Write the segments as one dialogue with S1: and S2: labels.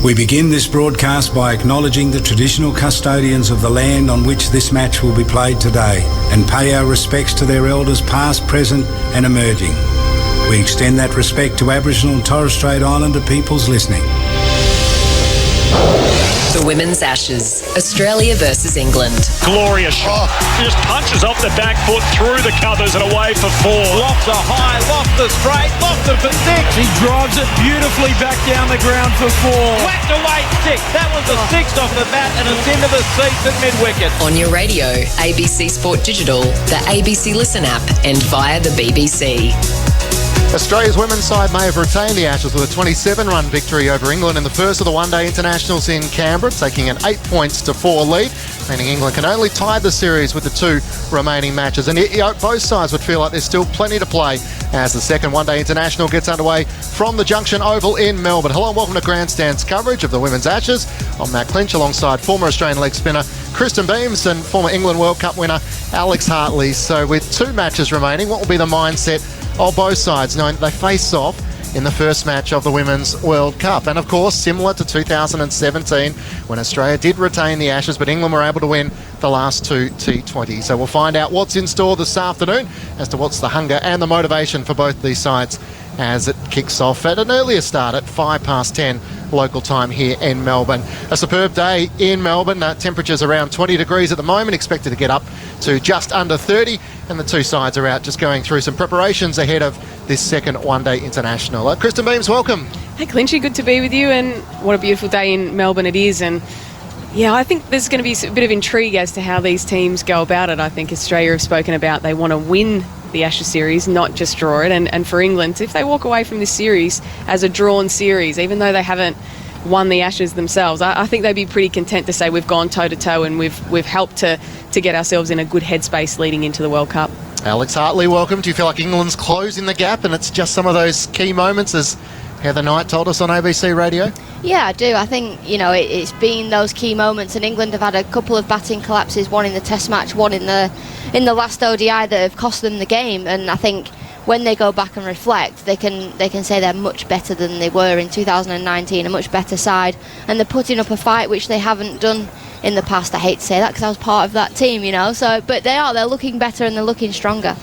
S1: We begin this broadcast by acknowledging the traditional custodians of the land on which this match will be played today and pay our respects to their elders past, present and emerging. We extend that respect to Aboriginal and Torres Strait Islander peoples listening.
S2: The Women's Ashes, Australia versus England.
S3: Glorious shot. Just punches off the back foot through the covers and away for four.
S4: Lofts are high, Lofts straight, Lofts for six.
S5: He drives it beautifully back down the ground for four.
S4: Whacked away six. That was the sixth off the bat and it's into the seats at mid-wicket.
S2: On your radio, ABC Sport Digital, the ABC Listen app and via the BBC.
S6: Australia's women's side may have retained the Ashes with a 27-run victory over England in the first of the one-day internationals in Canberra, taking an 8-4 lead, meaning England can only tie the series with the two remaining matches. And yet, both sides would feel like there's still plenty to play as the second one-day international gets underway from the Junction Oval in Melbourne. Hello and welcome to Grandstand's coverage of the Women's Ashes. I'm Matt Clinch alongside former Australian leg spinner Kristen Beams and former England World Cup winner Alex Hartley. So with two matches remaining, what will be the mindset of both sides, knowing that they face off in the first match of the Women's World Cup? And of course, similar to 2017, when Australia did retain the Ashes, but England were able to win the last two T20. So we'll find out what's in store this afternoon as to what's the hunger and the motivation for both these sides as it kicks off at an earlier start at 10:05 local time here in Melbourne. A superb day in Melbourne. Temperatures around 20 degrees at the moment, expected to get up to just under 30, and the two sides are out just going through some preparations ahead of this second one-day international. Kristen Beams, welcome.
S7: Hey Clinchy, good to be with you, and what a beautiful day in Melbourne it is. And yeah, I think there's going to be a bit of intrigue as to how these teams go about it. I think Australia have spoken about they want to win the Ashes series, not just draw it. And for England, if they walk away from this series as a drawn series, even though they haven't won the Ashes themselves, I think they'd be pretty content to say we've gone toe-to-toe and we've helped to get ourselves in a good headspace leading into the World Cup.
S6: Alex Hartley, welcome. Do you feel like England's closing the gap and it's just some of those key moments, as Heather Knight told us on ABC Radio?
S8: Yeah, I do. I think, it's been those key moments, and England have had a couple of batting collapses, one in the Test match, one in the last ODI, that have cost them the game. And I think when they go back and reflect, they can say they're much better than they were in 2019, a much better side, and they're putting up a fight which they haven't done in the past. I hate to say that because I was part of that team, but they're looking better and they're looking stronger.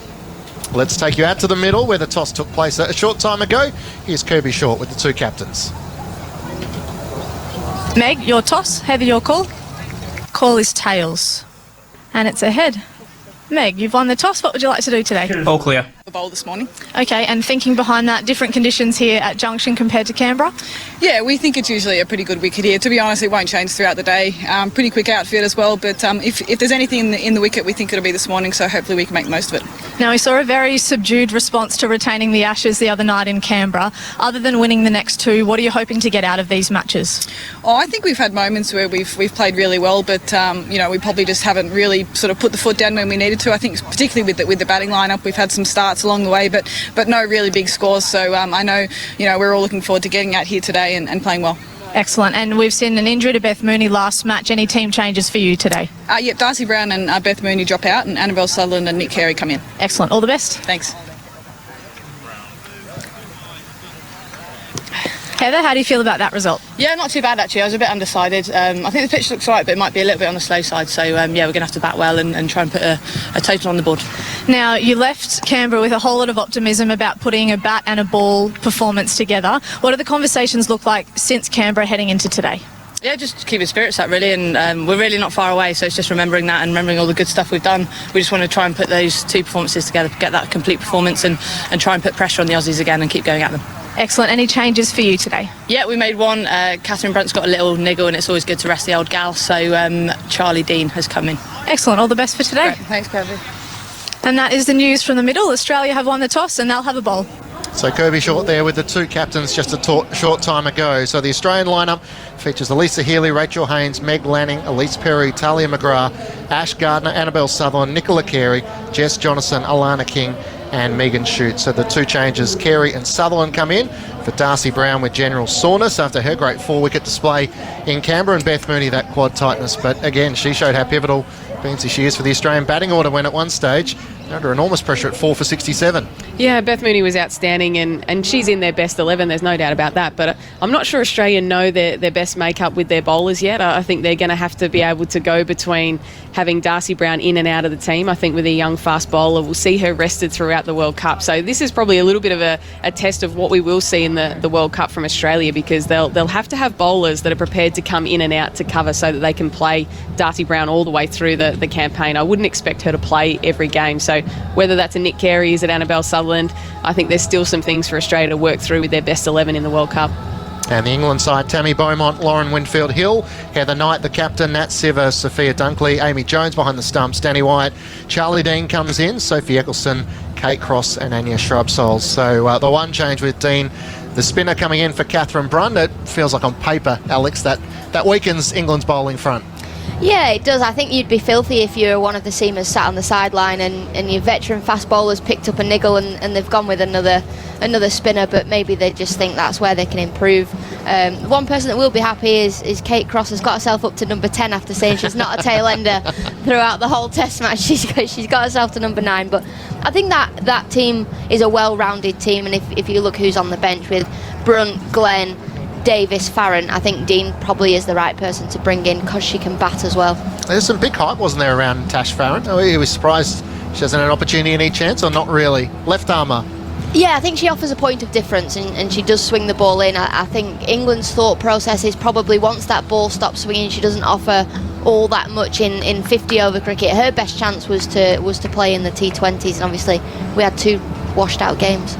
S6: Let's take you out to the middle where the toss took place a short time ago. Here's Kirby Short with the two captains.
S9: Meg, your toss. Heather, your call. Call is tails. And it's ahead. Meg, you've won the toss. What would you like to do today?
S10: All clear.
S11: The bowl this morning.
S9: Okay, and thinking behind that, different conditions here at Junction compared to Canberra?
S11: Yeah, we think it's usually a pretty good wicket here. To be honest, it won't change throughout the day. Pretty quick outfield as well, but if there's anything in the wicket, we think it'll be this morning, so hopefully we can make the most of it.
S9: Now, we saw a very subdued response to retaining the Ashes the other night in Canberra. Other than winning the next two, what are you hoping to get out of these matches?
S11: Oh, I think we've had moments where we've played really well, but we probably just haven't really sort of put the foot down when we needed to. I think particularly with the batting lineup, we've had some starts along the way, but no really big scores. So I know we're all looking forward to getting out here today and playing well.
S9: Excellent. And we've seen an injury to Beth Mooney last match. Any team changes for you today?
S11: Yep, Darcy Brown and Beth Mooney drop out, and Annabelle Sutherland and Nick Carey come in.
S9: Excellent. All the best.
S11: Thanks.
S9: Heather, how do you feel about that result?
S12: Yeah, not too bad actually. I was a bit undecided. I think the pitch looks right, but it might be a little bit on the slow side. So we're going to have to bat well and try and put a total on the board.
S9: Now, you left Canberra with a whole lot of optimism about putting a bat and a ball performance together. What do the conversations look like since Canberra heading into today?
S12: Yeah, just keep your spirits up really, and we're really not far away, so it's just remembering that and remembering all the good stuff we've done. We just want to try and put those two performances together, get that complete performance and try and put pressure on the Aussies again and keep going at them.
S9: Excellent. Any changes for you today?
S12: Yeah, we made one. Catherine Brunt's got a little niggle, and it's always good to rest the old gal, so Charlie Dean has come in.
S9: Excellent. All the best for today.
S12: Great. Thanks, Kirby.
S9: And that is the news from the middle. Australia have won the toss and they'll have a bowl.
S6: So Kirby Short there with the two captains just a short time ago. So the Australian lineup features Elisa Healy, Rachel Haynes, Meg Lanning, Elise Perry, Talia McGrath, Ash Gardner, Annabelle Sutherland, Nicola Carey, Jess Jonathan, Alana King and Megan Shute. So the two changes, Carey and Sutherland, come in for Darcy Brown with general soreness after her great 4-wicket display in Canberra, and Beth Mooney that quad tightness. But again, she showed how pivotal Beamsy she is for the Australian batting order when at one stage under enormous pressure at 4 for 67.
S7: Yeah, Beth Mooney was outstanding, and she's in their best 11, there's no doubt about that. But I'm not sure Australia know their best makeup with their bowlers yet. I think they're going to have to be able to go between having Darcy Brown in and out of the team. I think with a young fast bowler, we'll see her rested throughout the World Cup. So this is probably a little bit of a test of what we will see in the World Cup from Australia, because they'll have to have bowlers that are prepared to come in and out to cover so that they can play Darcy Brown all the way through the campaign. I wouldn't expect her to play every game. So whether that's a Nick Carey, is it Annabelle Sutherland, I think there's still some things for Australia to work through with their best 11 in the World Cup.
S6: And the England side, Tammy Beaumont, Lauren Winfield-Hill, Heather Knight, the captain, Nat Siver, Sophia Dunkley, Amy Jones behind the stumps, Danny White, Charlie Dean comes in, Sophie Eccleston, Kate Cross and Anya Shrubsoles. So the one change with Dean, the spinner coming in for Catherine Brund. It feels like on paper, Alex, that weakens England's bowling front.
S8: Yeah, it does. I think you'd be filthy if you're one of the seamers sat on the sideline and your veteran fast bowlers picked up a niggle and they've gone with another spinner, but maybe they just think that's where they can improve. One person that will be happy is Kate Cross. Has got herself up to number 10 after saying she's not a tail ender throughout the whole test match. She's got herself to number 9, but I think that team is a well-rounded team, and if you look who's on the bench with Brunt, Glenn, Davis, Farron, I think Dean probably is the right person to bring in because she can bat as well.
S6: There's some big hype, wasn't there, around Tash Farron? He was surprised she hasn't had an opportunity any chance, or not really? Left armour.
S8: Yeah, I think she offers a point of difference and she does swing the ball in. I think England's thought process is probably once that ball stops swinging, she doesn't offer all that much in 50 over cricket. Her best chance was to play in the T20s, and obviously we had 2 washed out games.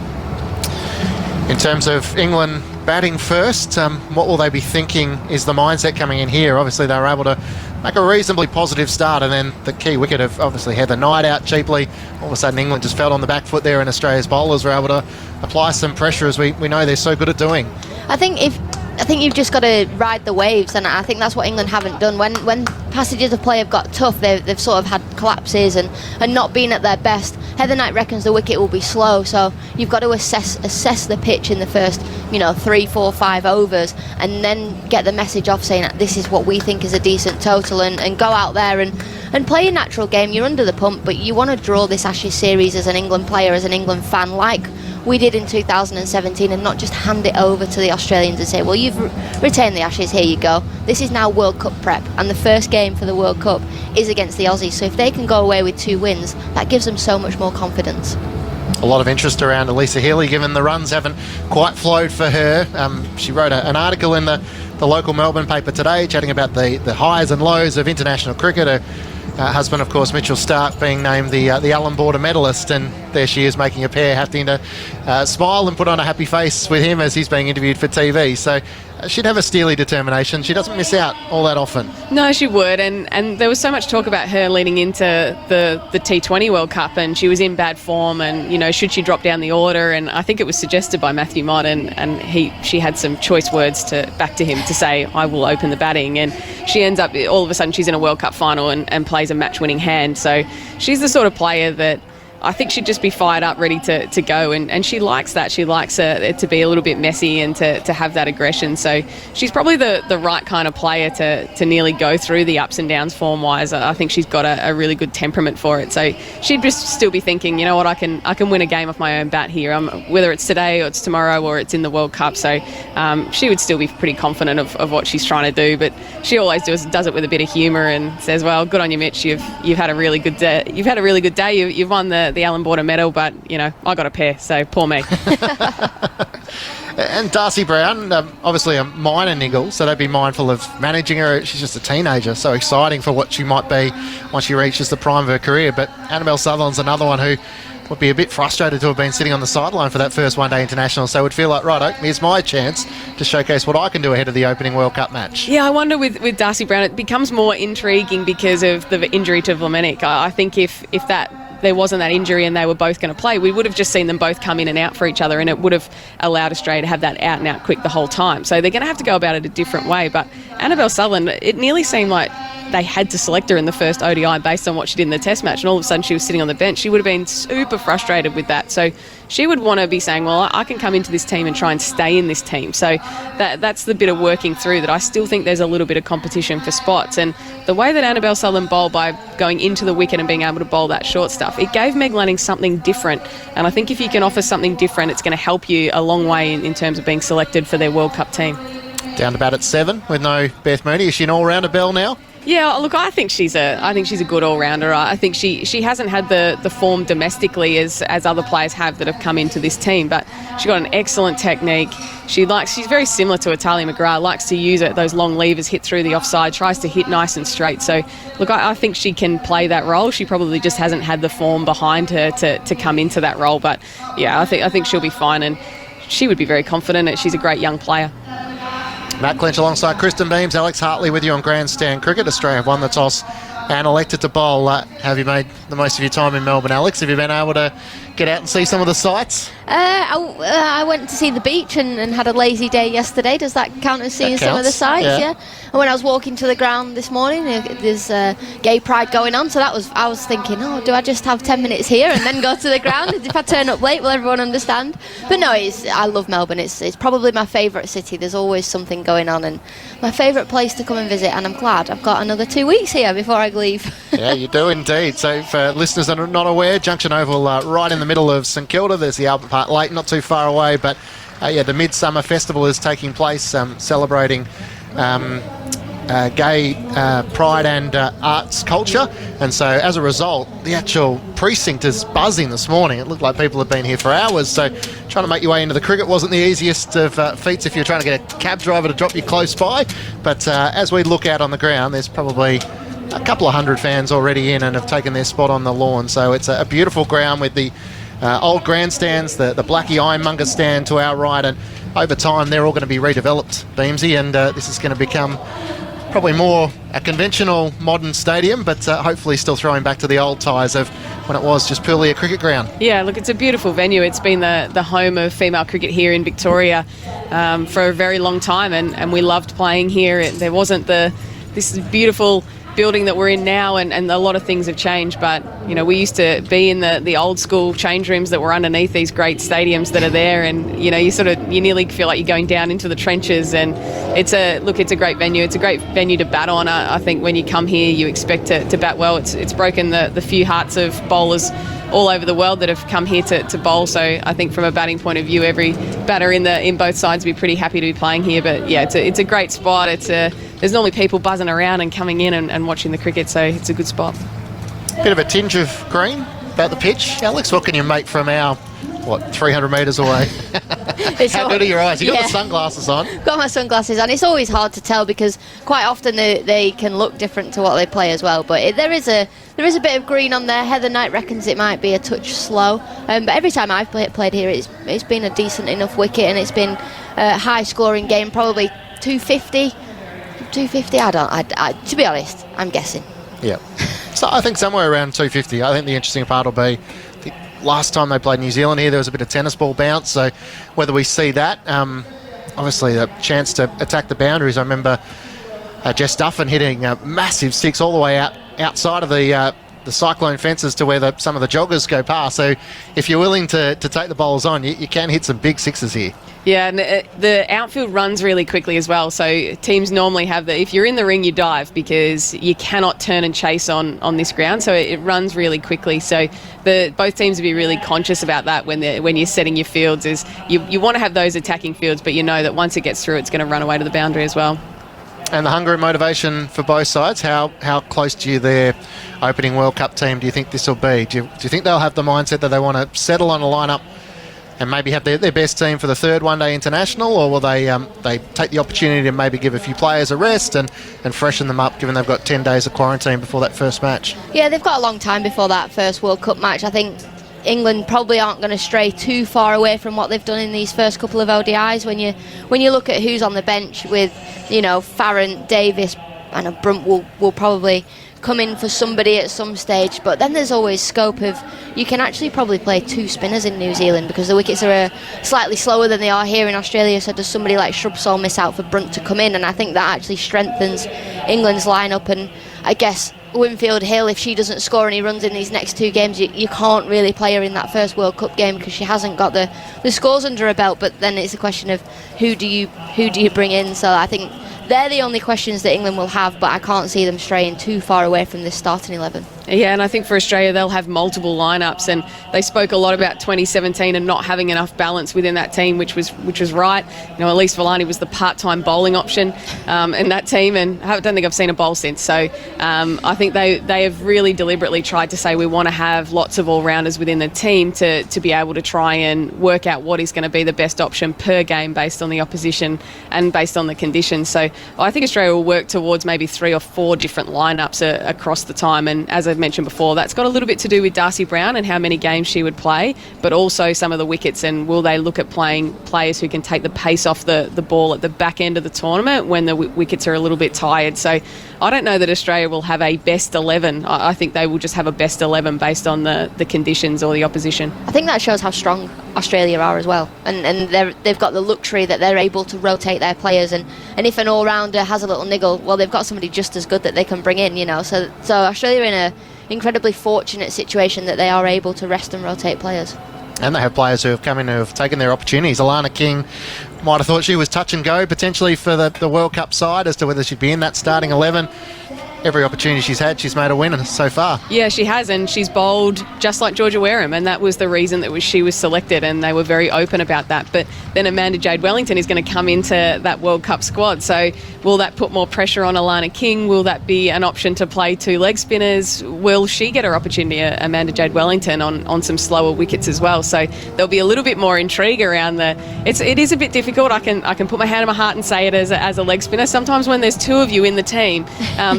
S6: In terms of England batting first, what will they be thinking is the mindset coming in here? Obviously they were able to make a reasonably positive start, and then the key wicket of obviously Heather Knight out cheaply. All of a sudden England just felt on the back foot there, and Australia's bowlers were able to apply some pressure, as we know they're so good at doing. I think you've just got to ride the waves, and I think that's what England haven't done. When passages of play have got tough, they've sort of had collapses and not been at their best. Heather Knight reckons the wicket will be slow, so you've got to assess the pitch in the first 3, 4, 5 overs, and then get the message off saying this is what we think is a decent total, and go out there and play a natural game. You're under the pump, but you want to draw this Ashes series as an England player, as an England fan, like we did in 2017, and not just hand it over to the Australians and say, well, you've retained the Ashes, here you go. This is now World Cup prep, and the first game for the World Cup is against the Aussies, so if they can go away with 2 wins, that gives them so much more confidence. A lot of interest around Elisa Healy, given the runs haven't quite flowed for her. She wrote an article in the local Melbourne paper today, chatting about the highs and lows of international cricket. Her husband, of course, Mitchell Stark, being named the Allan Border medalist, and there she is making a pair, having to smile and put on a happy face with him as he's being interviewed for TV. So she'd have a steely determination. She doesn't miss out all that often. No, she would, and there was so much talk about her leading into the T20 World Cup, and she was in bad form, and should she drop down the order? And I think it was suggested by Matthew Mott, and she had some choice words back to him to say, I will open the batting, and she ends up, all of a sudden she's in a World Cup final and plays a match-winning hand. So she's the sort of player that I think she'd just be fired up, ready to go, and she likes that. She likes it to be a little bit messy and to have that aggression. So she's probably the right kind of player to nearly go through the ups and downs form-wise. I think she's got a really good temperament for it. So she'd just still be thinking, you know what, I can win a game off my own bat here, whether it's today or it's tomorrow or it's in the World Cup. So she would still be pretty confident of what she's trying to do, but she always does it with a bit of humour and says, well, good on you, Mitch. You've had a really good day. You've had a really good day. You've won the Allan Border medal, but I got a pair, so poor me. And Darcy Brown, obviously a minor niggle, so they'd be mindful of managing her. She's just a teenager, so exciting for what she might be once she reaches the prime of her career. But Annabelle Sutherland's another one who would be a bit frustrated to have been sitting on the sideline for that first one-day international, so would feel like, right, here's my chance to showcase what I can do ahead of the opening World Cup match. Yeah, I wonder with Darcy Brown, it becomes more intriguing because of the injury to Vlamenic. I think if there wasn't that injury and they were both going to play, we would have just seen them both come in and out for each other, and it would have allowed Australia to have that out and out quick the whole time. So they're going to have to go about it a different way. But Annabelle Sutherland, it nearly seemed like they had to select her in the first ODI based on what she did in the test match, and all of a sudden she was sitting on the bench. She would have been super frustrated with that. So
S7: she would want to be saying, well, I can come into this team and try and stay in this team. So that's the bit of working through that I still think there's a little bit of competition for spots. And the way that Annabelle Sutherland bowled by going into the wicket and being able to bowl that short stuff, it gave Meg Lanning something different. And I think if you can offer something different, it's going to help you a long way in terms of being selected for their World Cup team.
S6: Down to bat at 7 with no Beth Mooney. Is she an all-rounder, Bell, now?
S7: Yeah, look, I think she's a good all-rounder. I think she hasn't had the form domestically as other players have that have come into this team, but she's got an excellent technique. She's very similar to Atalia McGrath, likes to use it, those long levers, hit through the offside, tries to hit nice and straight. So, look, I think she can play that role. She probably just hasn't had the form behind her to come into that role, but yeah, I think she'll be fine, and she would be very confident that she's a great young player.
S6: Matt Clinch alongside Kristen Beams, Alex Hartley with you on Grandstand Cricket. Australia have won the toss and elected to bowl. Have you made the most of your time in Melbourne, Alex? Have you been able to get out and see some of the sights?
S8: I went to see the beach and had a lazy day yesterday. Does that count as seeing some of the sights? Yeah. And when I was walking to the ground this morning, there's gay pride going on. So I was thinking, do I just have 10 minutes here and then go to the ground? If I turn up late, will everyone understand? But no, I love Melbourne. It's probably my favourite city. There's always something going on, and my favourite place to come and visit. And I'm glad I've got another 2 weeks here before I leave.
S6: Yeah, you do indeed. So for listeners that are not aware, Junction Oval right in the middle of St Kilda. There's the Albert Park Lake, not too far away, but the Midsummer Festival is taking place, celebrating gay pride and arts culture, and so as a result the actual precinct is buzzing this morning. It looked like people have been here for hours, so trying to make your way into the cricket wasn't the easiest of feats if you're trying to get a cab driver to drop you close by, but as we look out on the ground, there's probably a couple of hundred fans already in and have taken their spot on the lawn. So it's a beautiful ground with the old grandstands, the Blackie Ironmonger stand to our right, and over time they're all going to be redeveloped, Beamsy, and this is going to become probably more a conventional modern stadium, but hopefully still throwing back to the old ties of when it was just purely a cricket ground. Yeah, look, it's a beautiful venue. It's been the home of female cricket here in Victoria for a very long time, and we loved playing here. There wasn't this beautiful building that we're in now, and a lot of things have changed, but we used to be in the old school change rooms that were underneath these great stadiums that are there, and you nearly feel like you're going down into the trenches, and it's a great venue. It's a great venue to bat on. I think when you come here you expect to bat well. It's broken the few hearts of bowlers all over the world that have come here to bowl, so I think from a batting point of view every batter in both sides would be pretty happy to be playing here. But yeah, it's a great spot. There's normally people buzzing around and coming in and watching the cricket, so it's a good spot. Bit of a tinge of green about the pitch. Alex, what can you make from our 300 metres away? How good are your eyes? You got the sunglasses on. Got my sunglasses on. It's always hard to tell because quite often they can look different to what they play as well, but there is a bit of green on there. Heather Knight reckons it might be a touch slow, but every time I've played here it's been a decent enough wicket, and it's been a high scoring game, probably 250. To be honest, I'm guessing. Yeah. So I think somewhere around 250. I think the interesting part will be the last time they played New Zealand here, there was a bit of tennis ball bounce, so whether we see that, obviously a chance to attack the boundaries. I remember Jess Duffin hitting a massive six all the way outside of the cyclone fences to where some of the joggers go past. So if you're willing to take the bowlers on, you can hit some big sixes here. Yeah, and the outfield runs really quickly as well. So teams normally have if you're in the ring, you dive because you cannot turn and chase on this ground. So it runs really quickly. So both teams will be really conscious about that when you're setting your fields. Is you want to have those attacking fields, but you know that once it gets through, it's going to run away to the boundary as well. And the hunger and motivation for both sides, how close to you their opening World Cup team do you think this will be? Do you think they'll have the mindset that they want to settle on a lineup and maybe have their best team for the third one-day international, or will they take the opportunity to maybe give a few players a rest and freshen them up, given they've got 10 days of quarantine before that first match? Yeah, they've got a long time before that first World Cup match. I think England probably aren't going to stray too far away from what they've done in these first couple of ODIs. When you look at who's on the bench with, Farron, Davis, and Brunt will probably come in for somebody at some stage, but then there's always scope of you can actually probably play two spinners in New Zealand because the wickets are slightly slower than they are here in Australia, so does somebody like Shrubsole miss out for Brunt to come in, and I think that actually strengthens England's lineup. And I guess
S8: Winfield Hill, if she doesn't score any runs in these next 2 games, you can't really play her in that first World Cup game because she hasn't got the scores under her belt. But then it's a question of who do you bring in. So I think they're the only questions that England will have, but I can't see them straying too far away from this starting 11.
S7: Yeah, and I think for Australia they'll have multiple lineups, and they spoke a lot about 2017 and not having enough balance within that team, which was right. Elise Villani was the part-time bowling option in that team, and I don't think I've seen a bowl since. So I think they have really deliberately tried to say we want to have lots of all-rounders within the team to be able to try and work out what is going to be the best option per game based on the opposition and based on the conditions. So I think Australia will work towards maybe 3 or 4 different lineups across the time, and as I've mentioned before, that's got a little bit to do with Darcy Brown and how many games she would play, but also some of the wickets, and will they look at playing players who can take the pace off the ball at the back end of the tournament when the wickets are a little bit tired. So I don't know that Australia will have a best 11. I think they will just have a best 11 based on the conditions or the opposition.
S8: I think that shows how strong Australia are as well, and they've got the luxury that they're able to rotate their players, and if an all-rounder has a little niggle, well, they've got somebody just as good that they can bring in, so Australia are in a incredibly fortunate situation that they are able to rest and rotate players.
S6: And they have players who have come in who have taken their opportunities. Alana King might have thought she was touch and go potentially for the World Cup side as to whether she'd be in that starting 11. Every opportunity she's had, she's made a win so far.
S7: Yeah, she has, and she's bowled just like Georgia Wareham, and that was the reason that she was selected, and they were very open about that. But then Amanda Jade Wellington is going to come into that World Cup squad, so will that put more pressure on Alana King? Will that be an option to play 2 leg spinners? Will she get her opportunity, Amanda Jade Wellington, on some slower wickets as well? So there'll be a little bit more intrigue around it is a bit difficult. I can put my hand on my heart and say it as a leg spinner. Sometimes when there's 2 of you in the team,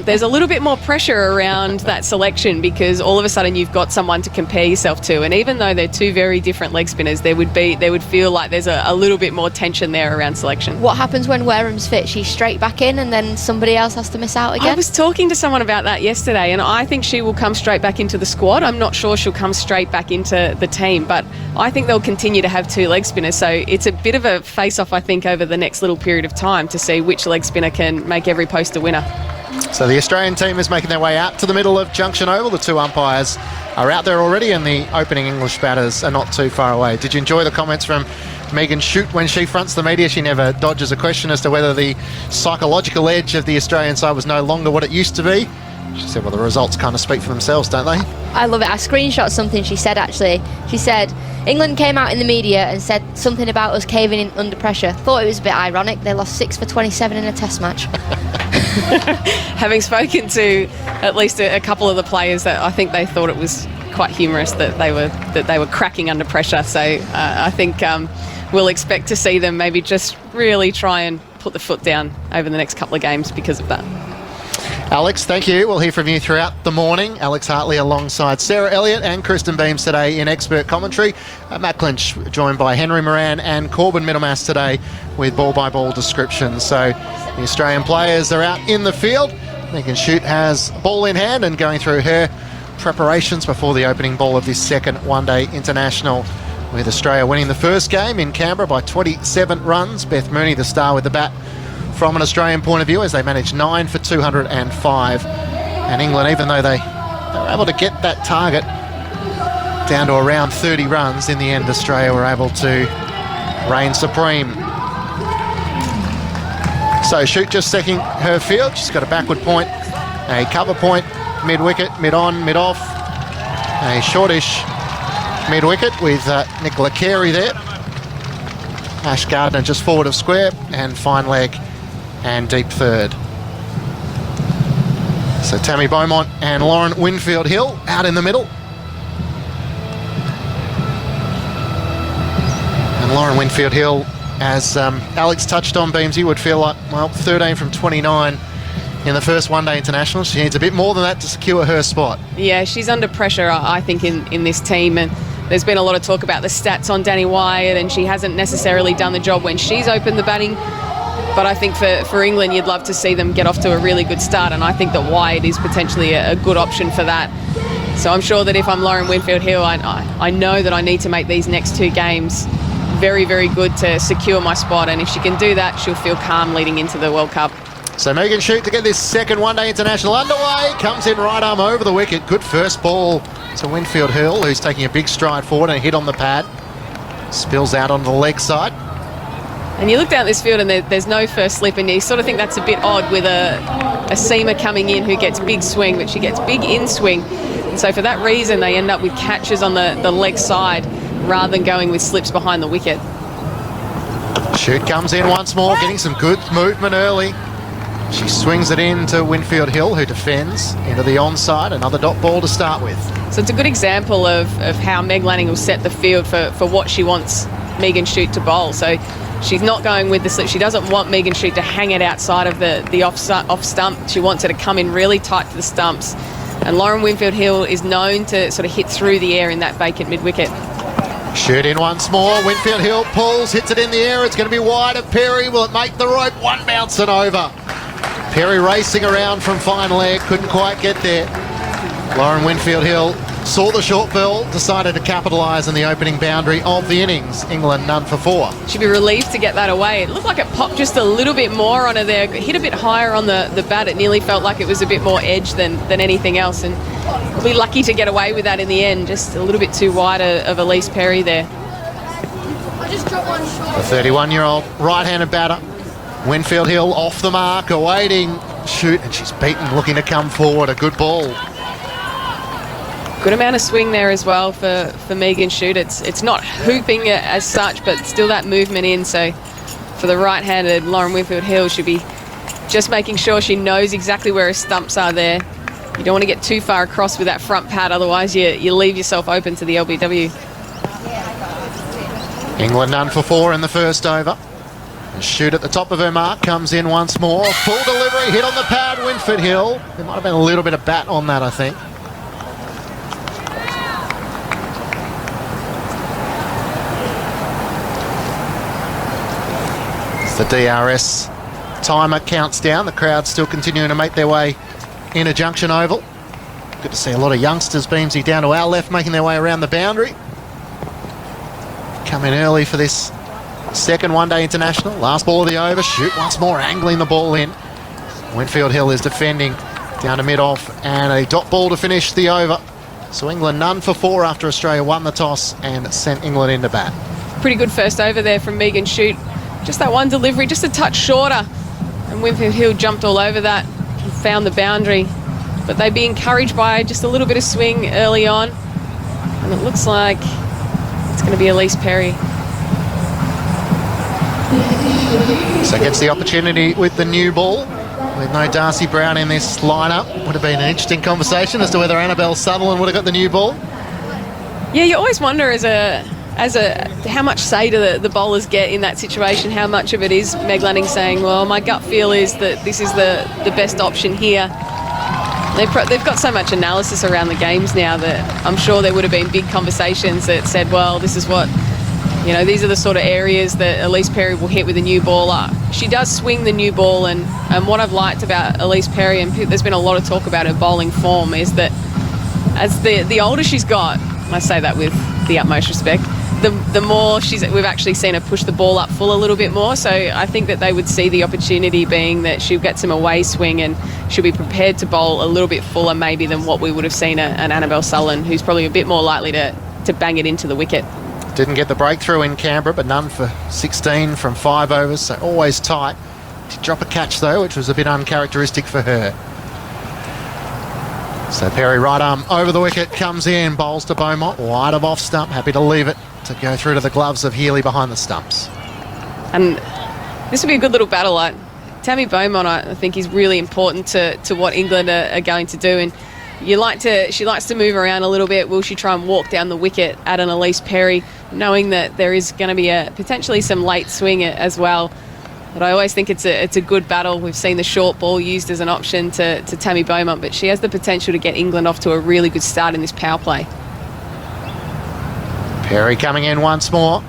S7: there's a little bit more pressure around that selection, because all of a sudden you've got someone to compare yourself to, and even though they're 2 very different leg spinners, there would feel like there's a little bit more tension there around selection.
S8: What happens when Wareham's fit? She's straight back in and then somebody else has to miss out again?
S7: I was talking to someone about that yesterday, and I think she will come straight back into the squad. I'm not sure she'll come straight back into the team, but I think they'll continue to have 2 leg spinners, so it's a bit of a face-off, I think, over the next little period of time to see which leg spinner can make every post a winner.
S6: So the Australian team is making their way out to the middle of Junction Oval. The 2 umpires are out there already, and the opening English batters are not too far away. Did you enjoy the comments from Megan Shute when she fronts the media? She never dodges a question as to whether the psychological edge of the Australian side was no longer what it used to be. She said, well, the results kind of speak for themselves, don't they?
S8: I love it. I screenshot something she said, actually. She said, England came out in the media and said something about us caving in under pressure. Thought it was a bit ironic. They lost 6 for 27 in a test match.
S7: Having spoken to at least a couple of the players, that I think they thought it was quite humorous that they were cracking under pressure. So I think we'll expect to see them maybe just really try and put the foot down over the next couple of games because of that.
S6: Alex, thank you. We'll hear from you throughout the morning. Alex Hartley alongside Sarah Elliott and Kristen Beams today in expert commentary. Matt Clinch joined by Henry Moran and Corbin Middlemass today with ball-by-ball descriptions. So the Australian players are out in the field. Megan Shute has ball in hand and going through her preparations before the opening ball of this second one-day international, with Australia winning the first game in Canberra by 27 runs. Beth Mooney, the star with the bat from an Australian point of view, as they managed 9 for 205. And England, even though they were able to get that target down to around 30 runs, in the end Australia were able to reign supreme. So Shute just secking her field. She's got a backward point, a cover point, mid-wicket, mid-on, mid-off, a shortish mid-wicket with Nicola Carey there. Ash Gardner just forward of square, and fine leg and deep third. So Tammy Beaumont and Lauren Winfield Hill out in the middle. And Lauren Winfield Hill, as Alex touched on, Beamsy, would feel like, well, 13 from 29 in the first one-day international. She needs a bit more than that to secure her spot.
S7: Yeah, she's under pressure, I think, in this team, and there's been a lot of talk about the stats on Danny Wyatt, and she hasn't necessarily done the job when she's opened the batting. But I think for England, you'd love to see them get off to a really good start, and I think that Wyatt is potentially a good option for that. So I'm sure that if I'm Lauren Winfield Hill, I know that I need to make these next 2 games very, very good to secure my spot, and if she can do that, she'll feel calm leading into the World Cup.
S6: So Megan Shute to get this second one-day international underway. Comes in right arm over the wicket. Good first ball to Winfield Hill, who's taking a big stride forward and a hit on the pad. Spills out on the leg side.
S7: And you look down this field and there's no first slip, and you sort of think that's a bit odd with a seamer coming in who gets big swing, but she gets big in swing. And so for that reason, they end up with catches on the leg side rather than going with slips behind the wicket.
S6: Shute comes in once more, getting some good movement early. She swings it in to Winfield Hill, who defends into the onside. Another dot ball to start with.
S7: So it's a good example of how Meg Lanning will set the field for what she wants Megan Shute to bowl. So she's not going with the slip. She doesn't want Megan Shute to hang it outside of the off stump. She wants her to come in really tight to the stumps. And Lauren Winfield Hill is known to sort of hit through the air in that vacant mid-wicket.
S6: Shute in once more. Winfield Hill pulls, hits it in the air. It's going to be wide of Perry. Will it make the rope? One bounce and over. Perry racing around from fine leg, couldn't quite get there. Lauren Winfield Hill saw the short ball, decided to capitalise on the opening boundary of the innings. England none for 4.
S7: She'd be relieved to get that away. It looked like it popped just a little bit more on her there. It hit a bit higher on the bat. It nearly felt like it was a bit more edge than anything else. And we'll be lucky to get away with that in the end. Just a little bit too wide of Elise Perry there.
S6: The 31-year-old right-handed batter. Winfield Hill off the mark, awaiting Shute, and she's beaten, looking to come forward. A good ball.
S7: Good amount of swing there as well for Megan Shute. It's not hooping as such, but still that movement in. So for the right-handed Lauren Winfield Hill, she'll be just making sure she knows exactly where her stumps are there. You don't want to get too far across with that front pad, otherwise you leave yourself open to the LBW.
S6: England none for 4 in the first over. Shute at the top of her mark, comes in once more. Full delivery, hit on the pad, Winfield Hill. There might have been a little bit of bat on that, I think. As the DRS timer counts down, the crowd still continuing to make their way into Junction Oval. Good to see a lot of youngsters, Beamsy, down to our left, making their way around the boundary. Come in early for this second one-day international. Last ball of the over. Shute once more, angling the ball in. Winfield Hill is defending down to mid-off, and a dot ball to finish the over. So England none for 4 after Australia won the toss and sent England into bat.
S7: Pretty good first over there from Megan Shute. Just that one delivery, just a touch shorter. And Winfield Hill jumped all over that and found the boundary. But they'd be encouraged by just a little bit of swing early on. And it looks like it's going to be Elise Perry.
S6: So gets the opportunity with the new ball. With no Darcy Brown in this lineup, would have been an interesting conversation as to whether Annabelle Sutherland would have got the new ball.
S7: Yeah, you always wonder as a how much say do the bowlers get in that situation? How much of it is Meg Lanning saying, well, my gut feel is that this is the best option here. They've got so much analysis around the games now that I'm sure there would have been big conversations that said, well, this is what, you know, these are the sort of areas that Elise Perry will hit with a new ball. She does swing the new ball, and what I've liked about Elise Perry, and there's been a lot of talk about her bowling form, is that as the older she's got, and I say that with the utmost respect, the more we've actually seen her push the ball up full a little bit more. So I think that they would see the opportunity being that she'll get some away swing and she'll be prepared to bowl a little bit fuller maybe than what we would have seen an Annabelle Sutherland, who's probably a bit more likely to bang it into the wicket.
S6: Didn't get the breakthrough in Canberra, but none for 16 from 5 overs, so always tight. Did drop a catch though, which was a bit uncharacteristic for her. So Perry right arm over the wicket, comes in, bowls to Beaumont, wide of off stump, happy to leave it to go through to the gloves of Healy behind the stumps.
S7: And this will be a good little battle. Tammy Beaumont, I think, is really important to what England are going to do. And she likes to move around a little bit. Will she try and walk down the wicket at an Elise Perry, knowing that there is going to be potentially some late swing as well? But I always think it's a good battle. We've seen the short ball used as an option to Tammy Beaumont, but she has the potential to get England off to a really good start in this power play.
S6: Perry coming in once more.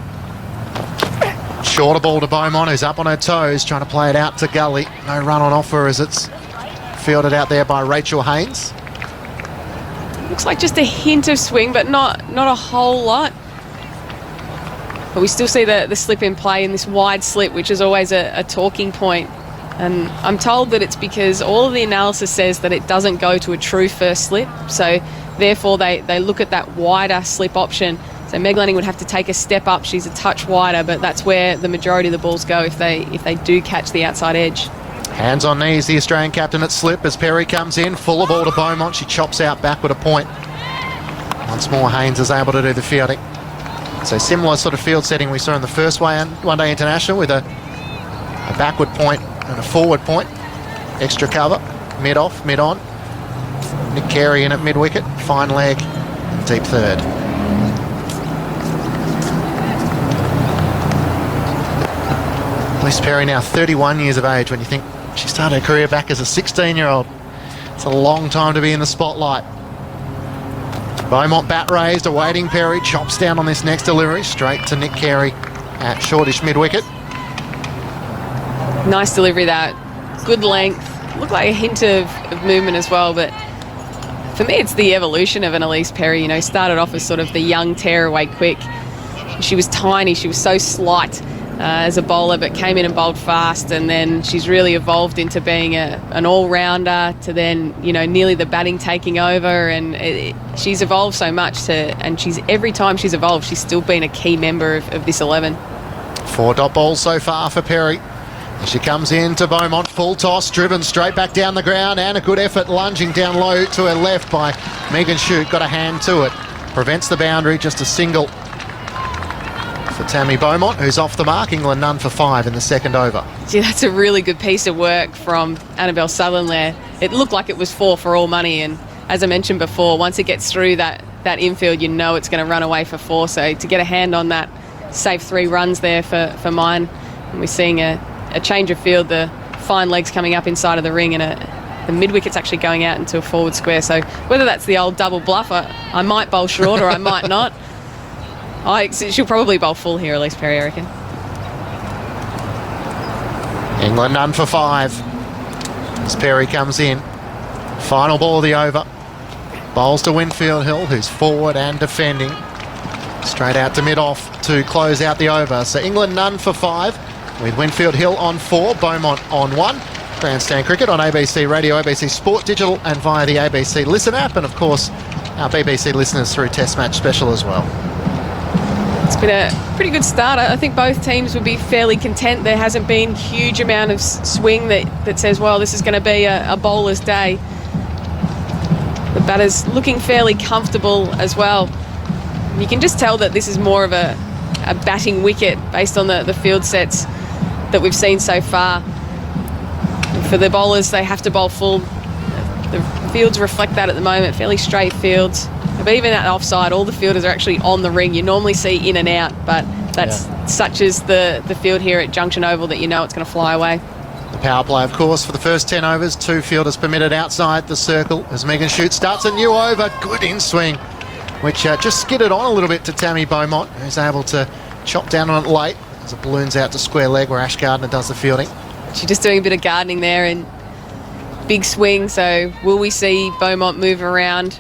S6: Shorter ball to Beaumont, who's up on her toes, trying to play it out to Gully. No run on offer as it's fielded out there by Rachel Haynes.
S7: Looks like just a hint of swing, but not a whole lot. But we still see the slip in play in this wide slip, which is always a talking point And I'm told that it's because all of the analysis says that it doesn't go to a true first slip, so therefore they look at that wider slip option. So Meg Lanning would have to take a step up. She's a touch wider, but that's where the majority of the balls go if they do catch the outside edge.
S6: Hands on knees, the Australian captain at slip as Perry comes in. Full of ball to Beaumont. She chops out backward a point. Once more, Haynes is able to do the fielding. So similar sort of field setting we saw in the first one-day international with a backward point and a forward point. Extra cover, mid-off, mid-on. Nick Carey in at mid-wicket. Fine leg, deep third. Liz Perry now 31 years of age when you think she started her career back as a 16-year-old. It's a long time to be in the spotlight. Beaumont bat raised, awaiting Perry. Chops down on this next delivery, straight to Nick Carey at shortish mid-wicket.
S7: Nice delivery, that. Good length. Looked like a hint of movement as well, but for me it's the evolution of an Elise Perry. You know, started off as sort of the young tearaway quick. She was tiny, she was so slight as a bowler, but came in and bowled fast, and then she's really evolved into being an all-rounder to then, you know, nearly the batting taking over, and she's evolved so much and every time she's evolved, she's still been a key member of this 11.
S6: 4 dot balls so far for Perry. As she comes in to Beaumont, full toss, driven straight back down the ground, and a good effort lunging down low to her left by Megan Shute. Got a hand to it. Prevents the boundary, just a single for Tammy Beaumont, who's off the mark. England none for 5 in the second over.
S7: Gee, that's a really good piece of work from Annabelle Sutherland there. It looked like it was 4 for all money, and as I mentioned before, once it gets through that infield, you know it's going to run away for 4. So to get a hand on that, save 3 runs there for mine. And we're seeing a change of field, the fine legs coming up inside of the ring, and the mid-wicket's actually going out into a forward square. So whether that's the old double bluff, I might bowl short or I might not. She'll probably bowl full here, Elise Perry, I reckon.
S6: England none for 5 as Perry comes in. Final ball of the over. Bowls to Winfield Hill, who's forward and defending. Straight out to mid-off to close out the over. So England none for 5 with Winfield Hill on 4, Beaumont on 1. Grandstand Cricket on ABC Radio, ABC Sport Digital, and via the ABC Listen app, and of course our BBC listeners through Test Match Special as well.
S7: It's been a pretty good start. I think both teams would be fairly content. There hasn't been huge amount of swing that says, well, this is going to be a bowler's day. The batter's looking fairly comfortable as well. You can just tell that this is more of a batting wicket based on the field sets that we've seen so far. For the bowlers, they have to bowl full. The fields reflect that at the moment, fairly straight fields. But even at offside, all the fielders are actually on the ring. You normally see in and out, but that's such as the field here at Junction Oval that you know it's going to fly away.
S6: The power play, of course, for the first 10 overs. 2 fielders permitted outside the circle as Megan Shute starts a new over. Good in-swing, which just skidded on a little bit to Tammy Beaumont, who's able to chop down on it late as it balloons out to square leg where Ash Gardner does the fielding.
S7: She's just doing a bit of gardening there and big swing. So will we see Beaumont move around,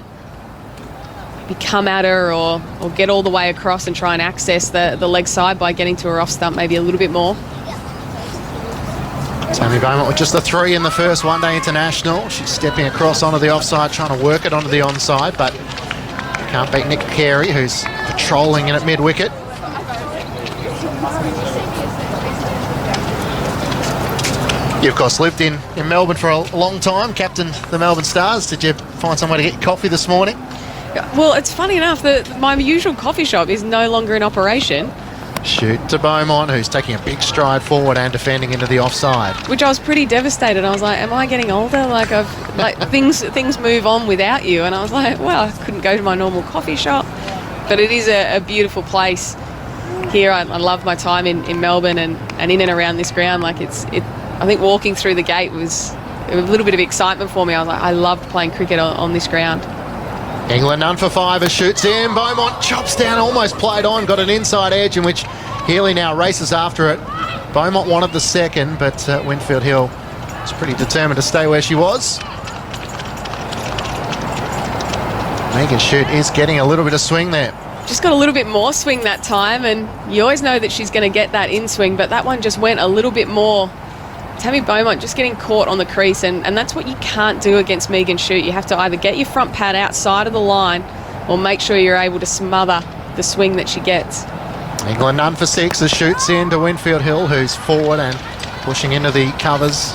S7: come at her or get all the way across and try and access the leg side by getting to her off stump maybe a little bit more?
S6: Tammy Beaumont with just the 3 in the first one-day international. She's stepping across onto the offside, trying to work it onto the onside, but can't beat Nick Carey, who's patrolling in at mid-wicket. You, of course, lived in Melbourne for a long time, captained the Melbourne Stars. Did you find somewhere to get coffee this morning?
S7: Well, it's funny enough that my usual coffee shop is no longer in operation.
S6: Shoot to Beaumont, who's taking a big stride forward and defending into the offside.
S7: Which I was pretty devastated. I was like, am I getting older? Like things move on without you. And I was like, well, I couldn't go to my normal coffee shop. But it is a beautiful place here. I love my time in Melbourne and in and around this ground. Like I think walking through the gate was a little bit of excitement for me. I was like, I loved playing cricket on this ground.
S6: England none for 5 as Shoots in. Beaumont chops down, almost played on, got an inside edge in which Healy now races after it. Beaumont wanted the second, but Winfield Hill was pretty determined to stay where she was. Megan Shute is getting a little bit of swing there.
S7: Just got a little bit more swing that time, and you always know that she's going to get that in swing, but that one just went a little bit more Tammy Beaumont just getting caught on the crease, and that's what you can't do against Megan Shute. You have to either get your front pad outside of the line or make sure you're able to smother the swing that she gets.
S6: England none for 6 as Shoots in to Winfield Hill, who's forward and pushing into the covers.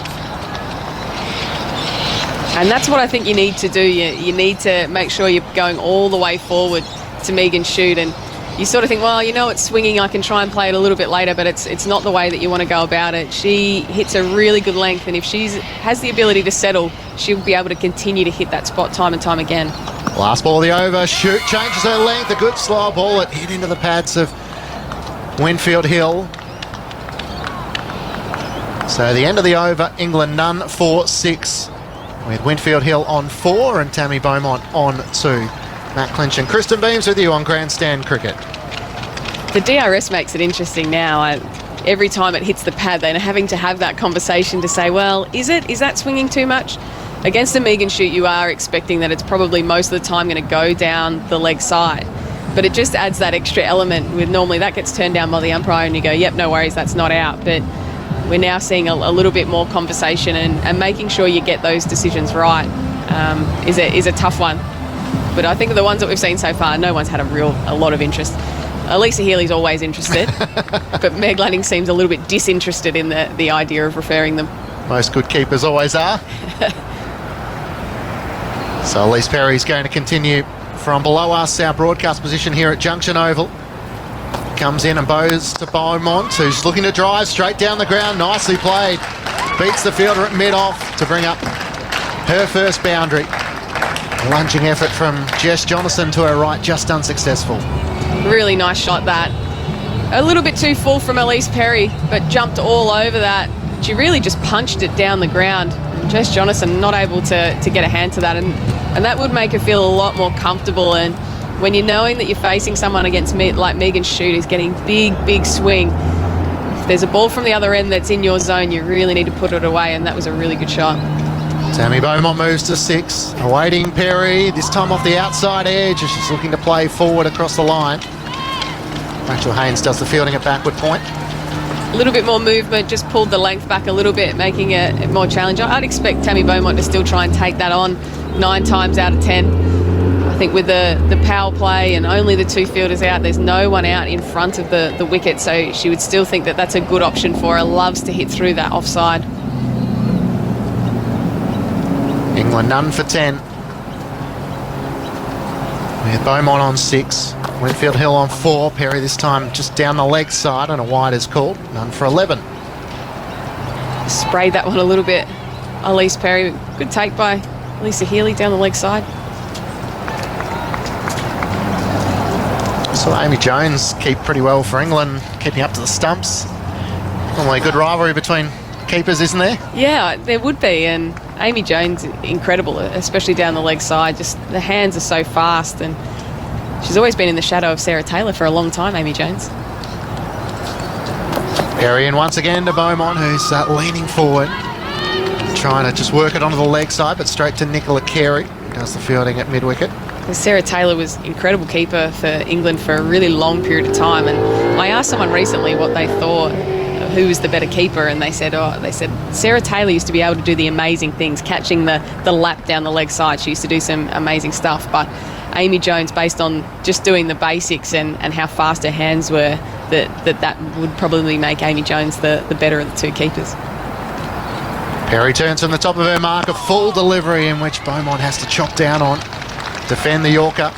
S7: And that's what I think you need to do. You need to make sure you're going all the way forward to Megan Shute, and you sort of think, well, it's swinging, I can try and play it a little bit later, but it's not the way that you want to go about it. She hits a really good length, and if she has the ability to settle, she'll be able to continue to hit that spot time and time again.
S6: Last ball of the over, Shute changes her length, a good slow ball, it hit into the pads of Winfield Hill. So the end of the over, England none for 6, with Winfield Hill on 4 and Tammy Beaumont on 2. Matt Clinch and Kristen Beams with you on Grandstand Cricket.
S7: The DRS makes it interesting now. Every time it hits the pad, they're having to have that conversation to say, well, is that swinging too much? Against a Megan Shute, you are expecting that it's probably most of the time going to go down the leg side. But it just adds that extra element with normally that gets turned down by the umpire and you go, yep, no worries, that's not out. But we're now seeing a little bit more conversation and making sure you get those decisions right is a tough one. But I think the ones that we've seen so far, no one's had a lot of interest. Elisa Healy's always interested, but Meg Lanning seems a little bit disinterested in the idea of referring them.
S6: Most good keepers always are. So Elise Perry's going to continue from below us, our broadcast position here at Junction Oval. Comes in and bows to Beaumont, who's looking to drive straight down the ground. Nicely played. Beats the fielder at mid-off to bring up her first boundary. A lunging effort from Jess Jonathan to her right, just unsuccessful.
S7: Really nice shot that. A little bit too full from Elise Perry, but jumped all over that. She really just punched it down the ground. Jess Jonathan not able to get a hand to that, and that would make her feel a lot more comfortable. And when you're knowing that you're facing someone against like Megan Shute who's getting big swing, if there's a ball from the other end that's in your zone, you really need to put it away, and that was a really good shot.
S6: Tammy Beaumont moves to 6, awaiting Perry, this time off the outside edge as she's looking to play forward across the line. Rachel Haynes does the fielding at backward point.
S7: A little bit more movement, just pulled the length back a little bit, making it more challenging. I'd expect Tammy Beaumont to still try and take that on 9 times out of 10. I think with the power play and only the 2 fielders out, there's no one out in front of the wicket, so she would still think that that's a good option for her. Loves to hit through that offside.
S6: England none for 10. With Beaumont on 6. Winfield Hill on 4. Perry this time just down the leg side and a wide is called. None for 11.
S7: Sprayed that one a little bit. Elise Perry, good take by Lisa Healy down the leg side.
S6: So Amy Jones keep pretty well for England, keeping up to the stumps. Normally a good rivalry between keepers, isn't there?
S7: Yeah, there would be, and Amy Jones, incredible, especially down the leg side. Just the hands are so fast, and she's always been in the shadow of Sarah Taylor for a long time, Amy Jones.
S6: Perry in once again to Beaumont, who's leaning forward, trying to just work it onto the leg side, but straight to Nicola Carey, who does the fielding at mid-wicket.
S7: Sarah Taylor was incredible keeper for England for a really long period of time, and I asked someone recently what they thought, who was the better keeper, and they said Sarah Taylor used to be able to do the amazing things, catching the lap down the leg side. She used to do some amazing stuff, but Amy Jones, based on just doing the basics and how fast her hands were, that would probably make Amy Jones the better of the 2 keepers.
S6: Perry turns from the top of her mark, a full delivery in which Beaumont has to chop down on, defend the Yorker.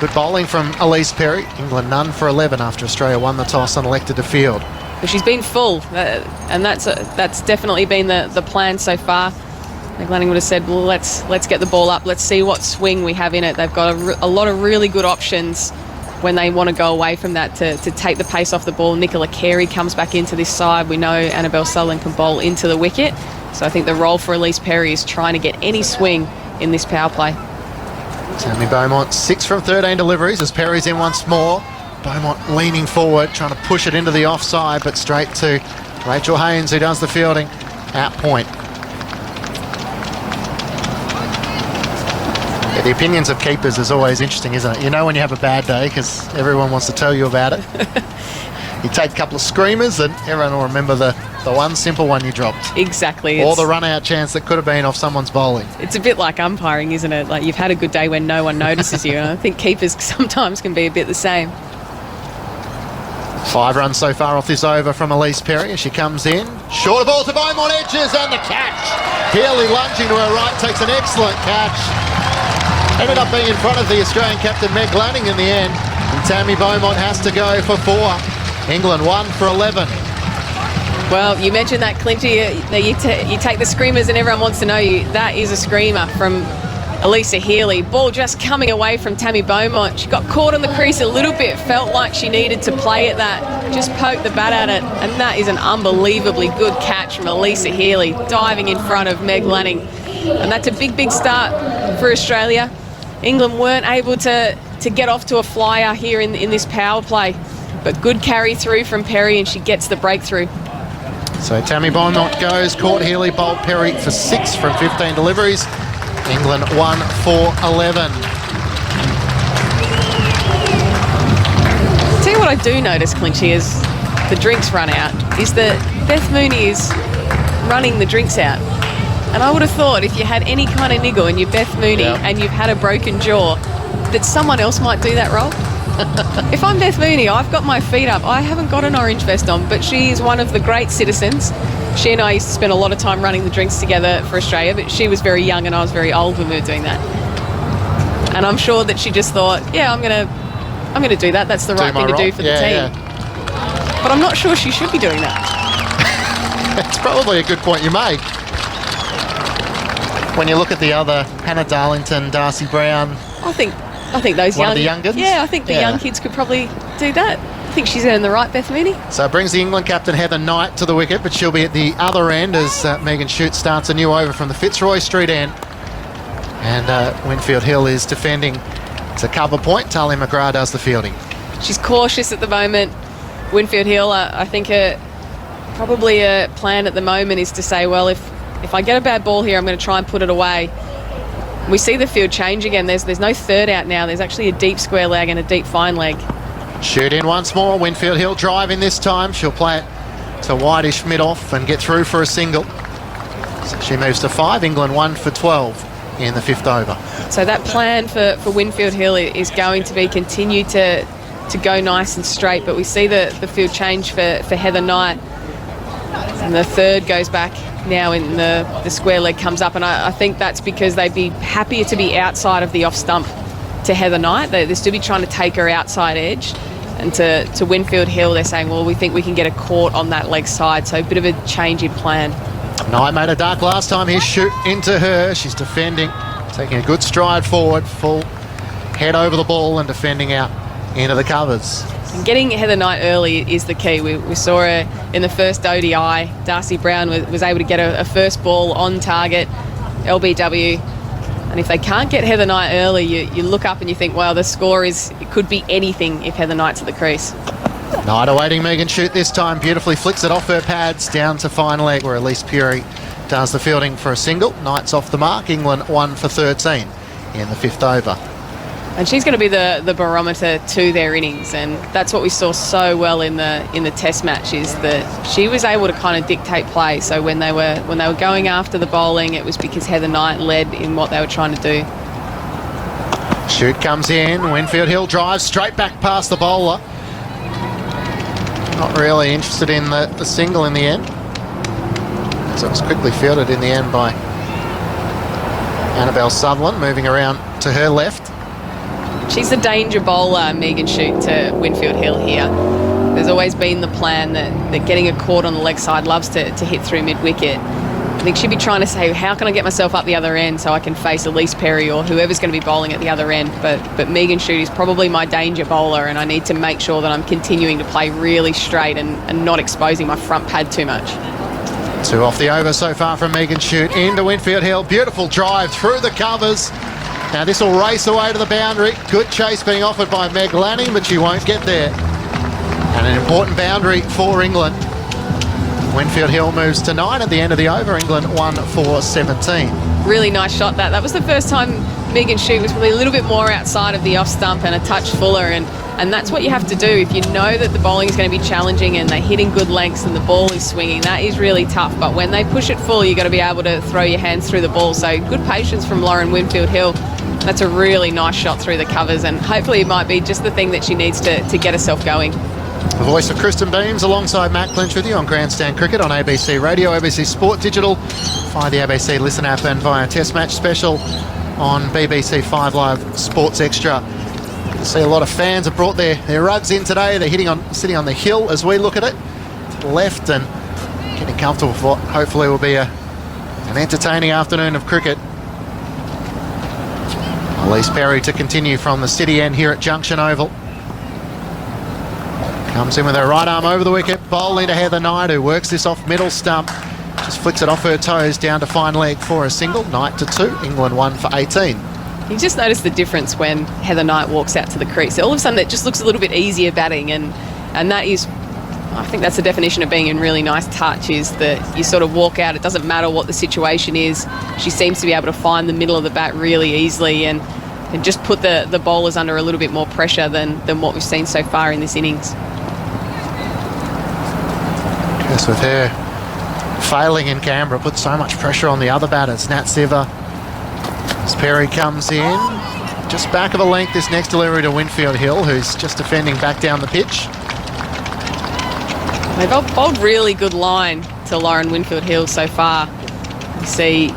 S6: Good bowling from Elise Perry. England none for 11 after Australia won the toss and elected to field.
S7: Well, she's been full, and that's definitely been the plan so far. Meg Lanning would have said, well, let's get the ball up. Let's see what swing we have in it. They've got a lot of really good options when they want to go away from that to take the pace off the ball. Nicola Carey comes back into this side. We know Annabelle Sutherland can bowl into the wicket. So I think the role for Elise Perry is trying to get any swing in this power play.
S6: Tammy Beaumont, 6 from 13 deliveries as Perry's in once more. Beaumont leaning forward, trying to push it into the offside, but straight to Rachel Haynes, who does the fielding at point. Yeah, the opinions of keepers is always interesting, isn't it? You know when you have a bad day because everyone wants to tell you about it. You take a couple of screamers and everyone will remember the The one simple one you dropped.
S7: Exactly.
S6: Or the run-out chance that could have been off someone's bowling.
S7: It's a bit like umpiring, isn't it? Like, you've had a good day when no one notices you, and I think keepers sometimes can be a bit the same.
S6: 5 runs so far off this over from Elise Perry as she comes in. Shorter ball to Beaumont, edges, and the catch. Healy lunging to her right, takes an excellent catch. Ended up being in front of the Australian captain Meg Lanning in the end. And Tammy Beaumont has to go for 4. England 1 for 11.
S7: Well, you mentioned that, Clinchy. You take the screamers and everyone wants to know that is a screamer from Elisa Healy. Ball just coming away from Tammy Beaumont. She got caught on the crease a little bit, felt like she needed to play at that, just poked the bat at it, and that is an unbelievably good catch from Elisa Healy, diving in front of Meg Lanning. And that's a big, big start for Australia. England weren't able to get off to a flyer here in this power play, but good carry through from Perry, and she gets the breakthrough.
S6: So Tammy Beaumont goes, caught Healy, bowled Perry for 6 from 15 deliveries. England 1 for 11.
S7: Tell you what I do notice, Clinchy, is the drinks run out, is that Beth Mooney is running the drinks out. And I would have thought if you had any kind of niggle and you're Beth Mooney and you've had a broken jaw, that someone else might do that role. If I'm Beth Mooney, I've got my feet up. I haven't got an orange vest on, but she is one of the great citizens. She and I used to spend a lot of time running the drinks together for Australia, but she was very young and I was very old when we were doing that. And I'm sure that she just thought, yeah, I'm gonna do that. That's the right thing to do for the team. Yeah. But I'm not sure she should be doing that.
S6: It's probably a good point you make. When you look at the other, Hannah Darlington, Darcy Brown.
S7: I think those
S6: one of the youngins?
S7: Yeah, I think the young kids could probably do that. I think she's earned the right, Beth Mooney.
S6: So it brings the England captain Heather Knight to the wicket, but she'll be at the other end as Megan Shute starts a new over from the Fitzroy Street end. And Winfield Hill is defending. It's a cover point. Talia McGrath does the fielding.
S7: She's cautious at the moment. Winfield Hill, I think probably a plan at the moment is to say, well, if I get a bad ball here, I'm going to try and put it away. We see the field change again. There's no third out now. There's actually a deep square leg and a deep fine leg.
S6: Shoot in once more. Winfield Hill driving this time. She'll play it to wideish mid-off and get through for a single. So she moves to 5. England 1 for 12 in the 5th over.
S7: So that plan for Winfield Hill is going to be continue to go nice and straight, but we see the field change for Heather Knight. And the third goes back now in the square leg comes up, and I think that's because they'd be happier to be outside of the off stump to Heather Knight. They're still be trying to take her outside edge, and to Winfield Hill they're saying, well, we think we can get a court on that leg side, so a bit of a change in plan.
S6: Knight made a duck last time. Here's Shoot into her. She's defending, taking a good stride forward, full head over the ball and defending out into the covers.
S7: And getting Heather Knight early is the key. We saw her in the first ODI. Darcy Brown was able to get a first ball on target, LBW. And if they can't get Heather Knight early, you look up and you think, well, the score it could be anything if Heather Knight's at the crease.
S6: Knight awaiting Megan Shute this time. Beautifully flicks it off her pads down to fine leg where Elise Peary does the fielding for a single. Knight's off the mark. England 1 for 13 in the 5th over.
S7: And she's going to be the barometer to their innings, and that's what we saw so well in the Test match, is that she was able to kind of dictate play. So when they were going after the bowling, it was because Heather Knight led in what they were trying to do.
S6: Shute comes in. Winfield Hill drives straight back past the bowler. Not really interested in the single in the end. So it was quickly fielded in the end by Annabelle Sutherland, moving around to her left.
S7: She's a danger bowler, Megan Shute, to Winfield Hill here. There's always been the plan that getting a court on the leg side loves to hit through mid-wicket. I think she'd be trying to say, how can I get myself up the other end so I can face Elise Perry or whoever's going to be bowling at the other end. But Megan Shute is probably my danger bowler, and I need to make sure that I'm continuing to play really straight and not exposing my front pad too much.
S6: 2 off the over so far from Megan Shute into Winfield Hill. Beautiful drive through the covers. Now this will race away to the boundary. Good chase being offered by Meg Lanning, but she won't get there. And an important boundary for England. Winfield Hill moves to 9 at the end of the over. England 1 for 17.
S7: Really nice shot that. That was the first time Megan Shute was probably a little bit more outside of the off stump and a touch fuller, and that's what you have to do. If you know that the bowling is going to be challenging and they're hitting good lengths and the ball is swinging, that is really tough. But when they push it full, you've got to be able to throw your hands through the ball. So good patience from Lauren Winfield-Hill. That's a really nice shot through the covers, and hopefully it might be just the thing that she needs to get herself going.
S6: The voice of Kristen Beams alongside Matt Clinch with you on Grandstand Cricket on ABC Radio, ABC Sport Digital, via the ABC Listen app and via Test Match Special on BBC 5 Live Sports Extra. You see a lot of fans have brought their rugs in today. They're sitting on the hill as we look at it, left, and getting comfortable for what hopefully will be an entertaining afternoon of cricket. Elise Perry to continue from the city end here at Junction Oval. Comes in with her right arm over the wicket, bowling to Heather Knight, who works this off middle stump. Just flicks it off her toes down to fine leg for a single. Knight to 2, England 1 for 18.
S7: You just notice the difference when Heather Knight walks out to the crease. All of a sudden it just looks a little bit easier batting, and that is, I think that's the definition of being in really nice touch, is that you sort of walk out, it doesn't matter what the situation is. She seems to be able to find the middle of the bat really easily and just put the bowlers under a little bit more pressure than what we've seen so far in this innings.
S6: Yes, with her failing in Canberra, put so much pressure on the other batters. Nat Siver, as Perry comes in, just back of a length this next delivery to Winfield-Hill, who's just defending back down the pitch.
S7: They've bowled really good line to Lauren Winfield-Hill so far. You see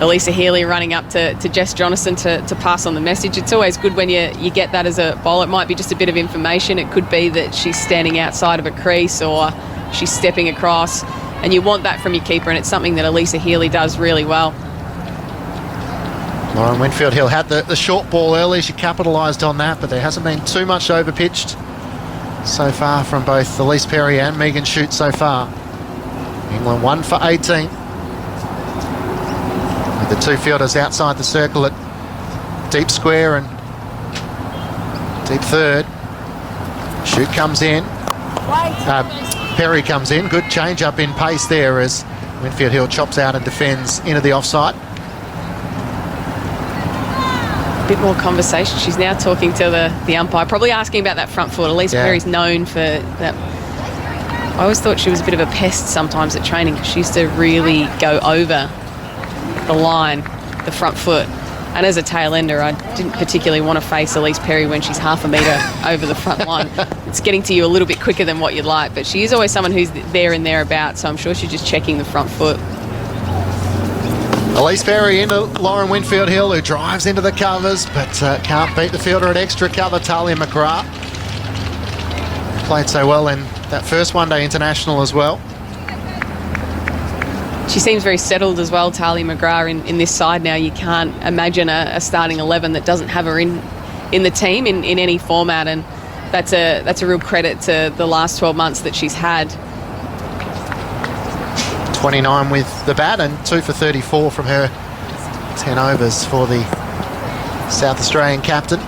S7: Elisa Healy running up to Jess Jonathan to pass on the message. It's always good when you get that as a bowler. It might be just a bit of information. It could be that she's standing outside of a crease or she's stepping across, and you want that from your keeper, and it's something that Elisa Healy does really well.
S6: Lauren Winfield-Hill had the short ball early. She capitalised on that, but there hasn't been too much overpitched so far from both Elise Perry and Megan Shute so far. England 1 for 18. With the two fielders outside the circle at deep square and deep third. Shute comes in. Perry comes in. Good change up in pace there as Winfield-Hill chops out and defends into the offside.
S7: A bit more conversation. She's now talking to the umpire, probably asking about that front foot. Elise Perry's known for that. I always thought she was a bit of a pest sometimes at training because she used to really go over the line, the front foot. And as a tail ender, I didn't particularly want to face Elise Perry when she's half a metre over the front line. It's getting to you a little bit quicker than what you'd like, but she is always someone who's there and thereabouts, so I'm sure she's just checking the front foot.
S6: Elise Perry into Lauren Winfield-Hill, who drives into the covers, but can't beat the fielder at extra cover, Talia McGrath. Played so well in that first one-day international as well.
S7: She seems very settled as well, Talia McGrath, in this side now. You can't imagine a starting 11 that doesn't have her in the team in any format, and that's a real credit to the last 12 months that she's had.
S6: 29 with the bat and 2 for 34 from her 10 overs for the South Australian captain.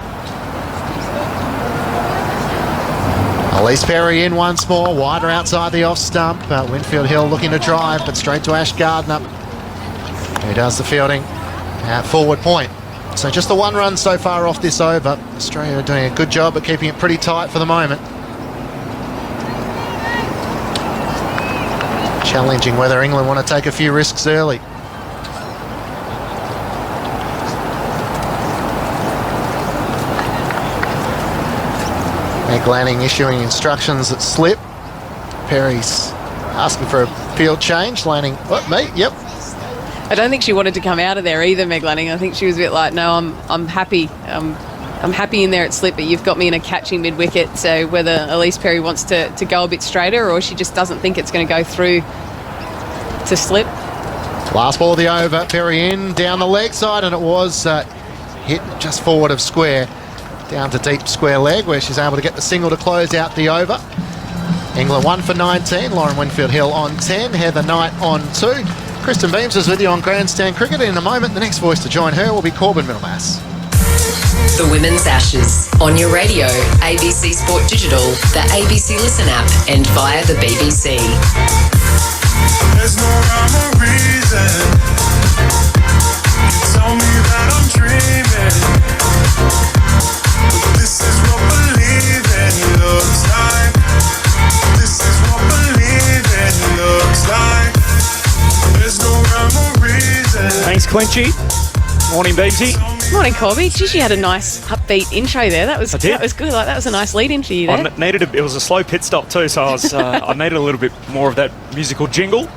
S6: Elise Perry in once more, wider outside the off stump. Winfield-Hill looking to drive, but straight to Ash Gardner, who does the fielding at forward point. So just the one run so far off this over. Australia are doing a good job of keeping it pretty tight for the moment. Challenging whether England want to take a few risks early. Meg Lanning issuing instructions at slip. Perry's asking for a field change. Lanning, what, me? Yep.
S7: I don't think she wanted to come out of there either, Meg Lanning. I think she was a bit like, no, I'm happy. I'm happy in there at slip, but you've got me in a catching mid-wicket. So whether Elise Perry wants to go a bit straighter or she just doesn't think it's going to go through to slip.
S6: Last ball of the over. Perry in, down the leg side, and it was hit just forward of square, down to deep square leg, where she's able to get the single to close out the over. England 1 for 19. Lauren Winfield-Hill on 10. Heather Knight on 2. Kristen Beams is with you on Grandstand Cricket. In a moment, the next voice to join her will be Corbin Middlemass.
S2: The Women's Ashes on your radio, ABC Sport Digital, the ABC Listen app, and via the BBC.
S10: There's no rhyme or reason. You tell me that I'm dreaming. dreaming. This is what believing looks like. This is what believing looks like. There's no rhyme or reason.
S3: Thanks, Clinchy. Morning, Beansy.
S7: Morning, Corby. Geez, you had a nice upbeat intro there. That was good. Like, that was a nice lead into you there.
S3: It was a slow pit stop too, so I needed a little bit more of that musical jingle.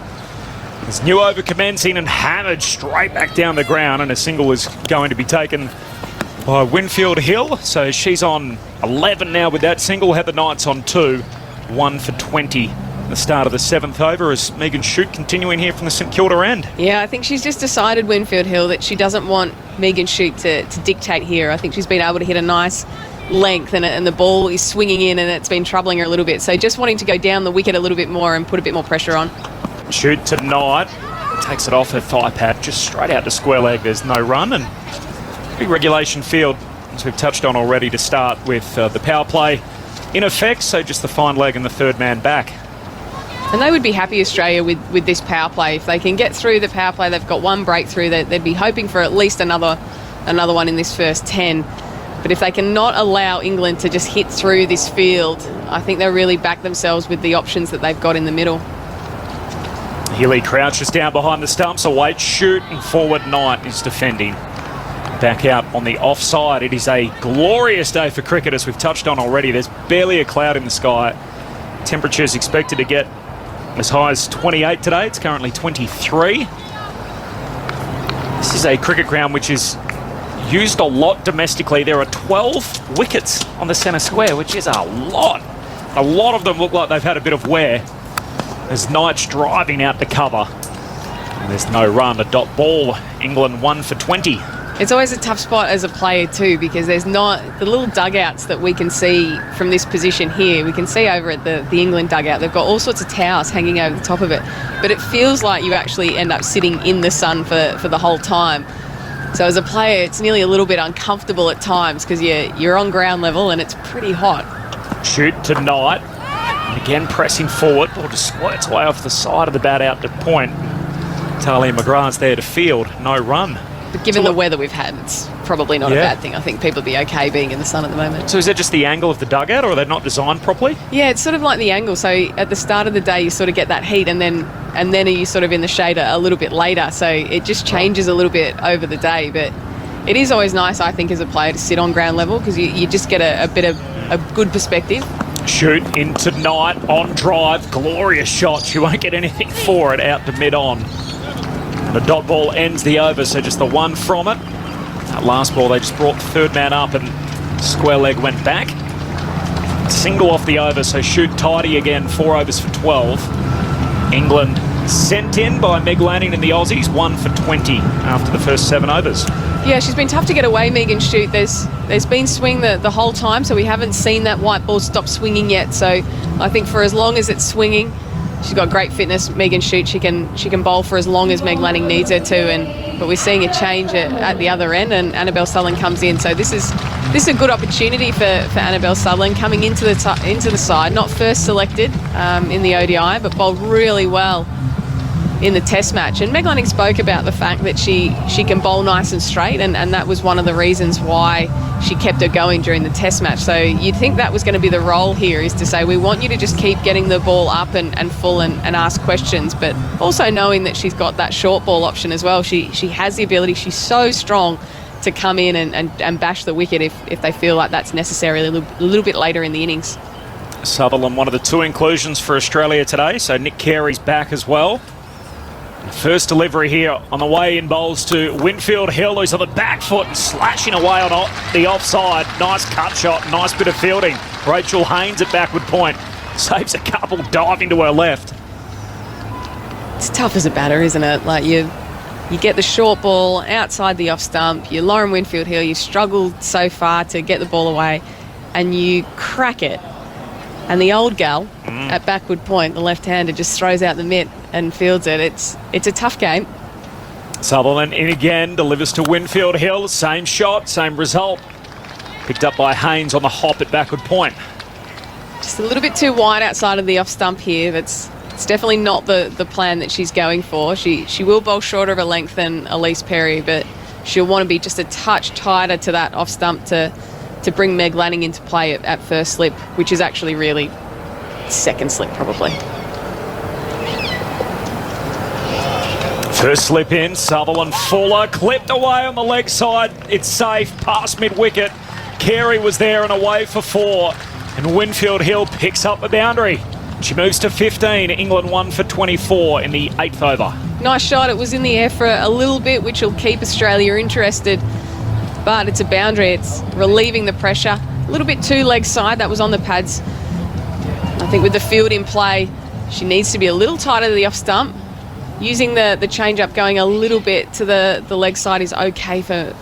S3: There's new over commencing and hammered straight back down the ground, and a single is going to be taken by Winfield Hill. So she's on 11 now with that single. Heather Knight's on 2, 1 for 20. The start of the 7th over as Megan Shute continuing here from the St Kilda end.
S7: Yeah, I think she's just decided, Winfield Hill, that she doesn't want Megan Shute to dictate here. I think she's been able to hit a nice length and the ball is swinging in and it's been troubling her a little bit. So just wanting to go down the wicket a little bit more and put a bit more pressure on.
S3: Shute tonight takes it off her thigh pad just straight out to square leg. There's no run, and big regulation field, as we've touched on already, to start with the power play in effect. So just the fine leg and the third man back.
S7: And they would be happy, Australia, with this power play. If they can get through the power play, they've got one breakthrough. They'd be hoping for at least another one in this first 10. But if they cannot allow England to just hit through this field, I think they'll really back themselves with the options that they've got in the middle.
S3: Healy crouches down behind the stumps, awaits Shute, and forward Knight is defending. Back out on the offside. It is a glorious day for cricket, as we've touched on already. There's barely a cloud in the sky. Temperatures expected to get as high as 28 today. It's currently 23. This is a cricket ground which is used a lot domestically. There are 12 wickets on the centre square, which is a lot. A lot of them look like they've had a bit of wear as Knight's driving out to cover. And there's no run. A dot ball. England 1 for 20.
S7: It's always a tough spot as a player too, because there's not the little dugouts that we can see from this position here. We can see over at the England dugout, they've got all sorts of towers hanging over the top of it. But it feels like you actually end up sitting in the sun for the whole time. So as a player, it's nearly a little bit uncomfortable at times because you're on ground level and it's pretty hot.
S3: Shute to Knight. And again pressing forward. Ball just squirts away off the side of the bat out to point. Talia McGrath's there to field. No run.
S7: But given the weather we've had, it's probably not a bad thing. I think people would be okay being in the sun at the moment.
S3: So is that just the angle of the dugout, or are they not designed properly?
S7: Yeah, it's sort of like the angle. So at the start of the day, you sort of get that heat, and then you sort of in the shade a little bit later. So it just changes a little bit over the day. But it is always nice, I think, as a player to sit on ground level because you just get a bit of a good perspective.
S3: Shute into Knight on drive. Glorious shot. She won't get anything for it out to mid-on. And the dot ball ends the over, so just the one from it. That last ball, they just brought the third man up and square leg went back. Single off the over, so Shute tidy again, 4 overs for 12. England sent in by Meg Lanning and the Aussies, 1 for 20 after the first 7 overs.
S7: Yeah, she's been tough to get away, Megan Shute. There's been swing the whole time, so we haven't seen that white ball stop swinging yet. So I think for as long as it's swinging, she's got great fitness, Megan Shute. She can bowl for as long as Meg Lanning needs her to. But we're seeing a change at the other end, and Annabelle Sutherland comes in. So this is a good opportunity for Annabelle Sutherland coming into the side. Not first selected in the ODI, but bowled really well in the Test match. And Meg Lanning spoke about the fact that she can bowl nice and straight, and that was one of the reasons why she kept her going during the Test match. So you'd think that was going to be the role here, is to say we want you to just keep getting the ball up and full and ask questions, but also knowing that she's got that short ball option as well. She has the ability, she's so strong to come in and bash the wicket if they feel like that's necessary a little bit later in the innings.
S3: Sutherland, one of the 2 inclusions for Australia today, so Nick Carey's back as well. First delivery here on the way in bowls to Winfield Hill, who's on the back foot and slashing away on the offside. Nice cut shot, nice bit of fielding. Rachel Haynes at backward point saves a couple, diving to her left.
S7: It's tough as a batter, isn't it? Like you get the short ball outside the off stump. You're Lauren Winfield Hill. You struggled so far to get the ball away, and you crack it. And the old gal at backward point, the left-hander, just throws out the mitt and fields it. It's a tough game.
S3: Sutherland in again, delivers to Winfield Hill. Same shot, same result. Picked up by Haynes on the hop at backward point.
S7: Just a little bit too wide outside of the off stump here. It's definitely not the plan that she's going for. She will bowl shorter of a length than Elise Perry, but she'll want to be just a touch tighter to that off stump to bring Meg Lanning into play at first slip, which is actually really second slip probably.
S3: First slip in, Sutherland Fuller clipped away on the leg side. It's safe, past mid-wicket. Carey was there and away for 4. And Winfield Hill picks up the boundary. She moves to 15. England 1 for 24 in the 8th over.
S7: Nice shot. It was in the air for a little bit, which will keep Australia interested. But it's a boundary. It's relieving the pressure. A little bit too leg side. That was on the pads. I think with the field in play, she needs to be a little tighter to the off stump. Using the change-up going a little bit to the leg side is okay for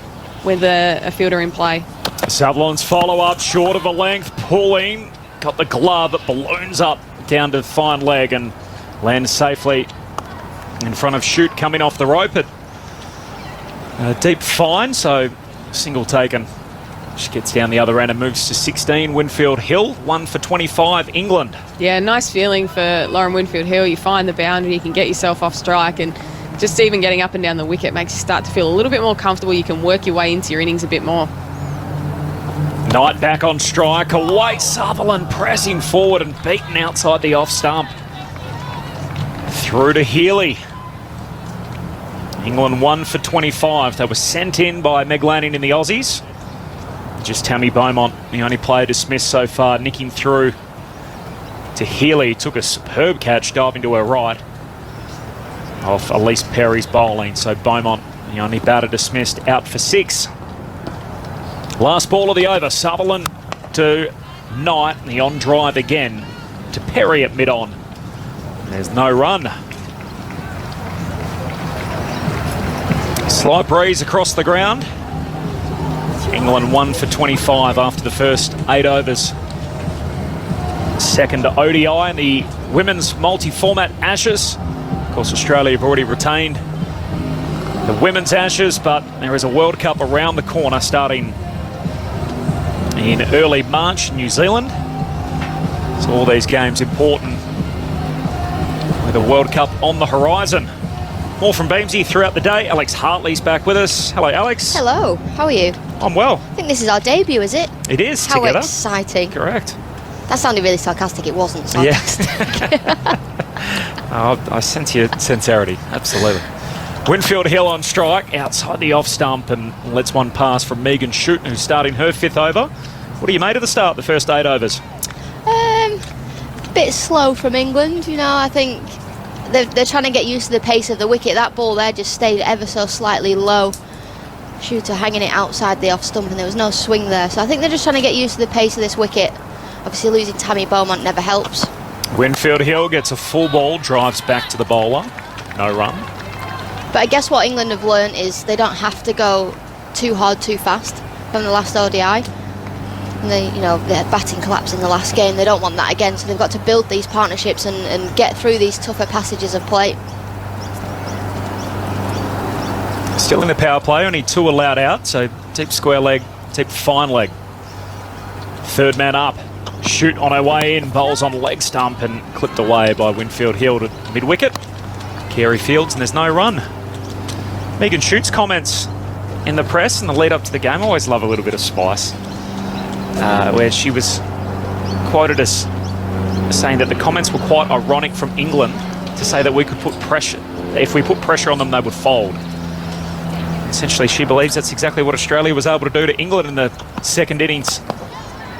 S7: with a fielder in play.
S3: Sutherland's follow-up, short of a length, pulling. Got the glove, it balloons up down to fine leg and lands safely in front of Shute coming off the rope at deep fine, so single taken. She gets down the other end and moves to 16. Winfield Hill, 1 for 25, England.
S7: Yeah, nice feeling for Lauren Winfield Hill. You find the boundary, you can get yourself off strike, and just even getting up and down the wicket makes you start to feel a little bit more comfortable. You can work your way into your innings a bit more.
S3: Knight back on strike, away Sutherland pressing forward and beaten outside the off stump. Through to Healy. England 1 for 25. They were sent in by Meg Lanning in the Aussies. Just Tammy Beaumont, the only player dismissed so far, nicking through to Healy. Took a superb catch, diving to her right off Elise Perry's bowling. So Beaumont, the only batter dismissed, out for 6. Last ball of the over, Sutherland to Knight, the on drive again to Perry at mid-on. There's no run. Slight breeze across the ground. England 1 for 25 after the first 8 overs. Second ODI in the women's multi-format Ashes. Of course, Australia have already retained the women's Ashes, but there is a World Cup around the corner starting in early March in New Zealand. So all these games important with a World Cup on the horizon. More from Beamsy throughout the day. Alex Hartley's back with us. Hello, Alex.
S8: Hello, how are you?
S3: I'm well.
S8: I think this is our debut, is it?
S3: It is,
S8: how
S3: together.
S8: Exciting.
S3: Correct.
S8: That sounded really sarcastic. It wasn't sarcastic.
S3: Oh, I sense your sincerity. Absolutely. Winfield Hill on strike outside the off stump and lets one pass from Megan Shute, who's starting her 5th over. What do you made of the start, the first 8 overs?
S8: Bit slow from England, you know. I think they're trying to get used to the pace of the wicket. That ball there just stayed ever so slightly low. Shooter hanging it outside the off stump and there was no swing there. So I think they're just trying to get used to the pace of this wicket. Obviously losing Tammy Beaumont never helps.
S3: Winfield Hill gets a full ball, drives back to the bowler. No run.
S8: But I guess what England have learned is they don't have to go too hard too fast from the last ODI. And they had batting collapse in the last game. They don't want that again, so they've got to build these partnerships and get through these tougher passages of play.
S3: Still in the power play, only 2 allowed out, so deep square leg, deep fine leg. Third man up. Shute on her way in, bowls on leg stump and clipped away by Winfield Hill to mid-wicket. Carey fields and there's no run. Megan Shute's comments in the press in the lead up to the game, I always love a little bit of spice, where she was quoted as saying that the comments were quite ironic from England to say that we could put pressure, if we put pressure on them they would fold. Essentially she believes that's exactly what Australia was able to do to England in the second innings.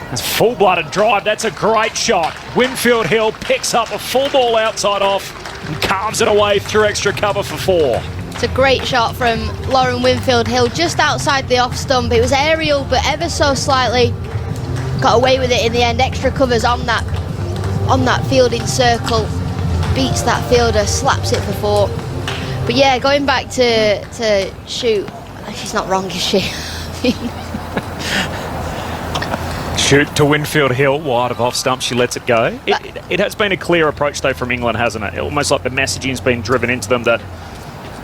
S3: That's full-blooded drive, that's a great shot. Winfield Hill picks up a full ball outside off and carves it away through extra cover for 4.
S8: It's a great shot from Lauren Winfield Hill just outside the off stump. It was aerial but ever so slightly got away with it in the end. Extra covers on that fielding circle, beats that fielder, slaps it for 4. But yeah, going back to Shute, she's not wrong, is she?
S3: Shute to Winfield Hill, wide of off stump, she lets it go. It has been a clear approach though from England, hasn't it? Almost like the messaging's been driven into them that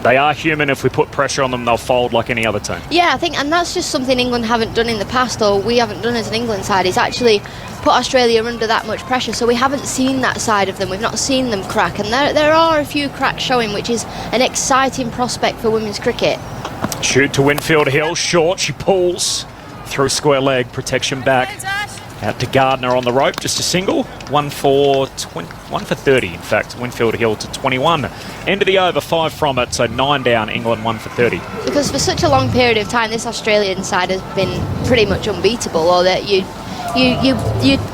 S3: they are human. If we put pressure on them, they'll fold like any other team.
S8: Yeah, I think, and that's just something England haven't done in the past, or we haven't done as an England side, is actually put Australia under that much pressure. So we haven't seen that side of them. We've not seen them crack, and there are a few cracks showing, which is an exciting prospect for women's cricket.
S3: Shoot to Winfield Hill, short, she pulls through square leg, protection back. Out to Gardner on the rope, just a single. 1 for 30, in fact. Winfield Hill to 21. End of the over, 5 from it, so 9 down, England 1 for 30.
S8: Because for such a long period of time, this Australian side has been pretty much unbeatable, or that you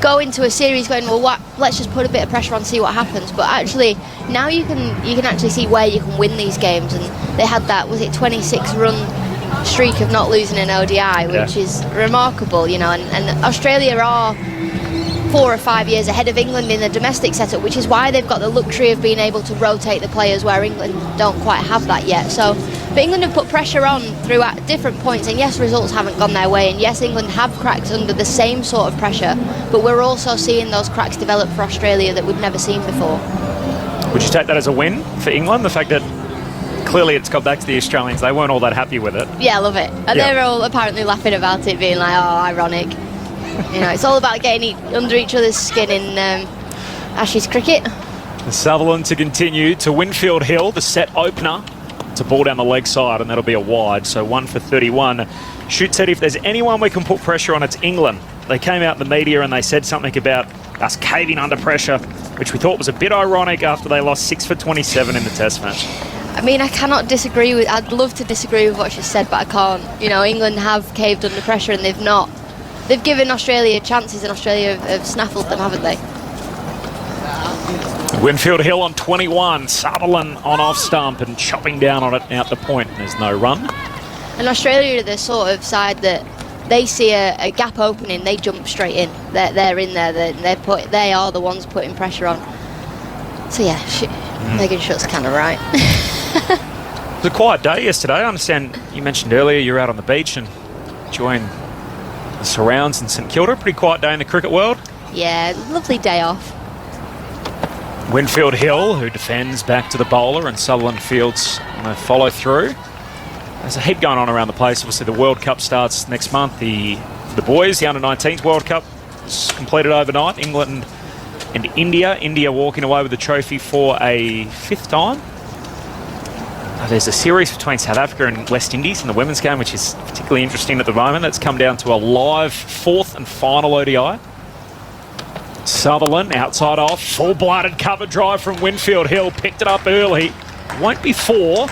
S8: go into a series going, well, let's just put a bit of pressure on, see what happens. But actually, now you can actually see where you can win these games, and they had that, was it 26-run streak of not losing an ODI, which is remarkable, you know, and Australia are 4 or 5 years ahead of England in the domestic setup, which is why they've got the luxury of being able to rotate the players where England don't quite have that yet. So, but England have put pressure on throughout different points, and yes, results haven't gone their way, and yes, England have cracked under the same sort of pressure, but we're also seeing those cracks develop for Australia that we've never seen before.
S3: Would you take that as a win for England, the fact that clearly it's got back to the Australians? They weren't all that happy with it.
S8: Yeah, I love it. And they're all apparently laughing about it, being like, oh, ironic. You know, it's all about getting under each other's skin in Ashes cricket.
S3: Sutherland to continue to Winfield Hill, the set opener. It's a ball down the leg side, and that'll be a wide, so 1 for 31. Shoot said if there's anyone we can put pressure on, it's England. They came out in the media and they said something about us caving under pressure, which we thought was a bit ironic after they lost 6 for 27 in the Test match.
S8: I mean, I cannot disagree with... I'd love to disagree with what she said, but I can't. You know, England have caved under pressure, and they've not. They've given Australia chances, and Australia have snaffled them, haven't they?
S3: Winfield Hill on 21, Sutherland on off stump and chopping down on it out the point. There's no run.
S8: And Australia are the sort of side that they see a gap opening, they jump straight in. They're in there. They are the ones putting pressure on. So yeah, Megan Schutt's kind of right.
S3: It was a quiet day yesterday. I understand you mentioned earlier you're out on the beach and enjoying the surrounds in St Kilda. Pretty quiet day in the cricket world.
S8: Yeah, lovely day off.
S3: Winfield Hill, who defends back to the bowler, and Sutherland fields follow through. There's a heap going on around the place. Obviously, the World Cup starts next month. The boys, the Under-19s World Cup, is completed overnight. England and India. India walking away with the trophy for a 5th time. There's a series between South Africa and West Indies in the women's game, which is particularly interesting at the moment. That's come down to a live 4th and final ODI. Sutherland outside off, full-blooded cover drive from Winfield Hill, picked it up early. Won't be 4.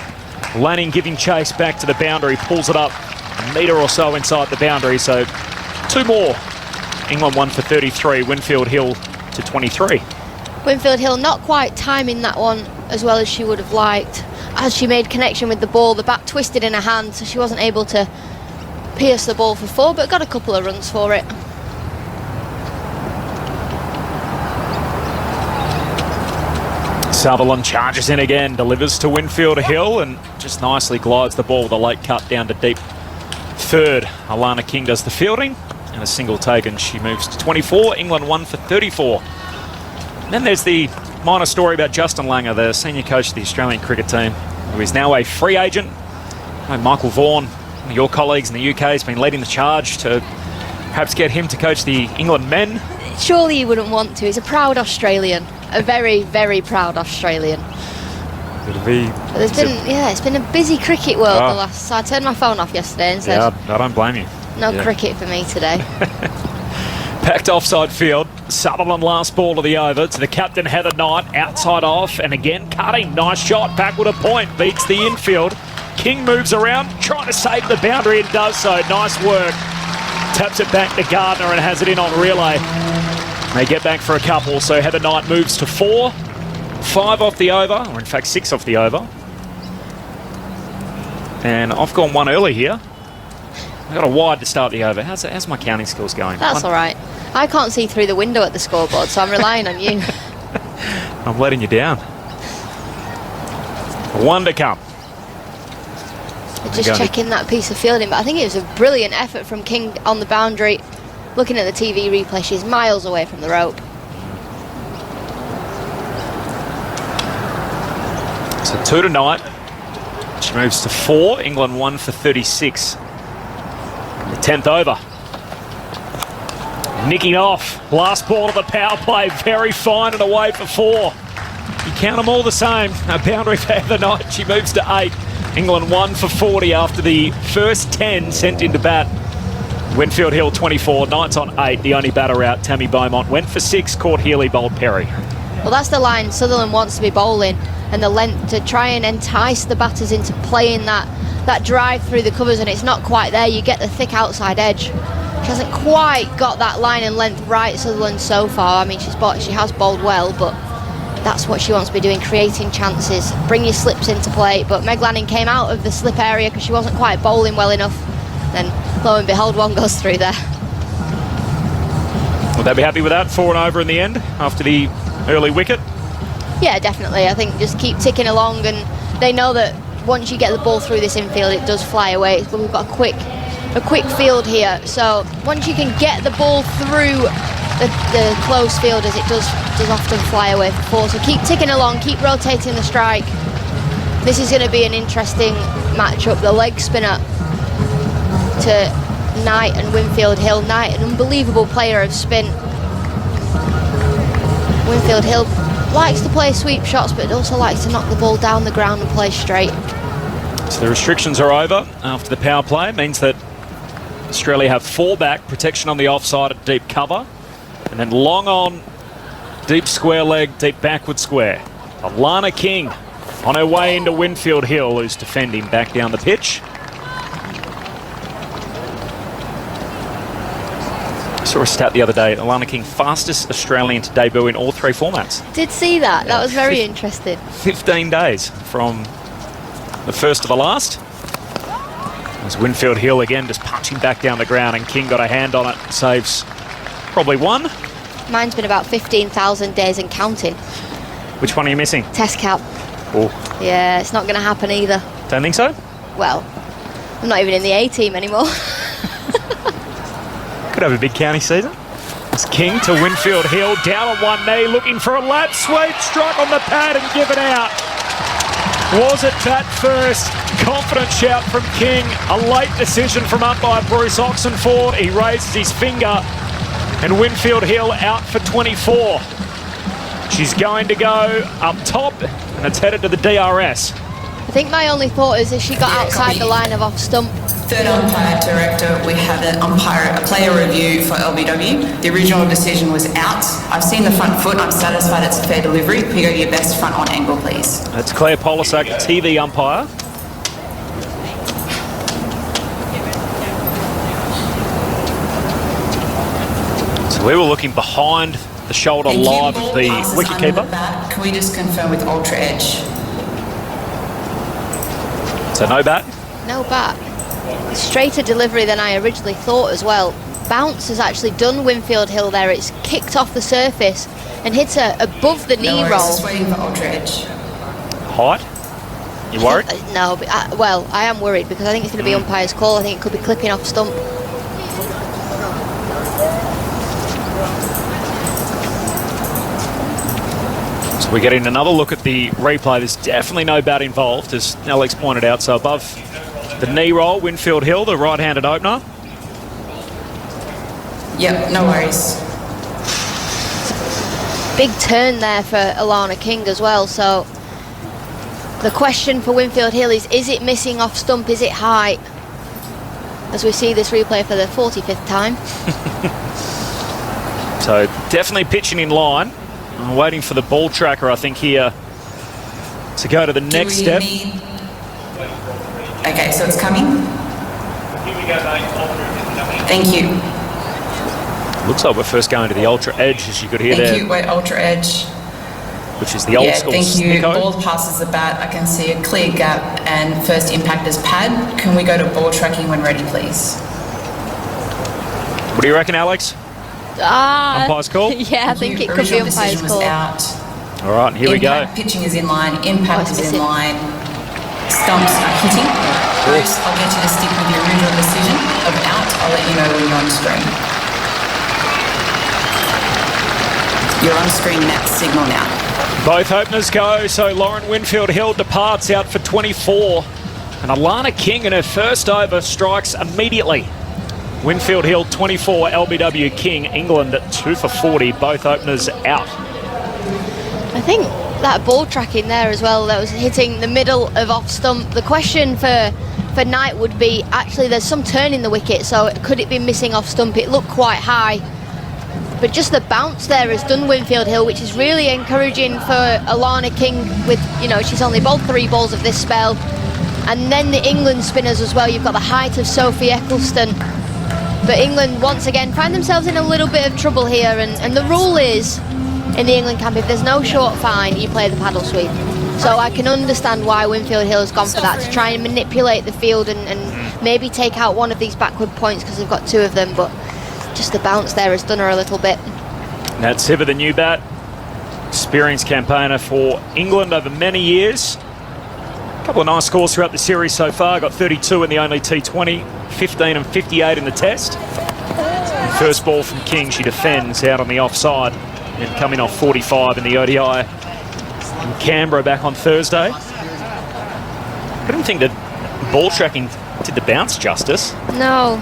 S3: Lanning giving chase back to the boundary, pulls it up a metre or so inside the boundary, so 2 more. England 1 for 33, Winfield Hill to 23.
S8: Winfield Hill not quite timing that one as well as she would have liked. As she made connection with the ball, the bat twisted in her hand, so she wasn't able to pierce the ball for 4, but got a couple of runs for it.
S3: Sutherland charges in again, delivers to Winfield Hill, and just nicely glides the ball with a late cut down to deep third. Alana King does the fielding, and a single taken. She moves to 24, England 1 for 34. And then there's the minor story about Justin Langer, the senior coach of the Australian cricket team, who is now a free agent. Michael Vaughan, one of your colleagues in the UK, has been leading the charge to perhaps get him to coach the England men.
S8: Surely he wouldn't want to. He's a proud Australian. A very, very proud Australian. It's been a busy cricket world the last... So I turned my phone off yesterday and said...
S3: Yeah, I don't blame you.
S8: No cricket for me today.
S3: Packed offside field. Sutherland last ball of the over to the captain Heather Knight. Outside off and again cutting. Nice shot. Backward a point. Beats the infield. King moves around trying to save the boundary and does so. Nice work. Taps it back to Gardner and has it in on relay. They get back for a couple, so Heather Knight moves to 4. 5 off the over, or in fact 6 off the over. And I've gone 1 early here. I've got a wide to start the over. How's my counting skills going?
S8: That's all right. I can't see through the window at the scoreboard, so I'm relying on you.
S3: I'm letting you down. 1 to come.
S8: Just checking that piece of fielding, but I think it was a brilliant effort from King on the boundary. Looking at the TV replay, she's miles away from the rope.
S3: So 2 to Knight. She moves to 4. England 1 for 36. The 10th over. nicking off. Last ball of the power play, very fine and away for 4. You count them all the same. A boundary for the night. She moves to 8. England 1 for 40 after the first 10 sent into bat. Winfield Hill 24, Knights on 8. The only batter out, Tammy Beaumont, went for 6, caught Healy, bowled Perry.
S8: Well, that's the line Sutherland wants to be bowling, and the length to try and entice the batters into playing that drive through the covers, and it's not quite there. You get the thick outside edge. She hasn't quite got that line and length right, Sutherland, so far. I mean, she has bowled well, but that's what she wants to be doing, creating chances, bring your slips into play. But Meg Lanning came out of the slip area because she wasn't quite bowling well enough. Then, lo and behold, one goes through there.
S3: Would they be happy with that? 4 and over in the end after the early wicket?
S8: Yeah, definitely. I think just keep ticking along, and they know that once you get the ball through this infield, it does fly away. But we've got a quick field here, so once you can get the ball through the closed fielders, it does often fly away for 4. So keep ticking along, keep rotating the strike. This is going to be an interesting matchup. The leg spinner to Knight and Winfield Hill. Knight, an unbelievable player of spin. Winfield Hill likes to play sweep shots, but also likes to knock the ball down the ground and play straight.
S3: So the restrictions are over after the power play. It means that Australia have 4 back, protection on the offside at deep cover, and then long on, deep square leg, deep backward square. Alana King on her way into Winfield Hill, who's defending back down the pitch. I saw a stat the other day, Alana King, fastest Australian to debut in all 3 formats.
S8: Did see that. That was very interesting.
S3: 15 days from the first to the last. As Winfield Hill again just punching back down the ground, and King got a hand on it, saves probably 1.
S8: Mine's been about 15,000 days and counting.
S3: Which one are you missing?
S8: Test cap.
S3: Oh.
S8: Yeah, it's not going to happen either.
S3: Don't think so?
S8: Well, I'm not even in the A team anymore.
S3: Could have a big county season. It's King to Winfield Hill, down on one knee, looking for a lap sweep, strike on the pad and give it out. Was it bat first? Confident shout from King. A late decision from umpire Bruce Oxenford. He raises his finger, and Winfield Hill out for 24. She's going to go up top, and it's headed to the DRS.
S8: I think my only thought is if she got outside the line of off stump.
S13: Third umpire director, we have a player review for LBW. The original decision was out. I've seen the front foot. I'm satisfied it's a fair delivery. Can you go to your best front on angle, please?
S3: That's Claire Polisak, TV umpire. So we were looking behind the shoulder live of the wicketkeeper.
S13: Can we just confirm with ultra edge?
S3: So no bat?
S8: No bat. Straighter delivery than I originally thought as well. Bounce has actually done Winfield Hill there. It's kicked off the surface and hit her above the knee roll.
S13: Just waiting for ultra edge.
S3: Height? You worried?
S8: No, but I am worried because I think it's going to be umpire's call. I think it could be clipping off stump.
S3: So we're getting another look at the replay. There's definitely no bat involved, as Alex pointed out. So above the knee roll, Winfield Hill, the right-handed opener.
S13: Yep, no worries.
S8: Big turn there for Alana King as well. So the question for Winfield Hill is it missing off stump? Is it high? As we see this replay for the 45th time.
S3: So definitely pitching in line. I'm waiting for the ball tracker, I think, here to go to the next step.
S13: Okay, so it's coming. Thank you.
S3: Looks like we're first going to the ultra edge, as you could hear there.
S13: Thank you. Wait, ultra edge.
S3: Which is the old school
S13: thank you.
S3: snicko.
S13: Ball passes the bat. I can see a clear gap and first impact is pad. Can we go to ball tracking when ready, please?
S3: What do you reckon, Alex? Umpire's call?
S8: Yeah, I think it could be umpire's call.
S13: Out.
S3: All right, here we go.
S13: Pitching is in line. Impact is in line. Stumps are hitting. Bruce, I'll get you to stick with your original decision of out. I'll let you know when you're on screen. You're on screen now. Signal now.
S3: Both openers go, so Lauren Winfield Hill departs out for 24. And Alana King in her first over strikes immediately. Winfield Hill 24, LBW King. England at 2 for 40. Both openers out.
S8: I think that ball tracking there as well, that was hitting the middle of off stump. The question for Knight would be, actually there's some turn in the wicket, so could it be missing off stump? It looked quite high, but just the bounce there has done Winfield Hill, which is really encouraging for Alana King with, she's only bowled 3 balls of this spell. And then the England spinners as well. You've got the height of Sophie Eccleston. But England once again find themselves in a little bit of trouble here, and the rule is, in the England camp, if there's no short fine, you play the paddle sweep. So I can understand why Winfield Hill has gone for that, to try and manipulate the field and maybe take out one of these backward points, because they've got 2 of them, but just the bounce there has done her a little bit.
S3: That's Hiver, the new bat. Experienced campaigner for England over many years. A couple of nice scores throughout the series so far. Got 32 in the only T20, 15 and 58 in the test. First ball from King, she defends out on the offside, and coming off 45 in the ODI in Canberra back on Thursday. I didn't think that ball tracking did the bounce justice.
S8: No,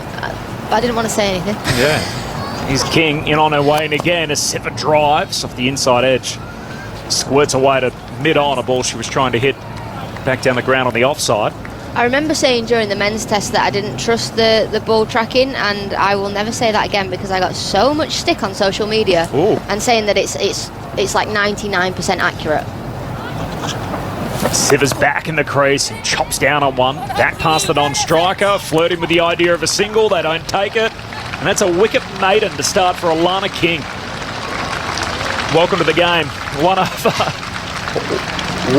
S8: I didn't want to say anything.
S3: Yeah. Here's King in on her way, and again, a 7 drives off the inside edge. Squirts away to mid-on, a ball she was trying to hit back down the ground on the offside.
S8: I remember saying during the men's test that I didn't trust the ball tracking, and I will never say that again, because I got so much stick on social media and saying that it's like 99% accurate.
S3: Sivers back in the crease and chops down on one. Back past the non-striker, flirting with the idea of a single. They don't take it. And that's a wicket maiden to start for Alana King. Welcome to the game. 1 over.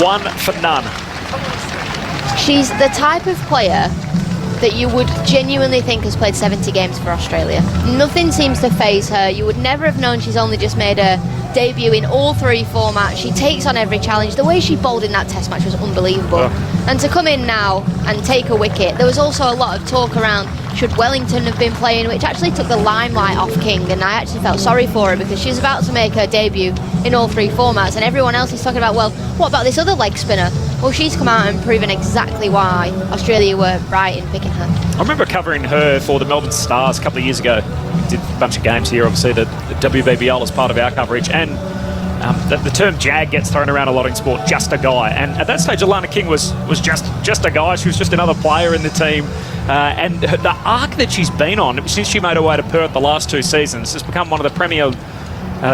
S3: 1 for none.
S8: She's the type of player that you would genuinely think has played 70 games for Australia. Nothing seems to faze her. You would never have known she's only just made a debut in all 3 formats. She takes on every challenge. The way she bowled in that test match was unbelievable. And to come in now and take a wicket, there was also a lot of talk around should Wellington have been playing, which actually took the limelight off King, and I actually felt sorry for her, because she's about to make her debut in all 3 formats, and everyone else is talking about, well, what about this other leg spinner? Well, she's come out and proven exactly why Australia were right in picking her.
S3: I remember covering her for the Melbourne Stars a couple of years ago. We did a bunch of games here, obviously the WBBL as part of our coverage, and the term jag gets thrown around a lot in sport, just a guy. And at that stage, Alana King was just a guy. She was just another player in the team. And the arc that she's been on, since she made her way to Perth the last 2 seasons, has become one of the premier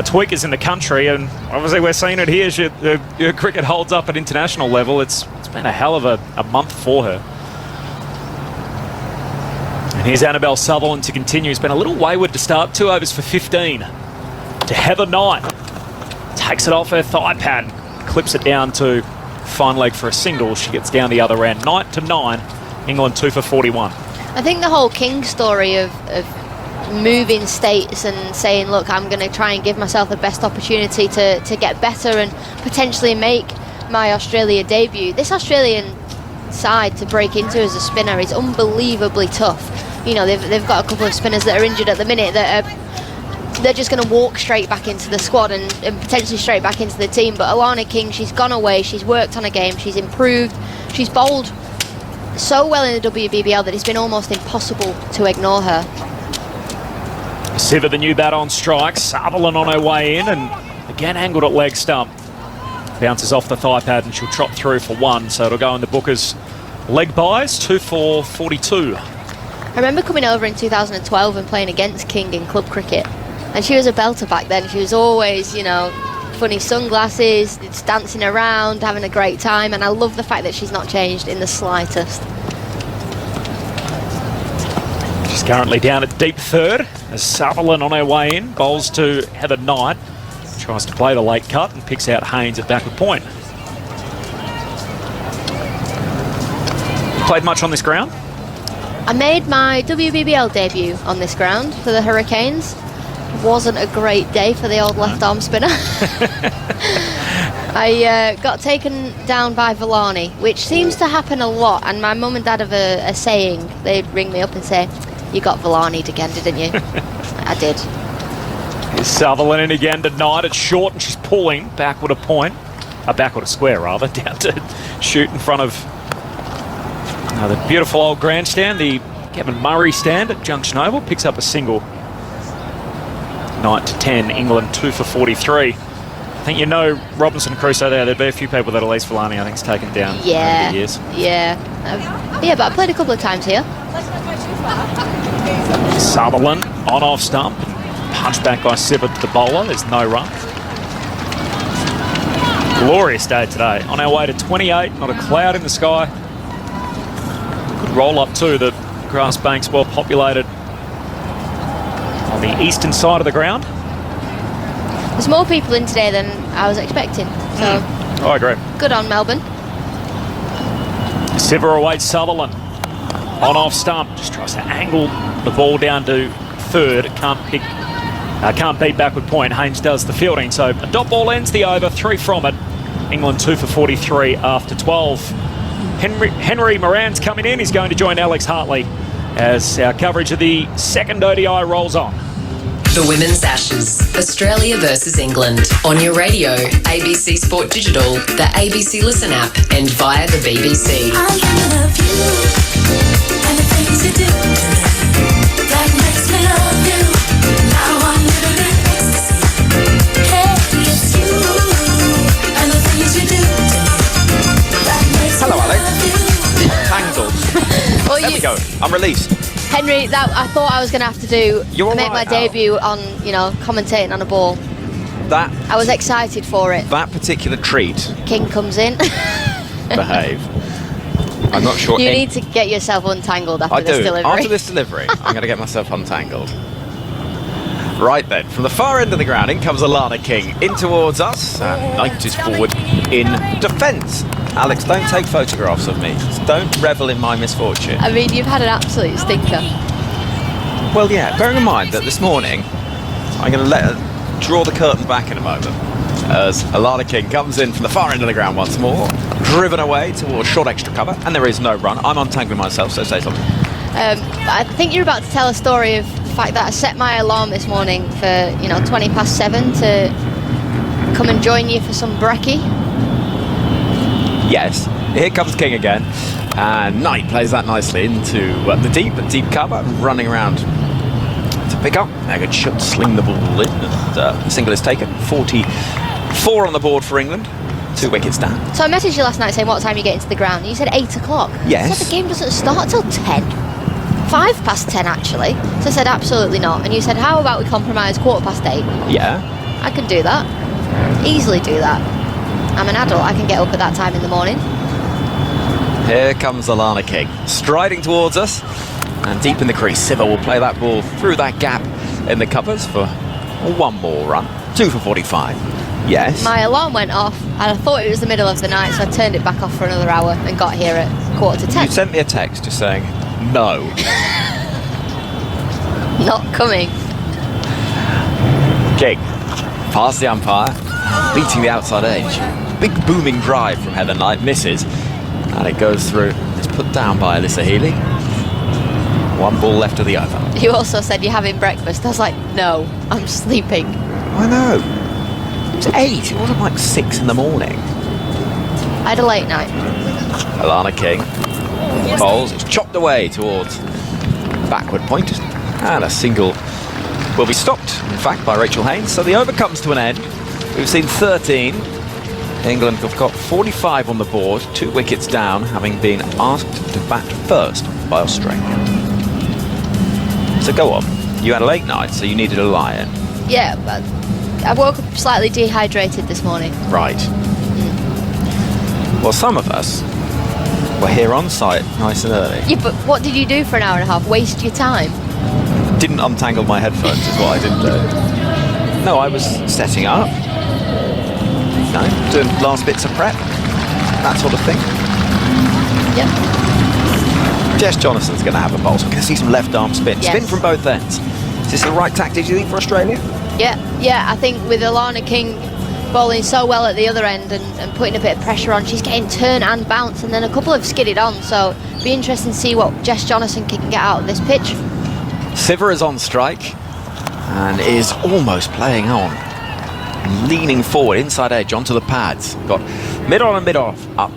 S3: tweakers in the country. And obviously we're seeing it here. Her cricket holds up at international level. It's been a hell of a month for her. And here's Annabelle Sutherland to continue. It's been a little wayward to start. 2 overs for 15 to Heather Knight. Takes it off her thigh pad, clips it down to fine leg for a single. She gets down the other end. 9 to 9, England 2 for 41.
S8: I think the whole King story of moving states and saying, look, I'm going to try and give myself the best opportunity to get better and potentially make my Australia debut. This Australian side to break into as a spinner is unbelievably tough. They've got a couple of spinners that are injured at the minute that they're just going to walk straight back into the squad and potentially straight back into the team. But Alana King, she's gone away, she's worked on a game, she's improved, she's bowled so well in the WBBL that it's been almost impossible to ignore her.
S3: Siver, the new bat on strike. Sutherland on her way in, and again angled at leg stump. Bounces off the thigh pad, and she'll trot through for 1, so it'll go in the Booker's leg buys. 2 for 42.
S8: I remember coming over in 2012 and playing against King in club cricket. And she was a belter back then. She was always, funny sunglasses, dancing around, having a great time. And I love the fact that she's not changed in the slightest.
S3: She's currently down at deep third as Sutherland on her way in. Bowls to Heather Knight. Tries to play the late cut and picks out Haynes at backward point. Played much on this ground?
S8: I made my WBBL debut on this ground for the Hurricanes. Wasn't a great day for the old left arm spinner. I got taken down by Villani, which seems to happen a lot, and my mum and dad have a saying. They'd ring me up and say, you got Villani'd again, didn't you? I did.
S3: Here's Sutherland in again tonight. It's short and she's pulling backward a point, backward a square rather, down to shoot in front of the beautiful old grandstand, the Kevin Murray stand at Junction Oval, picks up a single. 9-10, England 2 for 43. I think you know Robinson Crusoe there. There'd be a few people that Elise Villani, I think, has taken down over the years.
S8: Yeah, but I played a couple of times here.
S3: Sutherland on off stump. Punched back by Sibbott, the bowler. There's no run. Glorious day today. On our way to 28, not a cloud in the sky. Good roll up too. The grass bank's well populated on the eastern side of the ground.
S8: There's more people in today than I was expecting. So
S3: I agree.
S8: Good on Melbourne.
S3: Siver awaits Sutherland. On off stump. Just tries to angle the ball down to third. Can't beat backward point. Haynes does the fielding. So a dot ball ends the over. 3 from it. England 2 for 43 after 12. Henry Moran's coming in. He's going to join Alex Hartley as our coverage of the second ODI rolls on.
S2: The Women's Ashes, Australia versus England. On your radio, ABC Sport Digital, the ABC Listen app, and via the BBC.
S10: I'm thinking of you and the things you do that makes me love you. Now I'm living in ecstasy. Hey, it's you and the things you do that makes me love you.
S14: Tangled.
S8: Well,
S14: There we go. I'm released.
S8: Henry, that I thought I was going to have to do.
S14: You're
S8: make
S14: right,
S8: my debut on, commentating on a ball. I was excited for it.
S14: That particular treat.
S8: King comes in.
S14: Behave. I'm not sure.
S8: You need to get yourself untangled after this delivery.
S14: After this delivery, I'm going to get myself untangled. Right then, from the far end of the ground, in comes Alana King in towards us. Knight is forward in defence. Alex, don't take photographs of me. Don't revel in my misfortune.
S8: I mean, you've had an absolute stinker.
S14: Well, yeah, bearing in mind that this morning, I'm going to draw the curtain back in a moment, as Alana King comes in from the far end of the ground once more, driven away towards short extra cover, and there is no run. I'm untangling myself, so say something.
S8: I think you're about to tell a story of the fact that I set my alarm this morning for, 7:20 to come and join you for some brekkie.
S14: Yes, here comes King again, and Knight plays that nicely into the deep cover, running around to pick up. Megan should sling the ball in, and the single is taken. 44 on the board for England, 2 wickets down.
S8: So I messaged you last night saying what time you get into the ground, and you said 8 o'clock.
S14: Yes.
S8: You said the game doesn't start till 10. 5 past 10 actually. So I said absolutely not, and you said how about we compromise 8:15?
S14: Yeah.
S8: I can do that. Easily do that. I'm an adult, I can get up at that time in the morning.
S14: Here comes Alana King, striding towards us, and deep in the crease, Siva will play that ball through that gap in the covers for one more run. 2 for 45. Yes.
S8: My alarm went off, and I thought it was the middle of the night, so I turned it back off for another hour and got here at 9:45.
S14: You sent me a text just saying, no.
S8: Not coming.
S14: King, past the umpire, beating the outside edge. Big booming drive from Heather Knight, misses, and it goes through. It's put down by Alyssa Healy. 1 ball left of the over.
S8: You also said you're having breakfast. I was like, no, I'm sleeping.
S14: I know. It was 8, it wasn't like 6 in the morning.
S8: I had a late night.
S14: Alana King bowls, it's chopped away towards backward point, and a single will be stopped, in fact, by Rachel Haynes. So the over comes to an end. We've seen 13. England have got 45 on the board, 2 wickets down, having been asked to bat first by Australia. So go on. You had a late night, so you needed a lie-in.
S8: Yeah, but I woke up slightly dehydrated this morning.
S14: Right. Well, some of us were here on site nice and early.
S8: Yeah, but what did you do for an hour and a half? Waste your time?
S14: Didn't untangle my headphones is what I didn't do. No, I was setting up. Doing last bits of prep. That sort of thing.
S8: Yep.
S14: Jess Jonathan's going to have a bowl, so we're going to see some left arm spin.
S8: Yes.
S14: Spin from both ends. Is this the right tactic, do you think, for Australia?
S8: Yeah, I think with Alana King bowling so well at the other end and putting a bit of pressure on, she's getting turn and bounce, and then a couple have skidded on, so it'll be interesting to see what Jess Jonathan can get out of this pitch.
S14: Siver is on strike and is almost playing on. Leaning forward, inside edge, onto the pads. Got mid on and mid off, up.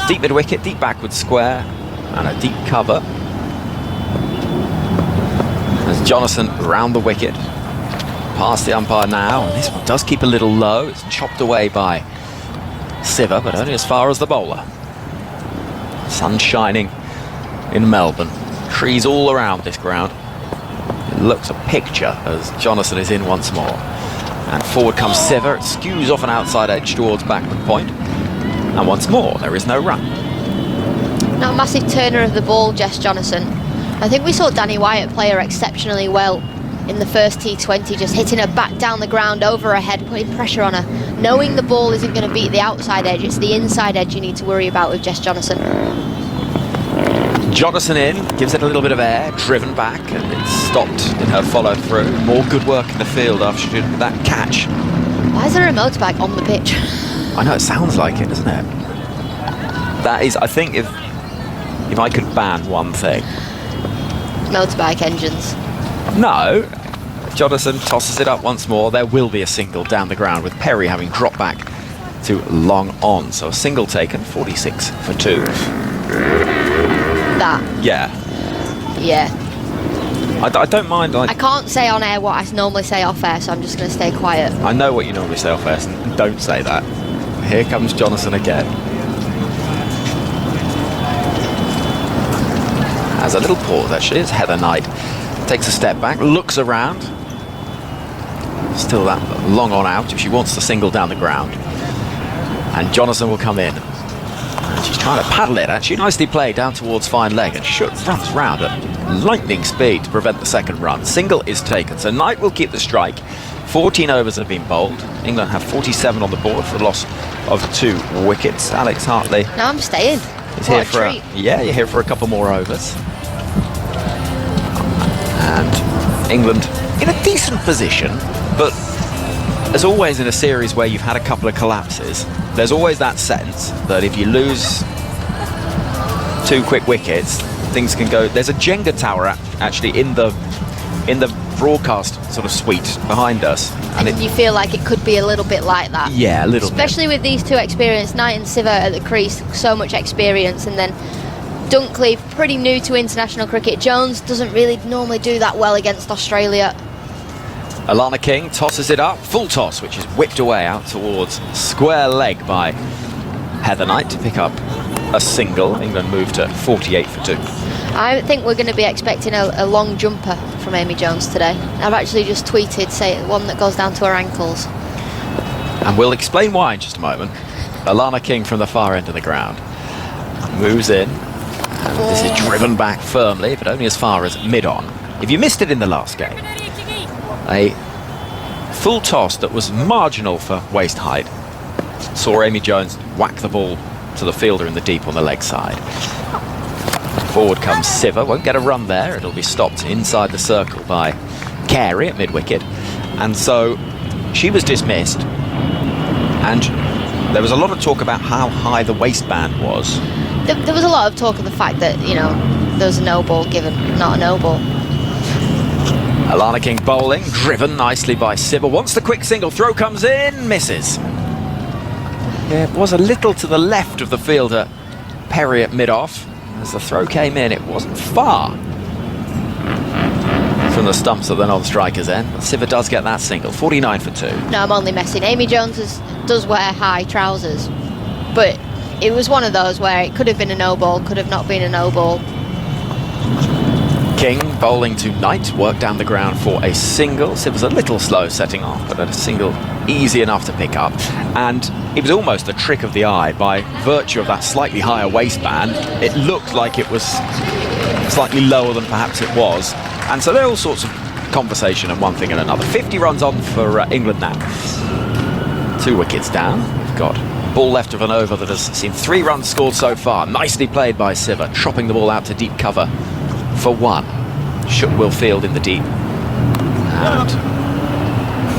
S14: Deep mid wicket, deep backward square, and a deep cover. Jonathan round the wicket, past the umpire now, and this one does keep a little low. It's chopped away by Siver, but only as far as the bowler. Sun shining in Melbourne, trees all around this ground. It looks a picture as Jonathan is in once more. And forward comes Siver, it skews off an outside edge towards backward point. And once more, there is no run.
S8: Not a massive turner of the ball, Jess Jonathan. I think we saw Danny Wyatt play her exceptionally well in the first T20, just hitting her back down the ground, over her head, putting pressure on her. Knowing the ball isn't going to beat the outside edge, it's the inside edge you need to worry about with Jess Jonathan.
S14: Jonathan in, gives it a little bit of air, driven back, and it's stopped in her follow through. More good work in the field after she did that catch.
S8: Why is there a motorbike on the pitch?
S14: I know, it sounds like it, doesn't it? That is, I think if I could ban one thing.
S8: Motorbike engines.
S14: No. Jonathan tosses it up once more. There will be a single down the ground with Perry having dropped back to long on. So a single taken, 46 for 2.
S8: That.
S14: Yeah.
S8: Yeah.
S14: I don't mind.
S8: I can't say on air what I normally say off air, so I'm just going to stay quiet.
S14: I know what you normally say off air, and don't say that. Here comes Jonathan again. Has a little pause actually as Heather Knight takes a step back, looks around. Still that long on out if she wants to single down the ground. And Jonathan will come in. And she's trying to paddle it actually. Nicely played down towards fine leg and runs round at lightning speed to prevent the second run. Single is taken, so Knight will keep the strike. 14 overs have been bowled. England have 47 on the board for a loss of 2 wickets. Alex Hartley.
S8: No, I'm staying.
S14: Is here for you're here for a couple more overs. And England in a decent position, but as always in a series where you've had a couple of collapses, there's always that sense that if you lose 2 quick wickets, things can go. There's a Jenga tower actually in the broadcast sort of suite behind us,
S8: and you feel like it could be a little bit like that.
S14: Yeah, a little
S8: especially with these 2 experienced, Knight and Siver at the crease, so much experience, and then Dunkley, pretty new to international cricket. Jones doesn't really normally do that well against Australia.
S14: Alana King tosses it up, full toss, which is whipped away out towards square leg by Heather Knight to pick up a single. England moved to 48 for 2.
S8: I think we're going to be expecting a long jumper from Amy Jones today. I've actually just tweeted, say, one that goes down to her ankles.
S14: And we'll explain why in just a moment. Alana King from the far end of the ground moves in. And this is driven back firmly, but only as far as mid-on. If you missed it in the last game, a full toss that was marginal for waist height saw Amy Jones whack the ball to the fielder in the deep on the leg side. Forward comes Siver, won't get a run there, it'll be stopped inside the circle by Carey at mid-wicket, and so she was dismissed, and there was a lot of talk about how high the waistband was.
S8: There was a lot of talk of the fact that, you know, there was a no ball given, not a no ball.
S14: Alana King bowling, driven nicely by Siver. Once the quick single throw comes in, misses. Yeah, it was a little to the left of the fielder, Perry at mid-off. As the throw came in, it wasn't far from the stumps at the non-striker's end. But Siver does get that single, 49 for 2.
S8: No, I'm only messing. Amy Jones does wear high trousers, but it was one of those where it could have been a no ball, could have not been a no ball.
S14: King bowling to Knight, worked down the ground for a single. It was a little slow setting off, but a single easy enough to pick up. And it was almost a trick of the eye by virtue of that slightly higher waistband. It looked like it was slightly lower than perhaps it was. And so there are all sorts of conversation and one thing and another. 50 runs on for England now. 2 wickets down. We've got ball left of an over that has seen 3 runs scored so far. Nicely played by Siver, chopping the ball out to deep cover for 1. Shook Will Field in the deep. And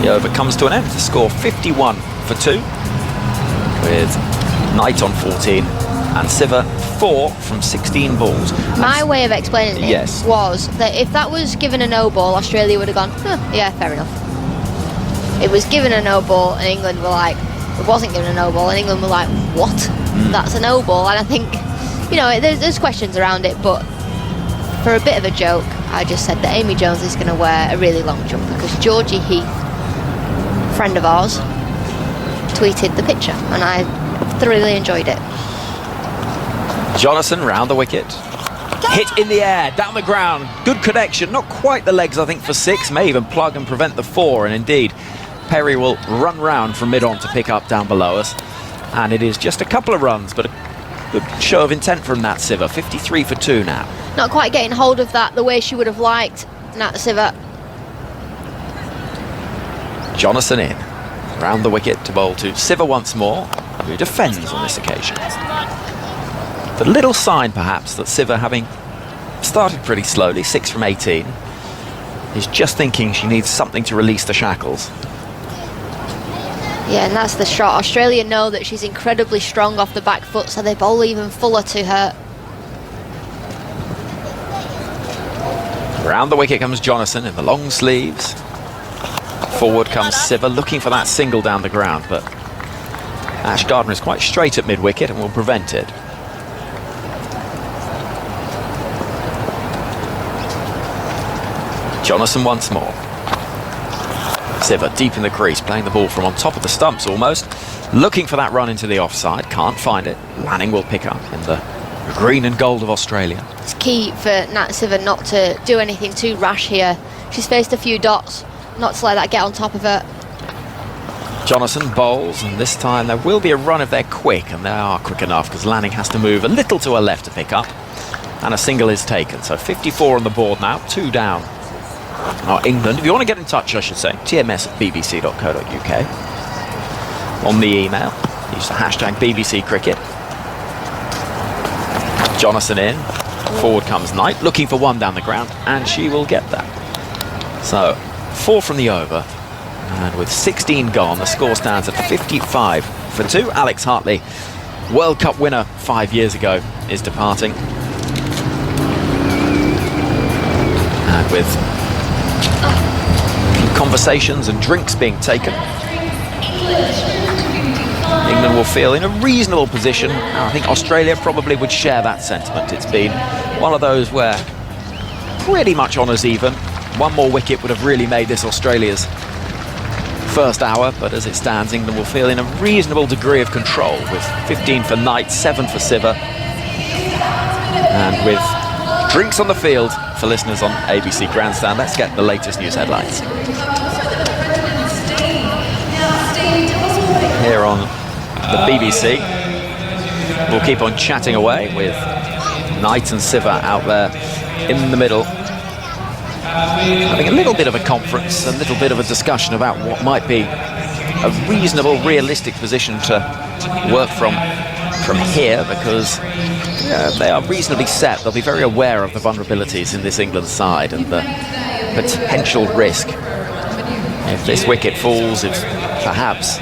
S14: the over comes to an end. The score 51 for 2 with Knight on 14 and Siver 4 from 16 balls.
S8: My way of explaining it was that if that was given a no ball, Australia would have gone, yeah, fair enough. It was given a no ball and England were like, it wasn't given a no ball, and England were like, what? That's a no ball. And I think, you know, there's questions around it, but for a bit of a joke, I just said that Amy Jones is going to wear a really long jumper because Georgie Heath, friend of ours, tweeted the picture and I thoroughly enjoyed it.
S14: Jonathan round the wicket. Hit in the air, down the ground. Good connection, not quite the legs I think for 6, may even plug and prevent the 4, and indeed Perry will run round from mid-on to pick up down below us. And it is just a couple of runs, but a good show of intent from Nat Siver. 53 for 2 now.
S8: Not quite getting hold of that the way she would have liked, Nat Siver.
S14: Jonathan in, round the wicket to bowl to Siver once more, who defends on this occasion. The little sign perhaps that Siver, having started pretty slowly, 6 from 18, is just thinking she needs something to release the shackles.
S8: Yeah, and that's the shot. Australia know that she's incredibly strong off the back foot, so they bowl even fuller to her.
S14: Round the wicket comes Jonathan in the long sleeves. Forward comes Siver, looking for that single down the ground, but Ash Gardner is quite straight at mid-wicket and will prevent it. Jonathan once more. Siver deep in the crease, playing the ball from on top of the stumps almost, looking for that run into the offside, can't find it. Lanning will pick up in the green and gold of Australia.
S8: It's key for Nat Siver not to do anything too rash here. She's faced a few dots, not to let that get on top of her.
S14: Jonathan bowls, and this time there will be a run if they're quick, and they are quick enough because Lanning has to move a little to her left to pick up, and a single is taken. So 54 on the board now, 2 down. England, if you want to get in touch, I should say, tms@bbc.co.uk. On the email, use the hashtag BBC Cricket. Jonathan in, forward comes Knight, looking for 1 down the ground, and she will get that. So 4 from the over, and with 16 gone, the score stands at 55 for 2. Alex Hartley, World Cup winner 5 years ago, is departing. And with conversations and drinks being taken, England will feel in a reasonable position. I think Australia probably would share that sentiment. It's been one of those where pretty much honours even. 1 more wicket would have really made this Australia's first hour, but as it stands, England will feel in a reasonable degree of control with 15 for Knight, 7 for Siver, and with drinks on the field for listeners on ABC Grandstand. Let's get the latest news headlines. Here on the BBC, we'll keep on chatting away with Knight and Siver out there in the middle, having a little bit of a conference, a little bit of a discussion about what might be a reasonable, realistic position to work from here, because they are reasonably set. They'll be very aware of the vulnerabilities in this England side and the potential risk. If this wicket falls, if perhaps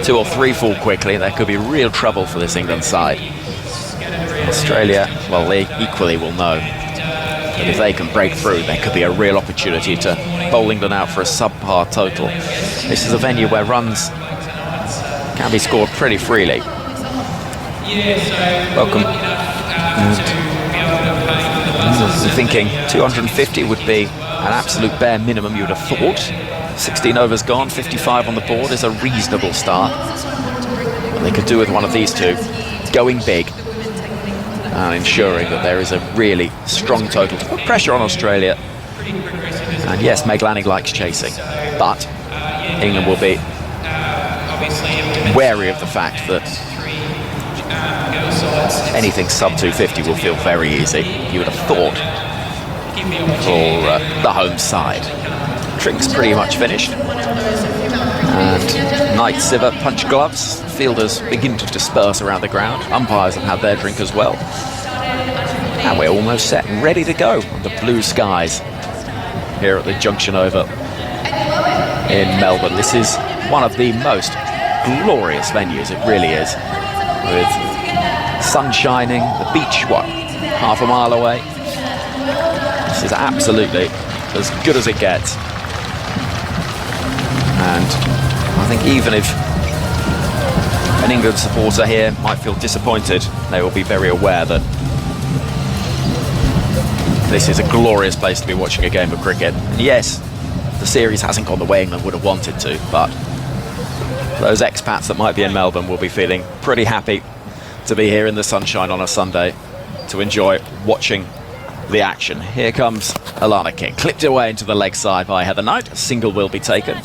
S14: 2 or 3 fall quickly, there could be real trouble for this England side. Australia, well, they equally will know that if they can break through, there could be a real opportunity to bowl England out for a subpar total. This is a venue where runs can be scored pretty freely. Welcome. And thinking 250 would be an absolute bare minimum, you would have thought. 16 overs gone, 55 on the board is a reasonable start. What they could do with one of these two, going big and ensuring that there is a really strong total to put pressure on Australia. And yes, Meg Lanning likes chasing, but England will be wary of the fact that anything sub 250 will feel very easy, you would have thought, for the home side. Trick's pretty much finished. And Knight, Siver punch gloves. Fielders begin to disperse around the ground. Umpires have had their drink as well. And we're almost set and ready to go under blue skies here at the Junction Oval in Melbourne. This is one of the most glorious venues, it really is. With sun shining, the beach, what, half a mile away? This is absolutely as good as it gets. And I think even if an England supporter here might feel disappointed, they will be very aware that This is a glorious place to be watching a game of cricket. And yes, the series hasn't gone the way England would have wanted to, but those expats that might be in Melbourne will be feeling pretty happy to be here in the sunshine on a Sunday to enjoy watching the action. Here comes Alana King, clipped away into the leg side by Heather Knight. A single will be taken.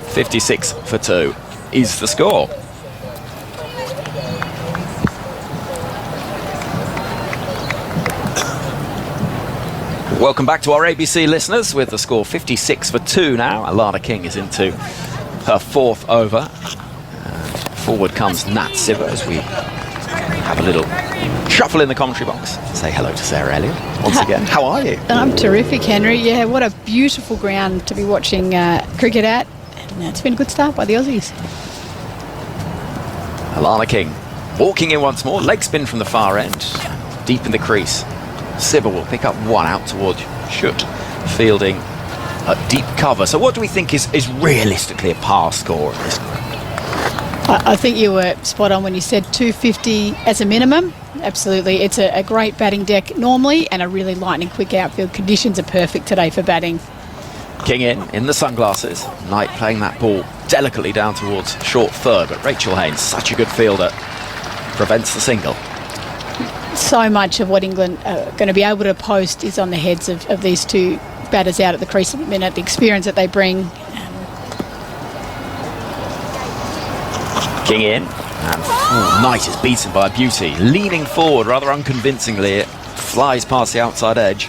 S14: 56 for 2 is the score. Welcome back to our ABC listeners with the score 56 for 2 now. Alana King is into her 4th over. And forward comes Nat Siver as we have a little shuffle in the commentary box. Say hello to Sarah Elliott once again. How are you?
S15: I'm terrific, Henry. Yeah, what a beautiful ground to be watching cricket at. And it's been a good start by the Aussies.
S14: Alana King walking in once more. Leg spin from the far end. Deep in the crease. Siver will pick up one out towards Schutt, fielding a deep cover. So what do we think is realistically a par score at this ground?
S15: I think you were spot on when you said 250 as a minimum. Absolutely. It's a great batting deck normally and a really lightning quick outfield. Conditions are perfect today for batting.
S14: King in the sunglasses. Knight playing that ball delicately down towards short third, but Rachel Haynes, such a good fielder, prevents the single.
S15: So much of what England are going to be able to post is on the heads of these two batters out at the crease at the minute, the experience that they bring.
S14: King in, and Knight is beaten by a beauty. Leaning forward rather unconvincingly, it flies past the outside edge.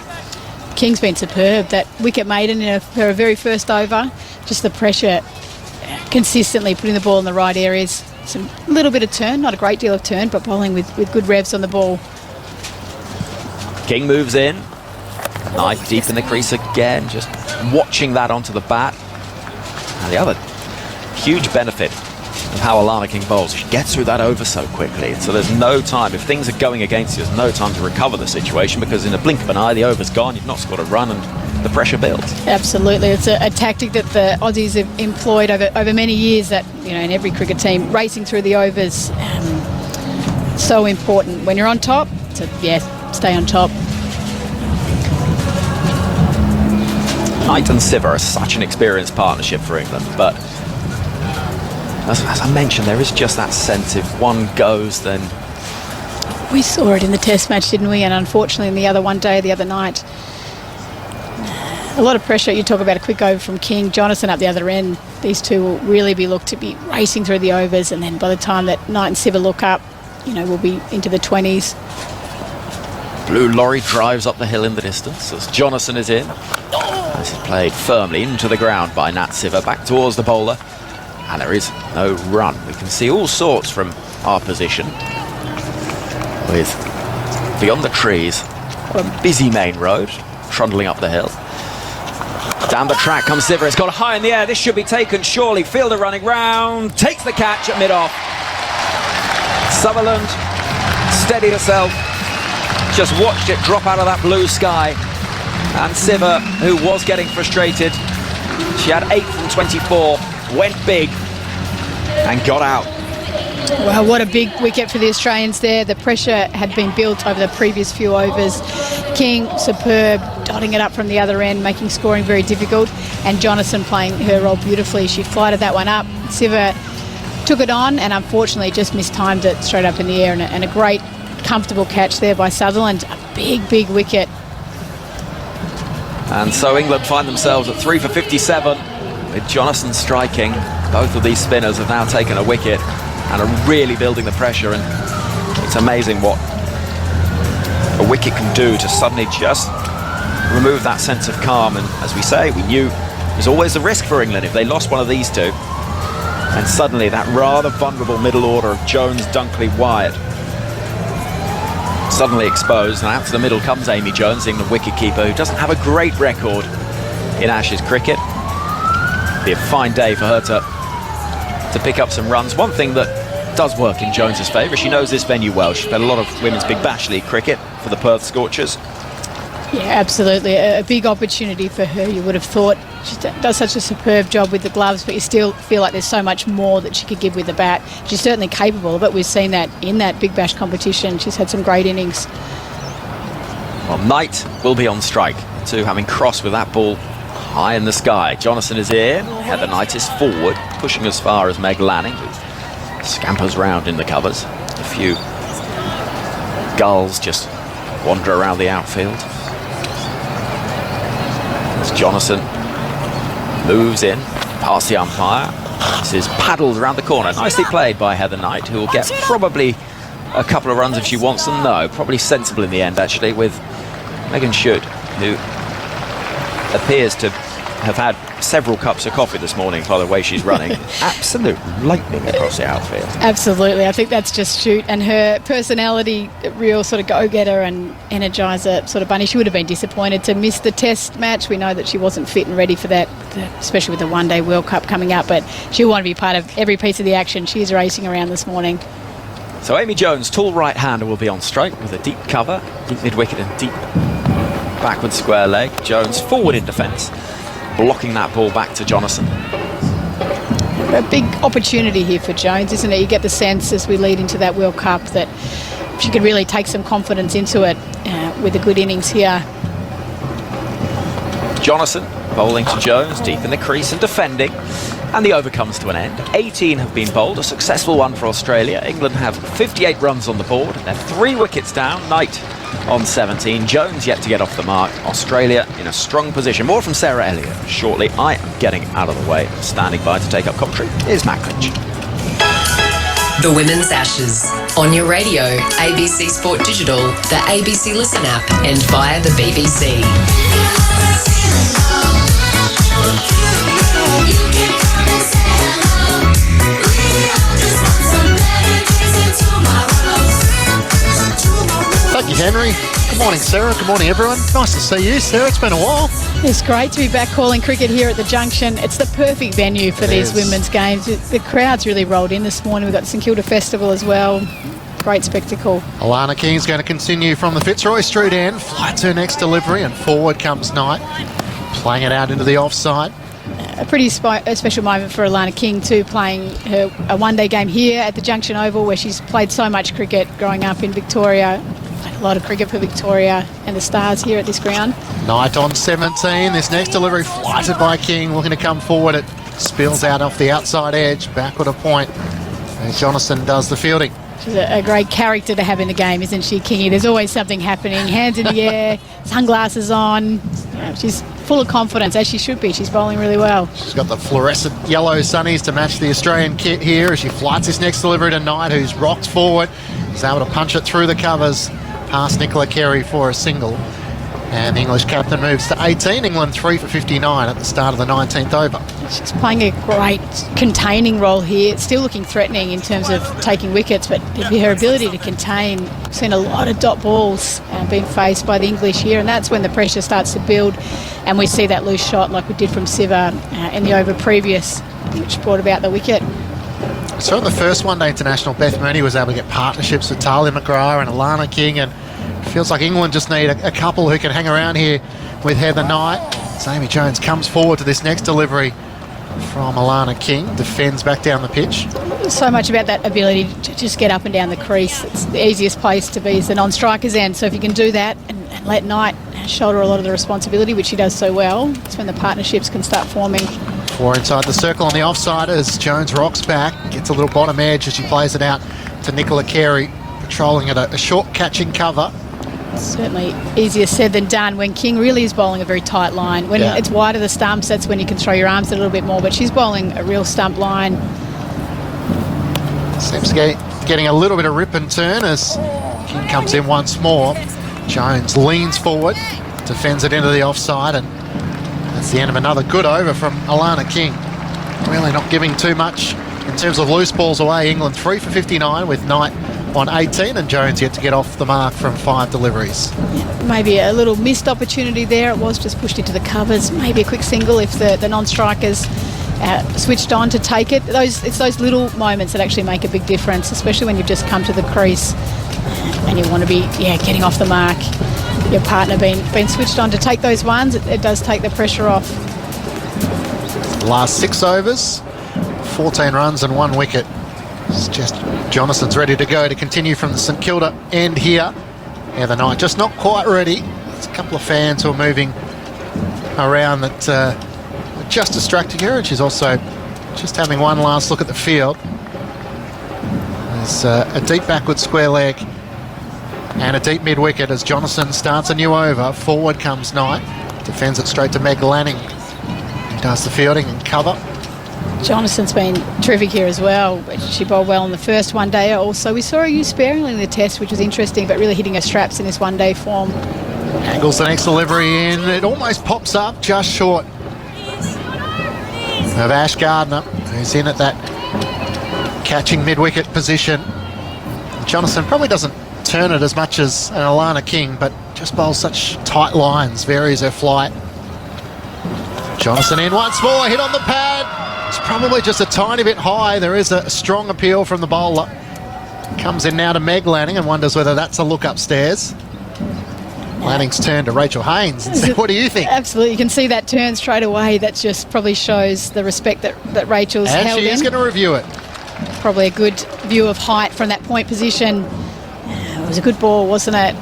S15: King's been superb. That wicket maiden in her very first over, just the pressure, consistently putting the ball in the right areas. Some little bit of turn, not a great deal of turn, but bowling with good revs on the ball.
S14: King moves in. Knight deep in the crease again, just watching that onto the bat. And the other huge benefit of how Alana King bowls, she gets through that over so quickly. So there's no time, if things are going against you, there's no time to recover the situation, because in a blink of an eye, the over's gone, you've not scored a run, and the pressure builds.
S15: Absolutely. It's a tactic that the Aussies have employed over many years, that, you know, in every cricket team, racing through the overs, so important. When you're on top, so stay on top.
S14: Knight and Siver are such an experienced partnership for England, but as I mentioned, there is just that sense if one goes, then...
S15: We saw it in the test match, didn't we? And unfortunately in the other night, a lot of pressure. You talk about a quick over from King, Jonathan up the other end. These two will really be looked to be racing through the overs, and then by the time that Knight and Siver look up, you know, we'll be into the 20s.
S14: Blue lorry drives up the hill in the distance as Jonathan is in. This is played firmly into the ground by Nat Siver, back towards the bowler, and there is no run. We can see all sorts from our position, with beyond the trees, what a busy main road trundling up the hill. Down the track comes Siver. It's gone high in the air. This should be taken surely. Fielder running round, takes the catch at mid-off. Sutherland steadied herself, just watched it drop out of that blue sky. And Siver, who was getting frustrated, she had 8 from 24, went big and got out.
S15: Well, what a big wicket for the Australians there. The pressure had been built over the previous few overs. King, superb, dotting it up from the other end, making scoring very difficult. And Jonathan playing her role beautifully. She flighted that one up. Siver took it on and unfortunately just mistimed it straight up in the air. And a great, comfortable catch there by Sutherland. A big wicket.
S14: And so England find themselves at 3 for 57 with Jonathan striking. Both of these spinners have now taken a wicket and are really building the pressure, and it's amazing what a wicket can do to suddenly just remove that sense of calm. And as we say, we knew there's always the risk for England if they lost one of these two, and suddenly that rather vulnerable middle order of Jones, Dunkley, Wyatt suddenly exposed, and out to the middle comes Amy Jones, the England wicketkeeper, who doesn't have a great record in Ashes cricket. Be a fine day for her to pick up some runs. One thing that does work in Jones's favour, she knows this venue well. She's played a lot of Women's Big Bash League cricket for the Perth Scorchers.
S15: Yeah, absolutely. A big opportunity for her, you would have thought. She does such a superb job with the gloves, but you still feel like there's so much more that she could give with the bat. She's certainly capable of it. We've seen that in that Big Bash competition. She's had some great innings.
S14: Well, Knight will be on strike. The two having crossed with that ball high in the sky. Jonathan is in. Heather Knight is forward, pushing as far as Meg Lanning, who scampers round in the covers. A few gulls just wander around the outfield. As Jonathan moves in past the umpire. This is paddled around the corner. Nicely played by Heather Knight, who will get probably a couple of runs if she wants them. No, probably sensible in the end, actually, with Megan Schutt, who appears to have had several cups of coffee this morning by the way she's running. Absolute lightning across the outfield.
S15: Absolutely. I think that's just Schutt and her personality, real sort of go-getter and energiser sort of bunny. She would have been disappointed to miss the test match. We know that she wasn't fit and ready for that, especially with the one-day World Cup coming up, but she'll want to be part of every piece of the action. She's racing around this morning.
S14: So Amy Jones, tall right-hander, will be on strike with a deep cover, deep mid-wicket and deep backward square leg. Jones forward in defence, blocking that ball back to Jonathan.
S15: A big opportunity here for Jones, isn't it? You get the sense as we lead into that World Cup that she could really take some confidence into it with a good innings here.
S14: Jonathan bowling to Jones, deep in the crease and defending. And the over comes to an end. 18 have been bowled, a successful one for Australia. England have 58 runs on the board. They're 3 wickets down. Knight on 17. Jones yet to get off the mark. Australia in a strong position. More from Sarah Elliott shortly. I am getting out of the way. Standing by to take up commentary is Matt Clinch.
S2: The Women's Ashes. On your radio, ABC Sport Digital, the ABC Listen app, and via the BBC.
S6: Thank you, Henry. Good morning, Sarah. Good morning, everyone. Nice to see you, Sarah. It's been a while.
S15: It's great to be back calling cricket here at the Junction. It's the perfect venue for these women's games. The crowd's really rolled in this morning. We've got the St Kilda Festival as well. Great spectacle.
S6: Alana King's going to continue from the Fitzroy Street end. Flights her next delivery, and forward comes Knight, playing it out into the offside.
S15: A pretty special moment for Alana King too, playing a one-day game here at the Junction Oval, where she's played so much cricket growing up in Victoria. Played a lot of cricket for Victoria and the Stars here at this ground.
S6: Knight on 17. This next delivery flighted by King, looking to come forward. It spills out off the outside edge, backward a point. And Jonathan does the fielding.
S15: She's a great character to have in the game, isn't she, Kingy? There's always something happening. Hands in the air, sunglasses on. She's full of confidence, as she should be. She's bowling really well.
S6: She's got the fluorescent yellow sunnies to match the Australian kit here as she flights this next delivery to Knight, who's rocked forward. He's able to punch it through the covers past Nicola Carey for a single. And the English captain moves to 18. England 3 for 59 at the start of the 19th over.
S15: She's playing a great containing role here. It's still looking threatening in terms of taking wickets, but her ability to contain. We've seen a lot of dot balls being faced by the English here, and that's when the pressure starts to build, and we see that loose shot like we did from Siva in the over previous, which brought about the wicket.
S6: So in the first one-day international, Beth Mooney was able to get partnerships with Talia McGrath and Alana King, and feels like England just need a couple who can hang around here with Heather Knight. So Amy Jones comes forward to this next delivery from Alana King, defends back down the pitch.
S15: So much about that ability to just get up and down the crease. It's the easiest place to be is the non-striker's end. So if you can do that and let Knight shoulder a lot of the responsibility, which she does so well, that's when the partnerships can start forming.
S6: 4 inside the circle on the offside as Jones rocks back, gets a little bottom edge as she plays it out to Nicola Carey, patrolling at a short catching cover.
S15: Certainly easier said than done when King really is bowling a very tight line. When it's wide of the stumps, that's when you can throw your arms a little bit more, but she's bowling a real stump line.
S6: Seems getting a little bit of rip and turn as King comes in once more. Jones leans forward, defends it into the offside, and that's the end of another good over from Alana King. Really not giving too much in terms of loose balls away. England 3 for 59 with Knight on 18, and Jones yet to get off the mark from 5 deliveries.
S15: Maybe a little missed opportunity there. It was just pushed into the covers. Maybe a quick single if the non-strikers switched on to take it. It's those little moments that actually make a big difference, especially when you've just come to the crease and you want to be getting off the mark. Your partner being switched on to take those ones, it does take the pressure off.
S6: Last 6 overs, 14 runs and 1 wicket. It's just Jonathan's ready to go to continue from the St Kilda end here. Heather Knight just not quite ready There's a couple of fans who are moving around that are just distracting her, and she's also just having one last look at the field. There's a deep backward square leg and a deep mid-wicket as Jonathan starts a new over. Forward comes Knight, defends it straight to Meg Lanning, who does the fielding and cover.
S15: Jonathan's been terrific here as well. She bowled well in the first one-day. Also, we saw her use sparingly in the test, which was interesting, but really hitting her straps in this one-day form.
S6: Angles the next delivery in. It almost pops up just short of Ash Gardner, who's in at that catching mid-wicket position. Jonathan probably doesn't turn it as much as an Alana King, but just bowls such tight lines, varies her flight. Jonathan in once more, hit on the pad. It's probably just a tiny bit high. There is a strong appeal from the bowler. Comes in now to Meg Lanning and wonders whether that's a look upstairs. Lanning's turned to Rachel Haynes and said, what do you think?
S15: Absolutely, you can see that turn straight away. That just probably shows the respect that Rachel's held in.
S6: And she is going to review it.
S15: Probably a good view of height from that point position. It was a good ball, wasn't it?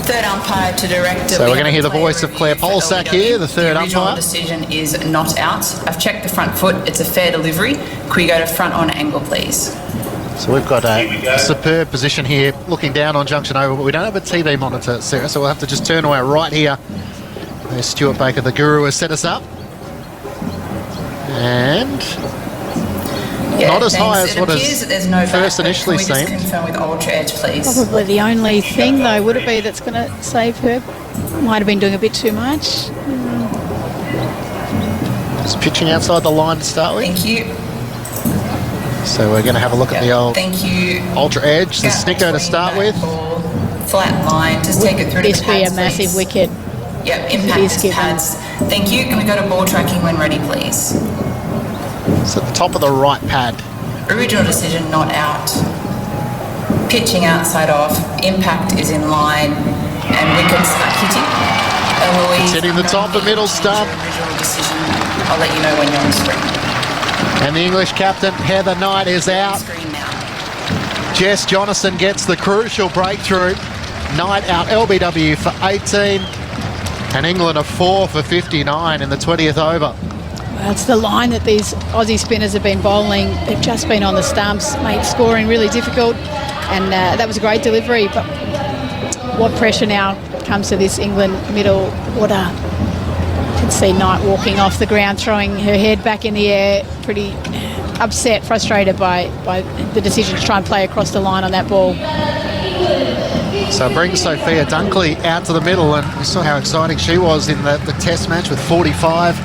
S13: Third umpire to director.
S6: So we're going to hear the voice of Claire Polsack here, the third umpire.
S13: The original decision is not out. I've checked the front foot. It's a fair delivery. Could we go to front on angle, please?
S6: So we've got a superb position here, looking down on Junction Oval, but we don't have a TV monitor, Sarah, so we'll have to just turn to our right here. There's Stuart Baker, the guru, has set us up. And not as high as what has first initially seemed.
S13: Confirm with Ultra Edge, please.
S15: Probably the only thing, though, would it be that's going to save her? Might have been doing a bit too much.
S6: Just pitching outside the line to start with.
S13: Thank you.
S6: So we're going to have a look at the old Ultra Edge, the Snicko to start with.
S13: Flat line, just take it through to the pads,
S15: This be a massive wicket.
S13: Yep, impact pads. Thank you. Can we go to ball tracking when ready, please?
S6: It's at the top of the right pad.
S13: Original decision not out. Pitching outside off. Impact is in line. And wickets are hitting. Eloise,
S6: it's hitting the top of middle stump.
S13: Original decision. I'll let you know when you're on screen.
S6: And the English captain, Heather Knight, is out. Jess Jonathan gets the crucial breakthrough. Knight out LBW for 18. And England are 4 for 59 in the 20th over.
S15: Well, it's the line that these Aussie spinners have been bowling. They've just been on the stumps, made scoring really difficult. And that was a great delivery. But what pressure now comes to this England middle order. You can see Knight walking off the ground, throwing her head back in the air, pretty upset, frustrated by the decision to try and play across the line on that ball.
S6: So it brings Sophia Dunkley out to the middle, and we saw how exciting she was in the test match with 45.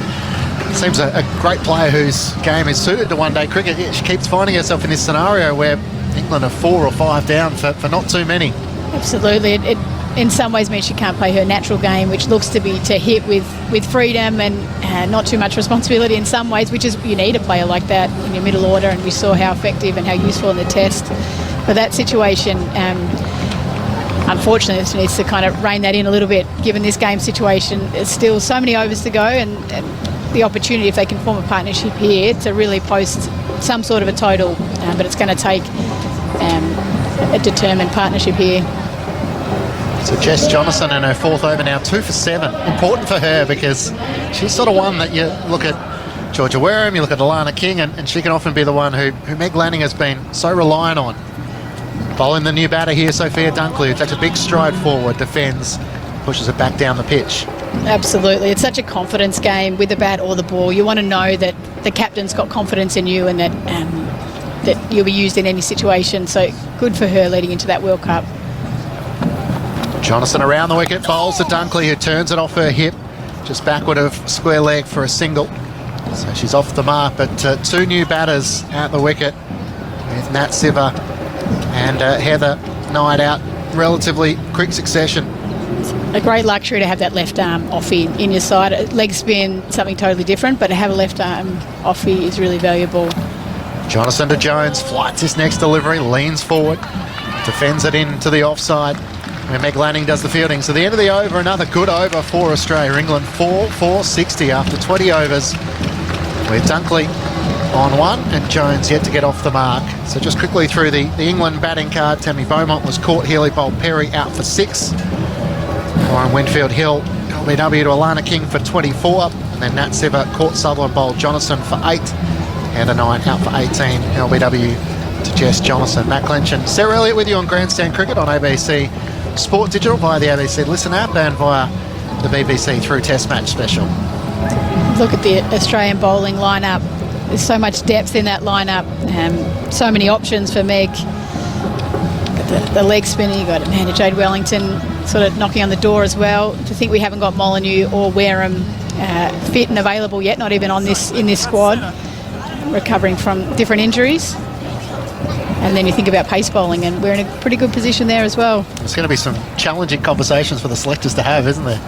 S6: Seems a great player whose game is suited to one-day cricket. She keeps finding herself in this scenario where England are 4 or 5 down for not too many.
S15: Absolutely. It in some ways means she can't play her natural game, which looks to be to hit with freedom and not too much responsibility in some ways, which is you need a player like that in your middle order, and we saw how effective and how useful in the test. But that situation, unfortunately, this needs to kind of rein that in a little bit, given this game situation. There's still so many overs to go, and the opportunity, if they can form a partnership here, to really post some sort of a total, but it's going to take a determined partnership here.
S6: So Jess Jonathan in her 4th over now, 2 for 7. Important for her because she's sort of one that you look at Georgia Wareham, you look at Alana King, and she can often be the one who Meg Lanning has been so reliant on. Bowling the new batter here, Sophia Dunkley, who takes a big stride forward, defends, pushes it back down the pitch.
S15: Absolutely. It's such a confidence game with the bat or the ball. You want to know that the captain's got confidence in you and that you'll be used in any situation. So good for her leading into that World Cup.
S6: Jonathan around the wicket, bowls to Dunkley, who turns it off her hip, just backward of square leg for a single. So she's off the mark, but 2 new batters at the wicket with Nat Siver and Heather Knight out relatively quick succession.
S15: It's a great luxury to have that left arm offie in your side. Leg spin, something totally different, but to have a left arm offie is really valuable.
S6: Jonathan to Jones, flights his next delivery, leans forward, defends it into the offside, where Meg Lanning does the fielding. So the end of the over, another good over for Australia. England 4-4-60 after 20 overs, with Dunkley on 1 and Jones yet to get off the mark. So just quickly through the England batting card, Tammy Beaumont was caught, Healy bowled Perry out for 6. Lauren Winfield Hill, LBW to Alana King for 24, and then Nat Siver caught Sutherland bowled Jonathan for 8, and a 9 out for 18, LBW to Jess Jonathan. Matt Clinch and Sarah Elliott with you on Grandstand Cricket on ABC Sport Digital via the ABC Listen app and via the BBC Through Test Match Special.
S15: Look at the Australian bowling lineup. There's so much depth in that lineup. So many options for Meg. Got the leg spinner. You got Amanda Jade Wellington sort of knocking on the door as well. To think we haven't got Molyneux or Wareham fit and available yet, not even in this squad, recovering from different injuries. And then you think about pace bowling, and we're in a pretty good position there as well.
S6: There's going to be some challenging conversations for the selectors to have, isn't there?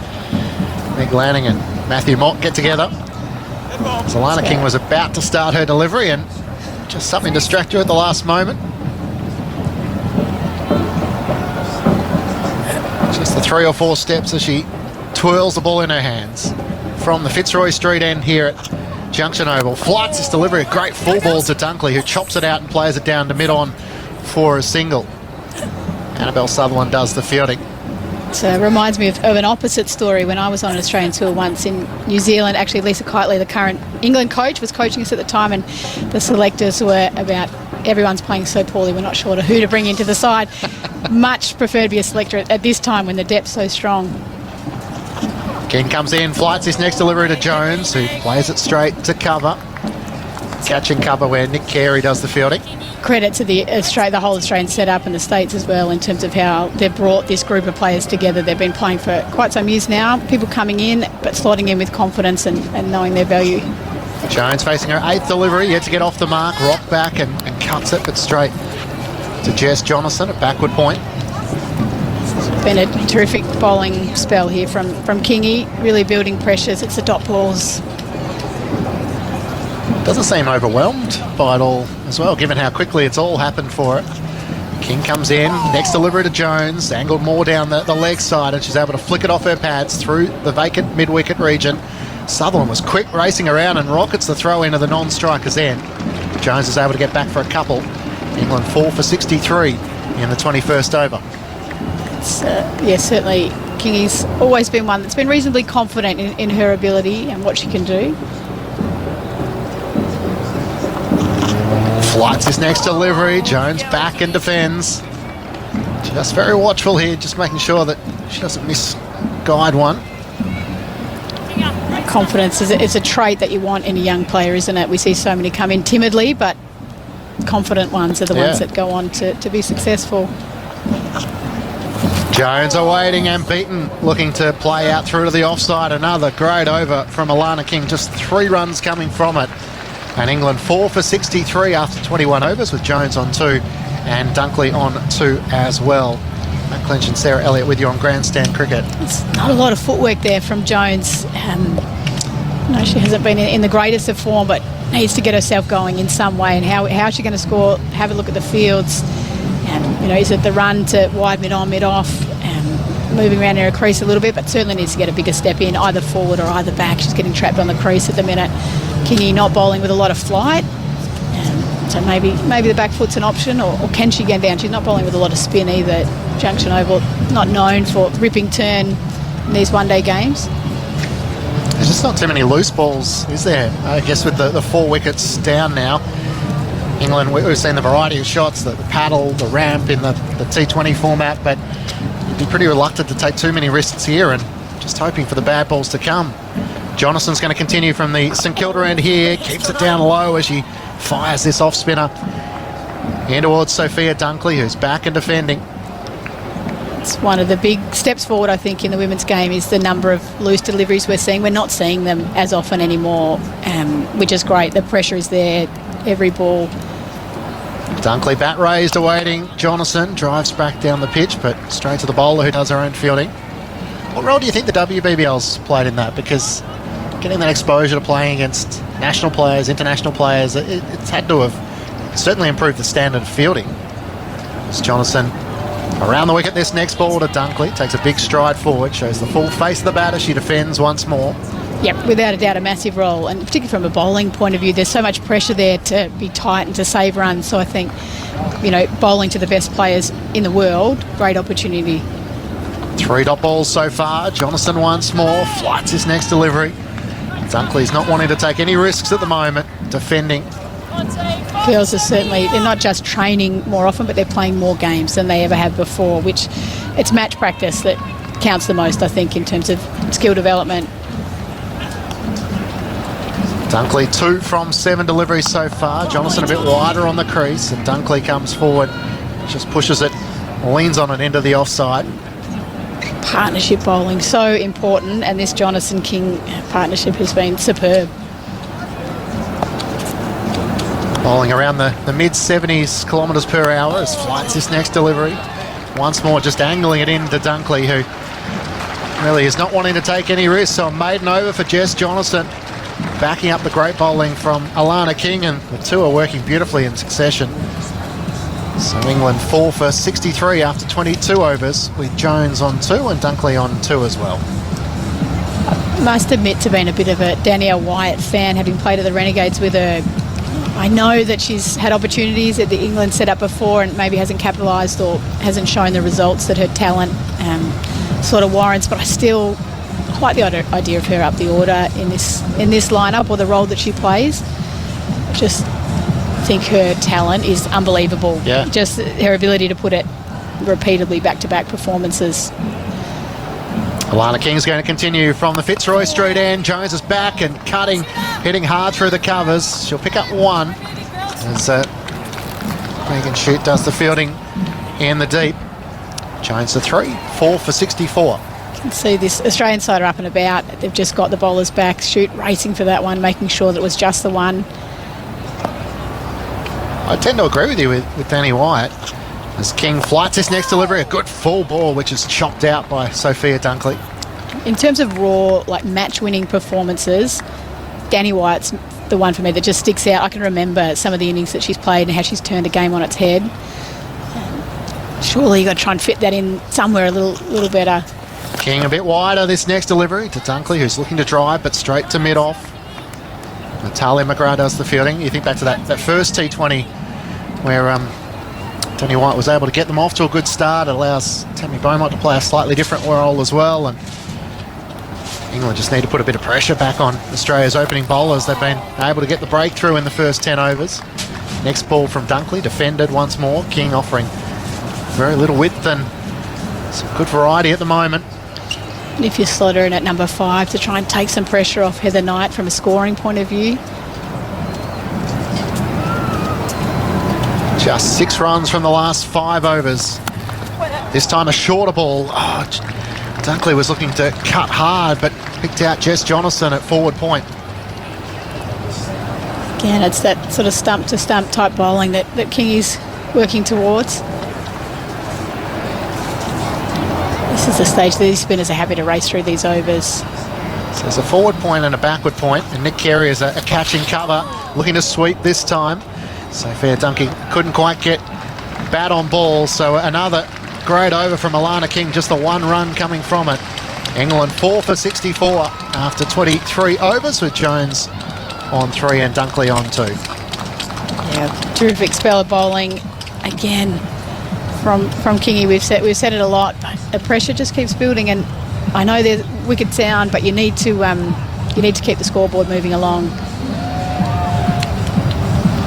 S6: Meg Lanning and Matthew Mott get together. Alana King was about to start her delivery and just something distracted her at the last moment. Just the 3 or 4 steps as she twirls the ball in her hands. From the Fitzroy Street end here at Junction Oval. Flights this delivery, a great full ball to Dunkley, who chops it out and plays it down to mid-on for a single. Annabelle Sutherland does the fielding.
S15: It reminds me of an opposite story when I was on an Australian tour once in New Zealand. Actually, Lisa Kitely, the current England coach, was coaching us at the time, and the selectors were about everyone's playing so poorly, we're not sure who to bring into the side. Much prefer to be a selector at this time when the depth's so strong.
S6: King comes in, flights his next delivery to Jones, who plays it straight to cover. Catching cover where Nick Carey does the fielding.
S15: Credit to the whole Australian setup and the States as well in terms of how they've brought this group of players together. They've been playing for quite some years now. People coming in, but slotting in with confidence and knowing their value.
S6: Jones facing her 8th delivery, yet to get off the mark, rock back and cuts it, but straight to Jess Jonathan at backward point.
S15: It's been a terrific bowling spell here from Kingy, really building pressures. It's the dot balls.
S6: Doesn't seem overwhelmed by it all as well, given how quickly it's all happened for her. King comes in, next delivery to Jones, angled more down the leg side, and she's able to flick it off her pads through the vacant mid-wicket region. Sutherland was quick racing around and rockets the throw into the non-striker's end. Jones is able to get back for a couple. England 4 for 63 in the 21st over.
S15: Certainly Kingy's always been one that's been reasonably confident in her ability and what she can do.
S6: Flights his next delivery, Jones back and defends. Just very watchful here, just making sure that she doesn't misguide one.
S15: Confidence is a trait that you want in a young player, isn't it? We see so many come in timidly, but confident ones are the ones that go on to be successful.
S6: Jones awaiting and beaten, looking to play out through to the offside. Another great over from Alana King, just 3 runs coming from it. And England 4 for 63 after 21 overs, with Jones on 2 and Dunkley on 2 as well. Matt Clinch and Sarah Elliott with you on Grandstand Cricket.
S15: It's not a lot of footwork there from Jones. No, she hasn't been in the greatest of form, but needs to get herself going in some way. And how is she going to score? Have a look at the fields. Is it the run to wide, mid-on, mid-off? Moving around in her crease a little bit, but certainly needs to get a bigger step in, either forward or either back. She's getting trapped on the crease at the minute. Kingy not bowling with a lot of flight. So maybe the back foot's an option, or can she get down? She's not bowling with a lot of spin either. Junction Oval, not known for ripping turn in these one-day games.
S6: There's just not too many loose balls, is there? I guess with the 4 wickets down now. England, we've seen the variety of shots, the paddle, the ramp in the T20 format, but you'd be pretty reluctant to take too many risks here and just hoping for the bad balls to come. Jonathan's going to continue from the St Kilda end here, keeps it down low as she fires this off spinner in towards Sophia Dunkley, who's back and defending.
S15: It's one of the big steps forward, I think, in the women's game is the number of loose deliveries we're seeing. We're not seeing them as often anymore, which is great. The pressure is there, every ball.
S6: Dunkley bat raised, awaiting. Jonathan drives back down the pitch, but straight to the bowler who does her own fielding. What role do you think the WBBL's played in that? Because getting that exposure to playing against national players, international players, it's had to have certainly improved the standard of fielding. As Jonathan around the wicket, this next ball to Dunkley, takes a big stride forward, shows the full face of the batter, she defends once more.
S15: Yep, without a doubt a massive role, and particularly from a bowling point of view, there's so much pressure there to be tight and to save runs. So I think, bowling to the best players in the world, great opportunity.
S6: 3 dot balls so far. Jonathan once more flights his next delivery. Dunkley's not wanting to take any risks at the moment, defending.
S15: Girls are certainly, they're not just training more often, but they're playing more games than they ever have before, which it's match practice that counts the most, I think, in terms of skill development.
S6: Dunkley 2 from 7 deliveries so far. Jonathan a bit wider on the crease, and Dunkley comes forward, just pushes it, leans on it into the offside.
S15: Partnership bowling, so important, and this Jonathan-King partnership has been superb.
S6: Bowling around the mid-70s kilometres per hour as flights this next delivery. Once more just angling it into Dunkley, who really is not wanting to take any risks. So a maiden over for Jess Jonathan, backing up the great bowling from Alana King, and the two are working beautifully in succession. So England 4 for 63 after 22 overs, with Jones on 2 and Dunkley on 2 as well.
S15: I must admit to being a bit of a Danielle Wyatt fan, having played at the Renegades with her. I know that she's had opportunities at the England setup before and maybe hasn't capitalised or hasn't shown the results that her talent sort of warrants, but I still like the idea of her up the order in this lineup, or the role that she plays. Just think her talent is unbelievable.
S6: Yeah.
S15: Just her ability to put it repeatedly back-to-back performances.
S6: Alana King's going to continue from the Fitzroy Street end. Jones is back and cutting, hitting hard through the covers. She'll pick up 1 as Megan Shute does the fielding in the deep. Jones to 3, 4 for 64.
S15: You can see this Australian side are up and about. They've just got the bowlers back. Shute racing for that one, making sure that it was just the one.
S6: I tend to agree with you with Danny Wyatt. As King flights this next delivery, a good full ball which is chopped out by Sophia Dunkley.
S15: In terms of raw, like match-winning performances, Danny Wyatt's the one for me that just sticks out. I can remember some of the innings that she's played and how she's turned a game on its head. Surely you've got to try and fit that in somewhere a little better.
S6: King a bit wider this next delivery to Dunkley, who's looking to drive but straight to mid-off. Natalia McGrath does the fielding. You think back to that first T20 where Danny Wyatt was able to get them off to a good start. It allows Tammy Beaumont to play a slightly different role as well, and England just need to put a bit of pressure back on Australia's opening bowlers. They've been able to get the breakthrough in the first 10 overs. Next ball from Dunkley, defended once more. King offering very little width and some good variety at the moment.
S15: And if you slot her in at number 5 to try and take some pressure off Heather Knight from a scoring point of view.
S6: Just 6 runs from the last 5 overs. This time a shorter ball. Oh, Dunkley was looking to cut hard, but picked out Jess Jonathan at forward point.
S15: Again, it's that sort of stump-to-stump type bowling that King is working towards. This is the stage that these spinners are happy to race through these overs.
S6: So there's a forward point and a backward point, and Nick Carey is a catching cover, looking to sweep this time. Sophia Dunkley couldn't quite get bat on ball, so another great over from Alana King, just the 1 run coming from it. England 4 for 64 after 23 overs, with Jones on 3 and Dunkley on 2.
S15: Yeah, terrific spell of bowling again from Kingy. We've said it a lot, but the pressure just keeps building, and I know there's wicked sound, but you need to keep the scoreboard moving along.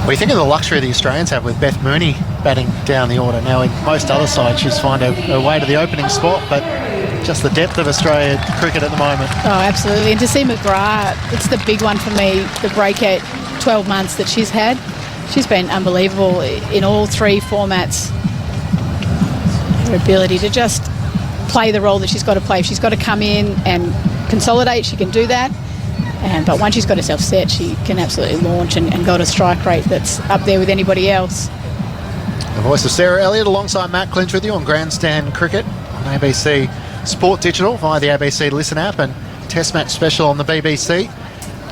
S6: Well, you think of the luxury the Australians have with Beth Mooney batting down the order. Now, in most other sides, she's find her way to the opening spot, but just the depth of Australia cricket at the moment.
S15: Oh, absolutely. And to see McGrath, it's the big one for me, the break at 12 months that she's had. She's been unbelievable in all 3 formats. Her ability to just play the role that she's got to play. If she's got to come in and consolidate, she can do that. But once she's got herself set, she can absolutely launch and go to strike rate that's up there with anybody else.
S6: The voice of Sarah Elliott alongside Matt Clinch with you on Grandstand Cricket on ABC Sport Digital via the ABC Listen app and Test Match Special on the BBC.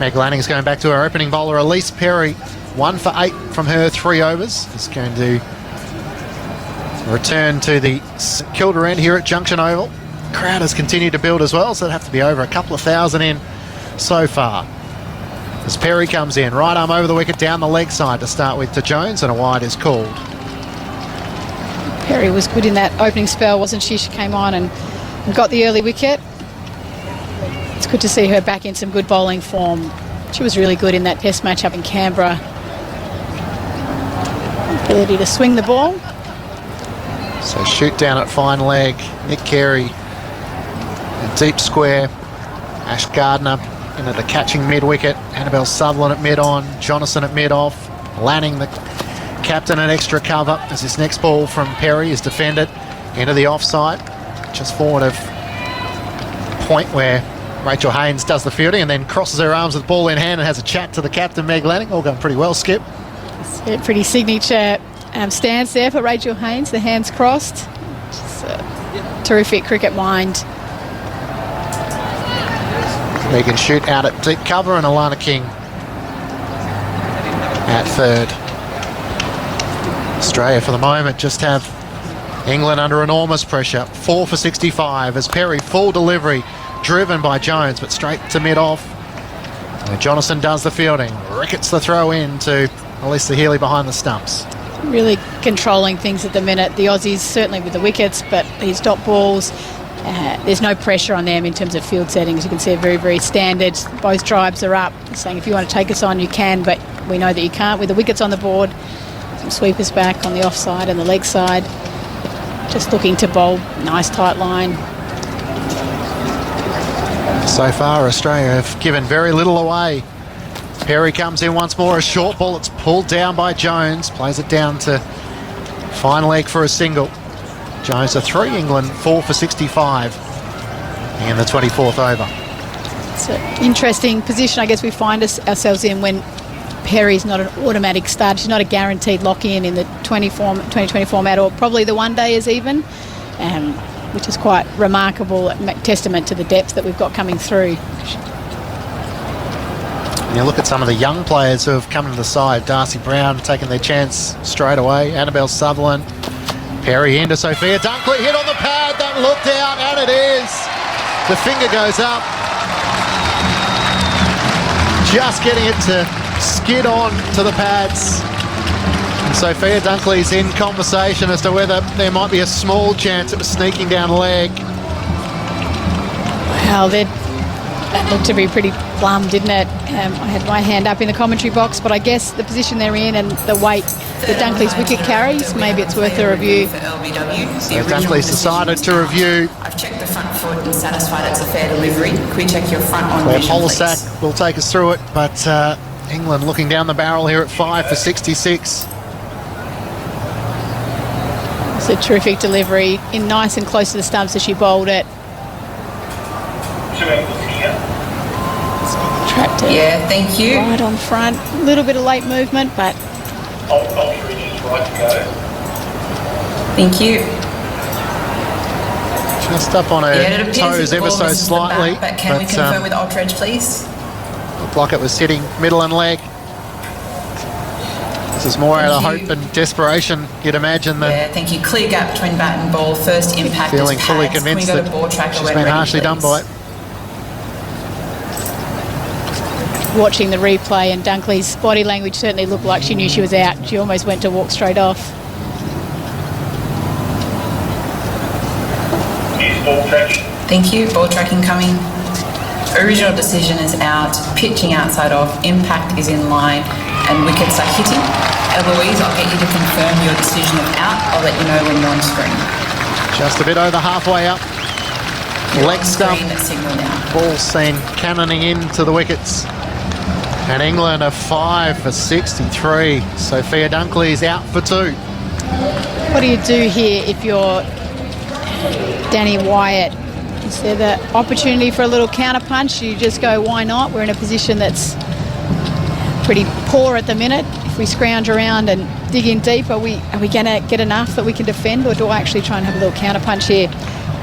S6: Meg Lanning's going back to her opening bowler, Elise Perry. 1 for 8 from her 3 overs. Is going to return to the St Kilda end here at Junction Oval. The crowd has continued to build as well, so it'll have to be over a couple of thousand in so far. As Perry comes in, right arm over the wicket, down the leg side to start with to Jones, and a wide is called.
S15: Perry was good in that opening spell, wasn't she? She came on and got the early wicket. It's good to see her back in some good bowling form. She was really good in that test match up in Canberra. Ability to swing the ball.
S6: So shoot down at fine leg. Nick Carey in deep square. Ash Gardner into the catching mid-wicket. Annabelle Sutherland at mid-on. Jonathan at mid-off. Lanning, the captain, at extra cover as this next ball from Perry is defended into the offside. Just forward of point where Rachel Haynes does the fielding and then crosses her arms with the ball in hand and has a chat to the captain, Meg Lanning. All going pretty well, Skip.
S15: It's a pretty signature stance there for Rachel Haynes, the hands crossed. Just a terrific cricket mind.
S6: Megan Shute out at deep cover and Alana King at third. Australia for the moment just have England under enormous pressure. 4 for 65 as Perry, full delivery, driven by Jones, but straight to mid-off. Jonathan does the fielding, rickets the throw in to Alyssa Healy behind the stumps.
S15: Really controlling things at the minute. The Aussies, certainly with the wickets, but these dot balls, there's no pressure on them in terms of field settings. You can see very, very standard. Both drives are up. They're saying if you want to take us on, you can, but we know that you can't. With the wickets on the board, some sweepers back on the offside and the leg side. Just looking to bowl. Nice tight line.
S6: So far, Australia have given very little away. Perry comes in once more, a short ball. It's pulled down by Jones. Plays it down to fine leg for a single. Jones a 3, England 4 for 65 in the 24th over.
S15: It's an interesting position, I guess, we find ourselves in when Perry's not an automatic start. She's not a guaranteed lock-in in the 2020 format, or probably the one day is even, which is quite remarkable, testament to the depth that we've got coming through.
S6: And you look at some of the young players who have come to the side. Darcy Brown taking their chance straight away. Annabelle Sutherland. Perry into Sophia Dunkley, hit on the pad, don't look down, and it is. The finger goes up. Just getting it to skid on to the pads. And Sophia Dunkley's in conversation as to whether there might be a small chance it was sneaking down leg.
S15: Wow, that looked to be pretty plumb, didn't it? I had my hand up in the commentary box, but I guess the position they're in and the weight that Dunkley's wicket carries, maybe it's worth a review.
S6: So Dunkley's decided to review.
S13: I've checked the front foot and satisfied it's a fair delivery. Can we check your front on
S6: Claire
S13: vision, please?
S6: Polasak will take us through it, but England looking down the barrel here at 5 for 66.
S15: It's a terrific delivery, in nice and close to the stumps as she bowled it. Trapped it.
S13: Yeah, thank you.
S15: Right on front. A little bit of late movement, but
S13: Thank you.
S6: Just up on her
S13: Yeah, it appears
S6: toes
S13: that the
S6: ever
S13: ball
S6: so
S13: misses the bat,
S6: slightly.
S13: but can we confirm with Aldridge, please?
S6: Looked like it was hitting middle and leg. This is more out of hope and desperation, you'd imagine.
S13: Yeah, thank you. Clear gap between bat and ball. First impact
S6: Feeling
S13: is
S6: fully
S13: pads.
S6: convinced
S13: Can we go
S6: that
S13: to ball tracker
S6: she's
S13: when
S6: been
S13: ready,
S6: harshly done by
S13: please?
S6: it.
S15: watching the replay, and Dunkley's body language certainly looked like she knew she was out. She almost went to walk straight off.
S13: Thank you. Ball tracking coming. Original decision is out. Pitching outside off. Impact is in line. And wickets are hitting. Eloise, I'll get you to confirm your decision of out. I'll let you know when you're on screen.
S6: Just a bit over halfway up. Leg stump. Ball seen cannoning into the wickets. And England are 5 for 63. Sophia Dunkley's out for 2.
S15: What do you do here if you're Danny Wyatt? Is there the opportunity for a little counter punch? You just go, why not? We're in a position that's pretty poor at the minute. If we scrounge around and dig in deep, are we going to get enough that we can defend, or do I actually try and have a little counter punch here?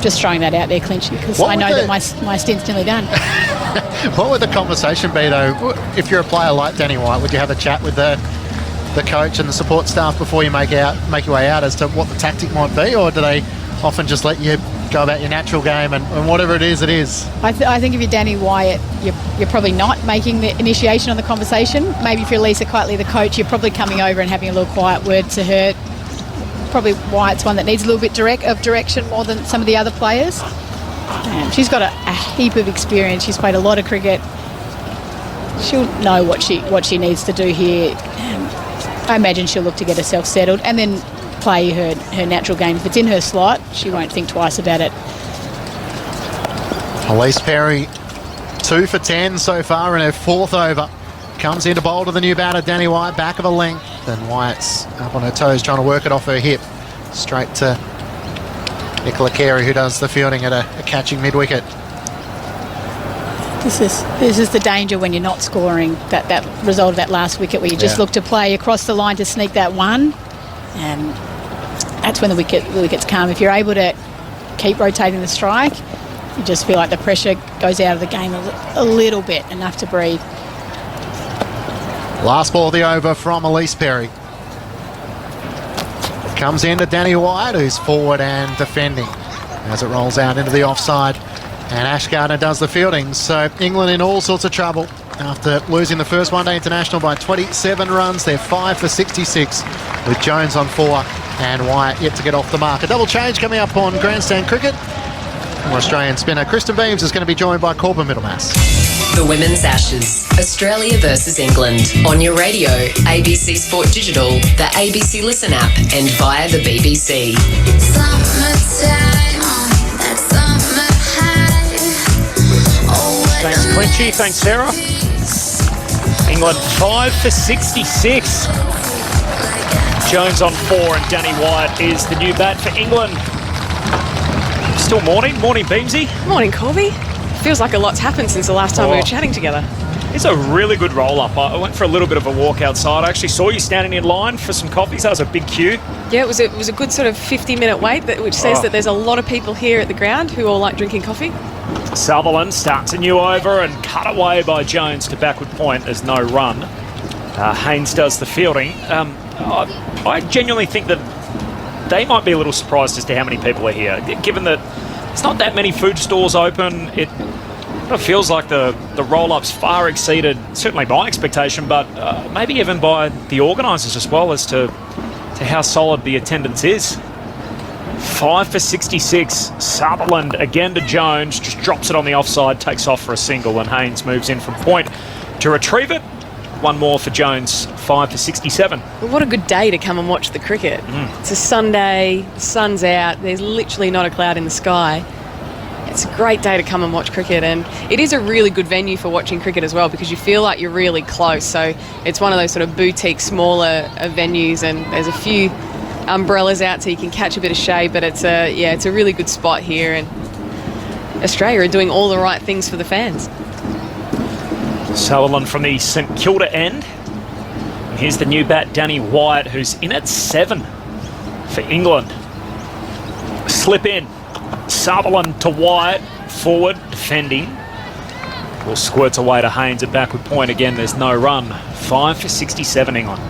S15: Just throwing that out there, Clinchy, because I know that my stint's nearly done.
S6: What would the conversation be, though? If you're a player like Danny White, would you have a chat with the coach and the support staff before you make your way out as to what the tactic might be, or do they often just let you go about your natural game and whatever it is, it is?
S15: I think if you're Danny Wyatt, you're probably not making the initiation on the conversation. Maybe if you're Lisa Kiteley, the coach, you're probably coming over and having a little quiet word to her. Probably Wyatt's one that needs a little bit of direction more than some of the other players. She's got a heap of experience. She's played a lot of cricket. She'll know what she needs to do here. I imagine she'll look to get herself settled and then play her natural game. If it's in her slot, she won't think twice about it.
S6: Elise Perry, 2 for 10 so far in her 4th over. Comes in to bowl to the new batter, Danny Wyatt, back of a length. And Wyatt's up on her toes trying to work it off her hip. Straight to Nicola Carey, who does the fielding at a catching mid-wicket.
S15: This is the danger when you're not scoring, that result of that last wicket where you just look to play across the line to sneak that one. And that's when the wickets come. If you're able to keep rotating the strike, you just feel like the pressure goes out of the game a little bit, enough to breathe.
S6: Last ball of the over from Elise Perry. Comes in to Danny Wyatt, who's forward and defending as it rolls out into the offside. And Ash Gardner does the fielding. So England in all sorts of trouble after losing the first one-day international by 27 runs. They're 5 for 66 with Jones on 4 and Wyatt yet to get off the mark. A double change coming up on Grandstand Cricket. Former Australian spinner Kristen Beams is going to be joined by Corbin Middlemass.
S2: The Women's Ashes, Australia versus England. On your radio, ABC Sport Digital, the ABC Listen app and via the BBC.
S3: Thanks, Quincy. Thanks, Sarah. England 5 for 66. Jones on 4 and Danny Wyatt is the new bat for England. Still morning. Morning, Beamsy.
S7: Morning, Corby. Feels like a lot's happened since the last time we were chatting together.
S3: It's a really good roll-up. I went for a little bit of a walk outside. I actually saw you standing in line for some coffees. That was a big queue.
S7: Yeah, it was a good sort of 50-minute wait, which says that there's a lot of people here at the ground who all like drinking coffee.
S3: Sutherland starts a new over and cut away by Jones to backward point. There's no run. Haynes does the fielding. I genuinely think that they might be a little surprised as to how many people are here, given that it's not that many food stores open. It feels like the roll-ups far exceeded certainly my expectation, but maybe even by the organisers as well as to how solid the attendance is. 5 for 66. Sutherland again to Jones, just drops it on the offside, takes off for a single, and Haynes moves in from point to retrieve it. One more for Jones, 5 for 67.
S7: Well, what a good day to come and watch the cricket. It's a Sunday, the sun's out, there's literally not a cloud in the sky. It's a great day to come and watch cricket, and it is a really good venue for watching cricket as well because you feel like you're really close. So it's one of those sort of boutique, smaller venues, and there's a few umbrellas out so you can catch a bit of shade, but it's a really good spot here, and Australia are doing all the right things for the fans.
S3: Sutherland from the St Kilda end. And here's the new bat, Danny Wyatt, who's in at 7 for England. Slip in. Sutherland to Wyatt, forward, defending. Ball squirts away to Haynes at backward point. Again, there's no run. 5 for 67, England.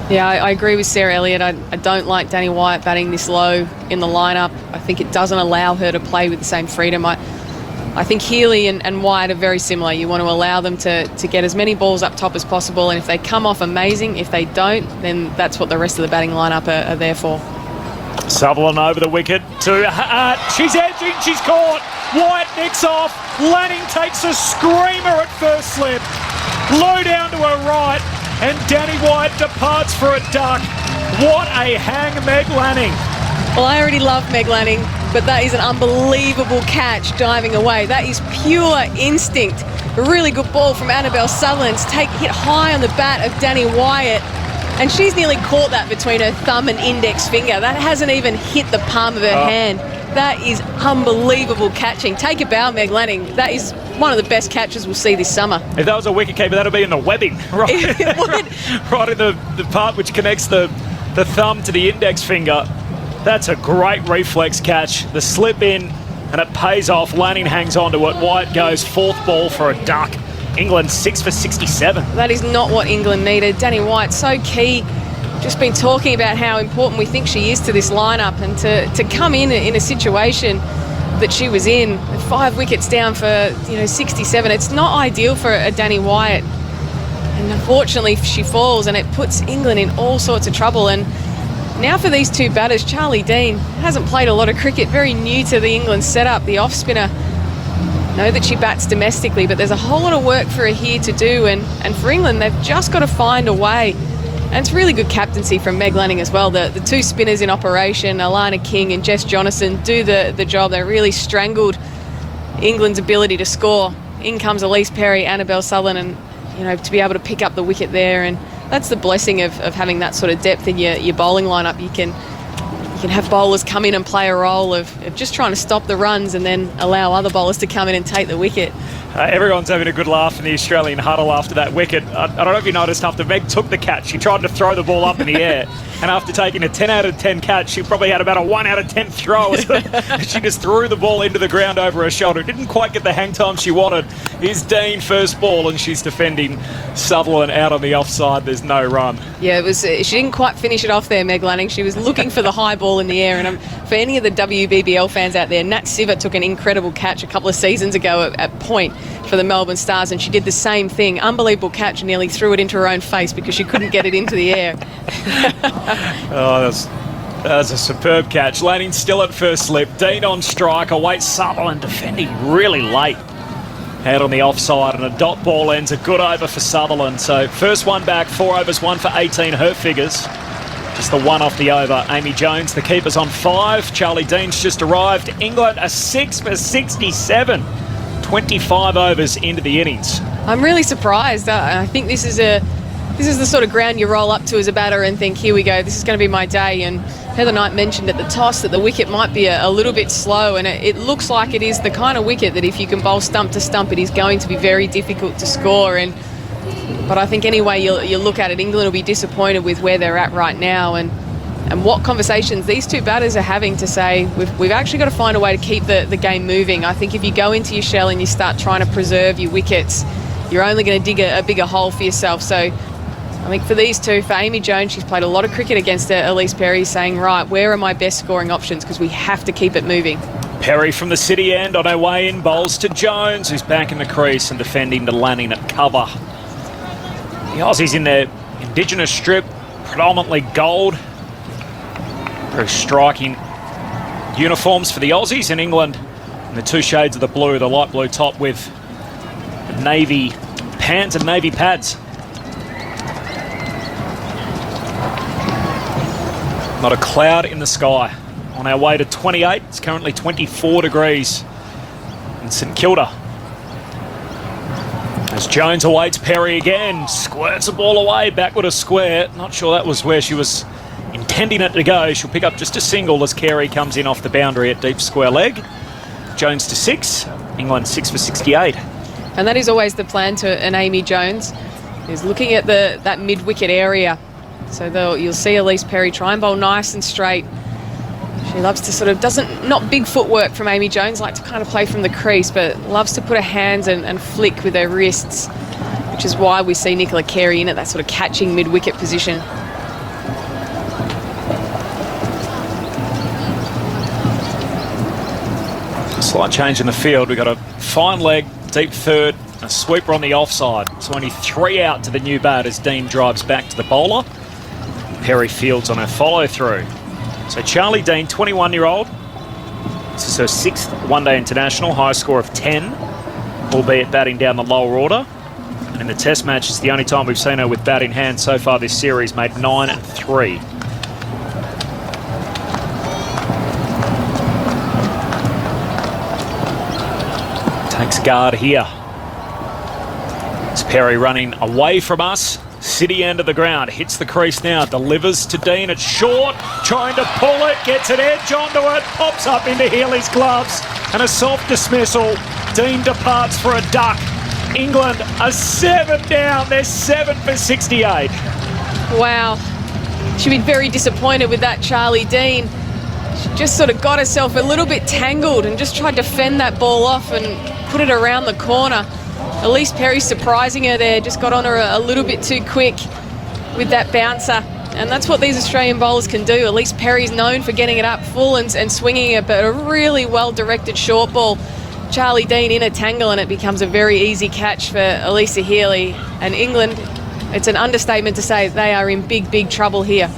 S7: Yeah, I agree with Sarah Elliott. I don't like Danny Wyatt batting this low in the lineup. I think it doesn't allow her to play with the same freedom. I think Healy and Wyatt are very similar. You want to allow them to get as many balls up top as possible, and if they come off, amazing. If they don't, then that's what the rest of the batting lineup are there for.
S3: Sutherland over the wicket to she's edging, she's caught. Wyatt nicks off. Lanning takes a screamer at first slip. Low down to her right, and Danny Wyatt departs for a duck. What a hang, Meg Lanning.
S7: Well, I already love Meg Lanning, but that is an unbelievable catch diving away. That is pure instinct. A really good ball from Annabelle Sutherland to hit high on the bat of Danny Wyatt. And she's nearly caught that between her thumb and index finger. That hasn't even hit the palm of her hand. That is unbelievable catching. Take a bow, Meg Lanning. That is one of the best catches we'll see this summer.
S3: If that was a wicketkeeper, that'll be in the webbing. Right,
S7: it would.
S3: Right in the part which connects the thumb to the index finger. That's a great reflex catch. The slip in, and it pays off. Lanning hangs on to it. Wyatt goes 4th ball for a duck. England 6 for 67.
S7: That is not what England needed. Danny Wyatt, so key. Just been talking about how important we think she is to this lineup, and to come in a situation that she was in, 5 wickets down for 67. It's not ideal for a Danny Wyatt, and unfortunately she falls, and it puts England in all sorts of trouble. And now for these two batters, Charlie Dean hasn't played a lot of cricket, very new to the England setup, the off spinner. know that she bats domestically, but there's a whole lot of work for her here to do, and for England, they've just got to find a way. And it's really good captaincy from Meg Lanning as well. The two spinners in operation, Alana King and Jess Jonathan, do the job. They really strangled England's ability to score. In comes Elise Perry, Annabelle Sutherland, and to be able to pick up the wicket there, and that's the blessing of having that sort of depth in your bowling lineup. You can have bowlers come in and play a role of just trying to stop the runs and then allow other bowlers to come in and take the wicket.
S3: Everyone's having a good laugh in the Australian huddle after that wicket. I don't know if you noticed, after Meg took the catch, she tried to throw the ball up in the air. And after taking a 10 out of 10 catch, she probably had about a 1 out of 10 throw. She just threw the ball into the ground over her shoulder. Didn't quite get the hang time she wanted. Here's Dean first ball, and she's defending Sutherland out on the offside. There's no run. Yeah, it was. She didn't quite finish it off there, Meg Lanning. She was looking for the high ball in the air. And for any of the WBBL fans out there, Nat Siver took an incredible catch a couple of seasons ago at point for the Melbourne Stars, and she did the same thing. Unbelievable catch, and nearly threw it into her own face because she couldn't get it into the air. That's a superb catch. Lanning still at first slip. Dean on strike. Awaits Sutherland defending really late. Out on the offside, and a dot ball ends a good over for Sutherland. So first one back, 4 overs, 1 for 18, her figures. Just the one off the over. Amy Jones, the keeper's on 5. Charlie Dean's just arrived. England a 6 for 67. 25 overs into the innings. I'm really surprised. I think this is the sort of ground you roll up to as a batter and think, here we go, this is going to be my day. And Heather Knight mentioned at the toss that the wicket might be a little bit slow, and it looks like it is the kind of wicket that if you can bowl stump to stump, it is going to be very difficult to score. But I think any way you look at it, England will be disappointed with where they're at right now, and what conversations these two batters are having to say, we've actually got to find a way to keep the game moving. I think if you go into your shell and you start trying to preserve your wickets, you're only going to dig a bigger hole for yourself. So I think for these two, for Amy Jones, she's played a lot of cricket against Elise Perry, saying, right, where are my best scoring options? Because we have to keep it moving. Perry from the city end on her way in, bowls to Jones, who's back in the crease and defending to Lanning at cover. The Aussies in their Indigenous strip, predominantly gold. Very striking uniforms for the Aussies, in England in the two shades of the blue, the light blue top with the navy pants and navy pads. Not a cloud in the sky. On our way to 28, it's currently 24 degrees in St Kilda. As Jones awaits Perry again, squirts the ball away, backward a square. Not sure that was where she was intending it to go. She'll pick up just a single as Carey comes in off the boundary at deep square leg. Jones to 6, England 6 for 68. And that is always the plan to an Amy Jones, is looking at that mid-wicket area. So you'll see Elise Perry try and bowl nice and straight. She loves to sort of, not big footwork from Amy Jones, like to kind of play from the crease, but loves to put her hands and flick with her wrists, which is why we see Nicola Carey in at that sort of catching mid-wicket position. A slight change in the field. We've got a fine leg, deep third, a sweeper on the offside. So only 3 out to the new bat as Dean drives back to the bowler. Perry fields on her follow-through. So Charlie Dean, 21-year-old. This is her 6th one-day international, high score of 10, albeit batting down the lower order. And in the test match, it's the only time we've seen her with bat in hand so far this series, made 9 and 3. Takes guard here. It's Perry running away from us. City end of the ground, hits the crease now, delivers to Dean, it's short, trying to pull it, gets an edge onto it, pops up into Healy's gloves, and a soft dismissal. Dean departs for a duck. England are 7 down, they're 7 for 68. Wow, she'd been very disappointed with that, Charlie Dean. She just sort of got herself a little bit tangled and just tried to fend that ball off and put it around the corner. Elise Perry surprising her there, just got on her a little bit too quick with that bouncer. And that's what these Australian bowlers can do. Elise Perry's known for getting it up full and swinging it, but a really well-directed short ball. Charlie Dean in a tangle, and it becomes a very easy catch for Elisa Healy. And England, it's an understatement to say they are in big, big trouble here.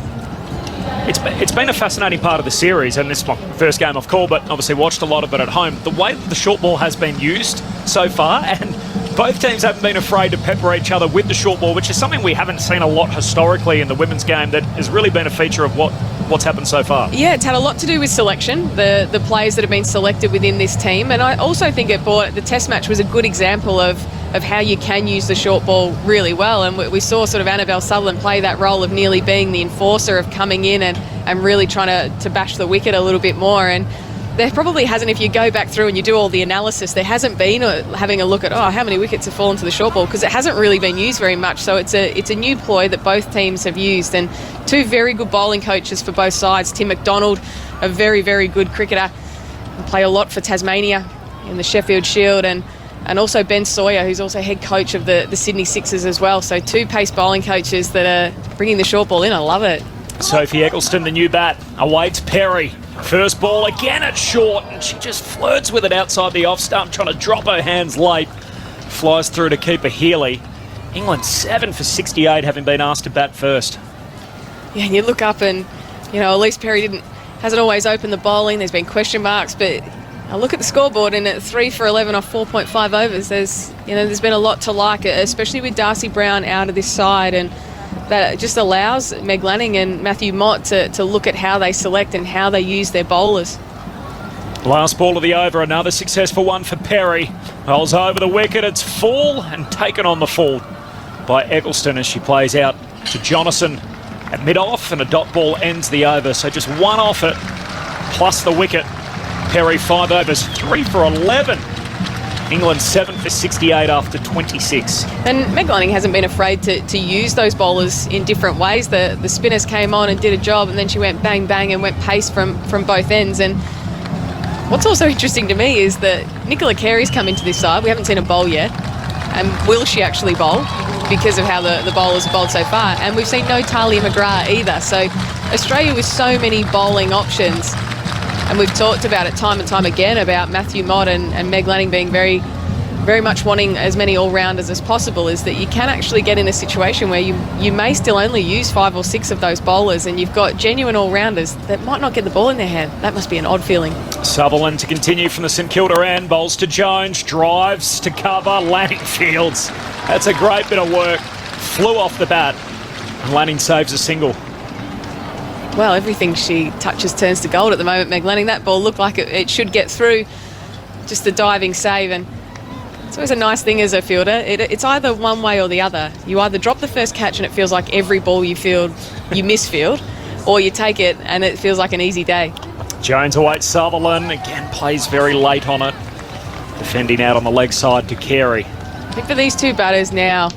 S3: It's been a fascinating part of the series, and this is my first game I've called, but obviously watched a lot of it at home. The way that the short ball has been used so far, and both teams haven't been afraid to pepper each other with the short ball, which is something we haven't seen a lot historically in the women's game that has really been a feature of what's happened so far.
S7: Yeah, it's had a lot to do with selection, the players that have been selected within this team, and I also think the Test match was a good example of how you can use the short ball really well, and we saw sort of Annabelle Sutherland play that role of nearly being the enforcer, of coming in and really trying to bash the wicket a little bit more. And there probably hasn't, if you go back through and you do all the analysis, there hasn't been having a look at how many wickets have fallen to the short ball, because it hasn't really been used very much. So it's a new ploy that both teams have used, and two very good bowling coaches for both sides. Tim McDonald, a very, very good cricketer, and play a lot for Tasmania in the Sheffield Shield, and also Ben Sawyer, who's also head coach of the Sydney Sixers as well. So two pace bowling coaches that are bringing the short ball in. I love it.
S3: Sophie Eccleston, the new bat, awaits Perry. First ball again at short, and she just flirts with it outside the off stump, trying to drop her hands late. Flies through to keeper Healy. England 7 for 68, having been asked to bat first.
S7: Yeah, and you look up and, Elise Perry hasn't always opened the bowling. There's been question marks, but I look at the scoreboard, and at 3 for 11 off 4.5 overs, there's been a lot to like, especially with Darcy Brown out of this side, and that just allows Meg Lanning and Matthew Mott to look at how they select and how they use their bowlers.
S3: Last ball of the over, another successful one for Perry. Rolls over the wicket, it's full and taken on the full by Eccleston as she plays out to Jonathan at mid-off, and a dot ball ends the over. So just one off it, plus the wicket. Perry 5 overs, 3 for 11. England 7 for 68 after 26.
S7: And Meg Lanning hasn't been afraid to use those bowlers in different ways. The spinners came on and did a job, and then she went bang, bang and went pace from both ends. And what's also interesting to me is that Nicola Carey's come into this side. We haven't seen a bowl yet. And will she actually bowl? Because of how the bowlers have bowled so far. And we've seen no Talia McGrath either. So Australia with so many bowling options. And we've talked about it time and time again about Matthew Mott and Meg Lanning being very, very much wanting as many all-rounders as possible, is that you can actually get in a situation where you may still only use 5 or 6 of those bowlers, and you've got genuine all-rounders that might not get the ball in their hand. That must be an odd feeling.
S3: Sutherland to continue from the St Kilda end, bowls to Jones, drives to cover, Lanning fields. That's a great bit of work. Flew off the bat, and Lanning saves a single.
S7: Well, everything she touches turns to gold at the moment, Meg Lanning. That ball looked like it should get through. Just a diving save, and it's always a nice thing as a fielder. It's either one way or the other. You either drop the first catch and it feels like every ball you field, you misfield, or you take it and it feels like an easy day.
S3: Jones awaits Sutherland, again plays very late on it. Defending out on the leg side to Carey.
S7: I think for these two batters now,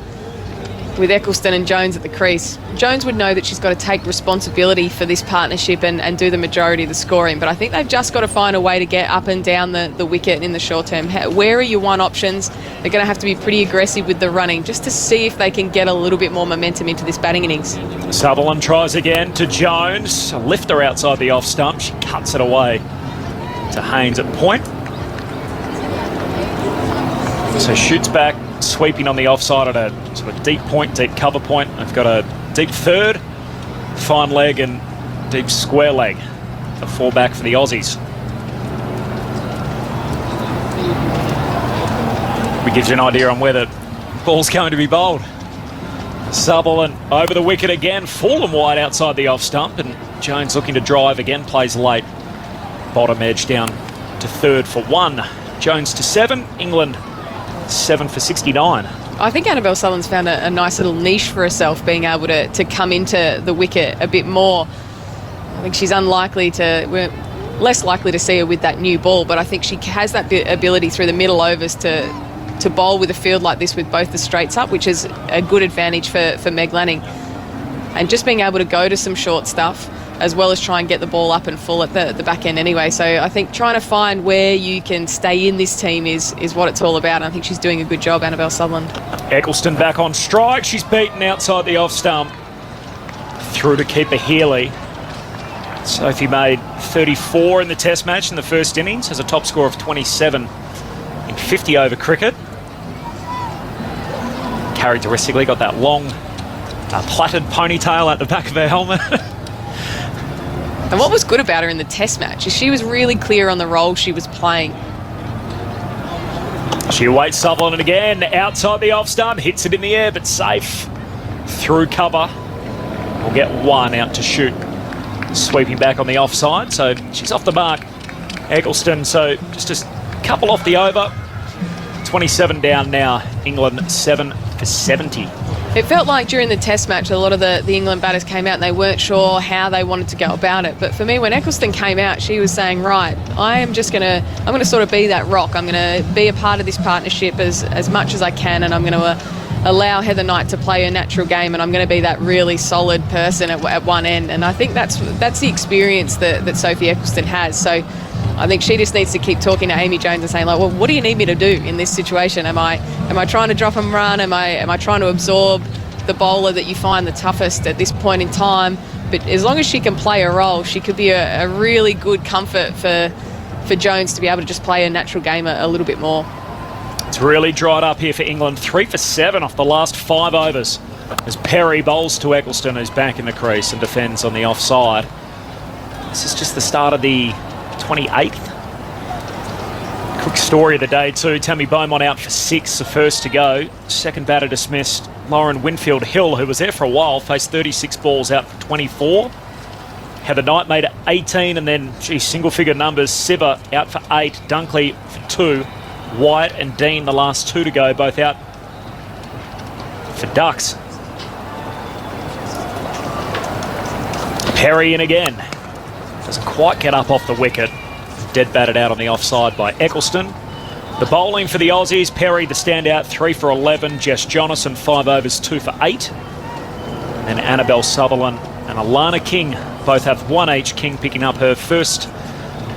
S7: with Eccleston and Jones at the crease, Jones would know that she's got to take responsibility for this partnership and do the majority of the scoring, but I think they've just got to find a way to get up and down the wicket in the short term. Where are your one options? They're going to have to be pretty aggressive with the running just to see if they can get a little bit more momentum into this batting innings.
S3: Sutherland tries again to Jones, a lifter outside the off stump. She cuts it away to Haynes at point. So shoots back, sweeping on the offside at a sort of deep point, deep cover point. They've got a deep third, fine leg and deep square leg to fall back for the Aussies. It gives you an idea on where the ball's going to be bowled. Sutherland over the wicket again, fallen wide outside the off stump, and Jones looking to drive again, plays late. Bottom edge down to third for 1. Jones to 7, England 7 for 69.
S7: I think Annabelle Sutherland's found a nice little niche for herself, being able to come into the wicket a bit more. I think she's we're less likely to see her with that new ball, but I think she has that ability through the middle overs to bowl with a field like this with both the straights up, which is a good advantage for Meg Lanning. And just being able to go to some short stuff, as well as try and get the ball up and full at the back end anyway. So I think trying to find where you can stay in this team is what it's all about. And I think she's doing a good job, Annabelle Sutherland.
S3: Eccleston back on strike. She's beaten outside the off stump. Through to keeper Healy. Sophie made 34 in the Test match in the first innings, has a top score of 27 in 50 over cricket. Characteristically got that long plaited ponytail at the back of her helmet.
S7: And what was good about her in the Test match is she was really clear on the role she was playing.
S3: She awaits Sutherland again, outside the off stump, hits it in the air, but safe through cover. We'll get one out to shoot. Sweeping back on the offside, so she's off the mark. Eccleston, so just a couple off the over. 27 down now. England 7 for 70.
S7: It felt like during the Test match, a lot of the England batters came out and they weren't sure how they wanted to go about it. But for me, when Eccleston came out, she was saying, right, I'm going to sort of be that rock. I'm going to be a part of this partnership as much as I can, and I'm going to allow Heather Knight to play her natural game, and I'm going to be that really solid person at one end. And I think that's the experience that Sophie Eccleston has. So I think she just needs to keep talking to Amy Jones and saying, like, well, what do you need me to do in this situation? Am I trying to drop and run? Am I trying to absorb the bowler that you find the toughest at this point in time? But as long as she can play a role, she could be a really good comfort for Jones to be able to just play her natural game a little bit more.
S3: It's really dried up here for England. 3 for 7 off the last 5 overs. As Perry bowls to Eccleston, who's back in the crease and defends on the offside. This is just the start of the 28th. Quick story of the day too. Tammy Beaumont out for 6, the first to go. Second batter dismissed. Lauren Winfield-Hill, who was there for a while, faced 36 balls out for 24. Heather Knight made it 18, and then, single-figure numbers. Siver out for 8, Dunkley for 2. Wyatt and Dean, the last 2 to go, both out for ducks. Perry in again. Doesn't quite get up off the wicket. Dead batted out on the offside by Eccleston. The bowling for the Aussies, Perry the standout, 3 for 11. Jess Jonathan, 5 overs, 2 for 8. And Annabelle Sutherland and Alana King both have 1 each. King picking up her first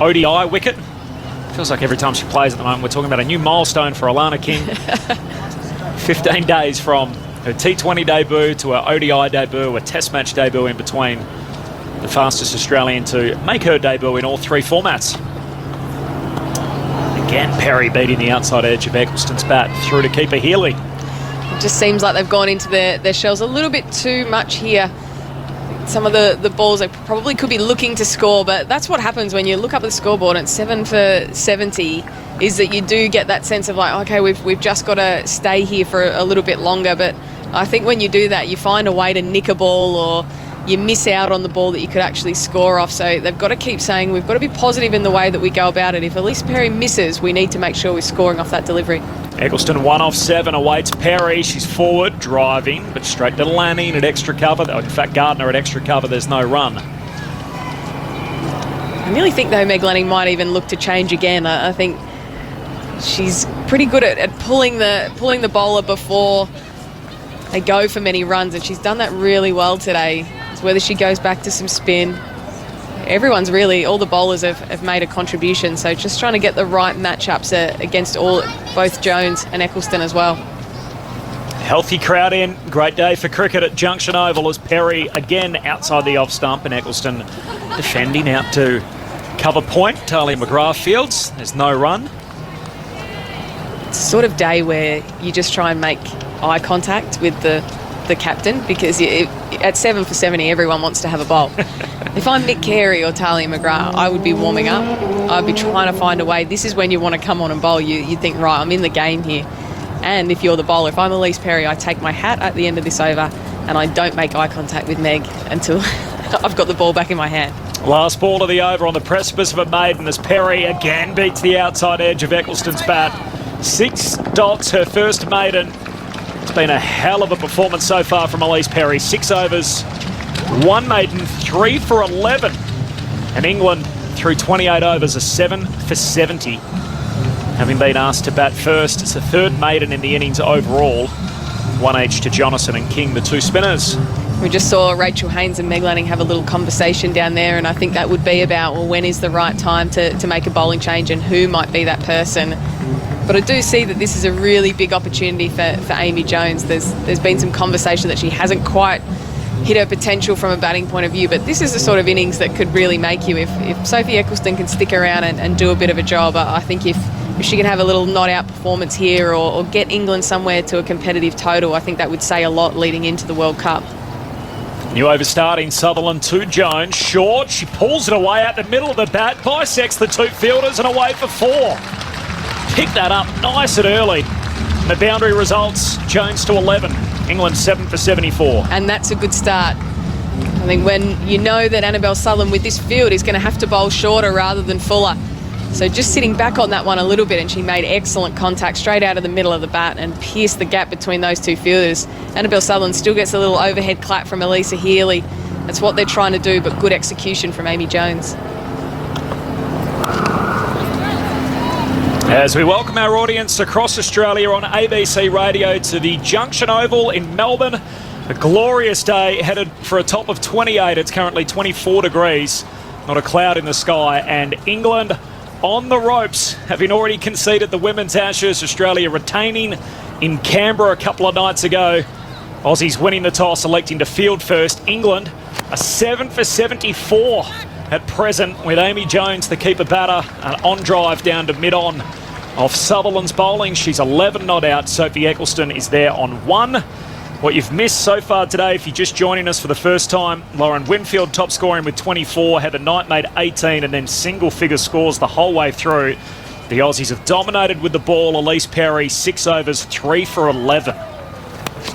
S3: ODI wicket. Feels like every time she plays at the moment, we're talking about a new milestone for Alana King. 15 days from her T20 debut to her ODI debut, a Test match debut in between. The fastest Australian to make her debut in all 3 formats. Again, Perry beating the outside edge of Eccleston's bat through to keeper Healy.
S7: It just seems like they've gone into their shells a little bit too much here. Some of the balls they probably could be looking to score, but that's what happens when you look up at the scoreboard and it's 7 for 70, is that you do get that sense of like, okay, we've just got to stay here for a little bit longer. But I think when you do that, you find a way to nick a ball, or you miss out on the ball that you could actually score off. So they've got to keep saying we've got to be positive in the way that we go about it. If Elise Perry misses, we need to make sure we're scoring off that delivery.
S3: Eccleston 1 off 7, awaits Perry. She's forward, driving, but straight to Lanning at extra cover. In fact, Gardner at extra cover, there's no run.
S7: I really think, though, Meg Lanning might even look to change again. I think she's pretty good at pulling the bowler before they go for many runs, and she's done that really well today. It's whether she goes back to some spin. Everyone's really, all the bowlers have made a contribution, so just trying to get the right matchups against both Jones and Eccleston as well.
S3: Healthy crowd in. Great day for cricket at Junction Oval as Perry again outside the off stump and Eccleston defending out to cover point. Talia McGrath fields. There's no run.
S7: It's a sort of day where you just try and make eye contact with the captain, because at 7 for 70 everyone wants to have a bowl. If I'm Mick Carey or Talia McGrath, I would be warming up. I'd be trying to find a way. This is when you want to come on and bowl. You think, right, I'm in the game here. And if you're the bowler, if I'm Elise Perry, I take my hat at the end of this over and I don't make eye contact with Meg until I've got the ball back in my hand.
S3: Last ball of the over on the precipice of a maiden as Perry again beats the outside edge of Eccleston's bat. 6 dots, her first maiden. It's been a hell of a performance so far from Elise Perry. 6 overs, 1 maiden, 3 for 11. And England, through 28 overs, are 7 for 70. Having been asked to bat first, it's the 3rd maiden in the innings overall. 1 each to Jonathan and King, the 2 spinners.
S7: We just saw Rachel Haynes and Meg Lanning have a little conversation down there, and I think that would be about, well, when is the right time to make a bowling change and who might be that person. But I do see that this is a really big opportunity for Amy Jones. There's been some conversation that she hasn't quite hit her potential from a batting point of view, but this is the sort of innings that could really make you. If Sophie Eccleston can stick around and do a bit of a job, I think if she can have a little not-out performance here or get England somewhere to a competitive total, I think that would say a lot leading into the World Cup.
S3: New over starting, Sutherland to Jones. Short, she pulls it away out the middle of the bat, bisects the two fielders and away for 4. Pick that up nice and early. And the boundary results, Jones to 11. England 7 for 74.
S7: And that's a good start. I think when you know that Annabelle Sutherland with this field is going to have to bowl shorter rather than fuller. So just sitting back on that one a little bit, and she made excellent contact straight out of the middle of the bat and pierced the gap between those two fielders. Annabelle Sutherland still gets a little overhead clap from Elisa Healy. That's what they're trying to do, but good execution from Amy Jones.
S3: As we welcome our audience across Australia on ABC Radio to the Junction Oval in Melbourne. A glorious day, headed for a top of 28. It's currently 24 degrees, not a cloud in the sky, and England on the ropes, having already conceded the Women's Ashes. Australia retaining in Canberra a couple of nights ago. Aussies winning the toss, electing to field first. England are 7 for 74 at present, with Amy Jones, the keeper batter, an on drive down to mid-on off Sutherland's bowling. She's 11 not out. Sophie Eccleston is there on 1. What you've missed so far today, if you're just joining us for the first time, Lauren Winfield top scoring with 24, Heather Knight made 18, and then single-figure scores the whole way through. The Aussies have dominated with the ball. Elise Perry, 6 overs, 3 for 11.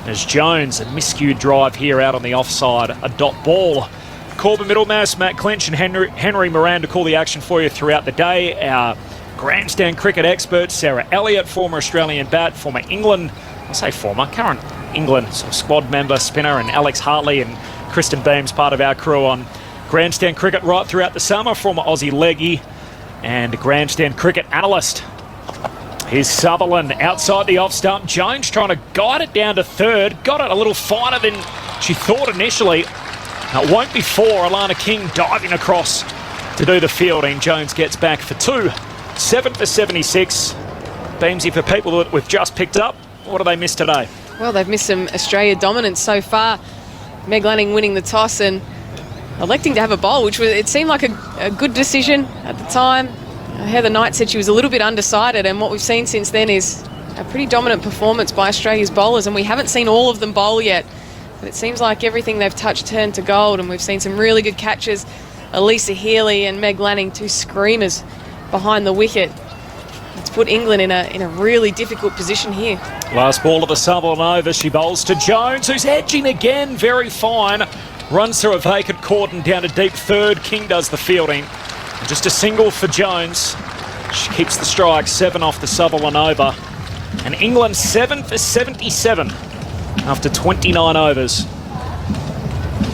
S3: As Jones, a miscued drive here out on the offside, a dot ball. Corbin Middlemass, Matt Clinch and Henry Moran to call the action for you throughout the day. Our grandstand cricket expert, Sarah Elliott, former Australian bat, former England, I say former, current England squad member, spinner, and Alex Hartley and Kristen Beams, part of our crew on grandstand cricket right throughout the summer, former Aussie leggy and grandstand cricket analyst. Here's Sutherland outside the off stump. Jones trying to guide it down to third. Got it a little finer than she thought initially. It won't be 4. Alana King diving across to do the fielding. Jones gets back for 2. 7 for 76. Beamsy, for people that we've just picked up, what do they miss today?
S7: Well, they've missed some Australia dominance so far. Meg Lanning winning the toss and electing to have a bowl, which it seemed like a good decision at the time. Heather Knight said she was a little bit undecided, and what we've seen since then is a pretty dominant performance by Australia's bowlers, and we haven't seen all of them bowl yet. But it seems like everything they've touched turned to gold, and we've seen some really good catches. Elisa Healy and Meg Lanning, 2 screamers behind the wicket. It's put England in a really difficult position here.
S3: Last ball of the Sutherland over. She bowls to Jones, who's edging again, very fine. Runs through a vacant court and down to deep third. King does the fielding. And just a single for Jones. She keeps the strike, 7 off the Sutherland over. And England 7 for 77 after 29 overs.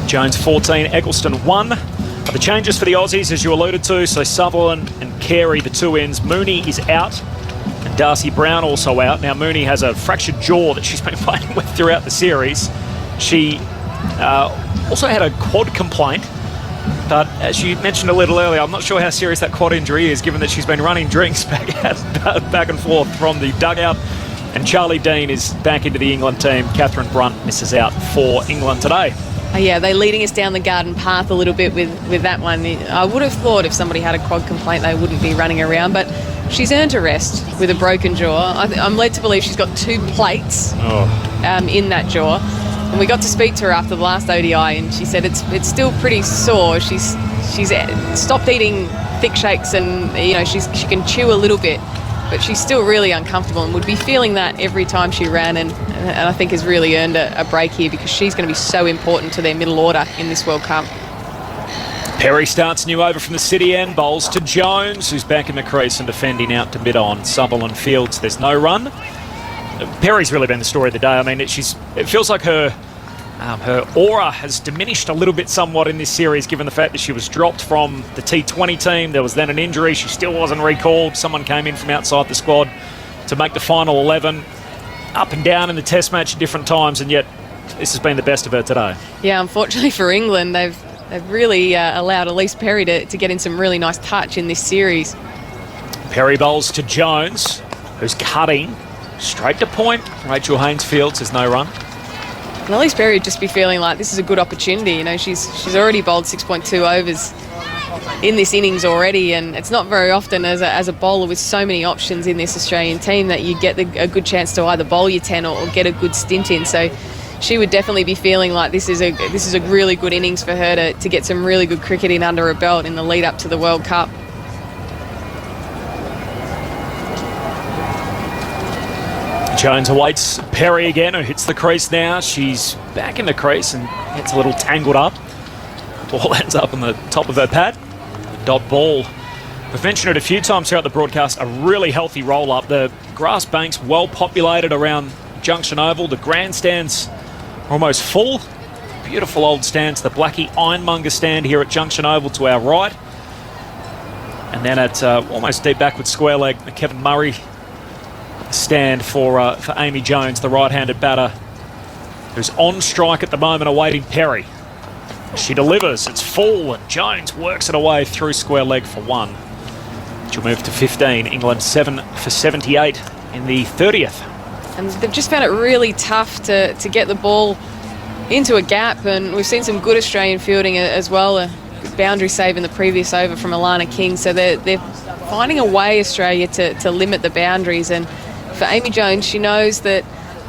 S3: Jones 14, Eccleston 1. The changes for the Aussies, as you alluded to, so Sutherland and Carey, the 2 ends. Mooney is out, and Darcy Brown also out. Now, Mooney has a fractured jaw that she's been playing with throughout the series. She also had a quad complaint, but as you mentioned a little earlier, I'm not sure how serious that quad injury is, given that she's been running drinks back and forth from the dugout. And Charlie Dean is back into the England team. Catherine Brunt misses out for England today.
S7: Yeah, they're leading us down the garden path a little bit with that one. I would have thought if somebody had a quad complaint, they wouldn't be running around, but she's earned a rest with a broken jaw. I'm led to believe she's got 2 plates in that jaw. And we got to speak to her after the last ODI, and she said it's still pretty sore. She's stopped eating thick shakes, and she can chew a little bit, but she's still really uncomfortable and would be feeling that every time she ran, and I think has really earned a break here because she's going to be so important to their middle order in this World Cup.
S3: Perry starts new over from the city end, bowls to Jones, who's back in the crease and defending out to mid-on. Sutherland fields, there's no run. Perry's really been the story of the day. I mean, it feels like her aura has diminished a little bit somewhat in this series, given the fact that she was dropped from the T20 team. There was then an injury. She still wasn't recalled. Someone came in from outside the squad to make the final 11. Up and down in the test match at different times, and yet this has been the best of her today.
S7: Yeah, unfortunately for England, they've really allowed Elise Perry to get in some really nice touch in this series.
S3: Perry bowls to Jones, who's cutting straight to point. Rachel Haynes fields, there's no run.
S7: And Elise Perry would just be feeling like this is a good opportunity. She's already bowled 6.2 overs in this innings already, and it's not very often as a bowler with so many options in this Australian team that you get a good chance to either bowl your 10 or get a good stint in. So she would definitely be feeling like this is a really good innings for her to get some really good cricket in under her belt in the lead up to the World Cup.
S3: Jones awaits Perry again, who hits the crease now. She's back in the crease and gets a little tangled up. Ball ends up on the top of her pad. Dot ball. We've mentioned it a few times throughout the broadcast, a really healthy roll-up. The grass bank's well populated around Junction Oval. The grandstands are almost full. Beautiful old stands. The Blackie Ironmonger stand here at Junction Oval to our right. And then at almost deep backward square leg, the Kevin Murray stand for Amy Jones, the right-handed batter, who's on strike at the moment awaiting Perry. She delivers, it's full, and Jones works it away through square leg for 1. She'll move to 15. England 7 for 78 in the 30th.
S7: And they've just found it really tough to get the ball into a gap, and we've seen some good Australian fielding as well. A good boundary save in the previous over from Alana King, so they're finding a way, Australia, to limit the boundaries. And for Amy Jones, she knows that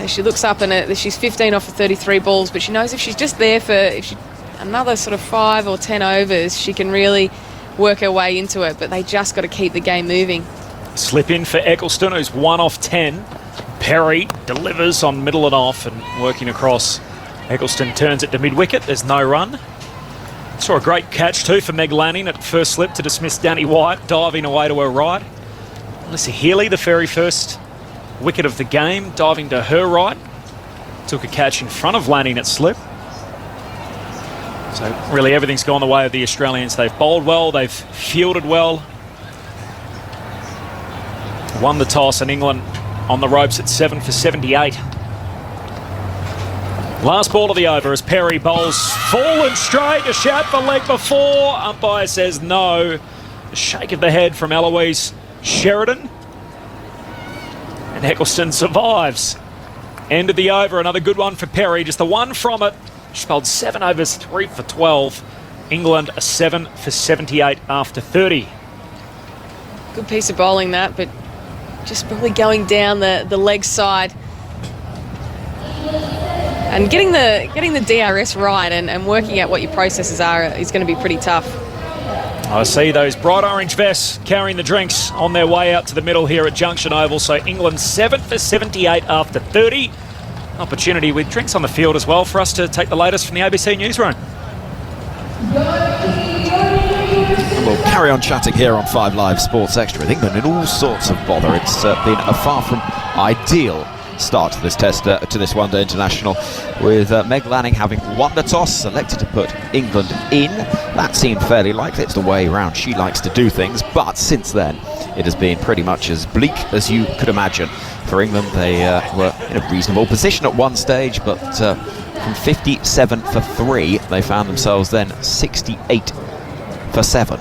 S7: she looks up and she's 15 off of 33 balls, but she knows if she's just there for another sort of 5 or 10 overs, she can really work her way into it, but they just got to keep the game moving.
S3: Slip in for Eccleston, who's 1 off 10. Perry delivers on middle and off and working across. Eccleston turns it to mid-wicket. There's no run. Saw a great catch too for Meg Lanning at first slip to dismiss Danny White, diving away to her right. Alyssa Healy, the very first wicket of the game, diving to her right. Took a catch in front of Lanning at slip. So really everything's gone the way of the Australians. They've bowled well, they've fielded well. Won the toss, and England on the ropes at 7 for 78. Last ball of the over as Perry bowls full and straight. A shout for leg before. Umpire says no. A shake of the head from Eloise Sheridan. And Eccleston survives. End of the over. Another good one for Perry. Just the one from it. She bowled 7 overs, 3 for 12. England are 7 for 78 after 30.
S7: Good piece of bowling that, but just probably going down the leg side. And getting the DRS right and working out what your processes are is going to be pretty tough.
S3: I see those bright orange vests carrying the drinks on their way out to the middle here at Junction Oval. So England 7 for 78 after 30. Opportunity with drinks on the field as well for us to take the latest from the ABC newsroom.
S14: We'll carry on chatting here on 5 Live Sports Extra with England in all sorts of bother. It's been a far from ideal start to this test, to this one-day international, with Meg Lanning having won the toss, selected to put England in. That seemed fairly likely. It's the way around she likes to do things, but since then it has been pretty much as bleak as you could imagine. For England, they were in a reasonable position at one stage, but from 57 for 3 they found themselves then 68 for 7.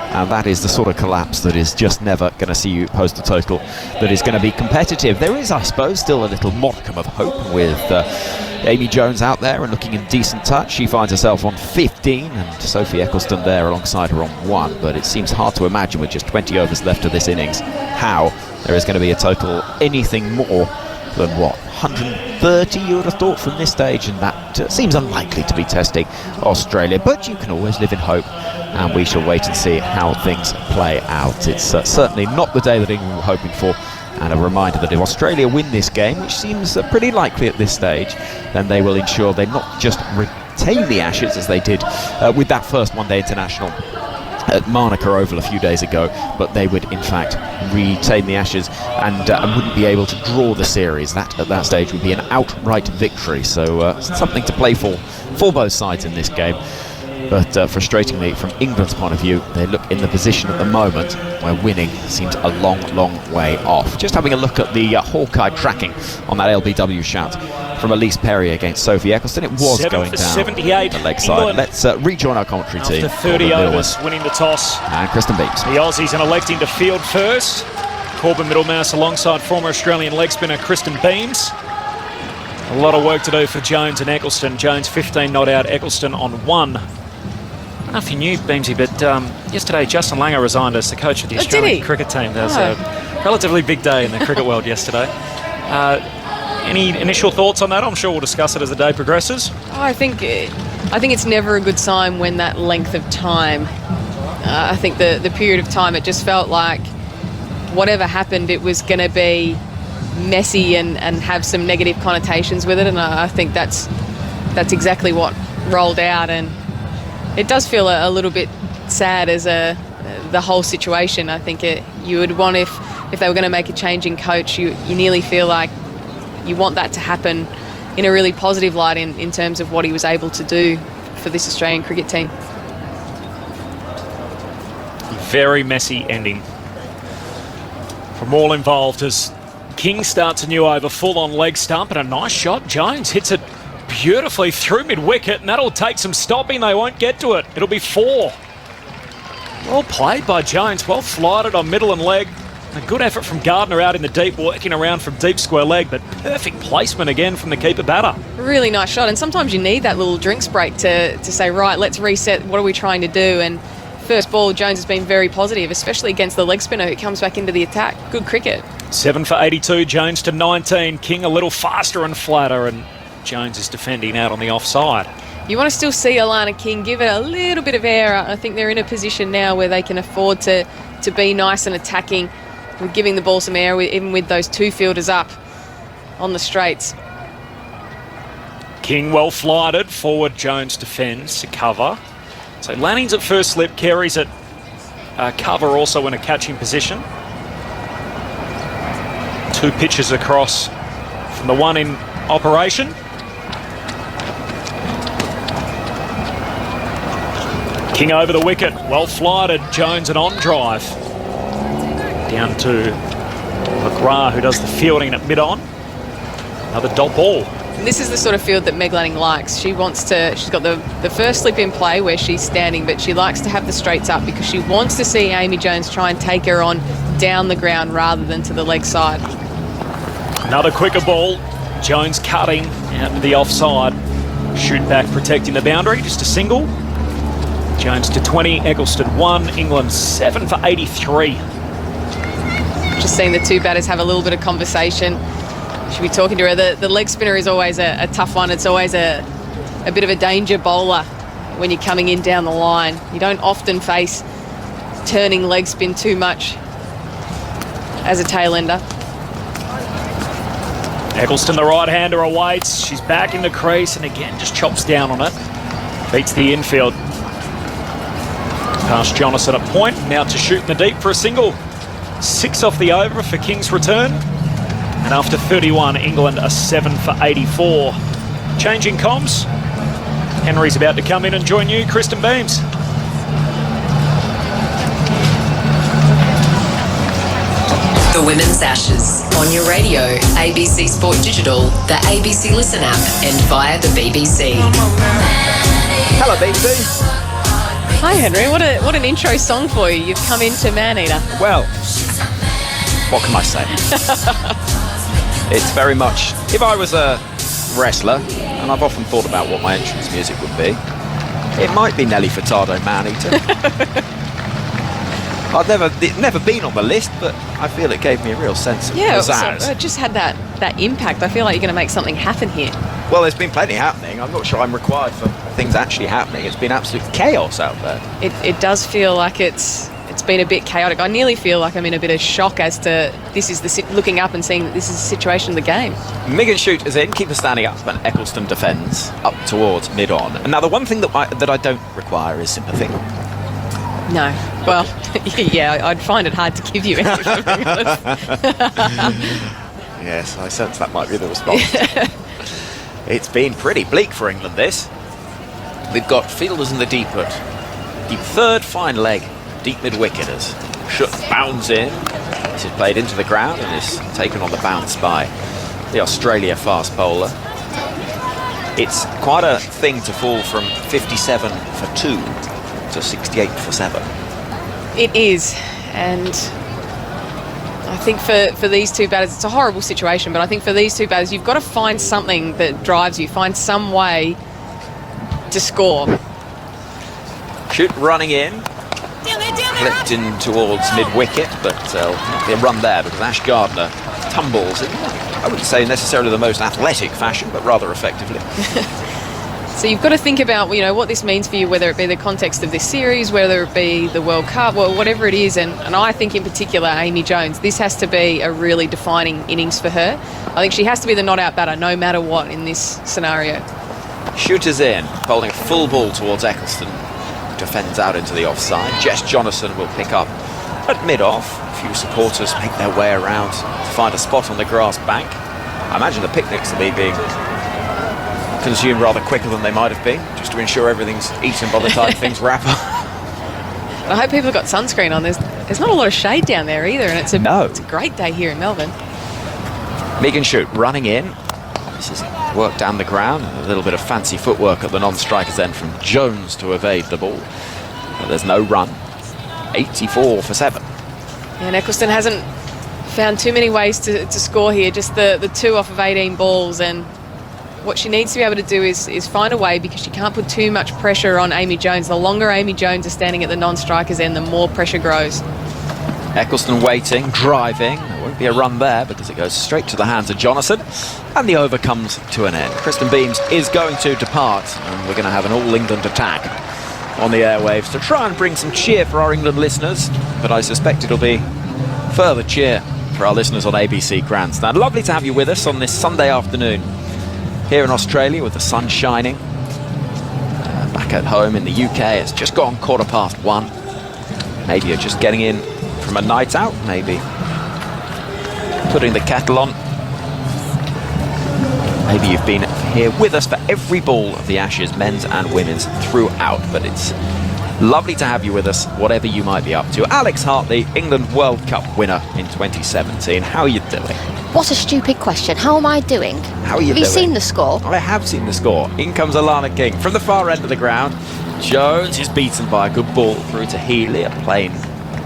S14: And that is the sort of collapse that is just never going to see you post a total that is going to be competitive. There is, I suppose, still a little modicum of hope with Amy Jones out there and looking in decent touch. She finds herself on 15 and Sophie Eccleston there alongside her on 1. But it seems hard to imagine with just 20 overs left of this innings how there is going to be a total anything more than, what, 130 you would have thought from this stage, and that seems unlikely to be testing Australia. But you can always live in hope, and we shall wait and see how things play out. It's certainly not the day that England were hoping for, and a reminder that if Australia win this game, which seems pretty likely at this stage, then they will ensure they not just retain the Ashes as they did with that first one-day international at Manuka Oval a few days ago, but they would in fact retain the Ashes and wouldn't be able to draw the series. That at that stage would be an outright victory, so something to play for both sides in this game. But frustratingly, from England's point of view, they look in the position at the moment where winning seems a long, long way off. Just having a look at the Hawkeye tracking on that LBW shout from Elise Perry against Sophie Eccleston. It was going down
S3: 78.
S14: The leg side.
S3: England,
S14: let's rejoin our commentary team.
S3: After 30 overs, winning the toss.
S14: And Kristen Beams.
S3: The Aussies and electing to field first. Corbin Middlemouse alongside former Australian leg spinner Kristen Beams. A lot of work to do for Jones and Eccleston. Jones 15 not out, Eccleston on 1. I don't know if you knew, Beamsy, but yesterday Justin Langer resigned as the coach of the Australian cricket team. There was a relatively big day in the cricket world yesterday. Any initial thoughts on that? I'm sure we'll discuss it as the day progresses.
S7: I think it's never a good sign when that length of time. I think the period of time, it just felt like whatever happened, it was going to be messy and have some negative connotations with it, and I think that's exactly what rolled out, and it does feel a little bit sad as the whole situation. I think you would want, if they were going to make a change in coach, you nearly feel like you want that to happen in a really positive light in terms of what he was able to do for this Australian cricket team.
S3: Very messy ending from all involved as King starts a new over, full on leg stump, and a nice shot. Jones hits it beautifully through mid-wicket, and that'll take some stopping. They won't get to it. It'll be 4. Well played by Jones. Well flighted on middle and leg. A good effort from Gardner out in the deep, working around from deep square leg, but perfect placement again from the keeper batter.
S7: Really nice shot, and sometimes you need that little drinks break to say, right, let's reset. What are we trying to do? And first ball, Jones has been very positive, especially against the leg spinner who comes back into the attack. Good cricket.
S3: 7 for 82, Jones to 19. King a little faster and flatter, and Jones is defending out on the offside.
S7: You want to still see Alana King give it a little bit of air. I think they're in a position now where they can afford to be nice and attacking, with giving the ball some air, even with those 2 fielders up on the straights.
S3: King well flighted, forward Jones defends to cover. So Lanning's at first slip, Carey's at cover, also in a catching position. 2 pitches across from the one in operation. King over the wicket, well flighted, Jones and on drive. Down to McGrath, who does the fielding at mid-on. Another dot ball.
S7: And this is the sort of field that Meg Lanning likes. She's got the first slip in play where she's standing, but she likes to have the straights up because she wants to see Amy Jones try and take her on down the ground rather than to the leg side.
S3: Another quicker ball. Jones cutting out to the offside. Shoot back protecting the boundary, just a single. Jones to 20, Eggleston 1, England 7 for 83.
S7: Just seeing the 2 batters have a little bit of conversation. Should be talking to her. The leg spinner is always a tough one. It's always a bit of a danger bowler when you're coming in down the line. You don't often face turning leg spin too much as a tail ender.
S3: Eggleston, the right-hander, awaits. She's back in the crease and again just chops down on it. Beats the infield. Past Jonathan a point. Now to shoot in the deep for a single. 6 off the over for King's return. And after 31, England are 7 for 84. Changing comms. Henry's about to come in and join you, Kristen Beams.
S2: The Women's Ashes on your radio, ABC Sport Digital, the ABC Listen app, and via the BBC.
S14: Hello, BBC.
S7: Hi, Henry. What an intro song for you. You've come into Maneater.
S14: Well, what can I say? It's very much, if I was a wrestler, and I've often thought about what my entrance music would be, it might be Nelly Furtado, Maneater. I've never been on the list, but I feel it gave me a real sense of pizzazz.
S7: It just had that impact. I feel like you're going to make something happen here.
S14: Well, there's been plenty happening. I'm not sure I'm required for things actually happening. It's been absolute chaos out there.
S7: It does feel like it's been a bit chaotic. I nearly feel like I'm in a bit of shock as to looking up and seeing that this is the situation of the game.
S14: Megan Shute is in, keeper standing up, and Eccleston defends up towards mid-on. And now the one thing that I don't require is sympathy.
S7: No. Well, yeah, I'd find it hard to give you any.
S14: Yes, I sense that might be the response. It's been pretty bleak for England, this. They've got fielders in the deep third, fine leg, deep mid-wicket as Shute bounds in. This is played into the ground and is taken on the bounce by the Australia fast bowler. It's quite a thing to fall from 57 for 2 to 68 for 7.
S7: It is, and I think for these 2 batters, it's a horrible situation, but I think for these 2 batters, you've got to find something that drives you, find some way to score.
S14: Shute running in, clipped in towards mid-wicket, but not be a run there because Ash Gardner tumbles in. I wouldn't say necessarily the most athletic fashion, but rather effectively.
S7: So you've got to think about, what this means for you, whether it be the context of this series, whether it be the World Cup, or whatever it is. And I think in particular, Amy Jones, this has to be a really defining innings for her. I think she has to be the not-out batter no matter what in this scenario.
S14: Shooters in, bowling a full ball towards Eccleston. Defends out into the offside. Jess Jonathan will pick up at mid-off. A few supporters make their way around to find a spot on the grass bank. I imagine the picnics will be being consumed rather quicker than they might have been, just to ensure everything's eaten by the time things wrap up.
S7: I hope people have got sunscreen on. There's not a lot of shade down there either, and it's a great day here in Melbourne.
S14: Megan Shute running in. This is work down the ground, a little bit of fancy footwork at the non-striker's end from Jones to evade the ball. But there's no run. 84 for 7.
S7: And Eccleston hasn't found too many ways to score here, just the 2 off of 18 balls, and what she needs to be able to do is find a way, because she can't put too much pressure on Amy Jones. The longer Amy Jones is standing at the non-striker's end, the more pressure grows.
S14: Eccleston waiting, driving. There won't be a run there because it goes straight to the hands of Jonathan, and the over comes to an end. Kristen Beams is going to depart, and we're going to have an all-England attack on the airwaves to try and bring some cheer for our England listeners, but I suspect it'll be further cheer for our listeners on ABC Grandstand. Lovely to have you with us on this Sunday afternoon here in Australia with the sun shining. Back at home in the UK, it's just gone 1:15. Maybe you're just getting in from a night out, maybe putting the kettle on. Maybe you've been here with us for every ball of the Ashes, men's and women's, throughout. But it's lovely to have you with us, whatever you might be up to. Alex Hartley, England World Cup winner in 2017. How are you doing?
S8: What a stupid question. How am I doing?
S14: How are you doing?
S8: Have you seen the score?
S14: I have seen the score. In comes Alana King from the far end of the ground. Jones is beaten by a good ball through to Healy, a plane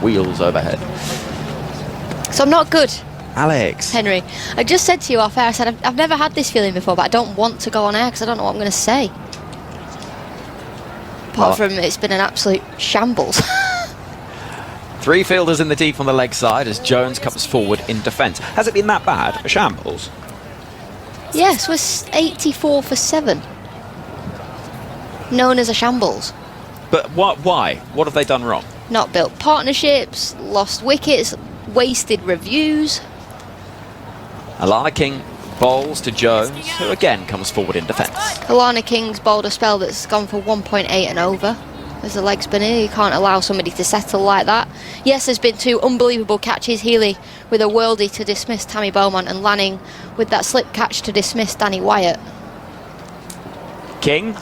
S14: wheels overhead.
S8: So I'm not good,
S14: Alex.
S8: Henry. I just said to you off air, I said I've never had this feeling before, but I don't want to go on air because I don't know what I'm going to say. Apart from it's been an absolute shambles.
S14: 3 fielders in the deep on the leg side as Jones comes forward in defence. Has it been that bad? A shambles?
S8: Yes, we're 84 for 7. Known as a shambles.
S14: But why? What have they done wrong?
S8: Not built partnerships, lost wickets, wasted reviews.
S14: Alana King bowls to Jones, who again comes forward in defence.
S8: Alana King's bowled a spell that's gone for 1.8 and over. As the leg spinner, you can't allow somebody to settle like that. Yes, there's been 2 unbelievable catches. Healy with a worldie to dismiss Tammy Beaumont, and Lanning with that slip catch to dismiss Danny Wyatt.
S14: King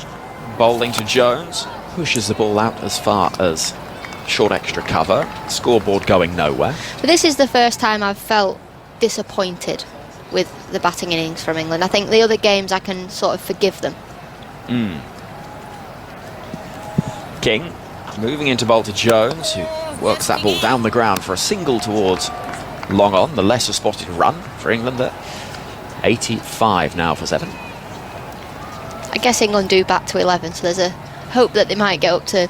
S14: bowling to Jones, pushes the ball out as far as short extra cover. Scoreboard going nowhere.
S8: But this is the first time I've felt disappointed with the batting innings from England. I think the other games I can sort of forgive them.
S14: King moving into bowl to Jones, who works that ball down the ground for a single towards long on, the lesser spotted run for England there. 85 now for 7.
S8: I guess England do bat to 11, so there's a hope that they might get up to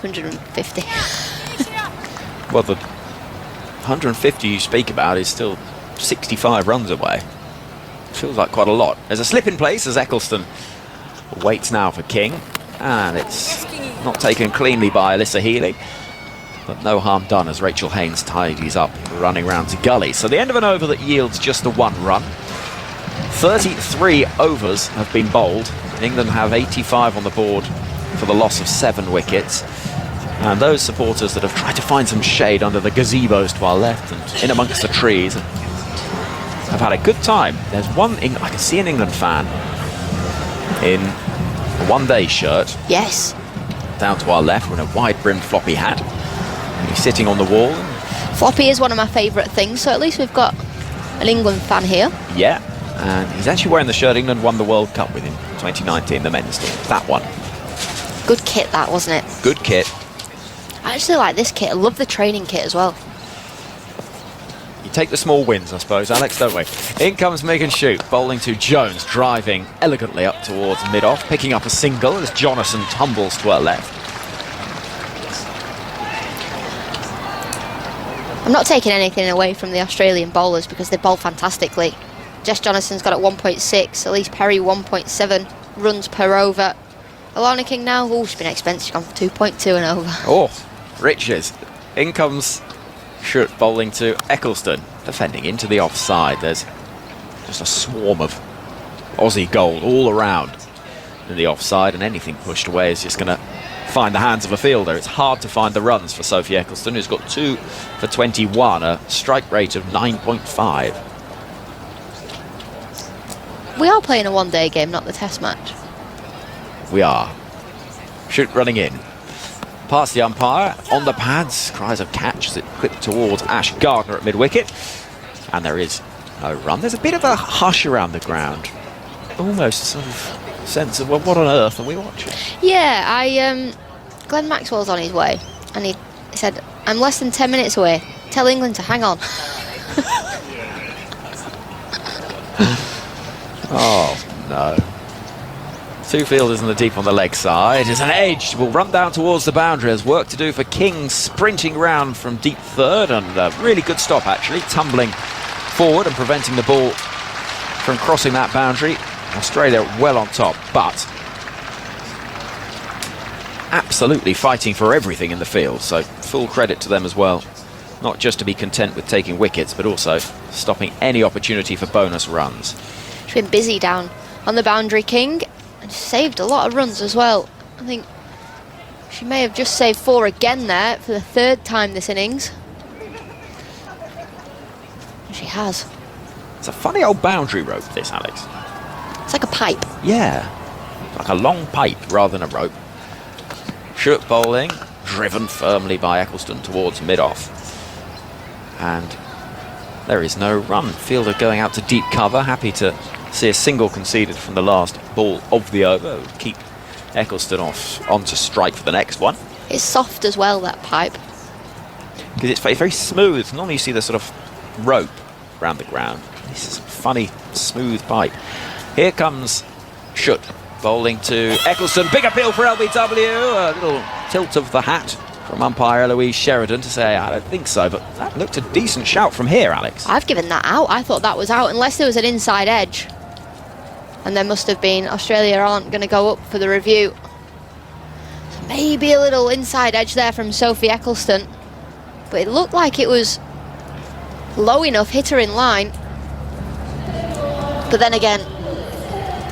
S8: 150.
S14: Well, the 150 you speak about is still 65 runs away. Feels like quite a lot. There's a slip in place as Eccleston waits now for King, and it's not taken cleanly by Alyssa Healy, but no harm done as Rachel Haynes tidies up, running round to gully. So the end of an over that yields just the 1 run. 33 overs have been bowled. England have 85 on the board for the loss of 7 wickets. And those supporters that have tried to find some shade under the gazebos to our left and in amongst the trees have had a good time. There's one, I can see an England fan in a one-day shirt.
S8: Yes.
S14: Down to our left with a wide-brimmed floppy hat. And he's sitting on the wall.
S8: Floppy is one of my favourite things, so at least we've got an England fan here.
S14: Yeah, and he's actually wearing the shirt England won the World Cup with in 2019, the men's team. That one.
S8: Good kit, that, wasn't it?
S14: Good kit.
S8: I actually like this kit. I love the training kit as well.
S14: You take the small wins, I suppose, Alex, don't we? In comes Megan Shute, bowling to Jones, driving elegantly up towards mid-off, picking up a single as Jonathan tumbles to her left.
S8: I'm not taking anything away from the Australian bowlers because they bowl fantastically. Jess Jonason's got at 1.6, Elise Perry 1.7 runs per over. Alana King now, she's been expensive, she's gone for 2.2 and over.
S14: Oh, riches. In comes Schutt bowling to Eccleston, defending into the offside. There's just a swarm of Aussie gold all around in the offside, and anything pushed away is just going to find the hands of a fielder. It's hard to find the runs for Sophie Eccleston, who's got 2 for 21, a strike rate of 9.5.
S8: We are playing a one-day game, not the test match.
S14: We are. Schutt running in. Past the umpire, on the pads, cries of catch as it clipped towards Ash Gardner at mid-wicket. And there is no run. There's a bit of a hush around the ground. Almost sort of sense of, well, what on earth are we watching?
S8: Yeah, Glenn Maxwell's on his way, and he said, I'm less than 10 minutes away. Tell England to hang on.
S14: Oh, no. 2 fielders in the deep on the leg side. It's an edge. Will run down towards the boundary. There's work to do for King, sprinting round from deep third, and a really good stop, actually. Tumbling forward and preventing the ball from crossing that boundary. Australia well on top, but absolutely fighting for everything in the field, so full credit to them as well. Not just to be content with taking wickets, but also stopping any opportunity for bonus runs.
S8: She's been busy down on the boundary, King, and saved a lot of runs as well. I think she may have just saved 4 again there for the 3rd time this innings. She has.
S14: It's a funny old boundary rope, this, Alex.
S8: It's like a pipe.
S14: Yeah, like a long pipe rather than a rope. Schutt bowling, driven firmly by Eccleston towards mid-off. And there is no run. Fielder going out to deep cover, happy to see a single conceded from the last ball of the over. Keep Eccleston off onto strike for the next one.
S8: It's soft as well, that pipe.
S14: Because it's very smooth. Normally you see the sort of rope around the ground. This is a funny, smooth pipe. Here comes Schutt bowling to Eccleston. Big appeal for LBW. A little tilt of the hat from umpire Eloise Sheridan to say, I don't think so, but that looked a decent shout from here, Alex.
S8: I've given that out. I thought that was out, unless there was an inside edge. And there must have been. Australia aren't going to go up for the review. So maybe a little inside edge there from Sophie Eccleston. But it looked like it was low enough, hit her in line. But then again,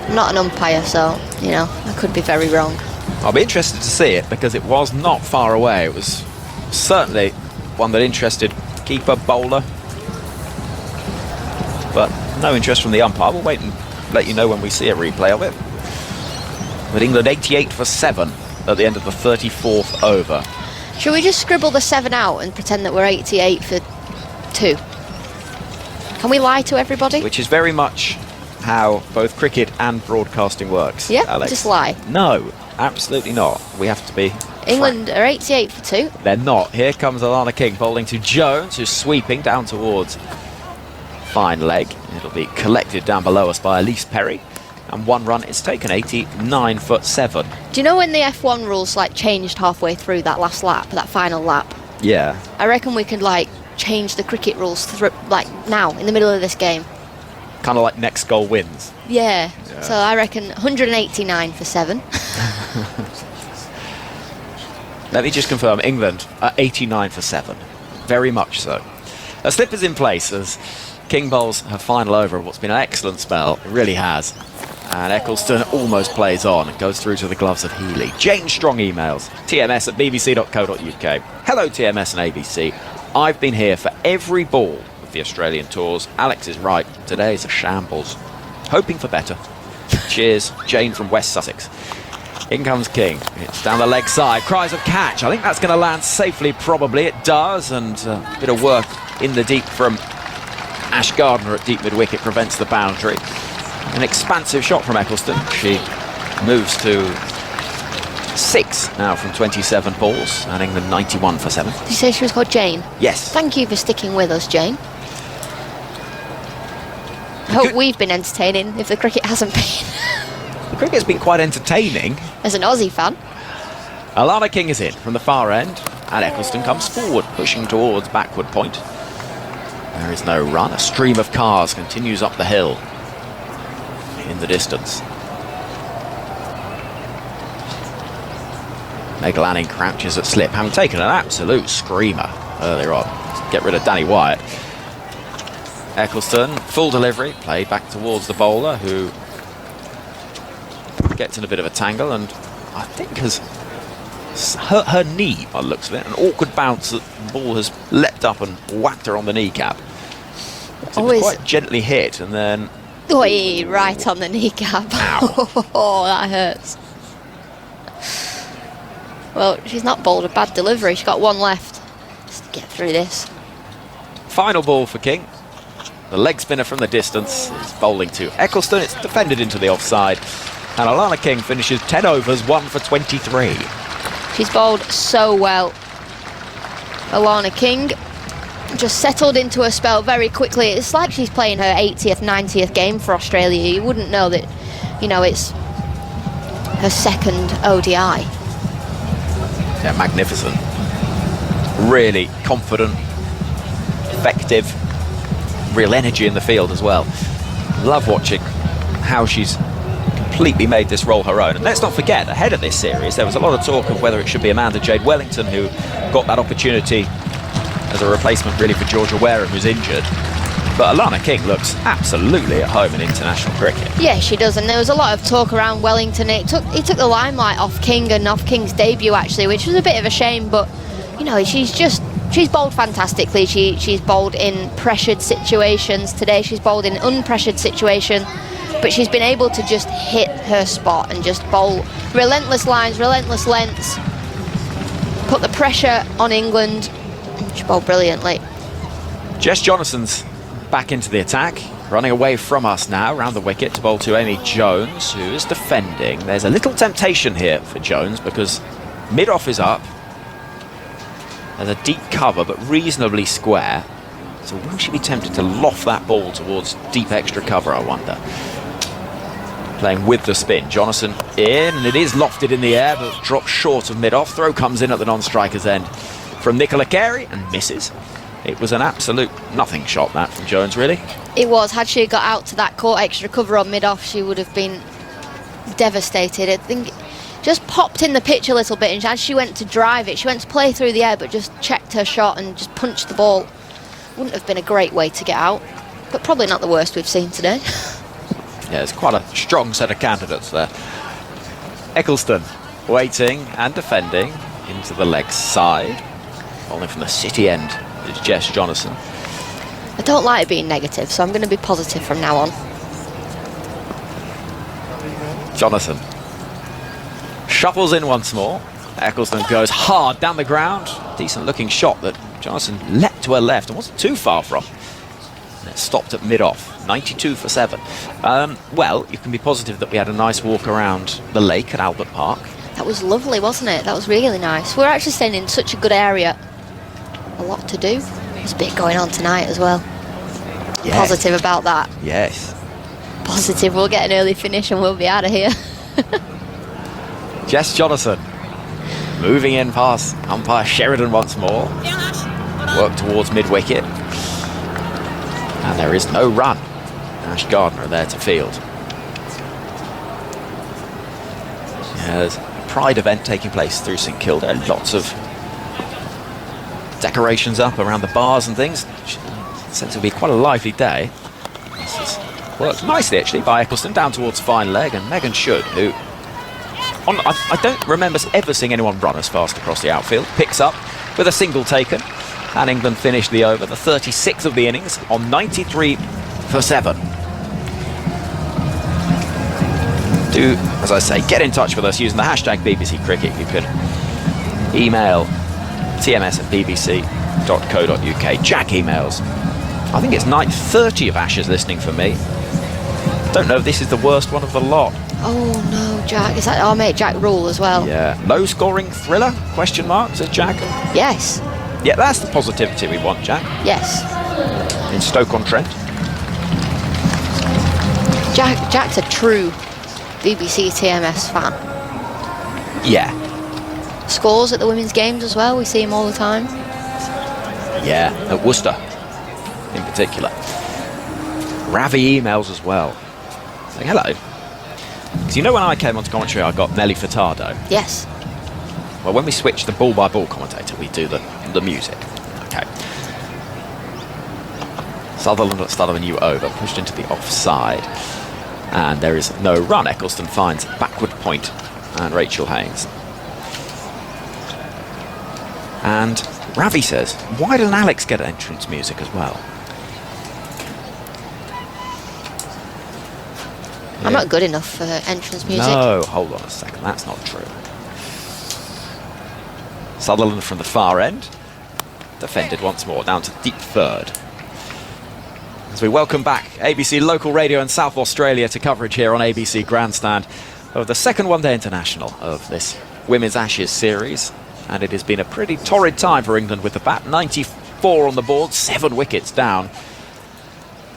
S8: I'm not an umpire, so, you know, I could be very wrong.
S14: I'll be interested to see it because it was not far away. It was certainly one that interested keeper, bowler. But no interest from the umpire. We'll wait and let you know when we see a replay of it. But England 88 for 7 at the end of the 34th over.
S8: Should we just scribble the 7 out and pretend that we're 88 for 2? Can we lie to everybody?
S14: Which is very much how both cricket and broadcasting works.
S8: Yeah,
S14: Alex.
S8: just lie.
S14: No, absolutely not. We have to be
S8: England are 88 for 2.
S14: They're not. Here comes Alana King bowling to Jones, who's sweeping down towards fine leg. It'll be collected down below us by Elise Perry. And 1 run is taken, 89 for 7.
S8: Do you know when the F1 rules changed halfway through that last lap, that final lap?
S14: Yeah.
S8: I reckon we could change the cricket rules now, in the middle of this game.
S14: Kind of like next goal wins.
S8: Yeah. So I reckon 189 for 7.
S14: Let me just confirm, England are 89 for 7. Very much so. A slip is in place as King bowls her final over of what's been an excellent spell. It really has. And Eccleston almost plays on and goes through to the gloves of Healy. Jane Strong emails, tms@bbc.co.uk. Hello TMS and ABC. I've been here for every ball of the Australian tours. Alex is right. Today's a shambles. Hoping for better. Cheers, Jane from West Sussex. In comes King. It's down the leg side. Cries of catch. I think that's going to land safely, probably. It does. And a bit of work in the deep from Ash Gardner at deep mid-wicket prevents the boundary. An expansive shot from Eccleston. She moves to 6 now from 27 balls, and England 91 for 7.
S8: Did you say she was called Jane?
S14: Yes.
S8: Thank you for sticking with us, Jane. I hope we've been entertaining if the cricket hasn't been.
S14: The cricket's been quite entertaining.
S8: As an Aussie fan.
S14: Alana King is in from the far end. And Eccleston comes forward, pushing towards backward point. There is no run. A stream of cars continues up the hill in the distance. Meg Lanning crouches at slip, having taken an absolute screamer earlier on. Get rid of Danny Wyatt. Eccleston, full delivery, played back towards the bowler, who gets in a bit of a tangle and I think has hurt her knee by the looks of it. An awkward bounce that the ball has leapt up and whacked her on the kneecap. So it was quite gently hit and then...
S8: Oi, right on the kneecap. Oh, that hurts. Well, she's not bowled a bad delivery. She's got one left. Just get through this.
S14: Final ball for King. The leg spinner from the distance is bowling to Eccleston. It's defended into the offside. And Alana King finishes 10 overs, 1 for 23.
S8: She's bowled so well. Alana King just settled into a spell very quickly. It's like she's playing her 80th, 90th game for Australia. You wouldn't know that, you know, it's her second ODI.
S14: Yeah, magnificent. Really confident, effective, real energy in the field as well. Love watching how she's completely made this role her own. And let's not forget, ahead of this series, there was a lot of talk of whether it should be Amanda Jade Wellington who got that opportunity as a replacement really for Georgia Wareham, who's injured. But Alana King looks absolutely at home in international cricket.
S8: Yeah, she does, and there was a lot of talk around Wellington. He took the limelight off King and off King's debut, actually, which was a bit of a shame, but, you know, she's bowled fantastically. She's bowled in pressured situations. Today she's bowled in unpressured situation, but she's been able to just hit her spot and just bowl relentless lines, relentless lengths, put the pressure on England. She bowled brilliantly.
S14: Jess Jonason's back into the attack, running away from us now, round the wicket to bowl to Amy Jones, who is defending. There's a little temptation here for Jones because mid-off is up. There's a deep cover, but reasonably square. So will she be tempted to loft that ball towards deep extra cover, I wonder? Playing with the spin. Jonason in, and it is lofted in the air, but drops short of mid-off. Throw comes in at the non-striker's end from Nicola Carey and misses. It was an absolute nothing shot, that, from Jones, really.
S8: It was. Had she got out to that caught extra cover on mid-off, she would have been devastated. I think just popped in the pitch a little bit, and as she went to drive it, she went to play through the air, but just checked her shot and just punched the ball. Wouldn't have been a great way to get out, but probably not the worst we've seen today.
S14: Yeah, it's quite a strong set of candidates there. Eccleston waiting and defending into the leg side. Bowling from the city end is Jess Jonason.
S8: I don't like it being negative, so I'm going to be positive from now on.
S14: Jonason shuffles in once more. Eccleston goes hard down the ground. Decent looking shot that Jonason leapt to her left and wasn't too far from. And it stopped at mid-off. 92 for 7. Well, you can be positive that we had a nice walk around the lake at Albert Park.
S8: That was lovely, wasn't it? That was really nice. We're actually staying in such a good area. A lot to do. There's a bit going on tonight as well.
S14: Yes.
S8: Positive about that.
S14: Yes.
S8: Positive we'll get an early finish and we'll be out of here.
S14: Jess Jonason moving in past umpire Sheridan once more. Work towards mid-wicket. And there is no run. Ash Gardner there to field. Yeah, there's a pride event taking place through St Kilda. Lots of decorations up around the bars and things. Sense it'll be quite a lively day. This has worked nicely actually by Eccleston down towards fine leg, and Megan Should, who I don't remember ever seeing anyone run as fast across the outfield, picks up with a single taken, and England finished the over, the 36th of the innings, on 93 for 7. Do, as I say, get in touch with us using the hashtag BBC Cricket. You can email tms@bbc.co.uk. Jack emails. I think it's 9:30 of Ashes listening for me. Don't know if this is the worst one of the lot.
S8: Oh no, Jack. Is that our mate Jack Rule as well?
S14: Yeah. Low scoring thriller? Question mark, says Jack.
S8: Yes.
S14: Yeah, that's the positivity we want, Jack.
S8: Yes.
S14: In Stoke-on-Trent.
S8: Jack's a true BBC TMS fan.
S14: Yeah.
S8: scores at the women's games as well. We see him all the time.
S14: Yeah, at Worcester in particular. Ravi emails as well, saying hello. Because you know when I came onto commentary I got Nelly Furtado?
S8: Yes.
S14: Well, when we switch the ball-by-ball commentator, we do the music. Okay. Sutherland at start of a new over, pushed into the offside. And there is no run. Eccleston finds backward point and Rachel Haynes. And Ravi says, why didn't Alex get entrance music as well?
S8: I'm not good enough for entrance music.
S14: No, hold on a second, that's not true. Sutherland from the far end, defended once more, down to deep third. As we welcome back ABC Local Radio in South Australia to coverage here on ABC Grandstand of the second one-day international of this Women's Ashes series. And it has been a pretty torrid time for England with the bat. 94 on the board, 7 wickets down.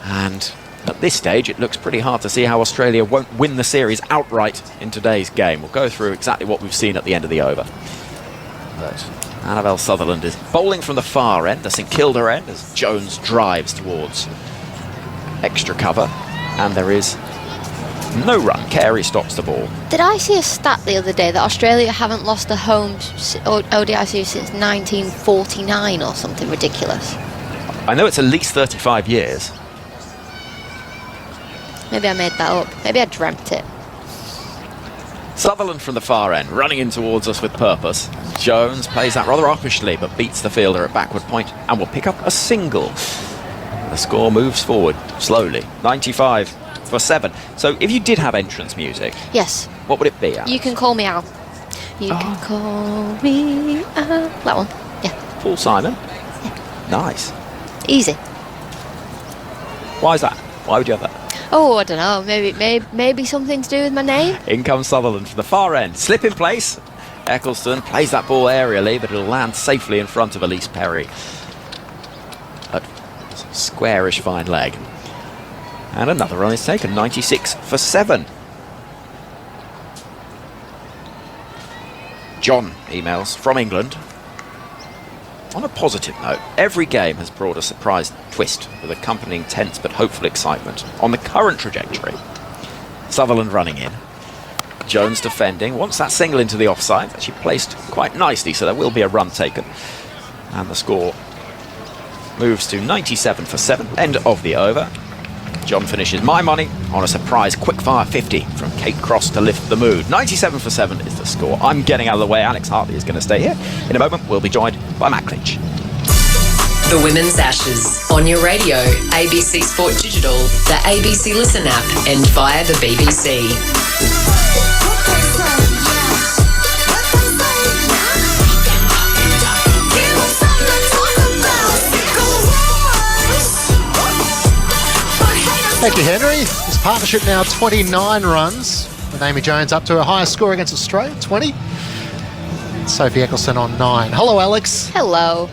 S14: And at this stage, it looks pretty hard to see how Australia won't win the series outright in today's game. We'll go through exactly what we've seen at the end of the over. But Annabelle Sutherland is bowling from the far end, the St Kilda end, as Jones drives towards extra cover. And there is no run. Carey stops the ball.
S8: Did I see a stat the other day that Australia haven't lost a home ODI series since 1949 or something ridiculous?
S14: I know it's at least 35 years.
S8: Maybe I made that up. Maybe I dreamt it.
S14: Sutherland from the far end, running in towards us with purpose. Jones plays that rather uppishly, but beats the fielder at backward point and will pick up a single. The score moves forward slowly. 95 for 7. So if you did have entrance music,
S8: yes,
S14: what would it be? Alex?
S8: You Can Call Me Al. You Can Call Me Al. That one. Yeah.
S14: Paul Simon.
S8: Yeah.
S14: Nice.
S8: Easy.
S14: Why is that? Why would you have that?
S8: Oh, I don't know. Maybe something to do with my name.
S14: In comes Sutherland from the far end. Slip in place. Eccleston plays that ball aerially, but it'll land safely in front of Elise Perry. A squarish fine leg. And another run is taken. 96 for 7. John emails from England. On a positive note, every game has brought a surprise twist with accompanying tense but hopeful excitement. On the current trajectory, Sutherland running in, Jones defending, wants that single into the offside, actually placed quite nicely, so there will be a run taken. And the score moves to 97 for 7, end of the over. John finishes my money on a surprise quickfire 50 from Kate Cross to lift the mood. 97 for 7 is the score. I'm getting out of the way. Alex Hartley is going to stay here. In a moment, we'll be joined by Matt Clinch.
S2: The Women's Ashes on your radio, ABC Sport Digital, the ABC Listen app, and via the BBC.
S6: Thank you, Henry. This partnership now 29 runs, with Amy Jones up to her highest score against Australia, 20. Sophie Eccleston on 9. Hello, Alex.
S8: Hello.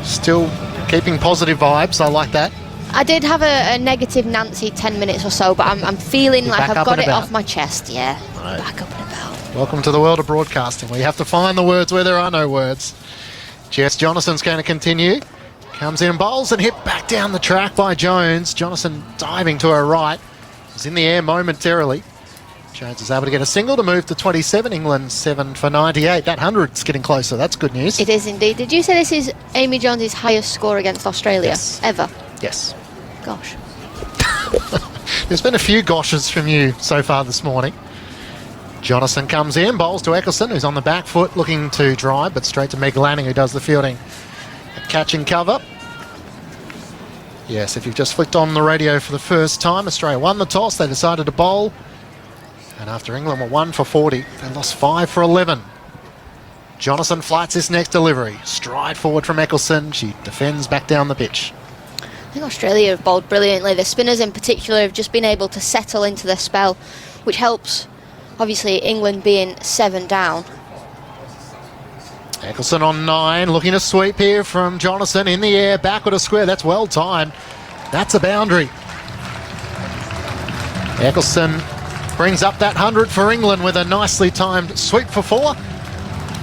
S6: Still keeping positive vibes. I like that.
S8: I did have a negative Nancy 10 minutes or so, but I'm feeling like I've got it off my chest. Yeah,
S6: right.
S8: Back up and about.
S6: Welcome to the world of broadcasting, where you have to find the words where there are no words. Jess Jonathan's going to continue. Comes in, bowls and hit back down the track by Jones. Jonathan diving to her right. Is in the air momentarily. Jones is able to get a single to move to 27. England 7 for 98. That 100's getting closer. That's good news.
S8: It is indeed. Did you say this is Amy Jones' highest score against Australia ever?
S6: Yes.
S8: Gosh.
S6: There's been a few goshes from you so far this morning. Jonathan comes in, bowls to Eccleston, who's on the back foot looking to drive, but straight to Meg Lanning, who does the fielding. Catching cover. Yes, if you've just flicked on the radio for the first time, Australia won the toss. They decided to bowl. And after England were 1 for 40, they lost 5 for 11. Jonathan flights this next delivery. Stride forward from Eccleston. She defends back down the pitch.
S8: I think Australia have bowled brilliantly. The spinners in particular have just been able to settle into their spell, which helps, obviously, England being 7 down.
S6: Eccleston on 9, looking to sweep here from Jonathan in the air, backward a square. That's well timed. That's a boundary. Eccleston brings up that 100 for England with a nicely timed sweep for 4.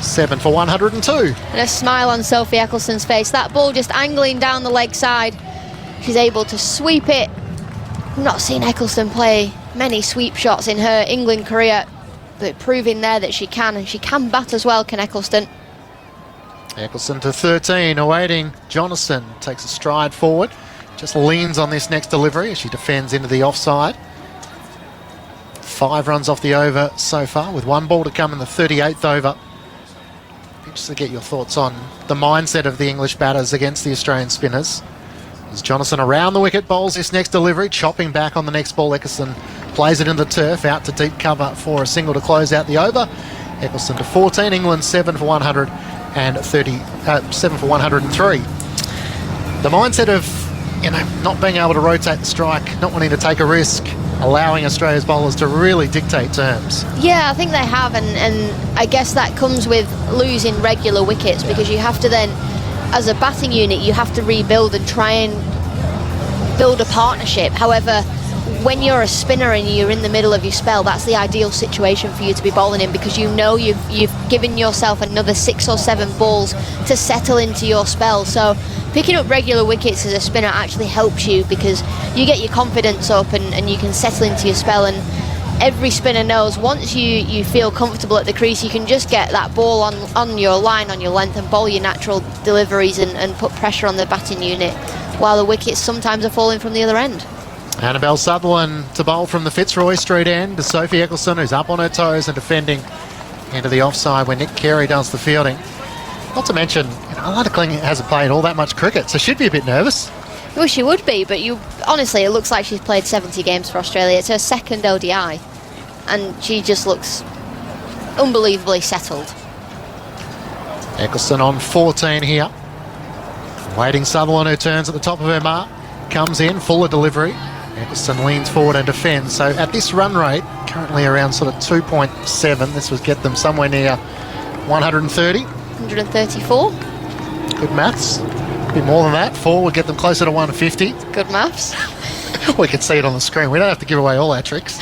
S6: 7 for 102.
S8: And a smile on Sophie Eccleston's face. That ball just angling down the leg side. She's able to sweep it. I've not seen Eccleston play many sweep shots in her England career, but proving there that she can, and she can bat as well, can Eccleston.
S6: Eccleston to 13, awaiting Jonathan. Takes a stride forward. Just leans on this next delivery as she defends into the offside. 5 runs off the over so far, with 1 ball to come in the 38th over. Just to get your thoughts on the mindset of the English batters against the Australian spinners. As Jonathan around the wicket bowls this next delivery, chopping back on the next ball. Eccleston plays it in the turf, out to deep cover for a single to close out the over. Eccleston to 14, England 7 for 7 for 103. The mindset of, not being able to rotate the strike, not wanting to take a risk, allowing Australia's bowlers to really dictate terms.
S8: Yeah, I think they have, and I guess that comes with losing regular wickets, because you have to then, as a batting unit, you have to rebuild and try and build a partnership. However, when you're a spinner and you're in the middle of your spell, that's the ideal situation for you to be bowling in, because you know you've given yourself another 6 or 7 balls to settle into your spell. So picking up regular wickets as a spinner actually helps you, because you get your confidence up and you can settle into your spell. And every spinner knows once you feel comfortable at the crease, you can just get that ball on your line, on your length, and bowl your natural deliveries and put pressure on the batting unit, while the wickets sometimes are falling from the other end.
S6: Annabelle Sutherland to bowl from the Fitzroy Street end to Sophie Eccleston, who's up on her toes and defending into the offside when Nick Carey does the fielding. Not to mention, Alana Kling hasn't played all that much cricket, so she'd be a bit nervous.
S8: Well, she would be, but honestly, it looks like she's played 70 games for Australia. It's her second ODI, and she just looks unbelievably settled.
S6: Eccleston on 14 here. Waiting Sutherland, who turns at the top of her mark, comes in, fuller delivery. Eccleston leans forward and defends. So at this run rate, currently around sort of 2.7, this would get them somewhere near 130.
S8: 134.
S6: Good maths. A bit more than that. 4 would get them closer to 150.
S8: Good maths.
S6: We can see it on the screen. We don't have to give away all our tricks.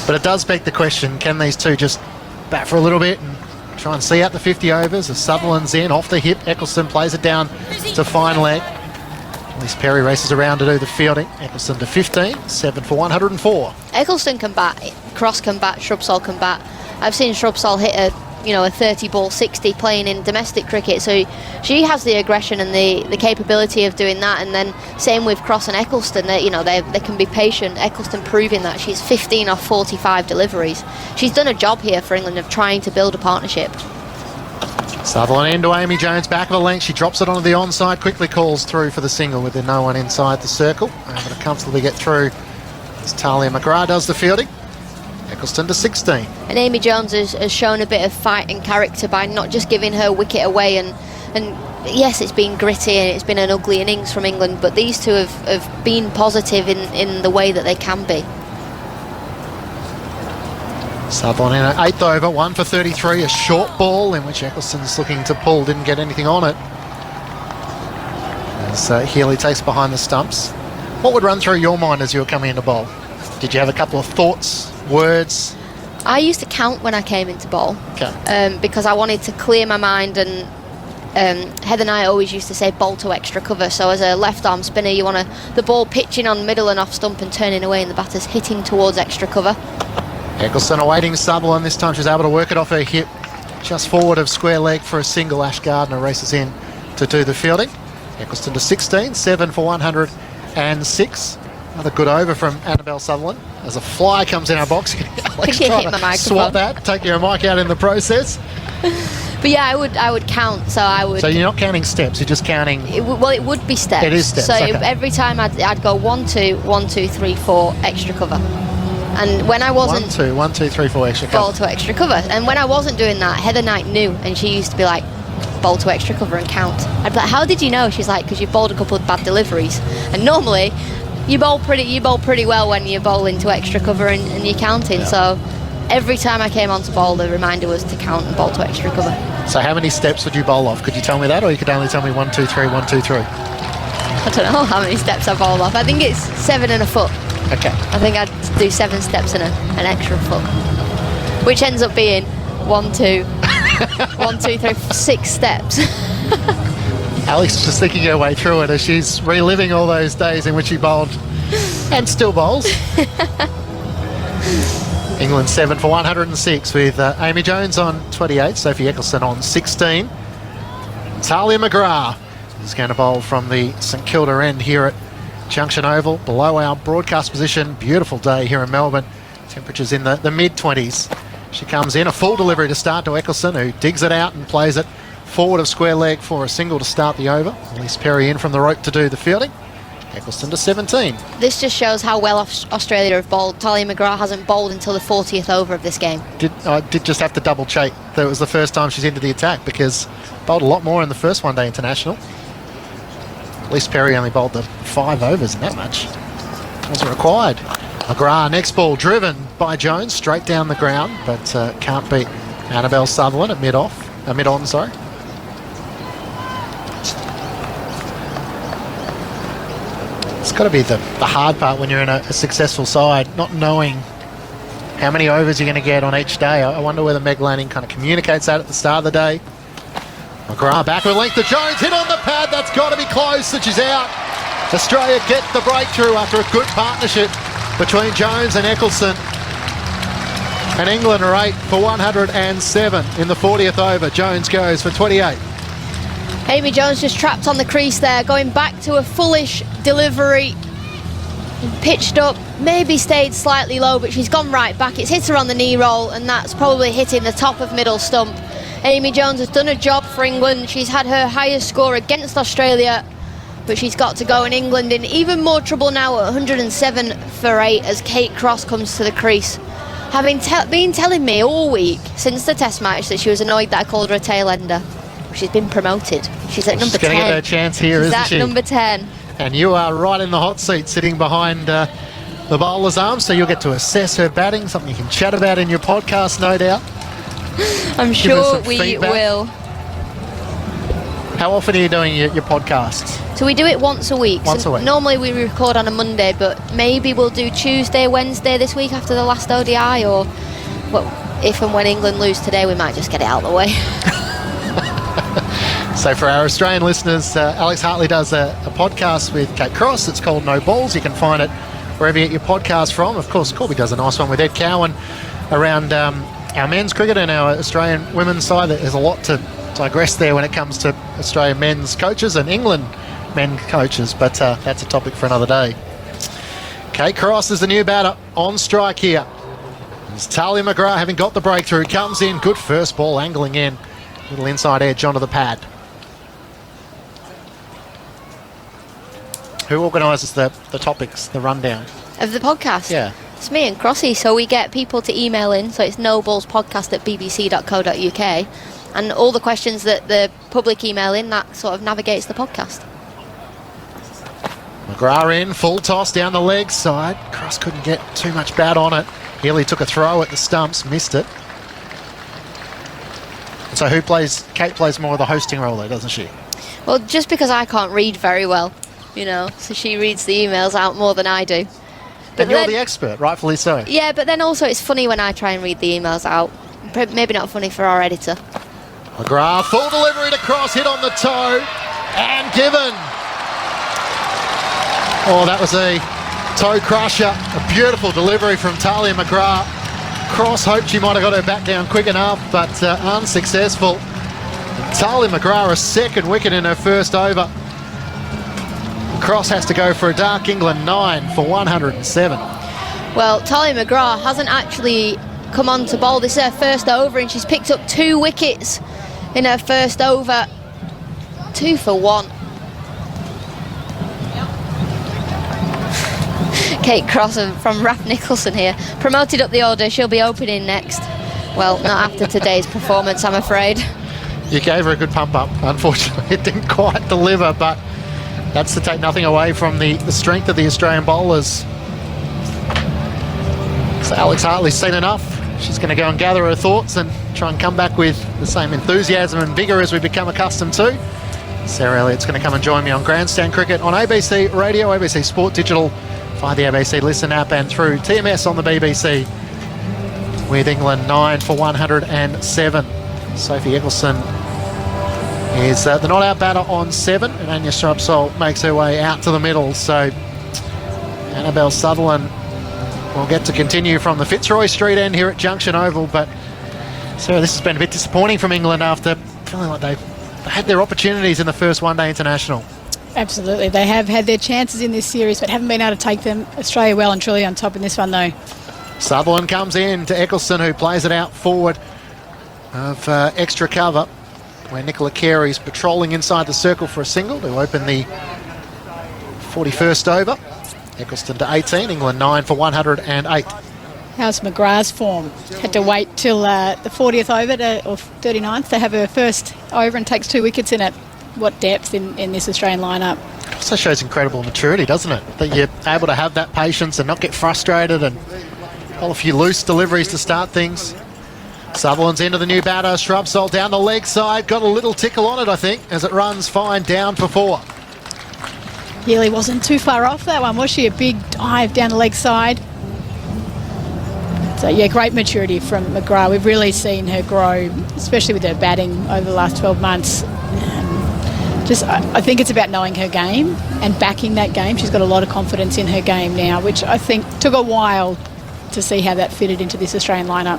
S6: But it does beg the question, can these two just bat for a little bit and try and see out the 50 overs? As Sutherland's in, off the hip, Eccleston plays it down to fine leg. At least Perry races around to do the fielding. Eccleston to 15, 7 for 104.
S8: Eccleston can bat, Cross can bat, Shrubsole can bat. I've seen Shrubsole hit a 30-ball 60 playing in domestic cricket, so she has the aggression and the capability of doing that. And then same with Cross and Eccleston, they can be patient. Eccleston proving that she's 15 off 45 deliveries. She's done a job here for England of trying to build a partnership.
S6: Sutherland into Amy Jones, back of the length. She drops it onto the onside, quickly calls through for the single with no one inside the circle. Able to comfortably get through as Talia McGrath does the fielding. Eccleston to 16.
S8: And Amy Jones has shown a bit of fight and character by not just giving her wicket away. And yes, it's been gritty and it's been an ugly innings from England, but these two have been positive in the way that they can be.
S6: Sutherland in an 8th over, 1 for 33, a short ball in which Eccleston's looking to pull, didn't get anything on it. As Healy takes behind the stumps. What would run through your mind as you were coming into bowl? Did you have a couple of thoughts, words?
S8: I used to count when I came into bowl,
S6: okay.
S8: Because I wanted to clear my mind, and Heather and I always used to say bowl to extra cover. So as a left arm spinner, you want the ball pitching on middle and off stump and turning away, and the batter's hitting towards extra cover.
S6: Eccleston awaiting Sutherland. This time she's able to work it off her hip, just forward of square leg for a single. Ash Gardner races in to do the fielding. Eccleston to 16, 7 for 106. Another good over from Annabelle Sutherland. As a fly comes in our box, Alex trying to swap that, take your mic out in the process.
S8: But yeah, I would count. So I would.
S6: So you're not counting steps. You're just counting.
S8: It would be steps.
S6: It is steps.
S8: So
S6: okay.
S8: every time I'd go 1 2 1 2 3 4 extra cover. And when I wasn't
S6: 1 2 3 4 extra cover.
S8: Bowl to extra cover. And when I wasn't doing that, Heather Knight knew, and she used to be like, bowl to extra cover and count. I'd be like, how did you know? She's like, because you bowled a couple of bad deliveries. And normally you bowl pretty well when you bowl into extra cover and you're counting. Yeah. So every time I came onto bowl, the reminder was to count and bowl to extra cover.
S6: So how many steps would you bowl off? Could you tell me that, or you could only tell me 1 2 3 1 2 3?
S8: I don't know how many steps I bowl off. I think it's 7 and a foot.
S6: Okay.
S8: I think I'd do 7 steps and an extra foot, which ends up being 1, 2. 1, 2, 3, 6 steps.
S6: Alex is just thinking her way through it as she's reliving all those days in which she bowled and still bowls. England 7 for 106 with Amy Jones on 28, Sophie Eccleston on 16. Talia McGrath is going to bowl from the St Kilda end here at Junction Oval, below our broadcast position. Beautiful day here in Melbourne. Temperatures in the mid-20s. She comes in, a full delivery to start to Eccleston, who digs it out and plays it forward of square leg for a single to start the over. Elise Perry in from the rope to do the fielding. Eccleston to 17.
S8: This just shows how well Australia have bowled. Talia McGrath hasn't bowled until the 40th over of this game.
S6: I did just have to double check that it was the first time she's entered the attack, because bowled a lot more in the first one-day international. Elise Perry only bowled the 5 overs in that match. Wasn't required. McGrath, next ball driven by Jones, straight down the ground, but can't beat Annabelle Sutherland at mid-on. It's got to be the hard part when you're in a successful side, not knowing how many overs you're going to get on each day. I wonder whether Meg Lanning kind of communicates that at the start of the day. McGrath back with length to Jones, hit on the pad, that's got to be close, and she's out. Australia get the breakthrough after a good partnership between Jones and Eccleston. And England are 8 for 107 in the 40th over. Jones goes for 28.
S8: Amy Jones just trapped on the crease there, going back to a fullish delivery. Pitched up, maybe stayed slightly low, but she's gone right back. It's hit her on the knee roll, and that's probably hitting the top of middle stump. Amy Jones has done a job for England. She's had her highest score against Australia, but she's got to go, in England in even more trouble now at 107 for 8 as Kate Cross comes to the crease. Having been telling me all week since the test match that she was annoyed that I called her a tail ender. She's been promoted. She's at number 10. She's going to
S6: get her chance here,
S8: she's
S6: isn't
S8: at
S6: she?
S8: number 10.
S6: And you are right in the hot seat, sitting behind the bowler's arm, so you'll get to assess her batting, something you can chat about in your podcast, no doubt.
S8: I'm sure we will.
S6: How often are you doing your podcasts?
S8: So we do it once a week.
S6: Once a week.
S8: Normally we record on a Monday, but maybe we'll do Tuesday, Wednesday this week after the last ODI, or if and when England lose today, we might just get it out of the way.
S6: So for our Australian listeners, Alex Hartley does a podcast with Kate Cross. It's called No Balls. You can find it wherever you get your podcast from. Of course, Corby does a nice one with Ed Cowan around our men's cricket and our Australian women's side. There's a lot to digress there when it comes to Australian men's coaches and England men coaches, but that's a topic for another day. Kate Cross is the new batter on strike here. It's Talia McGrath, having got the breakthrough, comes in, good first ball, angling in. Little inside edge onto the pad. Who organises the topics, the rundown?
S8: Of the podcast?
S6: Yeah.
S8: It's me and Crossy, so we get people to email in, so it's noballspodcast@bbc.co.uk, and all the questions that the public email in, that sort of navigates the podcast.
S6: McGrath in, full toss down the leg side. Cross couldn't get too much bat on it. Healy took a throw at the stumps, missed it. So Kate plays more of the hosting role there, doesn't she?
S8: Well, just because I can't read very well, so she reads the emails out more than I do. But
S6: and you're the expert, rightfully so.
S8: Yeah, but then also it's funny when I try and read the emails out. Maybe not funny for our editor.
S6: McGrath, full delivery to Cross, hit on the toe, and given. Oh, that was a toe crusher. A beautiful delivery from Talia McGrath. Cross hoped she might have got her bat down quick enough, but unsuccessful. Talia McGrath, a second wicket in her first over. Cross has to go for a dark England 9 for 107.
S8: Well, Talia McGrath hasn't actually come on to bowl. This is her first over, and she's picked up 2 wickets in her first over. 2 for 1. Kate Cross from Raf Nicholson here. Promoted up the order, she'll be opening next. Well, not after today's performance, I'm afraid.
S6: You gave her a good pump up. Unfortunately, it didn't quite deliver, but that's to take nothing away from the strength of the Australian bowlers. So Alex Hartley's seen enough. She's going to go and gather her thoughts and try and come back with the same enthusiasm and vigour as we've become accustomed to. Sarah Elliott's going to come and join me on Grandstand Cricket on ABC Radio, ABC Sport Digital, via the ABC Listen app and through TMS on the BBC. with England 9 for 107. Sophie Eccleston is the not-out batter on 7, and Anya Shrubsole makes her way out to the middle. So Annabelle Sutherland will get to continue from the Fitzroy Street end here at Junction Oval. But Sarah, this has been a bit disappointing from England after feeling like they had their opportunities in the first one-day international.
S15: Absolutely. They have had their chances in this series but haven't been able to take them. Australia well and truly on top in this one though.
S6: Sutherland comes in to Eccleston, who plays it out forward of extra cover, where Nicola Carey's patrolling inside the circle for a single to open the 41st over. Eccleston to 18, England 9 for 108.
S15: How's McGrath's form? Had to wait till the 40th over or 39th to have her first over and takes 2 wickets in it. What depth in this Australian lineup.
S6: It also shows incredible maturity, doesn't it? That you're able to have that patience and not get frustrated and pull a few loose deliveries to start things. Sutherland's into the new batter. Shrubsole down the leg side. Got a little tickle on it, I think, as it runs fine down for 4.
S15: Healy wasn't too far off that one, was she? A big dive down the leg side. So, yeah, great maturity from McGrath. We've really seen her grow, especially with her batting over the last 12 months. I think it's about knowing her game and backing that game. She's got a lot of confidence in her game now, which I think took a while to see how that fitted into this Australian lineup.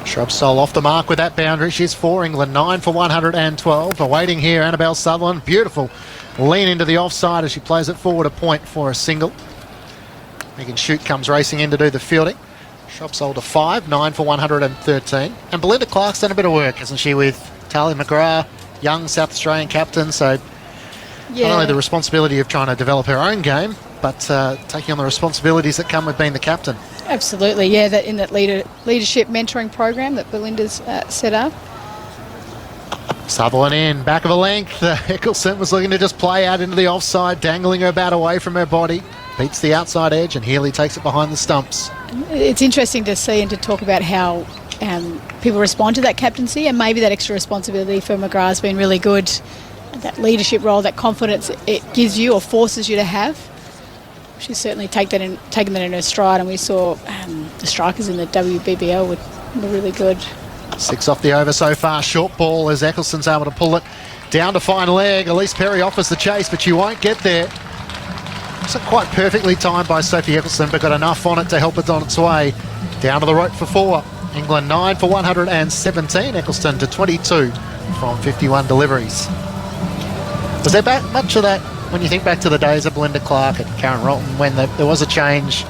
S6: Shrubsole off the mark with that boundary. She's for England, 9 for 112. Awaiting here, Annabelle Sutherland. Beautiful lean into the offside as she plays it forward a point for a single. Megan Shute comes racing in to do the fielding. Shrubsole to 5, 9 for 113. And Belinda Clark's done a bit of work, hasn't she, with Talia McGrath, young South Australian captain, so not only the responsibility of trying to develop her own game, but taking on the responsibilities that come with being the captain.
S15: Absolutely, yeah, that in that leadership mentoring program that Belinda's set up.
S6: Sutherland in, back of a length. Eccleston was looking to just play out into the offside, dangling her bat away from her body. Beats the outside edge, and Healy takes it behind the stumps.
S15: It's interesting to see and to talk about how people respond to that captaincy, and maybe that extra responsibility for McGrath has been really good. That leadership role, that confidence it gives you or forces you to have. She's certainly taken that in her stride, and we saw the strikers in the WBBL were really good.
S6: 6 off the over so far. Short ball as Eccleston's able to pull it down to fine leg. Elise Perry offers the chase, but she won't get there. Wasn't quite perfectly timed by Sophie Eccleston, but got enough on it to help it on its way. Down to the rope for 4. England 9 for 117. Eccleston to 22 from 51 deliveries. Was there much of that when you think back to the days of Belinda Clark and Karen Rolton, when there was a change,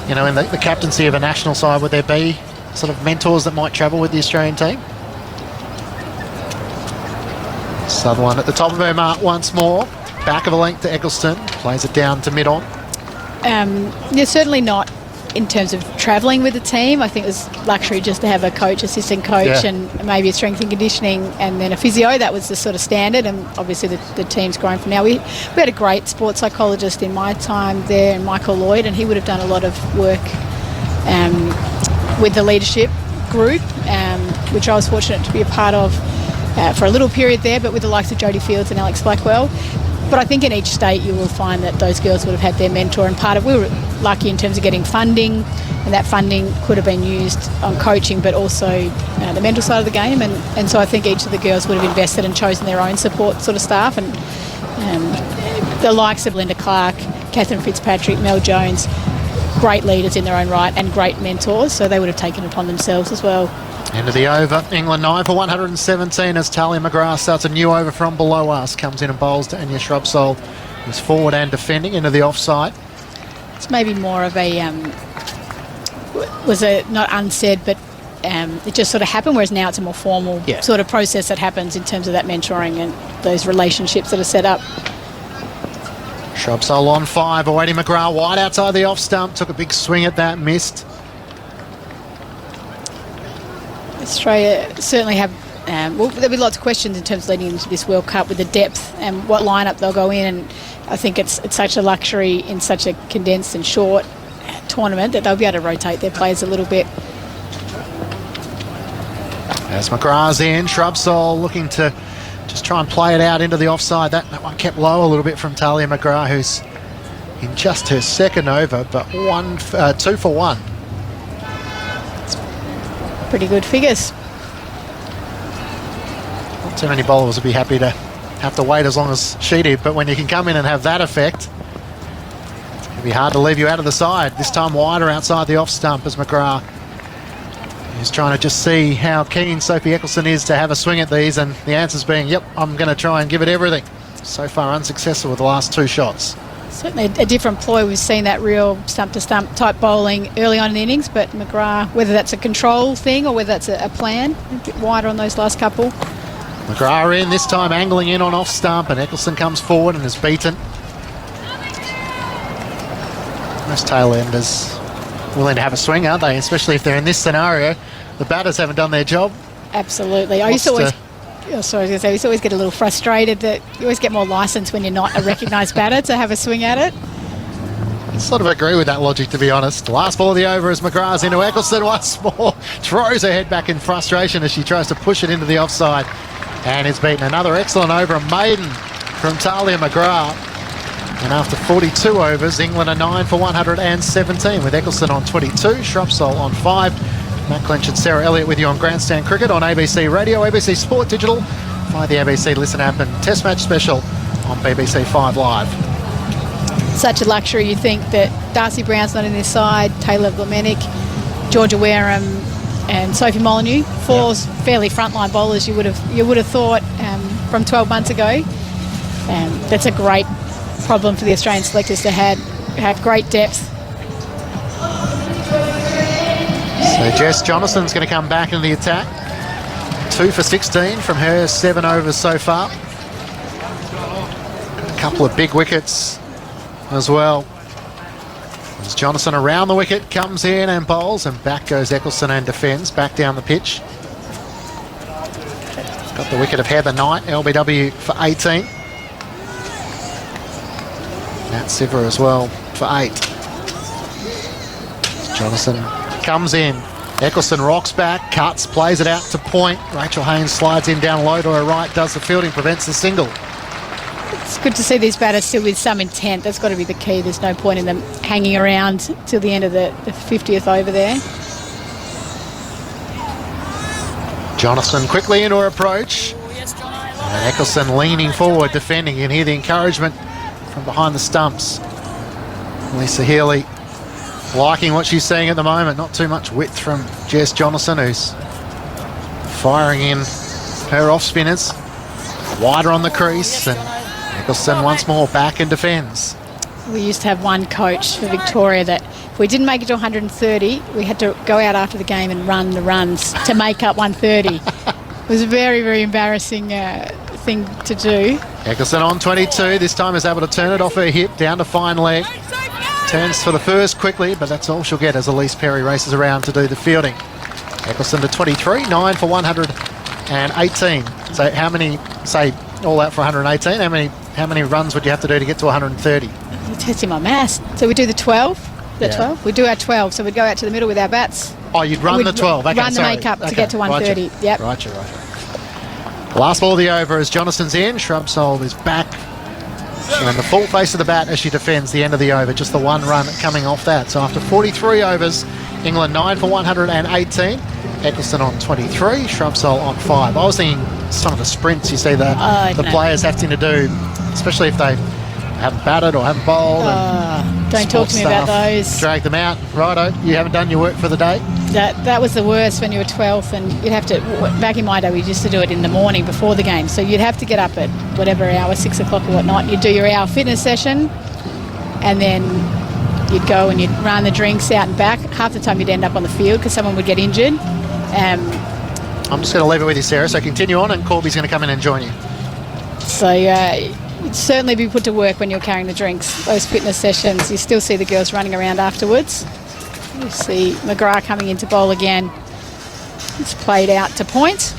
S6: in the captaincy of a national side? Would there be sort of mentors that might travel with the Australian team? Sutherland at the top of her mark once more. Back of a length to Eccleston. Plays it down to mid-on.
S15: Certainly not in terms of travelling with the team. I think it was luxury just to have a coach, assistant coach, and maybe a strength and conditioning, and then a physio. That was the sort of standard, and obviously the team's grown from now. We had a great sports psychologist in my time there, Michael Lloyd, and he would have done a lot of work with the leadership group, which I was fortunate to be a part of for a little period there, but with the likes of Jodie Fields and Alex Blackwell. But I think in each state you will find that those girls would have had their mentor, and we were lucky in terms of getting funding, and that funding could have been used on coaching, but also the mental side of the game, and so I think each of the girls would have invested and chosen their own support sort of staff, and the likes of Linda Clark, Catherine Fitzpatrick, Mel Jones, great leaders in their own right and great mentors, so they would have taken it upon themselves as well.
S6: End of the over. England 9 for 117 as Talia McGrath starts a new over from below us. Comes in and bowls to Anya Shrubsole, who's forward and defending into the offside.
S15: It's maybe more of a not unsaid, but it just sort of happened, whereas now it's a more formal sort of process that happens in terms of that mentoring and those relationships that are set up.
S6: Shrubsole on 5, awaiting McGrath wide outside the off stump. Took a big swing at that, missed.
S15: Australia certainly have, there'll be lots of questions in terms of leading into this World Cup with the depth and what lineup they'll go in, and I think it's such a luxury in such a condensed and short tournament that they'll be able to rotate their players a little bit.
S6: As McGrath's in, Shrubsole looking to just try and play it out into the offside. That one kept low a little bit from Talia McGrath, who's in just her second over, but 2 for 1.
S15: pretty good figures.
S6: Not too many bowlers would be happy to have to wait as long as she did, but when you can come in and have that effect, it'd be hard to leave you out of the side. This time wider outside the off stump as McGrath is trying to just see how keen Sophie Eccleston is to have a swing at these, and the answer's being, yep, I'm going to try and give it everything. So far unsuccessful with the last 2 shots.
S15: Certainly a different ploy. We've seen that real stump-to-stump type bowling early on in the innings, but McGrath, whether that's a control thing or whether that's a plan, a bit wider on those last couple.
S6: McGrath in, this time angling in on off stump, and Eccleston comes forward and is beaten. Most tail enders willing to have a swing, aren't they? Especially if they're in this scenario. The batters haven't done their job.
S15: Absolutely. I used to always... I used to always get a little frustrated that you always get more licence when you're not a recognised batter to have a swing at it.
S6: I sort of agree with that logic, to be honest. The last ball of the over as McGrath's into Eccleston once more. Throws her head back in frustration as she tries to push it into the offside. And is beaten. Another excellent over, a maiden from Talia McGrath. And after 42 overs, England are 9 for 117 with Eccleston on 22, Shrubsole on 5. Matt Clench and Sarah Elliott with you on Grandstand Cricket on ABC Radio, ABC Sport Digital, via the ABC Listen app, and Test Match Special on BBC 5 Live.
S15: Such a luxury. You think that Darcy Brown's not in this side, Taylor Blamenic, Georgia Wareham and Sophie Molyneux, 4 fairly frontline bowlers you would have thought from 12 months ago. That's a great problem for the Australian selectors to have great depth.
S6: So Jess Jonason's going to come back into the attack. 2 for 16 from her 7 overs so far. A couple of big wickets as well. As Jonason around the wicket, comes in and bowls, and back goes Eccleston and defends, back down the pitch. Got the wicket of Heather Knight, LBW for 18. Nat Siver as well for 8. Jonason comes in. Eccleston rocks back, cuts, plays it out to point. Rachel Haynes slides in down low to her right, does the fielding, prevents the single.
S15: It's good to see these batters still with some intent. That's got to be the key. There's no point in them hanging around till the end of the 50th over there.
S6: Jonathan quickly into her approach. And Eccleston leaning forward, defending. You can hear the encouragement from behind the stumps. Lisa Healy liking what she's seeing at the moment. Not too much width from Jess Jonathan, who's firing in her off spinners. Wider on the crease, and Eccleston once more back and defends.
S15: We used to have one coach for Victoria that if we didn't make it to 130, we had to go out after the game and run the runs to make up 130. It was a very, very embarrassing thing to do.
S6: Eccleston on 22, this time is able to turn it off her hip, down to fine leg. Turns for the first quickly, but that's all she'll get as Elise Perry races around to do the fielding. Eccleston to 23, 9 for 118. So how many, say, all out for 118, how many runs would you have to do to get to 130?
S15: You're testing my maths. So we do the 12. The 12? We do our 12, so we'd go out to the middle with our bats.
S6: Oh, you'd run the 12. Okay,
S15: run the make-up to get to 130.
S6: Right.
S15: Yep.
S6: Right. Last ball of the over as Jonason's in. Shrubsole is back. And the full face of the bat as she defends the end of the over. Just the 1 run coming off that. So after 43 overs, England 9 for 118. Eccleston on 23, Shrubsole on 5. I was thinking some of the sprints you see the players having to do, especially if they haven't batted or haven't bowled.
S15: Don't talk to me about those.
S6: Drag them out. Righto, you haven't done your work for the day.
S15: That was the worst when you were 12th, and you'd have to, back in my day we used to do it in the morning before the game, so you'd have to get up at whatever hour, 6 o'clock or whatnot. You'd do your hour fitness session, and then you'd go and you'd run the drinks out and back. Half the time you'd end up on the field because someone would get injured.
S6: I'm just going to leave it with you, Sarah, so continue on, and Corby's going to come in and join you.
S15: So you'd certainly be put to work when you're carrying the drinks. Those fitness sessions, you still see the girls running around afterwards. You see McGrath coming into bowl again. It's played out to point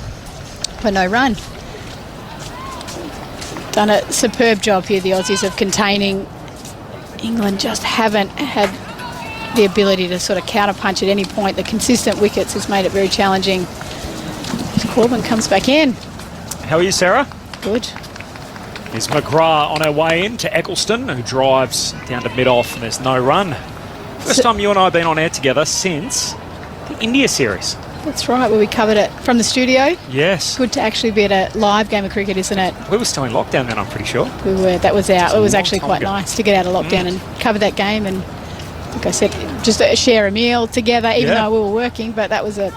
S15: for no run. Done a superb job here, the Aussies, of containing. England just haven't had the ability to sort of counter-punch at any point. The consistent wickets has made it very challenging. Corbin comes back in.
S3: How are you, Sarah?
S15: Good.
S3: There's McGrath on her way in to Eccleston, who drives down to mid-off, and there's no run. First time you and I have been on air together since the India series.
S15: That's right, where we covered it from the studio.
S3: Yes.
S15: Good to actually be at a live game of cricket, isn't it?
S3: We were still in lockdown then, I'm pretty sure.
S15: We were. That was out. It was actually quite
S3: ago.
S15: nice to get out of lockdown and cover that game. And like I said, just share a meal together, even though we were working. But that was a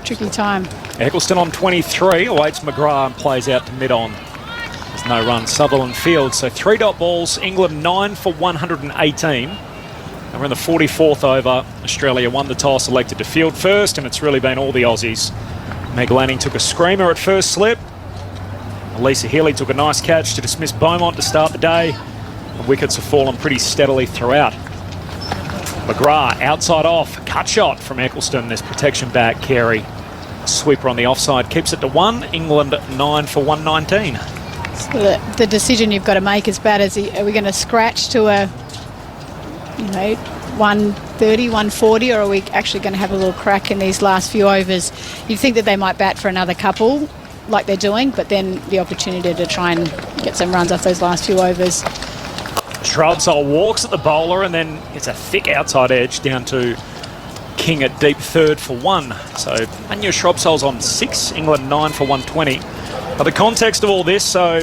S15: tricky time.
S3: Eccleston on 23 awaits McGrath and plays out to mid-on. There's no run. Sutherland field. So 3 dot balls. England 9 for 118. And we're in the 44th over. Australia won the toss, elected to field first, and it's really been all the Aussies. Meg Lanning took a screamer at first slip. Elisa Healy took a nice catch to dismiss Beaumont to start the day. The wickets have fallen pretty steadily throughout. McGrath outside off, cut shot from Eccleston. There's protection back. Carey, sweeper on the offside, keeps it to 1. England 9 for 119.
S15: So the decision you've got to make is about, are we going to scratch to a 130, 140, or are we actually going to have a little crack in these last few overs? You'd think that they might bat for another couple like they're doing, but then the opportunity to try and get some runs off those last few overs.
S3: Shrubsole walks at the bowler and then it's a thick outside edge down to King at deep third for 1. So Anya Shrubsole's on 6, England 9 for 120. But the context of all this, so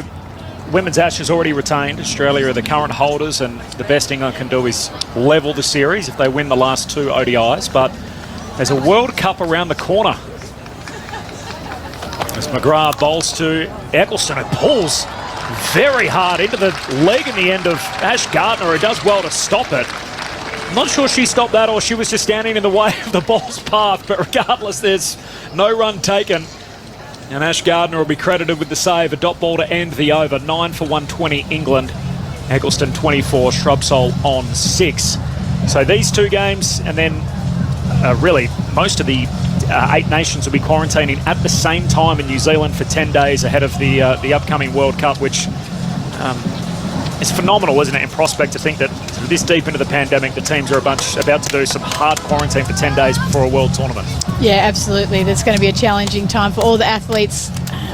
S3: Women's Ashes already retained. Australia are the current holders, and the best England can do is level the series if they win the last 2 ODIs. But there's a World Cup around the corner. As McGrath bowls to Eccleston, it pulls very hard into the leg in the end of Ash Gardner, who does well to stop it. I'm not sure she stopped that or she was just standing in the way of the ball's path, but regardless, there's no run taken. And Ash Gardner will be credited with the save. A dot ball to end the over. 9 for 120 England. Eccleston 24, Shrubsole on 6. So these 2 games, and then really most of the 8 nations will be quarantining at the same time in New Zealand for 10 days ahead of the upcoming World Cup, which is phenomenal, isn't it, in prospect to think that this deep into the pandemic, the teams are about to do some hard quarantine for 10 days before a world tournament.
S15: Yeah, absolutely. That's going to be a challenging time for all the athletes.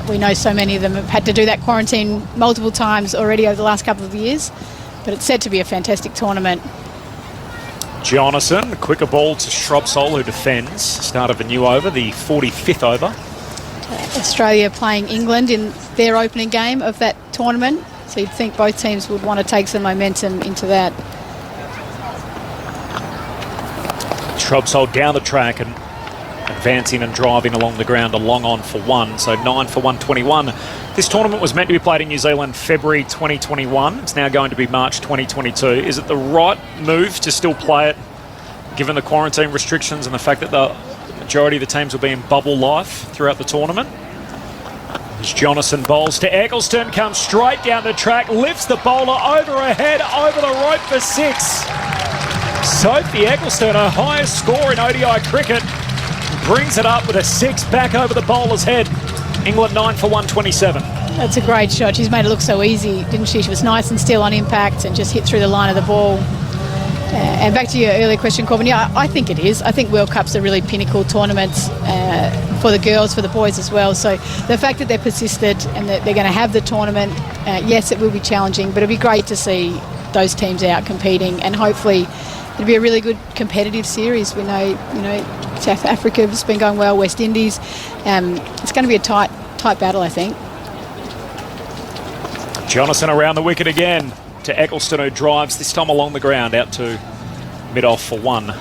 S15: We know so many of them have had to do that quarantine multiple times already over the last couple of years, but it's set to be a fantastic tournament.
S3: Jonathan, quicker ball to Shrubsole, who defends. Start of a new over, the 45th over.
S15: Australia playing England in their opening game of that tournament, so you'd think both teams would want to take some momentum into that.
S3: Shrubsole down the track and advancing and driving along the ground, a long on for 1, so 9 for 121. This tournament was meant to be played in New Zealand February 2021. It's now going to be March 2022. Is it the right move to still play it, given the quarantine restrictions and the fact that the majority of the teams will be in bubble life throughout the tournament? As Jonathan bowls to Eccleston, comes straight down the track, lifts the bowler over her head, over the rope for 6. Sophie Eccleston, her highest score in ODI cricket, brings it up with a 6 back over the bowler's head. England 9 for 127.
S15: That's a great shot. She's made it look so easy, didn't she? She was nice and still on impact and just hit through the line of the ball. And back to your earlier question, Corbin, yeah, I think it is. I think World Cups are really pinnacle tournaments for the girls, for the boys as well. So the fact that they're persisted and that they're going to have the tournament, yes, it will be challenging, but it'll be great to see those teams out competing, and hopefully it'll be a really good competitive series. We know, South Africa has been going well, West Indies. It's going to be a tight battle, I think.
S3: Jonathan around the wicket again to Eccleston, who drives this time along the ground out to mid-off for 1.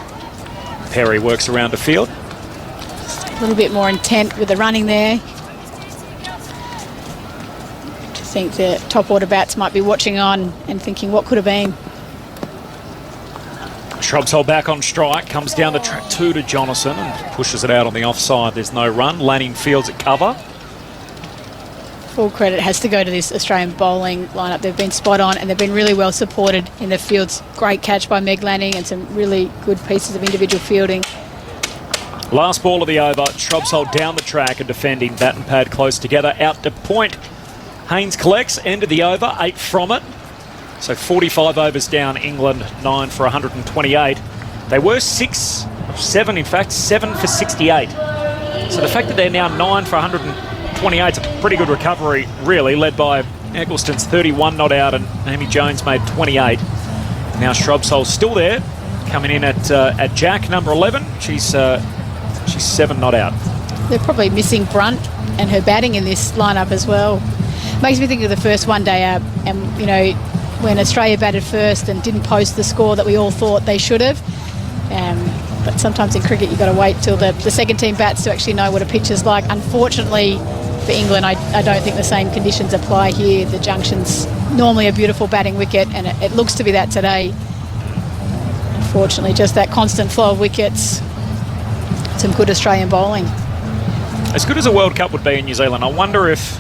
S3: Perry works around the field.
S15: A little bit more intent with the running there. I think the top order bats might be watching on and thinking what could have been.
S3: Shrubsole back on strike, comes down the track 2 to Jonathan and pushes it out on the offside. There's no run. Lanning fields at cover.
S15: Full credit has to go to this Australian bowling lineup. They've been spot on and they've been really well supported in the fields. Great catch by Meg Lanning and some really good pieces of individual fielding.
S3: Last ball of the over. Shrubsole down the track and defending. Bat and pad close together. Out to point. Haynes collects. End of the over. 8 from it. So 45 overs down. England 9 for 128. They were 7 for 68. So the fact that they're now 9 for 128 is a pretty good recovery, really, led by Eccleston's 31 not out and Amy Jones made 28. Now Shrubsole's still there, coming in at Jack, number 11. She's She's 7 not out.
S15: They're probably missing Brunt and her batting in this lineup as well. Makes me think of the first one-day and, when Australia batted first and didn't post the score that we all thought they should have. But sometimes in cricket you've got to wait till the second team bats to actually know what a pitch is like. Unfortunately for England, I don't think the same conditions apply here. The Junction's normally a beautiful batting wicket, and it looks to be that today. Unfortunately, just that constant flow of wickets. Some good Australian bowling.
S3: As good as a World Cup would be in New Zealand, I wonder if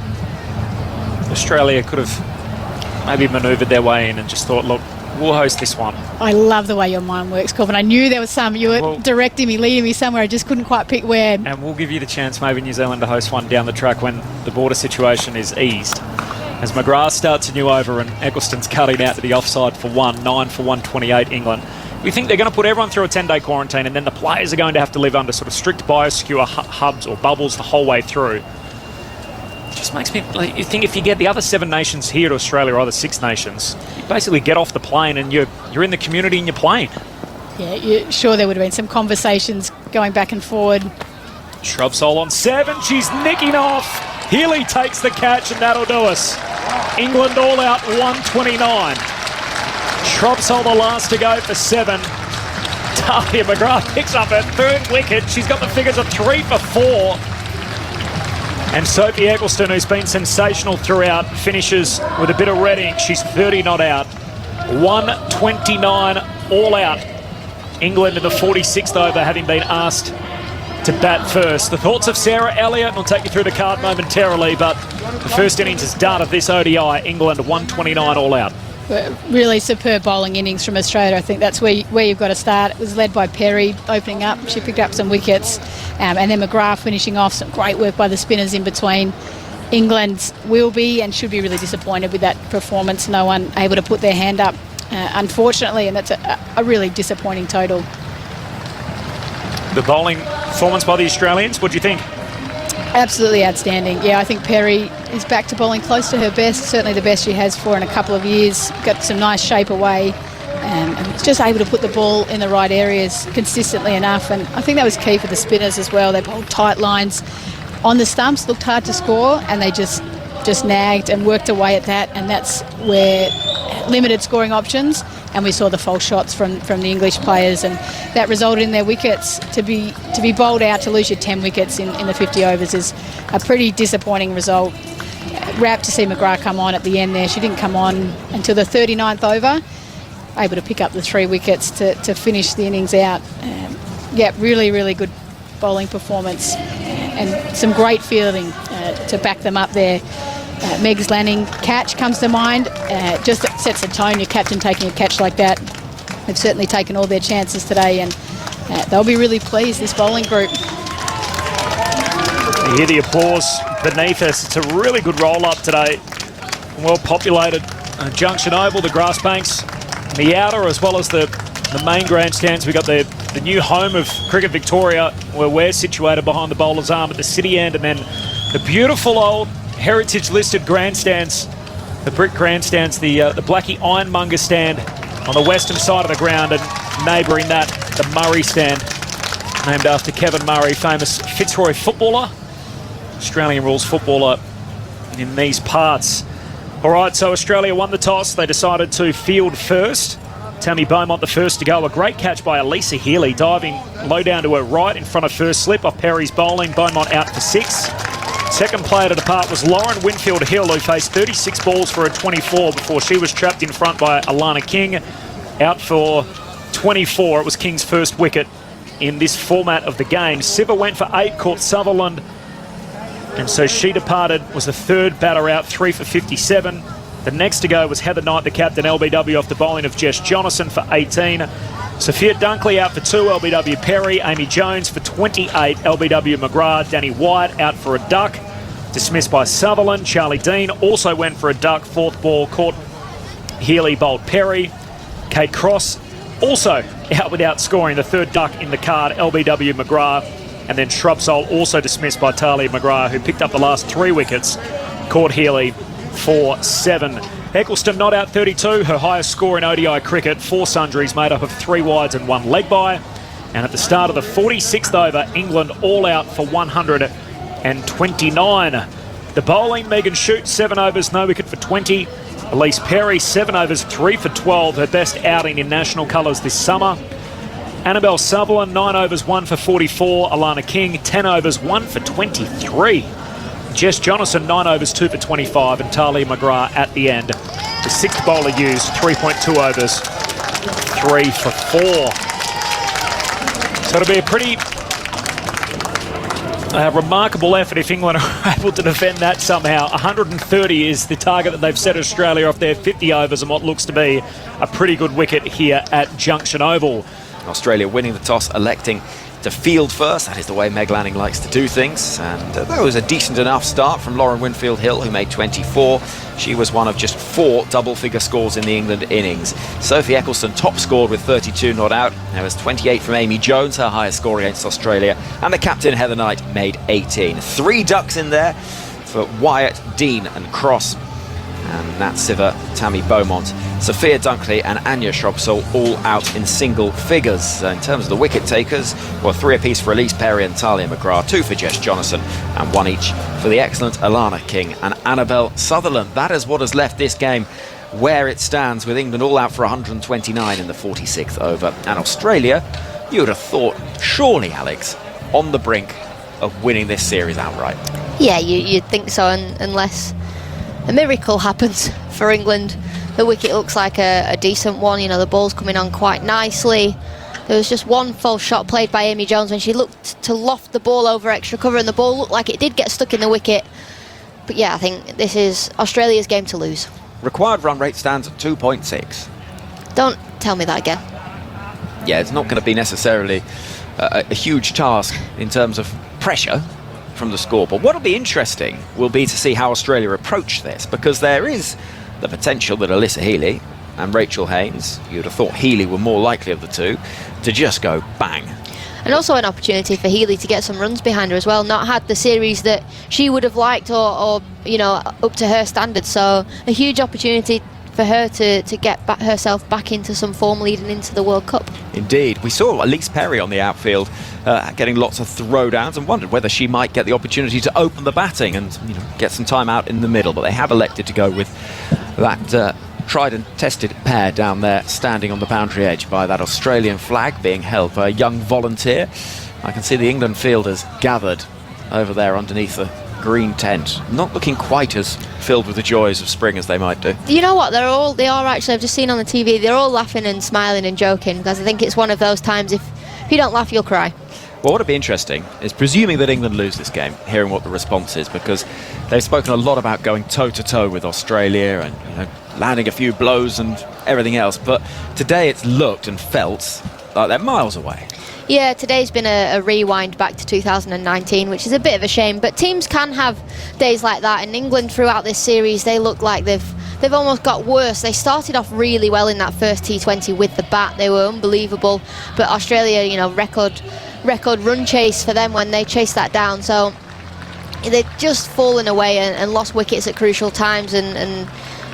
S3: Australia could have maybe manoeuvred their way in and just thought, look, we'll host this one.
S15: I love the way your mind works, Corbin. I knew there was some. You were directing me, leading me somewhere. I just couldn't quite pick where.
S3: And we'll give you the chance maybe New Zealand to host one down the track when the border situation is eased. As McGrath starts a new over and Eccleston's cutting out to the offside for 9 for 128 England. We think they're going to put everyone through a 10-day quarantine, and then the players are going to have to live under sort of strict biosecure hubs or bubbles the whole way through. It just makes me you think if you get the other 7 nations here to Australia, or other 6 nations, you basically get off the plane and you're in the community and you're playing.
S15: Yeah, sure there would have been some conversations going back and forward.
S3: Shrubsole on 7. She's nicking off. Healy takes the catch, and that'll do us. England all out 129. Shrubsole the last to go for 7. Talia McGrath picks up her 3rd wicket. She's got the figures of 3 for 4. And Sophie Eccleston, who's been sensational throughout, finishes with a bit of red ink. She's 30 not out. 129 all out. England in the 46th over, having been asked to bat first. The thoughts of Sarah Elliott, and we'll take you through the card momentarily, but the first innings is done of this ODI. England 129 all out.
S15: Really superb bowling innings from Australia. I think that's where you've got to start. It was led by Perry opening up. She picked up some wickets, and then McGrath finishing off. Some great work by the spinners in between. England will be and should be really disappointed with that performance. No one able to put their hand up, unfortunately, and that's a really disappointing total.
S3: The bowling performance by the Australians, what do you think?
S15: Absolutely outstanding. Yeah, I think Perry is back to bowling close to her best, certainly the best she has for in a couple of years. Got some nice shape away, and just able to put the ball in the right areas consistently enough. And I think that was key for the spinners as well. They bowled tight lines on the stumps, looked hard to score, and they just nagged and worked away at that. And that's where limited scoring options, and we saw the false shots from the English players, and that resulted in their wickets. To be bowled out, to lose your 10 wickets in the 50 overs is a pretty disappointing result. Rapt to see McGrath come on at the end there. She didn't come on until the 39th over, able to pick up the 3 wickets to finish the innings out. Really, really good bowling performance, and some great fielding to back them up there. Meg's Lanning catch comes to mind. Just sets the tone, your captain taking a catch like that. They've certainly taken all their chances today, and they'll be really pleased, this bowling group.
S3: You hear the applause beneath us. It's a really good roll-up today. Well populated Junction Oval, the grass banks, the outer as well as the main grandstands. We've got the new home of Cricket Victoria, where we're situated behind the bowler's arm at the city end, and then the beautiful old heritage-listed grandstands, the brick grandstands, the Blackie Ironmonger stand on the western side of the ground, and neighbouring that, the Murray stand, named after Kevin Murray, famous Fitzroy footballer, Australian rules footballer in these parts. All right, so Australia won the toss. They decided to field first. Tammy Beaumont the first to go. A great catch by Elisa Healy, diving low down to her right in front of first slip off Perry's bowling. Beaumont out for 6. Second player to depart was Lauren Winfield Hill, who faced 36 balls for a 24 before she was trapped in front by Alana King, out for 24. It was King's first wicket in this format of the game. Siva went for 8, caught Sutherland, and so she departed, was the 3rd batter out, 3 for 57. The next to go was Heather Knight, the captain, LBW, off the bowling of Jess Jonathan for 18. Sophia Dunkley out for 2, LBW Perry. Amy Jones for 28, LBW McGrath. Danny White out for a duck, dismissed by Sutherland. Charlie Dean also went for a duck, 4th ball, caught Healy, bowled Perry. Kate Cross also out without scoring, the 3rd duck in the card, LBW McGrath. And then Shrubsole also dismissed by Talia McGrath, who picked up the last 3 wickets, caught Healy for 7. Eccleston not out 32, her highest score in ODI cricket, 4 sundries made up of 3 wides and 1 leg by. And at the start of the 46th over, England all out for 129. The bowling, Megan Shute, 7 overs, no wicket for 20. Elise Perry, 7 overs, 3 for 12, her best outing in national colours this summer. Annabelle Sutherland, 9 overs, 1 for 44. Alana King, 10 overs, 1 for 23. Jess Jonathan, 9 overs, 2 for 25. And Talia McGrath at the end. The 6th bowler used, 3.2 overs, 3 for 4. So it'll be a pretty remarkable effort if England are able to defend that somehow. 130 is the target that they've set Australia off their 50 overs and what looks to be a pretty good wicket here at Junction Oval.
S14: Australia winning the toss, electing to field first. That is the way Meg Lanning likes to do things. And that was a decent enough start from Lauren Winfield-Hill, who made 24. She was one of just 4 double-figure scores in the England innings. Sophie Eccleston top scored with 32 not out. There was 28 from Amy Jones, her highest score against Australia. And the captain, Heather Knight, made 18. 3 ducks in there for Wyatt, Dean and Cross. And Nat Siver, Tammy Beaumont, Sophia Dunkley and Anya Shrobsole all out in single figures. In terms of the wicket takers, well, 3 apiece for Elise Perry and Talia McGrath, 2 for Jess Jonathan and 1 each for the excellent Alana King and Annabelle Sutherland. That is what has left this game where it stands, with England all out for 129 in the 46th over. And Australia, you would have thought, surely, Alex, on the brink of winning this series outright.
S8: Yeah, you'd think so, unless a miracle happens for England. The wicket looks like a decent one. You know, the ball's coming on quite nicely. There was just one false shot played by Amy Jones when she looked to loft the ball over extra cover, and the ball looked like it did get stuck in the wicket. But yeah, I think this is Australia's game to lose.
S14: Required run rate stands at 2.6.
S8: Don't tell me that again.
S14: Yeah, it's not going to be necessarily a huge task in terms of pressure from the score. But what'll be interesting will be to see how Australia approach this, because there is the potential that Alyssa Healy and Rachel Haynes, you'd have thought Healy were more likely of the two, to just go bang.
S8: And also an opportunity for Healy to get some runs behind her as well. Not had the series that she would have liked or you know, up to her standards. So a huge opportunity for her to get herself back into some form leading into the World Cup.
S14: Indeed. We saw Elise Perry on the outfield getting lots of throwdowns, and wondered whether she might get the opportunity to open the batting and, you know, get some time out in the middle. But they have elected to go with that tried and tested pair down there, standing on the boundary edge by that Australian flag being held by a young volunteer. I can see the England fielders gathered over there underneath the green tent, not looking quite as filled with the joys of spring as they might do.
S8: You know what, they are actually, I've just seen on the TV, they're all laughing and smiling and joking, because I think it's one of those times, if you don't laugh, you'll cry.
S14: Well, what would be interesting is, presuming that England lose this game, hearing what the response is, because they've spoken a lot about going toe-to-toe with Australia and, you know, landing a few blows and everything else, but today it's looked and felt like they're miles away.
S8: Yeah, today's been a rewind back to 2019, which is a bit of a shame, but teams can have days like that, and England throughout this series, they look like they've almost got worse. They started off really well in that first T20 with the bat. They were unbelievable, but Australia, you know, record run chase for them when they chased that down, so they've just fallen away and lost wickets at crucial times, and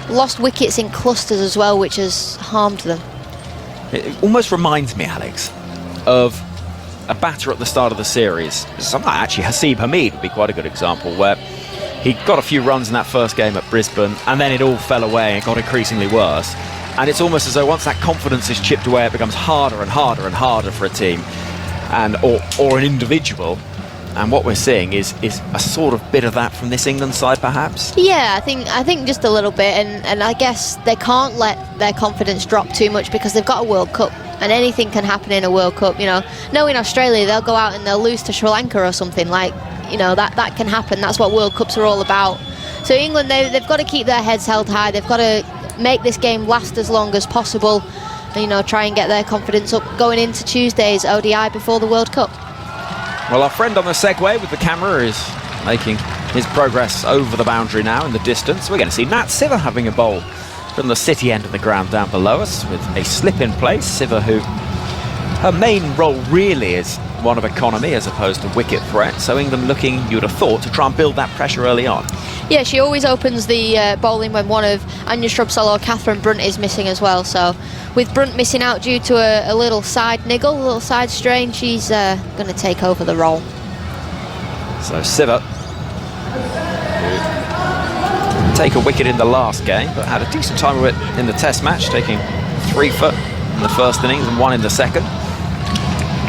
S8: lost wickets in clusters as well, which has harmed them.
S14: It almost reminds me, Alex, of a batter at the start of the series. Actually, Haseeb Hameed would be quite a good example, where he got a few runs in that first game at Brisbane, and then it all fell away and got increasingly worse. And it's almost as though once that confidence is chipped away, it becomes harder and harder and harder for a team and or an individual. And what we're seeing is a sort of bit of that from this England side, perhaps?
S8: Yeah, I think just a little bit, and I guess they can't let their confidence drop too much, because they've got a World Cup, and anything can happen in a World Cup. You know, knowing Australia, they'll go out and they'll lose to Sri Lanka or something, like, you know, that can happen. That's what World Cups are all about. So England, they've got to keep their heads held high. They've got to make this game last as long as possible, and, you know, try and get their confidence up going into Tuesday's ODI before the World Cup.
S14: Well, our friend on the Segway with the camera is making his progress over the boundary now in the distance. We're going to see Nat Siver having a bowl from the city end of the ground down below us with a slip in place. Siver, who her main role really is one of economy as opposed to wicket threat. So England looking, you would have thought, to try and build that pressure early on.
S8: Yeah, she always opens the bowling when one of Anya Shrubsole or Catherine Brunt is missing as well. So with Brunt missing out due to a little side niggle, a little side strain, she's going to take over the role.
S14: So Siva, who take a wicket in the last game, but had a decent time of it in the Test match, taking 3 for in the first innings and 1 in the second.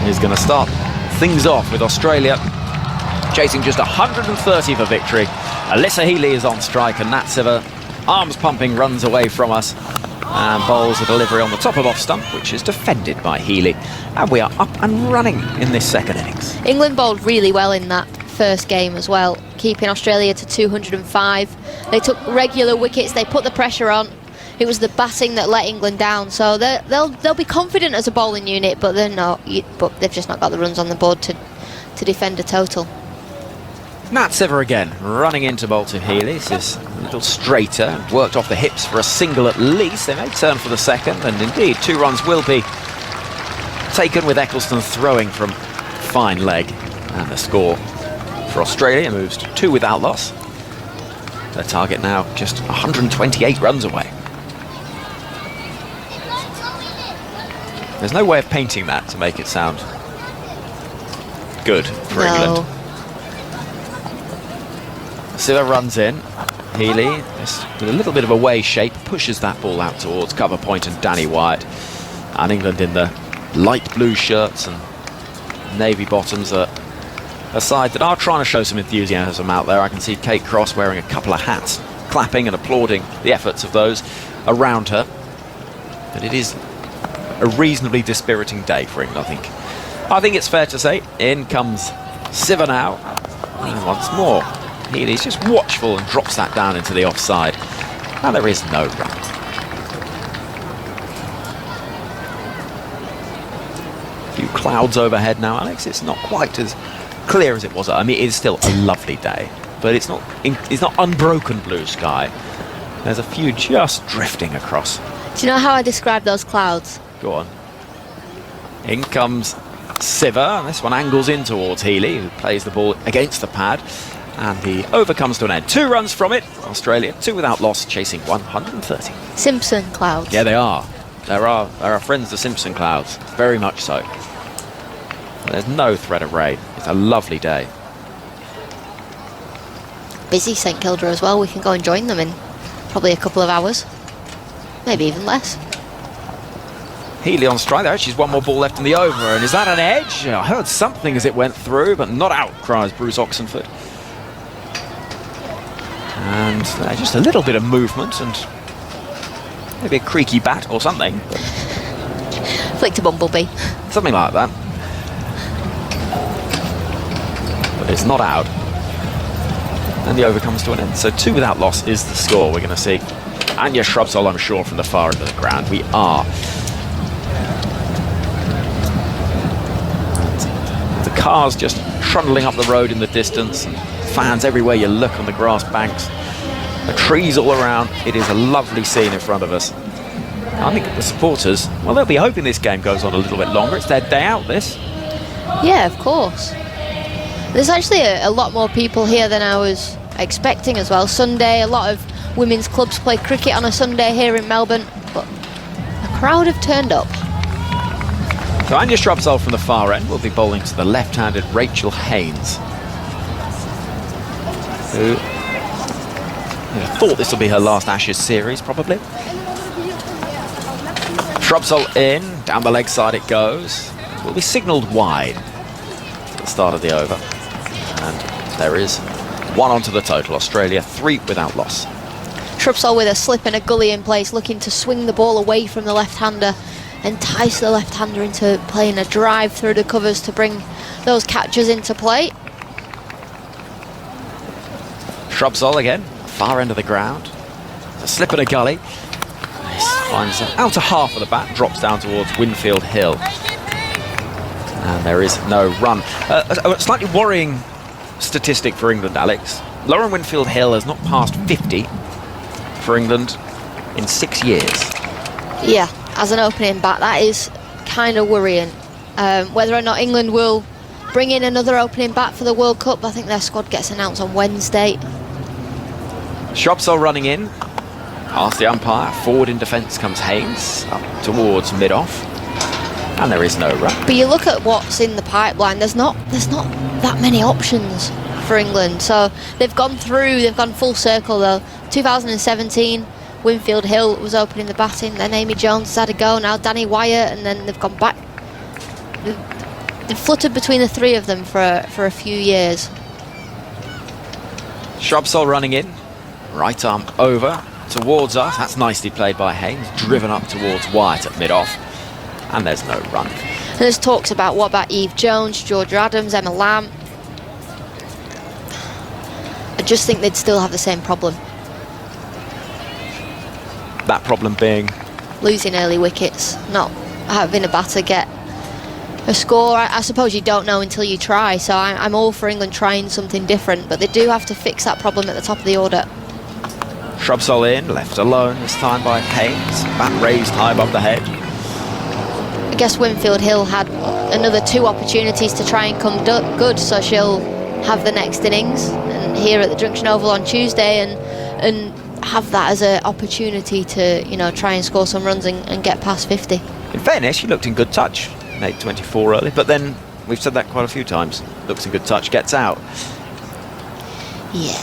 S14: He's going to start things off with Australia chasing just 130 for victory. Alyssa Healy is on strike, and Nat Siva, arms pumping, runs away from us and bowls a delivery on the top of off stump, which is defended by Healy. And we are up and running in this second innings.
S8: England bowled really well in that first game as well, keeping Australia to 205. They took regular wickets, they put the pressure on. It was the batting that let England down, so they'll be confident as a bowling unit, but they're not. But they've just not got the runs on the board to defend a total.
S14: Nat Siva again, running into Bolton Healy. This is a little straighter, worked off the hips for a single at least. They may turn for the second, and indeed 2 runs will be taken with Eccleston throwing from fine leg. And the score for Australia moves to 2 without loss. Their target now just 128 runs away. There's no way of painting that to make it sound good for England. Siva runs in. Healy, just with a little bit of a way shape, pushes that ball out towards cover point and Danny Wyatt. And England in the light blue shirts and navy bottoms are a side that are trying to show some enthusiasm out there. I can see Kate Cross wearing a couple of hats, clapping and applauding the efforts of those around her. But it is a reasonably dispiriting day for England, I think it's fair to say. In comes Siva now. And once more, Healy's just watchful and drops that down into the offside. And there is no run. A few clouds overhead now, Alex. It's not quite as clear as it was. I mean, it is still a lovely day, but it's not unbroken blue sky. There's a few just drifting across.
S8: Do you know how I describe those clouds?
S14: Go on. In comes Siva, and this one angles in towards Healy, who plays the ball against the pad, and the over comes to an end. 2 runs from it. Australia 2 without loss, chasing 130.
S8: Simpson clouds.
S14: Yeah, they are. There are friends the Simpson clouds, very much so. There's no threat of rain. It's a lovely day.
S8: Busy St Kilda as well. We can go and join them in probably a couple of hours, maybe even less.
S14: Healy on strike there. She's 1 more ball left in the over, and is that an edge? I heard something as it went through, but not out, cries Bruce Oxenford. And just a little bit of movement and maybe a creaky bat or something.
S8: Flicked a bumblebee.
S14: Something like that. But it's not out. And the over comes to an end. So 2 without loss is the score. We're going to see Anya Shrubsole, I'm sure, from the far end of the ground. We are. And the cars just trundling up the road in the distance, and fans everywhere you look on the grass banks. The trees all around. It is a lovely scene in front of us. I think the supporters, well, they'll be hoping this game goes on a little bit longer. It's their day out, this.
S8: Yeah, of course. There's actually a lot more people here than I was expecting as well. Sunday, a lot of women's clubs play cricket on a Sunday here in Melbourne, but a crowd have turned up.
S14: So Anya Shrubsole from the far end will be bowling to the left-handed Rachel Haynes, who thought this will be her last Ashes series, probably. Shrubsole in, down the leg side it goes. Will be signalled wide at the start of the over. And there is 1 onto the total. Australia 3 without loss.
S8: Shrubsole with a slip and a gully in place, looking to swing the ball away from the left-hander, entice the left-hander into playing a drive through the covers to bring those catches into play.
S14: Shrubsole again, far end of the ground. A slip and a gully. Finds the outer half of the bat, drops down towards Winfield Hill. And there is no run. A slightly worrying statistic for England, Alex. Lauren Winfield Hill has not passed 50 for England in 6 years.
S8: Yeah, as an opening bat, that is kind of worrying. Whether or not England will bring in another opening bat for the World Cup, I think their squad gets announced on Wednesday.
S14: Shrubsole running in. Past the umpire. Forward in defence comes Haynes. Up towards mid-off. And there is no run.
S8: But you look at what's in the pipeline, there's not that many options for England. So they've gone full circle though. 2017, Winfield Hill was opening the batting, then Amy Jones has had a go, now Danny Wyatt, and then they've gone back. They've fluttered between the three of them for a few years.
S14: Shrubsole running in. Right arm over towards us. That's nicely played by Haynes. Driven up towards Wyatt at mid-off. And there's no run.
S8: And there's talks about what about Eve Jones, Georgia Adams, Emma Lamb. I just think they'd still have the same problem.
S14: That problem being?
S8: Losing early wickets, not having a batter get a score. I suppose you don't know until you try, so I'm all for England trying something different, but they do have to fix that problem at the top of the order.
S14: Shrubsole in, left alone this time by Haynes. Bat raised high above the head.
S8: I guess Winfield Hill had another 2 opportunities to try and come good, so she'll have the next innings and here at the Junction Oval on Tuesday and have that as an opportunity to, you know, try and score some runs and get past 50.
S14: In fairness, she looked in good touch. Made 24 early, but then we've said that quite a few times. Looks in good touch, gets out.
S8: Yeah.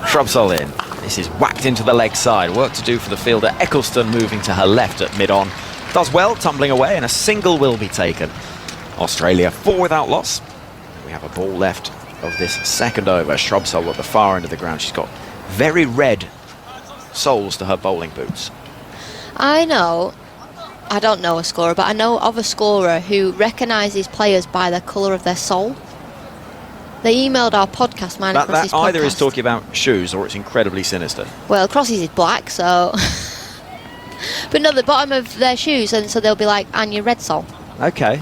S14: Shrubsole in. This is whacked into the leg side. Work to do for the fielder. Eccleston moving to her left at mid-on. Does well, tumbling away, and a single will be taken. Australia 4 without loss. We have a ball left of this second over. Shrubsole at the far end of the ground. She's got very red soles to her bowling boots.
S8: I don't know a scorer, but I know of a scorer who recognises players by the colour of their sole. They emailed our podcast, mine and Crossie's
S14: that either
S8: podcast.
S14: is talking about shoes or it's incredibly sinister.
S8: Well, Crossie's is black, so... But no, the bottom of their shoes, and so they'll be like, and your red sole.
S14: Okay.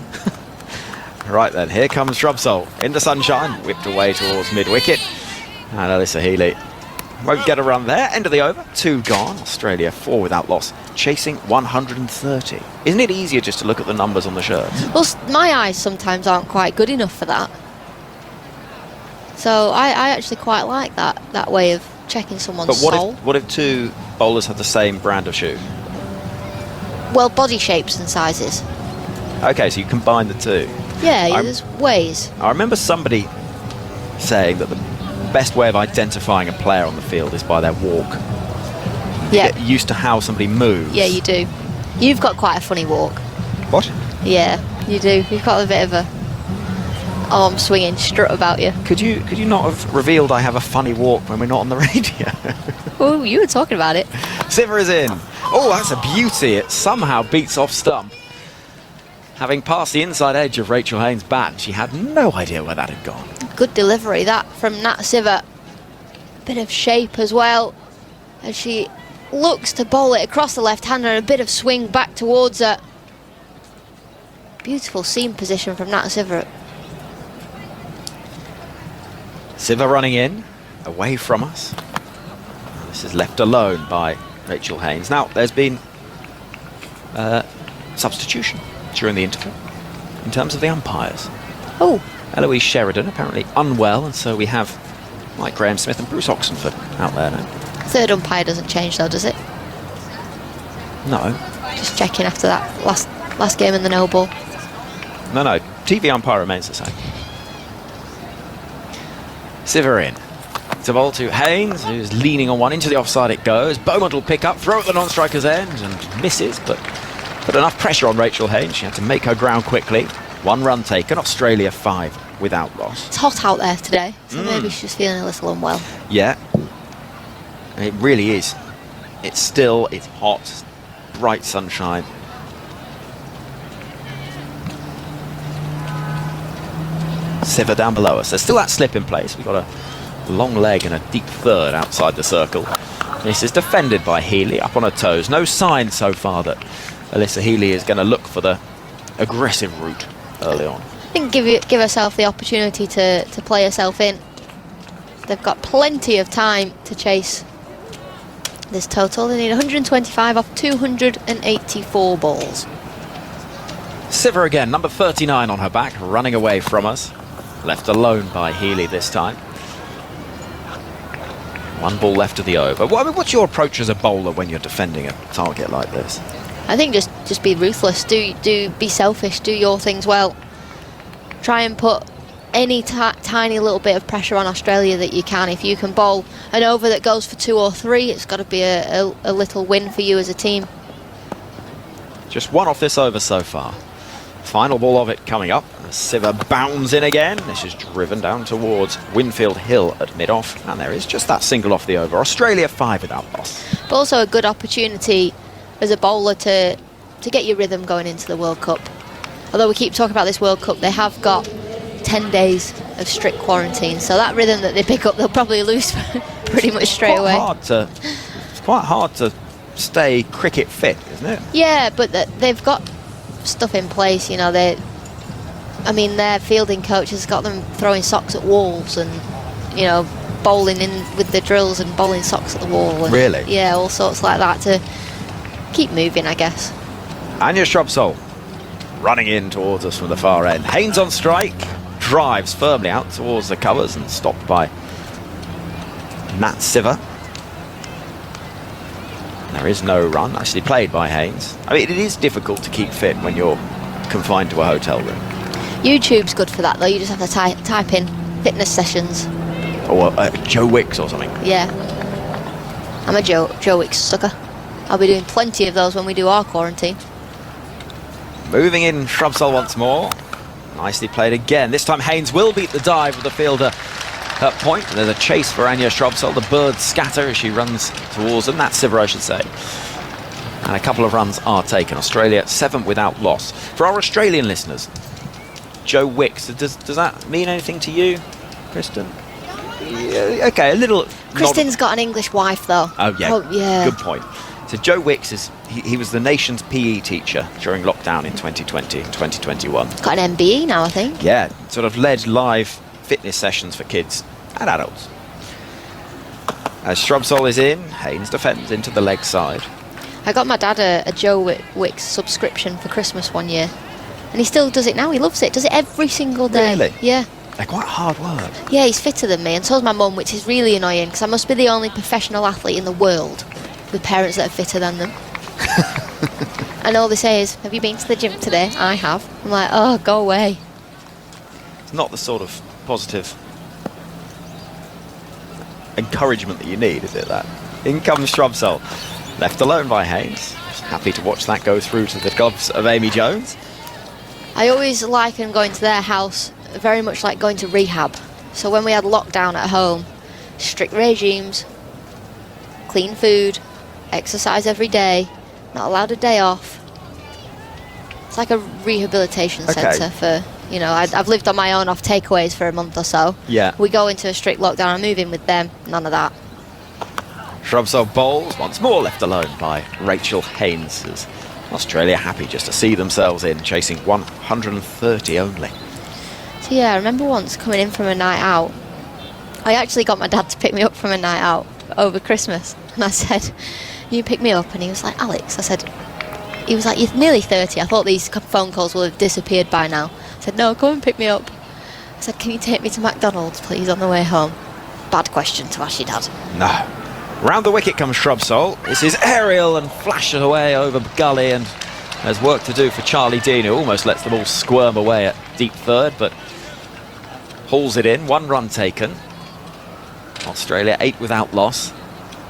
S14: Right then, here comes Shrubsole into sunshine, whipped away towards mid-wicket. And Alyssa Healy won't get a run there. End of the over, 2 gone. Australia 4 without loss, chasing 130. Isn't it easier just to look at the numbers on the shirts?
S8: Well, my eyes sometimes aren't quite good enough for that. So I actually quite like that way of checking someone's soul.
S14: What if 2 bowlers have the same brand of shoe?
S8: Well, body shapes and sizes.
S14: Okay, so you combine the 2.
S8: Yeah, there's ways.
S14: I remember somebody saying that the best way of identifying a player on the field is by their walk.
S8: Yeah.
S14: Get used to how somebody moves.
S8: Yeah, you do. You've got quite a funny walk.
S14: What?
S8: Yeah, you do. You've got a bit of a arm swinging strut about you.
S14: Could you not have revealed I have a funny walk when we're not on the radio?
S8: Oh, you were talking about it.
S14: Siver is in. Oh, that's a beauty. It somehow beats off stump. Having passed the inside edge of Rachel Haynes' bat, she had no idea where that had gone.
S8: Good delivery, that from Nat Siver. Bit of shape as well. As she looks to bowl it across the left-hander and a bit of swing back towards her. Beautiful seam position from Nat Siver.
S14: Siver running in, away from us. This is left alone by Rachel Haynes. Now, there's been substitution during the interval in terms of the umpires.
S8: Oh.
S14: Eloise Sheridan apparently unwell, and so we have Mike Graham-Smith and Bruce Oxenford out there now.
S8: Third umpire doesn't change though, does it?
S14: No.
S8: Just checking after that last game in the no ball.
S14: No. TV umpire remains the same. Siver in. To bowl to Haynes, who's leaning on one. Into the offside it goes. Beaumont will pick up, throw at the non-striker's end, and misses, but put enough pressure on Rachel Haynes. She had to make her ground quickly. 1 run taken. Australia 5 without loss.
S8: It's hot out there today, so maybe she's feeling a little unwell.
S14: Yeah. It really is. It's hot, bright sunshine. Siver down below us. There's still that slip in place. We've got a long leg and a deep third outside the circle. This is defended by Healy up on her toes. No sign so far that Alyssa Healy is going to look for the aggressive route early on.
S8: I think give herself the opportunity to play herself in. They've got plenty of time to chase this total. They need 125 off 284 balls.
S14: Siver again, number 39 on her back, running away from us. Left alone by Healy this time. 1 ball left of the over. What's your approach as a bowler when you're defending a target like this?
S8: I think just be ruthless. Do be selfish. Do your things well. Try and put any tiny little bit of pressure on Australia that you can. If you can bowl an over that goes for 2 or 3, it's got to be a little win for you as a team.
S14: Just 1 off this over so far. Final ball of it coming up. Siver bounds in again. This is driven down towards Winfield Hill at mid-off, and there is just that single off the over. Australia 5 without loss.
S8: But also a good opportunity as a bowler to get your rhythm going into the World Cup. Although we keep talking about this World Cup, they have got 10 days of strict quarantine, so that rhythm that they pick up, they'll probably lose pretty much straight away.
S14: It's quite hard to stay cricket fit, isn't it?
S8: Yeah, but they've got stuff in place, you know. Their fielding coach has got them throwing socks at walls and, you know, bowling in with the drills and bowling socks at the wall. And,
S14: really?
S8: Yeah, all sorts like that to keep moving, I guess.
S14: Anya Shrubsole running in towards us from the far end. Haynes on strike, drives firmly out towards the covers and stopped by Nat Siver. There is no run actually played by Haynes. I mean, it is difficult to keep fit when you're confined to a hotel room.
S8: YouTube's good for that though. You just have to type in fitness sessions.
S14: Or Joe Wicks or something.
S8: Yeah. I'm a Joe Wicks sucker. I'll be doing plenty of those when we do our quarantine.
S14: Moving in Shrubsole once more. Nicely played again. This time Haynes will beat the dive with the fielder at point. There's a chase for Anya Shrubsole. The birds scatter as she runs towards them. That's Siver, I should say. And a couple of runs are taken. Australia 7 without loss. For our Australian listeners, Joe Wicks, does that mean anything to you, Kristen? Yeah, okay, a little...
S8: Kristen's got an English wife though.
S14: Oh yeah,
S8: oh, yeah.
S14: Good point. So Joe Wicks he was the nation's PE teacher during lockdown in 2020 and 2021.
S8: Got an MBE now, I think.
S14: Yeah, sort of led live fitness sessions for kids and adults. As Shrubsole is in, Haynes defends into the leg side.
S8: I got my dad a Joe Wicks subscription for Christmas one year, and he still does it now. He loves it. Does it every single day.
S14: Really?
S8: Yeah.
S14: They're quite hard work.
S8: Yeah, he's fitter than me, and so's my mum, which is really annoying because I must be the only professional athlete in the world with parents that are fitter than them. And all they say is, "Have you been to the gym today?" I have. I'm like, oh, go away.
S14: It's not the sort of positive encouragement that you need, is it, that? In comes Shrubsole. Left alone by Haynes. Just happy to watch that go through to the gloves of Amy Jones.
S8: I always liken going to their house very much like going to rehab. So when we had lockdown at home, strict regimes, clean food, exercise every day, not allowed a day off. It's like a rehabilitation centre for, you know, I've lived on my own off takeaways for a month or so.
S14: Yeah.
S8: We go into a strict lockdown, I move in with them, none of that.
S14: Shrubsole bowls, once more left alone by Rachel Haynes. As Australia happy just to see themselves in, chasing 130 only.
S8: So yeah, I remember once coming in from a night out. I actually got my dad to pick me up from a night out over Christmas. And I said, "You pick me up?" And he was like, "Alex," I said, he was like, "You're nearly 30. I thought these phone calls will have disappeared by now." I said, "No, come and pick me up." I said, "Can you take me to McDonald's, please, on the way home?" Bad question to ask your dad.
S14: No. Round the wicket comes Shrubsole. This is aerial and flashes away over gully, and there's work to do for Charlie Dean, who almost lets the ball squirm away at deep third, but hauls it in. 1 run taken. Australia 8 without loss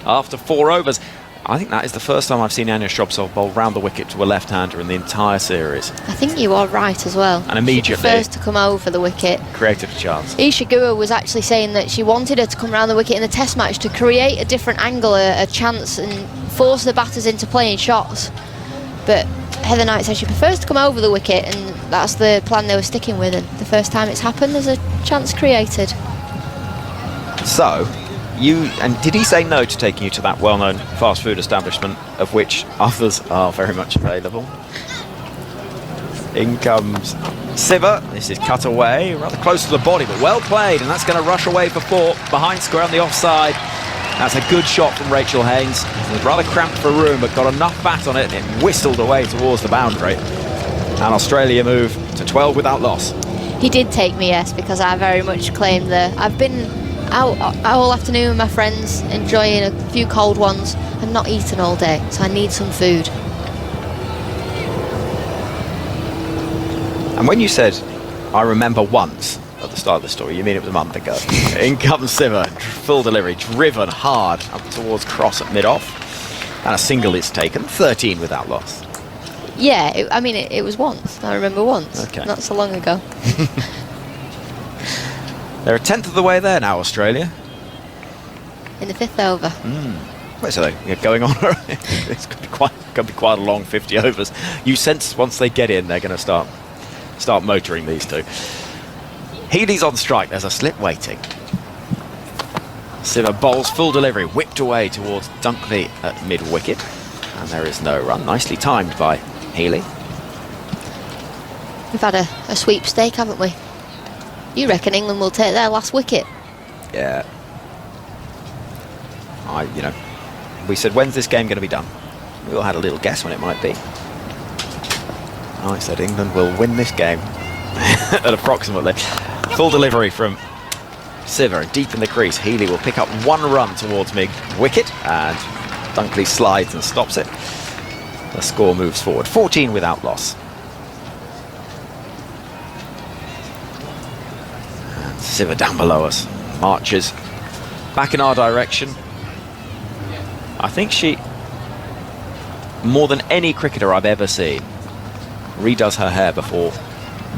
S14: after 4 overs. I think that is the first time I've seen Anya Shrubsole bowl round the wicket to a left-hander in the entire series.
S8: I think you are right as well.
S14: And immediately
S8: She prefers to come over the wicket.
S14: Created a chance.
S8: Isha Guha was actually saying that she wanted her to come round the wicket in the test match to create a different angle, a chance, and force the batters into playing shots. But Heather Knight said she prefers to come over the wicket, and that's the plan they were sticking with. And the first time it's happened, there's a chance created.
S14: So, did he say no to taking you to that well-known fast food establishment, of which others are very much available? In comes Siver. This is cut away, rather close to the body, but well played, and that's going to rush away for 4, behind square on the offside. That's a good shot from Rachel Haynes. It was rather cramped for room, but got enough bat on it, and it whistled away towards the boundary. And Australia move to 12 without loss.
S8: He did take me, yes, because I very much claim that I've been out all afternoon with my friends, enjoying a few cold ones, and not eaten all day, so I need some food.
S14: And when you said, I remember once, at the start of the story, you mean it was a month ago. In comes Siver, full delivery, driven hard up towards cross at mid-off. And a single is taken, 13 without loss.
S8: Yeah, it was once. I remember once.
S14: Okay.
S8: Not so long ago.
S14: They're a tenth of the way there now, Australia.
S8: In the 5th over.
S14: Well, so they're going on. It's going to be quite a long 50 overs. You sense once they get in, they're going to start motoring these two. Healy's on strike. There's a slip waiting. Siver bowls full delivery, whipped away towards Dunkley at mid-wicket. And there is no run. Nicely timed by Healy.
S8: We've had a sweepstake, haven't we? You reckon England will take their last wicket?
S14: Yeah. We said, when's this game going to be done? We all had a little guess when it might be. I said England will win this game at approximately. Full delivery from Siver, and deep in the crease. Healy will pick up one run towards mid-wicket, and Dunkley slides and stops it. The score moves forward, 14 without loss. And Siver down below us, marches back in our direction. I think she, more than any cricketer I've ever seen, redoes her hair before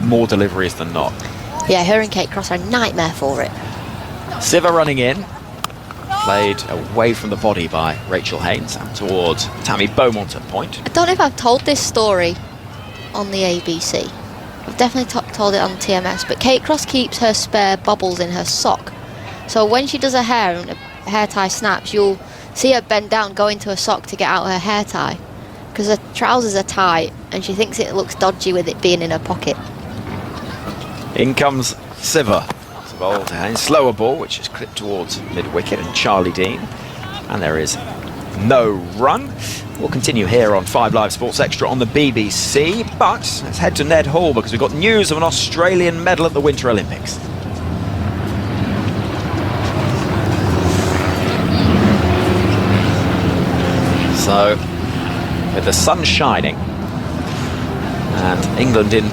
S14: more deliveries than not.
S8: Yeah, her and Kate Cross are a nightmare for it.
S14: Siver running in, played away from the body by Rachel Haynes and towards Tammy Beaumont at point.
S8: I don't know if I've told this story on the ABC. I've definitely told it on TMS, but Kate Cross keeps her spare bobbles in her sock. So when she does her hair and a hair tie snaps, you'll see her bend down, go into her sock to get out her hair tie, because her trousers are tight and she thinks it looks dodgy with it being in her pocket.
S14: In comes Siver. Slower ball, which is clipped towards mid-wicket, and Charlie Dean. And there is no run. We'll continue here on 5 Live Sports Extra on the BBC, but let's head to Ned Hall because we've got news of an Australian medal at the Winter Olympics. So, with the sun shining and England in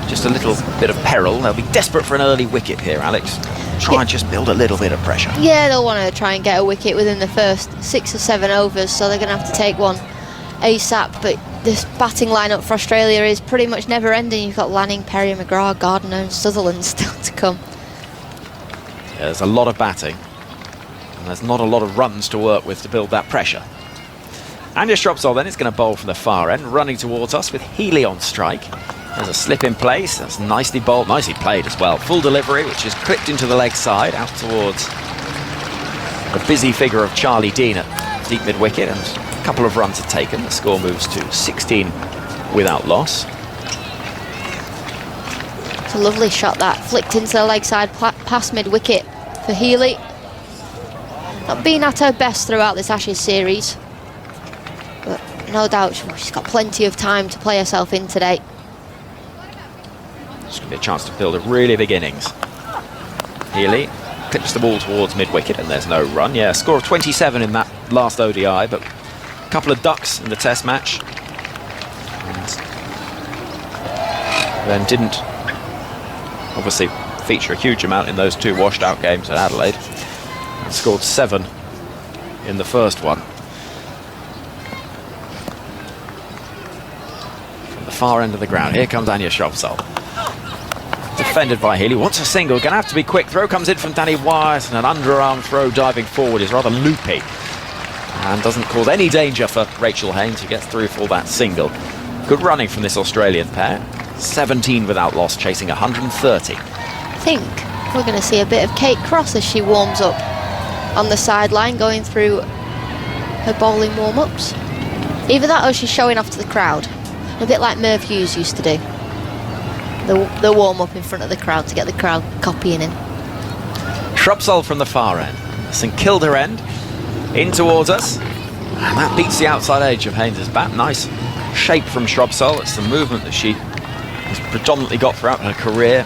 S14: just a little bit of peril, they'll be desperate for an early wicket here, Alex. Try and just build a little bit of pressure.
S8: Yeah, they'll want to try and get a wicket within the first 6 or 7 overs, so they're going to have to take one ASAP. But this batting lineup for Australia is pretty much never ending. You've got Lanning, Perry, McGrath, Gardner and Sutherland still to come.
S14: Yeah, there's a lot of batting, and there's not a lot of runs to work with to build that pressure. Anya Shropsall then is going to bowl from the far end, running towards us with Healy on strike. There's a slip in place, that's nicely bowled, nicely played as well. Full delivery, which is clipped into the leg side, out towards the busy figure of Charlie Dean at deep mid-wicket, and a couple of runs are taken. The score moves to 16 without loss.
S8: It's a lovely shot that, flicked into the leg side, past mid-wicket for Healy. Not been at her best throughout this Ashes series, but no doubt she's got plenty of time to play herself in today.
S14: It's going to be a chance to build a really big innings. Healy clips the ball towards mid-wicket and there's no run. Yeah, a score of 27 in that last ODI, but a couple of ducks in the test match. And then didn't obviously feature a huge amount in those 2 washed out games at Adelaide. And scored 7 in the first one. From the far end of the ground, here comes Anya Shropsall. Defended by Healy, wants a single, gonna have to be quick. Throw comes in from Danny Wyatt, and an underarm throw diving forward is rather loopy and doesn't cause any danger for Rachel Haynes, who gets through for that single. Good running from this Australian pair. 17 without loss, chasing 130.
S8: I think we're going to see a bit of Kate Cross as she warms up on the sideline, going through her bowling warm-ups. Either that or she's showing off to the crowd, a bit like Merv Hughes used to do. The warm-up in front of the crowd to get the crowd copying him.
S14: Shropsall from the far end, St Kilda end, in towards us, and that beats the outside edge of Haynes' bat. Nice shape from Shropsall. It's the movement that she has predominantly got throughout her career.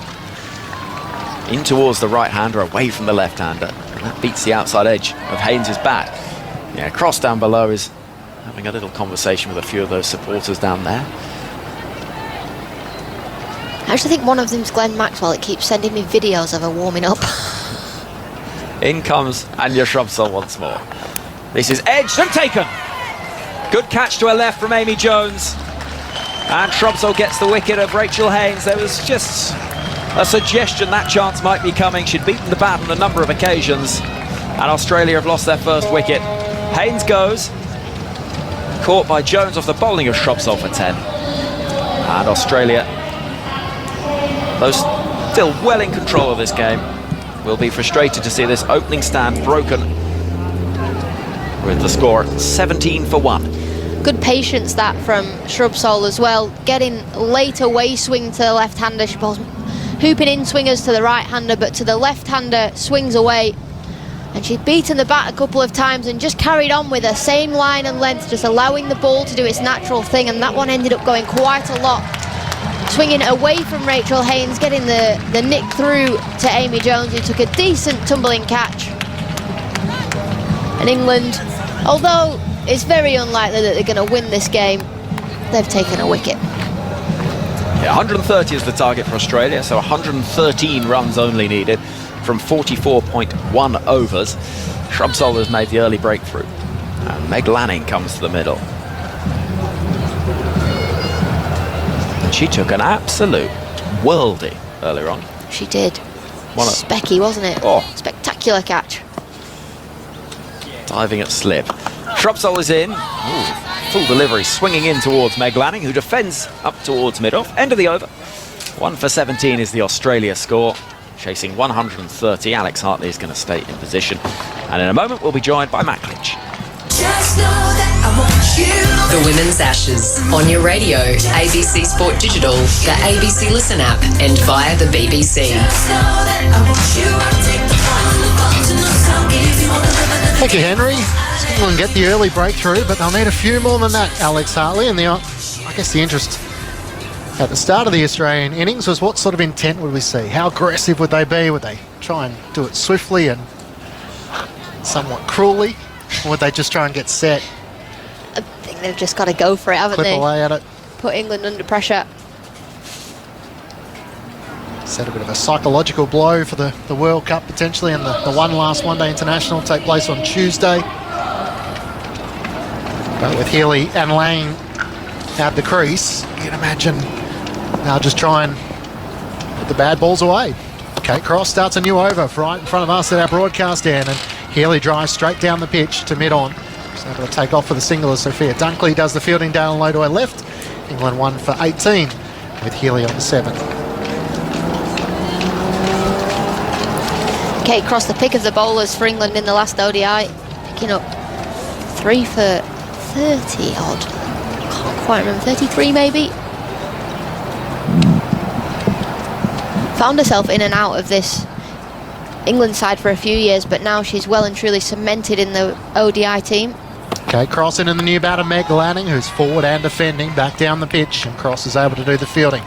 S14: In towards the right-hander, away from the left-hander. And that beats the outside edge of Haynes' bat. Yeah, Cross down below is having a little conversation with a few of those supporters down there.
S8: I actually think one of them's Glenn Maxwell. It keeps sending me videos of her warming up.
S14: In comes Anya Shrubsole once more. This is edged and taken. Good catch to her left from Amy Jones. And Shrubsole gets the wicket of Rachel Haynes. There was just a suggestion that chance might be coming. She'd beaten the bat on a number of occasions. And Australia have lost their first wicket. Haynes goes. Caught by Jones off the bowling of Shrubsole for 10. And Australia, though still well in control of this game, will be frustrated to see this opening stand broken with the score 17 for 1.
S8: Good patience that from Shrubsole as well, getting late away swing to the left-hander. She bowls hooping in swingers to the right-hander, but to the left-hander swings away, and she'd beaten the bat a couple of times and just carried on with her same line and length, just allowing the ball to do its natural thing, and that one ended up going quite a lot, swinging away from Rachel Haynes, getting the nick through to Amy Jones, who took a decent tumbling catch. And England, although it's very unlikely that they're going to win this game, they've taken a wicket.
S14: Yeah, 130 is the target for Australia, so 113 runs only needed from 44.1 overs. Shrubsole has made the early breakthrough, and Meg Lanning comes to the middle. And she took an absolute worldie earlier on.
S8: She did. Specky, wasn't it?
S14: Oh.
S8: Spectacular catch.
S14: Diving at slip. Shrubsole is in. Ooh, full delivery, swinging in towards Meg Lanning, who defends up towards mid-off. End of the over. 1 for 17 is the Australia score. Chasing 130, Alex Hartley is going to stay in position. And in a moment, we'll be joined by Matt Clinch.
S2: Just know that I want you. The Women's Ashes on your radio, ABC Sport Digital, the ABC Listen app, and via the BBC.
S10: Just know that I want you. I'll take you on the phone to no sound, give you all the rhythm and
S6: Thank you, Henry. England get the early breakthrough, but they'll need a few more than that, Alex Hartley. And I guess the interest at the start of the Australian innings was what sort of intent would we see? How aggressive would they be? Would they try and do it swiftly and somewhat cruelly? Or would they just try and get set?
S8: I think they've just got to go for it, haven't
S6: Clip
S8: they?
S6: away at it.
S8: Put England under pressure.
S6: Set a bit of a psychological blow for the World Cup potentially, and the one last one-day international take place on Tuesday. But with Healy and Lang at the crease, you can imagine they'll just try and put the bad balls away. Kate Cross starts a new over right in front of us at our broadcast end, and Healy drives straight down the pitch to mid-on. She's able to take off for the single as Sophia Dunkley does the fielding down low to her left. England 1 for 18 with Healy on the 7.
S8: Kate Cross, the pick of the bowlers for England in the last ODI, picking up 3 for 30 odd. Can't quite remember, 33 maybe. Found herself in and out of this England side for a few years, but now she's well and truly cemented in the ODI team.
S6: Kate Cross in the new batter, Meg Lanning, who's forward and defending, back down the pitch, and Cross is able to do the fielding.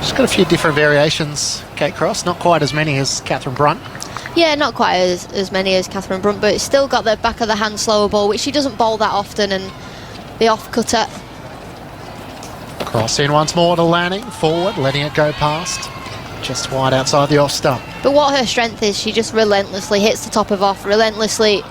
S6: She's got a few different variations, Kate Cross, not quite as many as Catherine Brunt.
S8: Yeah, not quite as many as Catherine Brunt, but it's still got the back of the hand slower ball, which she doesn't bowl that often, and the off cutter.
S6: Cross in once more to Lanning, forward, letting it go past, just wide outside the off stump.
S8: But what her strength is, she just relentlessly hits the top of off, relentlessly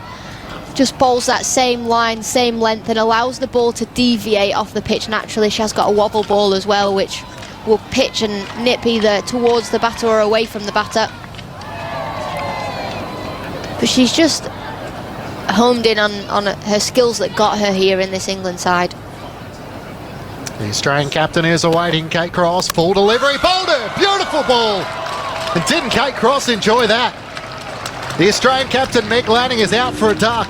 S8: just bowls that same line, same length, and allows the ball to deviate off the pitch naturally. She has got a wobble ball as well, which will pitch and nip either towards the batter or away from the batter. But she's just homed in on her skills that got her here in this England side.
S6: The Australian captain is awaiting Kate Cross. Full delivery, bowled her, beautiful ball. And didn't Kate Cross enjoy that? The Australian captain, Meg Lanning, is out for a duck.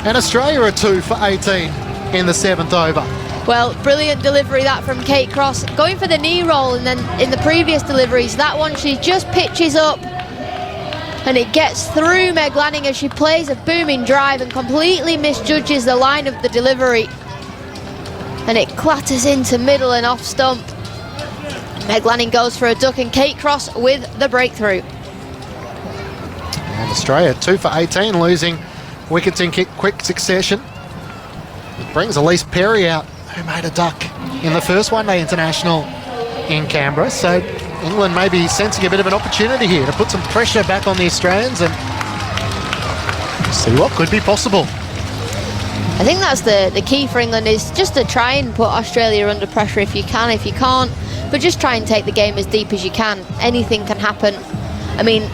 S6: And Australia are 2 for 18 in the 7th over.
S8: Well, brilliant delivery that from Kate Cross. Going for the knee roll, and then in the previous deliveries, that one she just pitches up and it gets through Meg Lanning as she plays a booming drive and completely misjudges the line of the delivery. and it clatters into middle and off stump. Meg Lanning goes for a duck and Kate Cross with the breakthrough.
S6: And Australia 2 for 18, losing wickets in quick succession. It brings Elise Perry out, who made a duck in the first one-day international in Canberra. So England may be sensing a bit of an opportunity here to put some pressure back on the Australians and see what could be possible.
S8: I think that's the key for England, is just to try and put Australia under pressure if you can. If you can't, but just try and take the game as deep as you can. Anything can happen. I mean,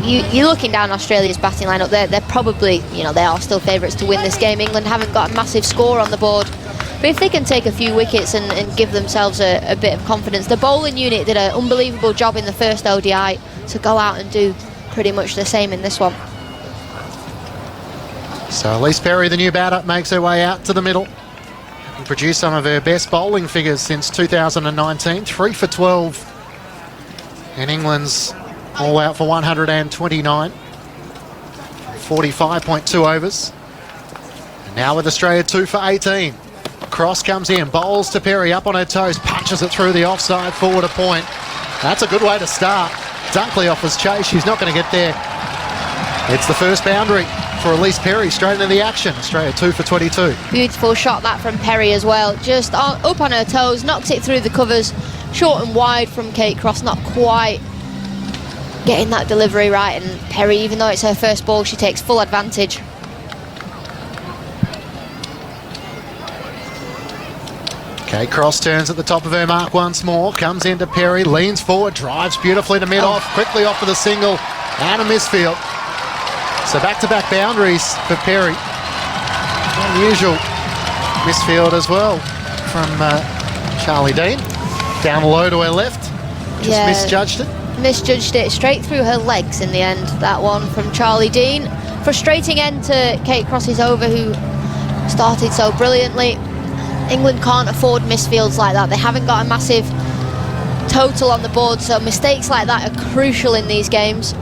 S8: you're looking down Australia's batting lineup. They're probably, they are still favourites to win this game. England haven't got a massive score on the board. But if they can take a few wickets and give themselves a bit of confidence. The bowling unit did an unbelievable job in the first ODI to go out and do pretty much the same in this one.
S6: So Elise Perry, the new batter, makes her way out to the middle and produced some of her best bowling figures since 2019. 3 for 12 in England's all out for 129. 45.2 overs. And now with Australia 2 for 18. Cross comes in, bowls to Perry, up on her toes, punches it through the offside, forward a point. That's a good way to start. Dunkley offers chase, she's not going to get there. It's the first boundary for Elise Perry, straight into the action. Australia 2 for 22.
S8: Beautiful shot that from Perry as well. Just up on her toes, knocks it through the covers. Short and wide from Kate Cross, not quite getting that delivery right. And Perry, even though it's her first ball, she takes full advantage.
S6: Kate Cross turns at the top of her mark once more, comes into Perry, leans forward, drives beautifully to mid-off, quickly off with a single and a misfield. So back-to-back boundaries for Perry. Unusual misfield as well from Charlie Dean. Down low to her left, just misjudged it.
S8: Misjudged it straight through her legs in the end, that one from Charlie Dean. Frustrating end to Kate Cross's over, who started so brilliantly. England can't afford misfields like that. They haven't got a massive total on the board, so mistakes like that are crucial in these games.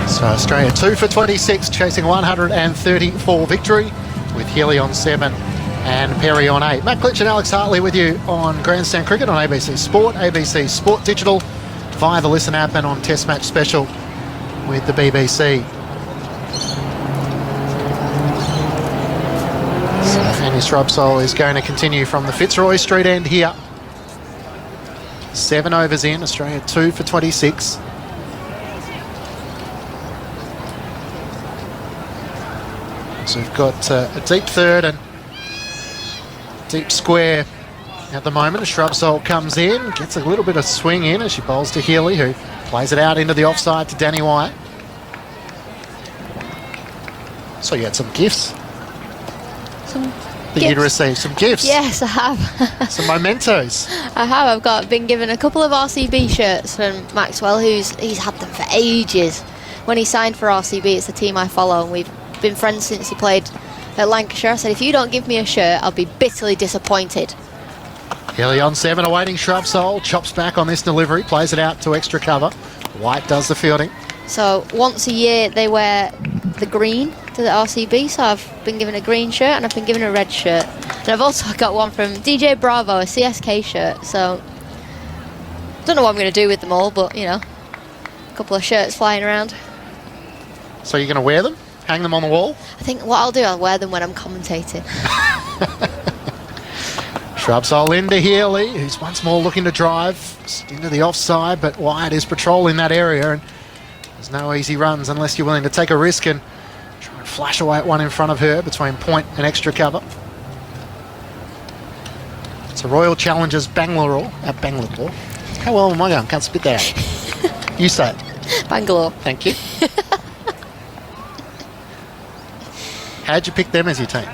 S6: So Australia 2 for 26, chasing 134 victory, with Healy on 7 and Perry on 8. Matt Klitsch and Alex Hartley with you on Grandstand Cricket on ABC Sport, ABC Sport Digital, via the Listen app, and on Test Match Special with the BBC. So Annie Shrubsole is going to continue from the Fitzroy Street end here. 7 overs in, Australia 2 for 26. So we've got a deep third and deep square at the moment. Shrubsole comes in, gets a little bit of swing in as she bowls to Healy, who plays it out into the offside to Danny White. So you had some gifts. You'd received some gifts.
S8: Yes, I have.
S6: Some mementos.
S8: I have. Been given a couple of RCB shirts from Maxwell, he's had them for ages. When he signed for RCB, it's the team I follow, and we've been friends since he played at Lancashire. I said, if you don't give me a shirt, I'll be bitterly disappointed.
S6: Healy on 7, awaiting Shrubsole, chops back on this delivery, plays it out to extra cover. White does the fielding.
S8: So once a year they wear the green to the RCB, so I've been given a green shirt and I've been given a red shirt. And I've also got one from DJ Bravo, a CSK shirt, so don't know what I'm going to do with them all, but a couple of shirts flying around.
S6: So you're going to wear them? Hang them on the wall?
S8: I think what I'll do, I'll wear them when I'm commentating.
S6: Shrubsole into Healy, who's once more looking to drive into the offside, but White is patrolling that area, and there's no easy runs unless you're willing to take a risk and try and flash away at one in front of her between point and extra cover. It's a Royal Challengers Bangalore. How well am I going? Can't spit that out. You say it.
S8: Bangalore.
S6: Thank you. How'd you pick them as your team?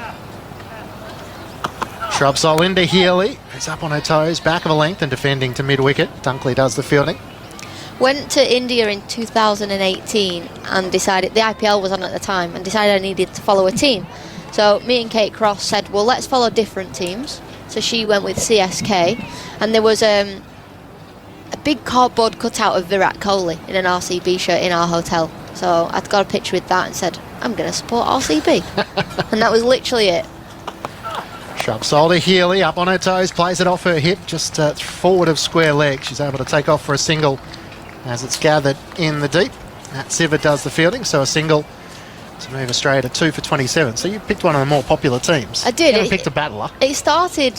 S6: Shrubsole into Healy, who's up on her toes, back of a length and defending to mid-wicket. Dunkley does the fielding.
S8: Went to India in 2018 and decided, the IPL was on at the time, and decided I needed to follow a team. So me and Kate Cross said, well, let's follow different teams. So she went with CSK, and there was a big cardboard cutout of Virat Kohli in an RCB shirt in our hotel. So I'd got a picture with that and said, I'm going to support RCB. And that was literally it.
S6: Shrub sole to Healy, up on her toes, plays it off her hip, just forward of square leg. She's able to take off for a single as it's gathered in the deep. Nat Siver does the fielding, so a single to move Australia to 2 for 27. So you picked one of the more popular teams.
S8: I did.
S6: You haven't picked a battler.
S8: It started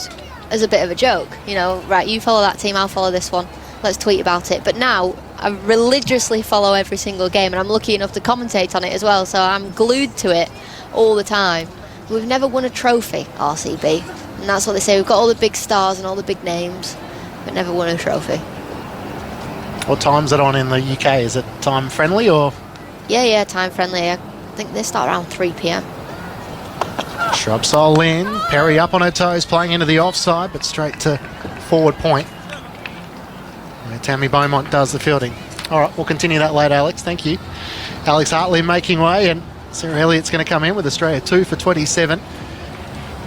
S8: as a bit of a joke, you know, right, you follow that team, I'll follow this one. Let's tweet about it. But now I religiously follow every single game, and I'm lucky enough to commentate on it as well, so I'm glued to it all the time. We've never won a trophy, RCB, and that's what they say. We've got all the big stars and all the big names, but never won a trophy.
S6: What time's it on in the UK? Is it time friendly or?
S8: Yeah, time friendly. I think they start around 3 p.m.
S6: Shrub sole in, Perry up on her toes, playing into the offside, but straight to forward point. Where Tammy Beaumont does the fielding. All right, we'll continue that later, Alex. Thank you. Alex Hartley making way, and Sarah Elliott's going to come in with Australia 2 for 27.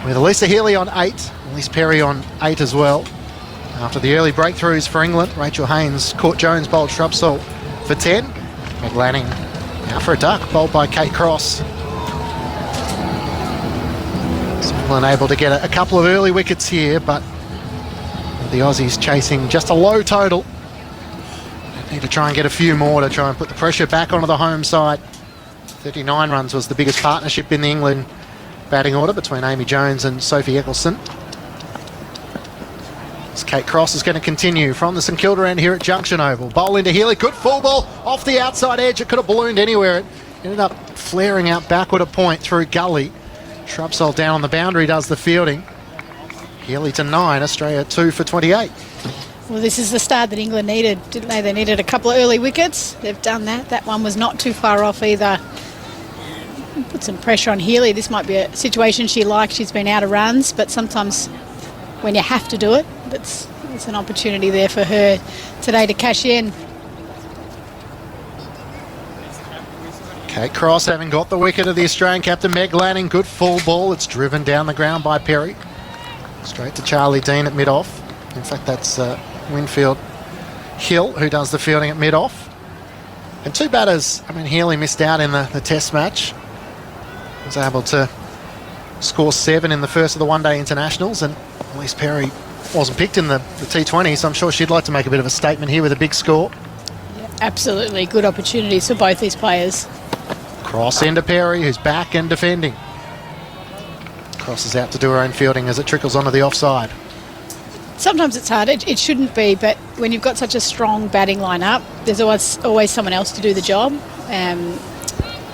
S6: With Alyssa Healy on 8, Elise Perry on 8 as well. After the early breakthroughs for England, Rachel Haynes, Court Jones bowled Shrub sole for 10. Meg Lanning out for a duck, bowled by Kate Cross. So England able to get a couple of early wickets here, but the Aussies chasing just a low total. They need to try and get a few more to try and put the pressure back onto the home side. 39 runs was the biggest partnership in the England batting order between Amy Jones and Sophie Eccleston. As Kate Cross is going to continue from the St Kilda end here at Junction Oval. Bowl into Healy, good full ball off the outside edge. It could have ballooned anywhere. It ended up flaring out backward a point through gully. Shrub sole down on the boundary does the fielding. Healy to 9, Australia 2 for 28.
S15: Well, this is the start that England needed, didn't they? They needed a couple of early wickets. They've done that. That one was not too far off either. Put some pressure on Healy. This might be a situation she likes. She's been out of runs, but sometimes when you have to do it, it's an opportunity there for her today to cash in.
S6: Kate Cross having got the wicket of the Australian captain Meg Lanning. Good full ball. It's driven down the ground by Perry. Straight to Charlie Dean at mid-off. In fact, that's Winfield Hill who does the fielding at mid-off. And two batters, I mean, Healy missed out in the test match. Was able to score 7 in the first of the one-day internationals, and Elise Perry wasn't picked in the T20, so I'm sure she'd like to make a bit of a statement here with a big score.
S15: Yeah, absolutely. Good opportunities for both these players.
S6: Cross into Perry, who's back and defending. Cross is out to do her own fielding as it trickles onto the offside.
S15: Sometimes it's hard. It shouldn't be, but when you've got such a strong batting lineup, there's always someone else to do the job.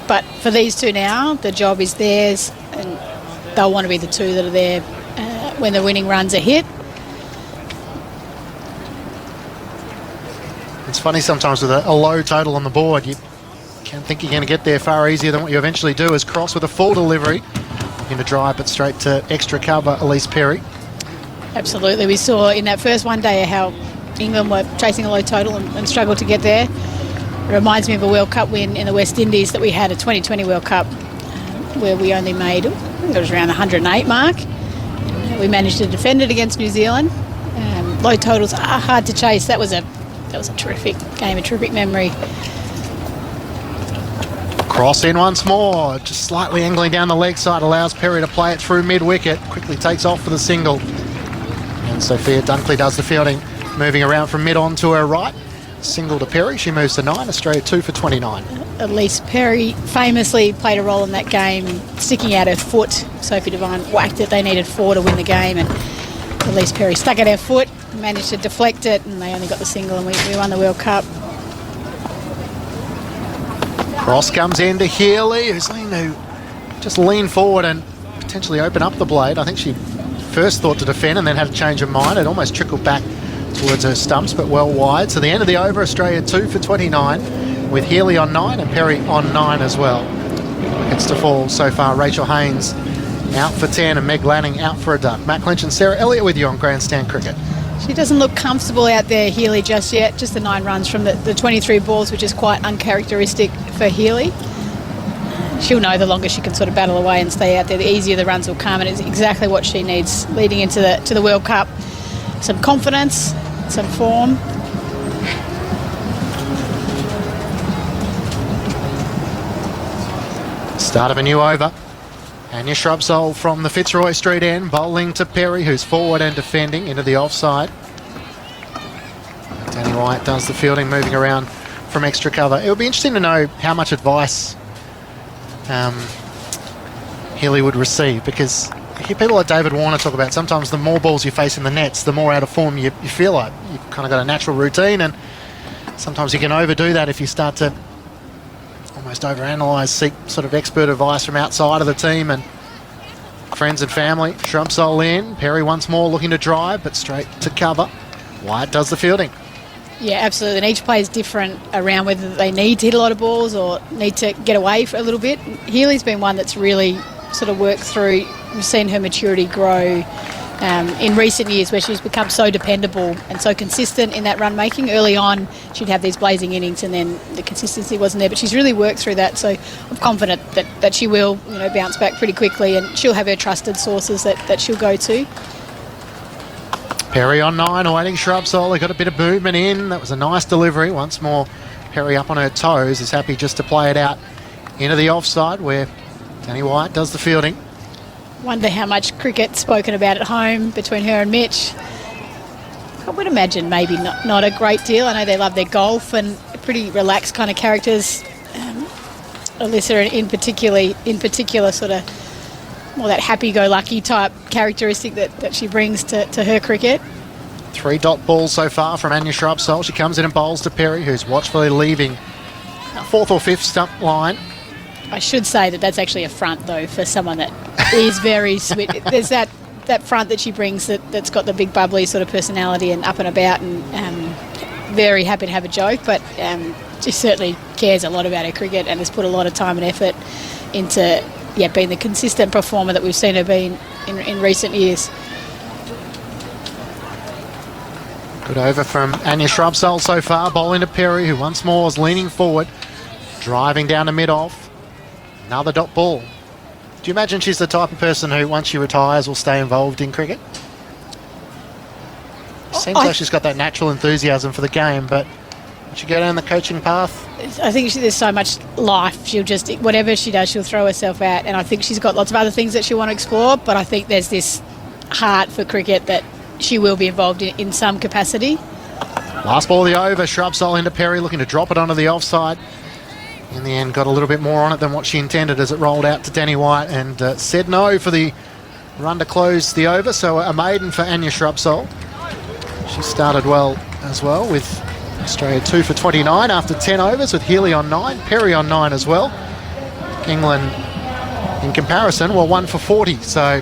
S15: But for these two now, the job is theirs, and they'll want to be the two that are there when the winning runs are hit.
S6: It's funny sometimes with a low total on the board, you can't think you're going to get there far easier than what you eventually do. As Cross with a full delivery, looking to drive it straight to extra cover, Elise Perry.
S15: Absolutely. We saw in that first one day how England were chasing a low total and struggled to get there. It reminds me of a World Cup win in the West Indies that we had, a 2020 World Cup, where we only made, I think it was around the 108 mark. We managed to defend it against New Zealand. Low totals are hard to chase. That was a terrific game, a terrific memory.
S6: Cross in once more, just slightly angling down the leg side, allows Perry to play it through mid-wicket. Quickly takes off for the single. And Sophia Dunkley does the fielding, moving around from mid-on to her right. Single to Perry, she moves to 9, Australia 2 for 29.
S15: Elise Perry famously played a role in that game, sticking out her foot. Sophie Devine whacked it, they needed 4 to win the game, and Elise Perry stuck at her foot, managed to deflect it, and they only got the single, and we won the World Cup.
S6: Cross comes in to Healy, who's going to just lean forward and potentially open up the blade. I think she first thought to defend and then had a change of mind. It almost trickled back towards her stumps, but well wide. So the end of the over, Australia 2 for 29, with Healy on 9 and Perry on 9 as well. Wickets to fall so far. Rachel Haynes out for 10 and Meg Lanning out for a duck. Matt Clinch and Sarah Elliott with you on Grandstand Cricket.
S15: She doesn't look comfortable out there, Healy, just yet. Just the 9 runs from the 23 balls, which is quite uncharacteristic for Healy. She'll know the longer she can sort of battle away and stay out there, the easier the runs will come, and it's exactly what she needs leading into the World Cup. Some confidence, some form.
S6: Start of a new over. Anya Shrubsole from the Fitzroy Street end, bowling to Perry, who's forward and defending into the offside. Danny White does the fielding, moving around from extra cover. It would be interesting to know how much advice Healy would receive, because I hear people like David Warner talk about sometimes the more balls you face in the nets, the more out of form you feel like. You've kind of got a natural routine, and sometimes you can overdo that if you start to almost overanalyse, seek sort of expert advice from outside of the team and friends and family. Shrubsole in, Perry once more looking to drive, but straight to cover. White does the fielding.
S15: Yeah, absolutely. And each player is different around whether they need to hit a lot of balls or need to get away for a little bit. Healy's been one that's really sort of worked through. We've seen her maturity grow in recent years, where she's become so dependable and so consistent in that run making. Early on, she'd have these blazing innings, and then the consistency wasn't there. But she's really worked through that, so I'm confident that she will, bounce back pretty quickly, and she'll have her trusted sources that she'll go to.
S6: Perry on 9, awaiting Shrubsole. They got a bit of movement in. That was a nice delivery. Once more, Perry up on her toes, is happy just to play it out into the offside, where Danny White does the fielding.
S15: Wonder how much cricket spoken about at home between her and Mitch. I would imagine maybe not a great deal. I know they love their golf and pretty relaxed kind of characters. Alyssa in particular sort of more that happy-go-lucky type characteristic that she brings to her cricket.
S6: 3 dot balls so far from Anya Shrubsole. She comes in and bowls to Perry, who's watchfully leaving 4th or 5th stump line.
S15: I should say that's actually a front, though, for someone that is very sweet. There's that front that she brings that's got the big bubbly sort of personality and up and about, and very happy to have a joke, but she certainly cares a lot about her cricket and has put a lot of time and effort into being the consistent performer that we've seen her be in recent years.
S6: Good over from Anya Shrubsole so far, bowling to Perry, who once more is leaning forward, driving down to mid-off. Another dot ball. Do you imagine she's the type of person who, once she retires, will stay involved in cricket? Seems like she's got that natural enthusiasm for the game, but would she go down the coaching path?
S15: I think there's so much life. She'll just, whatever she does, she'll throw herself at. And I think she's got lots of other things that she'll want to explore, but I think there's this heart for cricket that she will be involved in some capacity.
S6: Last ball of the over, Shrubsole into Perry, looking to drop it onto the offside. In the end, got a little bit more on it than what she intended as it rolled out to Danny White, and said no for the run to close the over. So a maiden for Anya Shrubsole. She started well as well, with Australia 2 for 29 after 10 overs, with Healy on 9, Perry on 9 as well. England, in comparison, were 1 for 40. So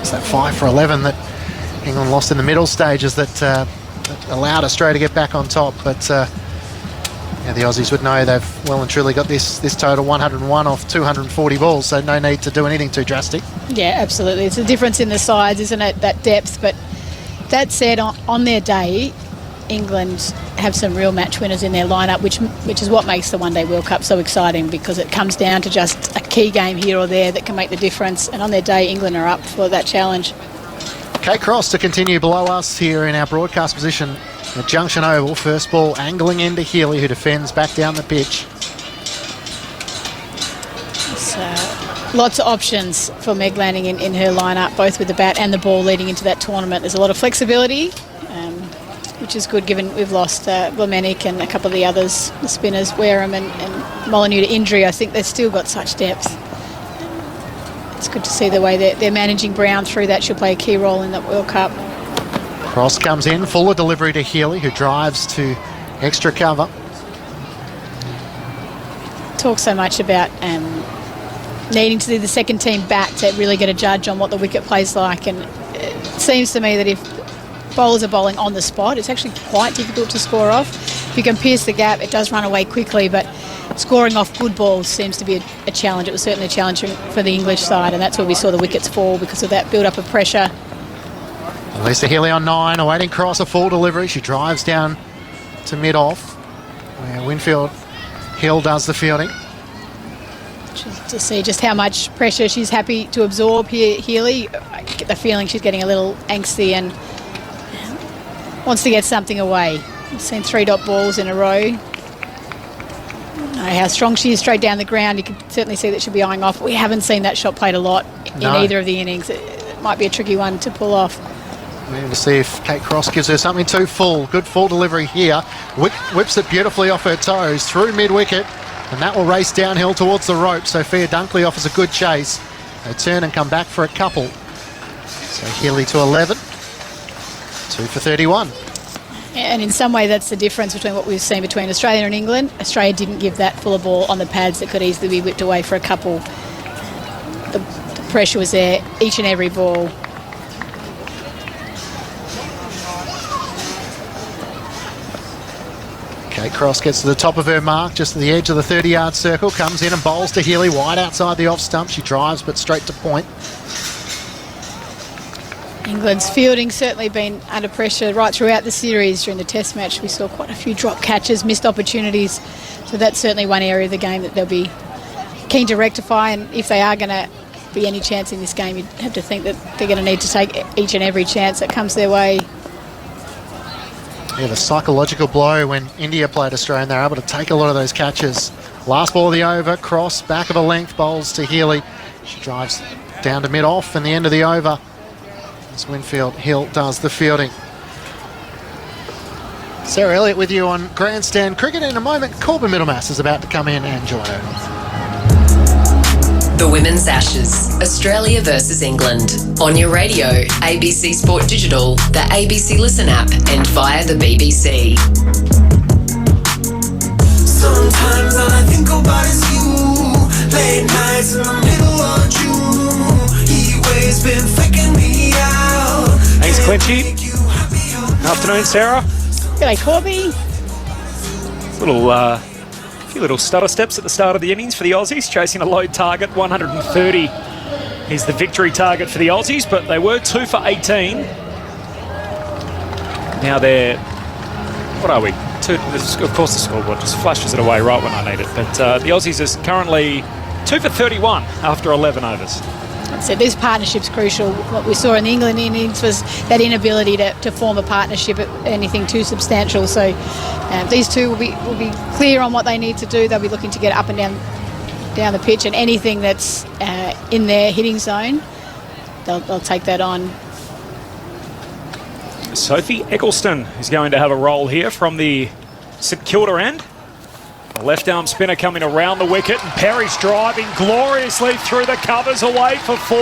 S6: it's that 5 for 11 that England lost in the middle stages that allowed Australia to get back on top. But the Aussies would know they've well and truly got this total 101 off 240 balls, so no need to do anything too drastic. Yeah,
S15: absolutely. It's a difference in the sides, isn't it, that depth? But that said, on their day, England have some real match winners in their lineup, which is what makes the One Day World Cup so exciting, because it comes down to just a key game here or there that can make the difference. And on their day, England are up for that challenge.
S6: Kate Cross to continue below us here in our broadcast position at Junction Oval. First ball angling into Healy, who defends back down the pitch.
S15: So, lots of options for Meg Lanning in her lineup, both with the bat and the ball leading into that tournament. There's a lot of flexibility, which is good given we've lost Blamenik and a couple of the others, the spinners, Wareham and Molyneux to injury. I think they've still got such depth. It's good to see the way they're managing Brown through that. She'll play a key role in the World Cup.
S6: Cross comes in, fuller delivery to Healy, who drives to extra cover.
S15: Talk so much about needing to do the second team bat to really get a judge on what the wicket plays like, and it seems to me that if bowlers are bowling on the spot, it's actually quite difficult to score off. If you can pierce the gap, it does run away quickly, but scoring off good balls seems to be a challenge. It was certainly a challenge for the English side, and that's where we saw the wickets fall because of that build-up of pressure.
S6: Lisa Healy on 9, awaiting Cross, a full delivery. She drives down to mid-off, where Winfield Hill does the fielding.
S15: Just to see just how much pressure she's happy to absorb here, Healy. I get the feeling she's getting a little angsty and wants to get something away. We've seen 3 dot balls in a row. How strong she is straight down the ground. You can certainly see that she'll be eyeing off. We haven't seen that shot played a lot in either of the innings. It might be a tricky one to pull off.
S6: Waiting to see if Kate Cross gives her something too full. Good full delivery here. Whips it beautifully off her toes through mid-wicket, and that will race downhill towards the rope. Sophia Dunkley offers a good chase. They turn and come back for a couple. So Healy to 11. 2 for 31.
S15: And in some way, that's the difference between what we've seen between Australia and England. Australia didn't give that fuller ball on the pads that could easily be whipped away for a couple. The pressure was there each and every ball.
S6: Kate Cross gets to the top of her mark, just at the edge of the 30-yard circle, comes in and bowls to Healy wide outside the off stump. She drives, but straight to point.
S15: England's fielding certainly been under pressure right throughout the series. During the test match, we saw quite a few drop catches, missed opportunities. So that's certainly one area of the game that they'll be keen to rectify. And if they are going to be any chance in this game, you'd have to think that they're going to need to take each and every chance that comes their way.
S6: Yeah, the psychological blow when India played Australia, and they're able to take a lot of those catches. Last ball of the over, Cross, back of a length, bowls to Healy. She drives down to mid-off and the end of the over. As Winfield Hill does the fielding. Sarah Elliott with you on Grandstand Cricket. In a moment, Corbin Middlemass is about to come in and join her.
S2: The Women's Ashes, Australia versus England. On your radio, ABC Sport Digital, the ABC Listen app, and via the BBC.
S10: Sometimes all I think about is you. Late nights in the middle of June. He waves been faking me out.
S3: Thanks, Clinchy. Afternoon, Sarah.
S15: G'day, Corby.
S3: Few little stutter steps at the start of the innings for the Aussies, chasing a low target. 130 is the victory target for the Aussies, but they were 2 for 18. Now they're, what are we? Of course the scoreboard just flashes it away right when I need it, but the Aussies is currently 2 for 31 after 11 overs.
S15: So this partnership's crucial. What we saw in the England innings was that inability to form a partnership at anything too substantial. So these two will be clear on what they need to do. They'll be looking to get up and down the pitch, and anything that's in their hitting zone, they'll take that on.
S3: Sophie Eccleston is going to have a role here from the St Kilda end. The left arm spinner coming around the wicket, and Perry's driving gloriously through the covers away for 4.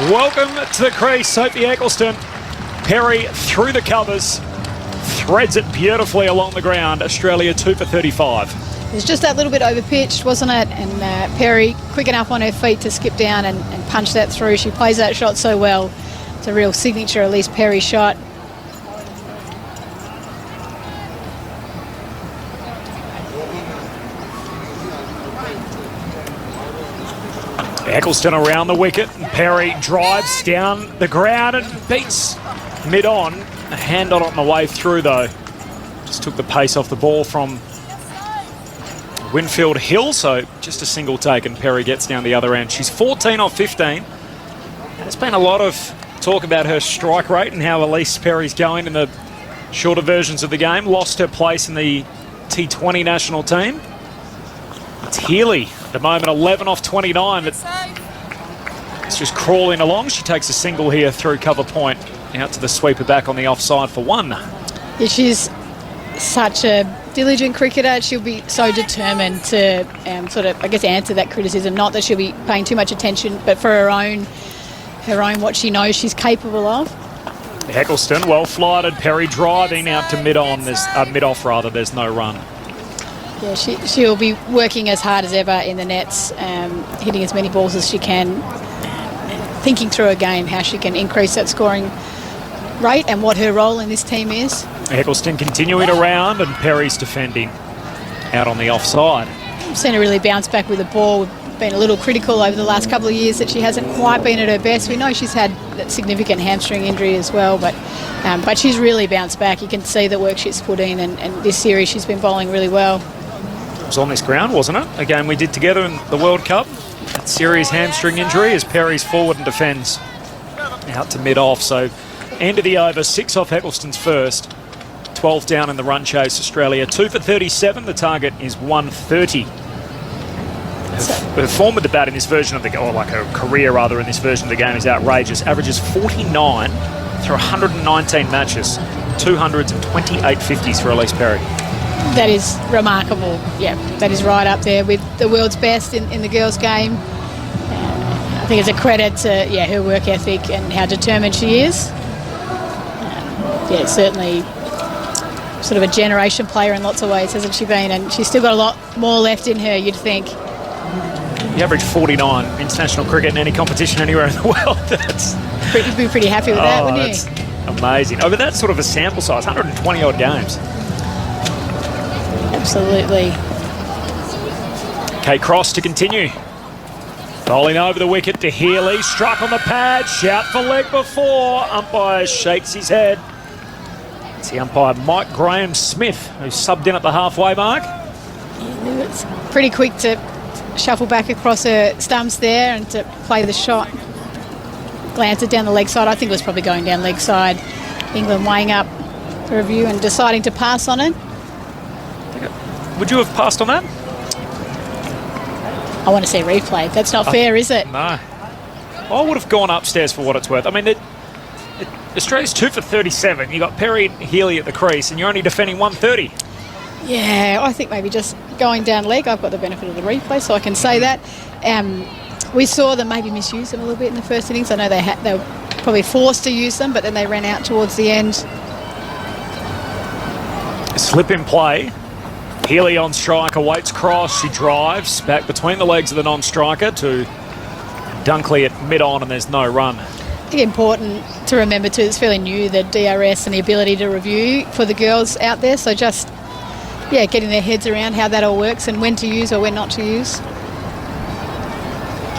S3: Welcome to the crease, Sophie Eccleston. Perry through the covers, threads it beautifully along the ground. Australia 2 for 35.
S15: It was just that little bit overpitched, wasn't it? And Perry quick enough on her feet to skip down and punch that through. She plays that shot so well. It's a real signature Elise Perry shot.
S3: Eccleston around the wicket, and Perry drives down the ground and beats mid-on. A hand on the way through, though. Just took the pace off the ball from Winfield Hill, so just a single take, and Perry gets down the other end. She's 14 off 15. There's been a lot of talk about her strike rate and how Elise Perry's going in the shorter versions of the game. Lost her place in the T20 national team. It's Healy at the moment, 11 off 29. It's just crawling along. She takes a single here through cover point. Out to the sweeper back on the offside for 1.
S15: Yeah, she's such a diligent cricketer. She'll be so determined to sort of, I guess, answer that criticism. Not that she'll be paying too much attention, but for her own what she knows she's capable of.
S3: Eccleston well flighted. Perry driving out to mid-on. There's mid-off rather. There's no run.
S15: Yeah, she'll be working as hard as ever in the nets, hitting as many balls as she can, thinking through a game how she can increase that scoring rate and what her role in this team is.
S3: Eccleston continuing around, and Perry's defending out on the offside.
S15: We've seen her really bounce back with the ball. We've been a little critical over the last couple of years that she hasn't quite been at her best. We know she's had that significant hamstring injury as well, but she's really bounced back. You can see the work she's put in, and this series she's been bowling really well.
S3: It was on this ground, wasn't it? A game we did together in the World Cup. That serious hamstring injury as Perry's forward and defends out to mid-off. So end of the over, 6 off Eccleston's first, 12 down in the run chase, Australia. 2 for 37. The target is 130. Her form with the bat in this version of the game, or like her career rather in this version of the game, is outrageous. Averages 49 through 119 matches. 200s and 28 50s for Elise Perry.
S15: That is remarkable. Yeah, that is right up there with the world's best in the girls' game. I think it's a credit to her work ethic and how determined she is. Certainly sort of a generation player in lots of ways, hasn't she been? And she's still got a lot more left in her, you'd think.
S3: You average 49 international cricket in any competition anywhere in the world.
S15: You'd be pretty happy with that, wouldn't you?
S3: That's amazing. Over that sort of a sample size, 120 odd games.
S15: Absolutely.
S3: Kate Cross to continue. Bowling over the wicket to Healy. Struck on the pad. Shout for leg before. Umpire shakes his head. It's the umpire Mike Graham-Smith who subbed in at the halfway mark.
S15: It's pretty quick to shuffle back across her stumps there and to play the shot. Glance it down the leg side. I think it was probably going down leg side. England weighing up the review and deciding to pass on it.
S3: Would you have passed on that?
S15: I want to see a replay. That's not fair, is it?
S3: No. I would have gone upstairs for what it's worth. I mean, Australia's 2 for 37. You got Perry and Healy at the crease, and you're only defending 130.
S15: Yeah, I think maybe just going down leg. I've got the benefit of the replay, so I can say that. We saw them maybe misuse them a little bit in the first innings. I know they were probably forced to use them, but then they ran out towards the end.
S3: Slip in play. Healy on strike, awaits cross. She drives back between the legs of the non-striker to Dunkley at mid-on, and there's no run.
S15: I think important to remember too, it's fairly new, the DRS and the ability to review for the girls out there. So just, getting their heads around how that all works and when to use or when not to use.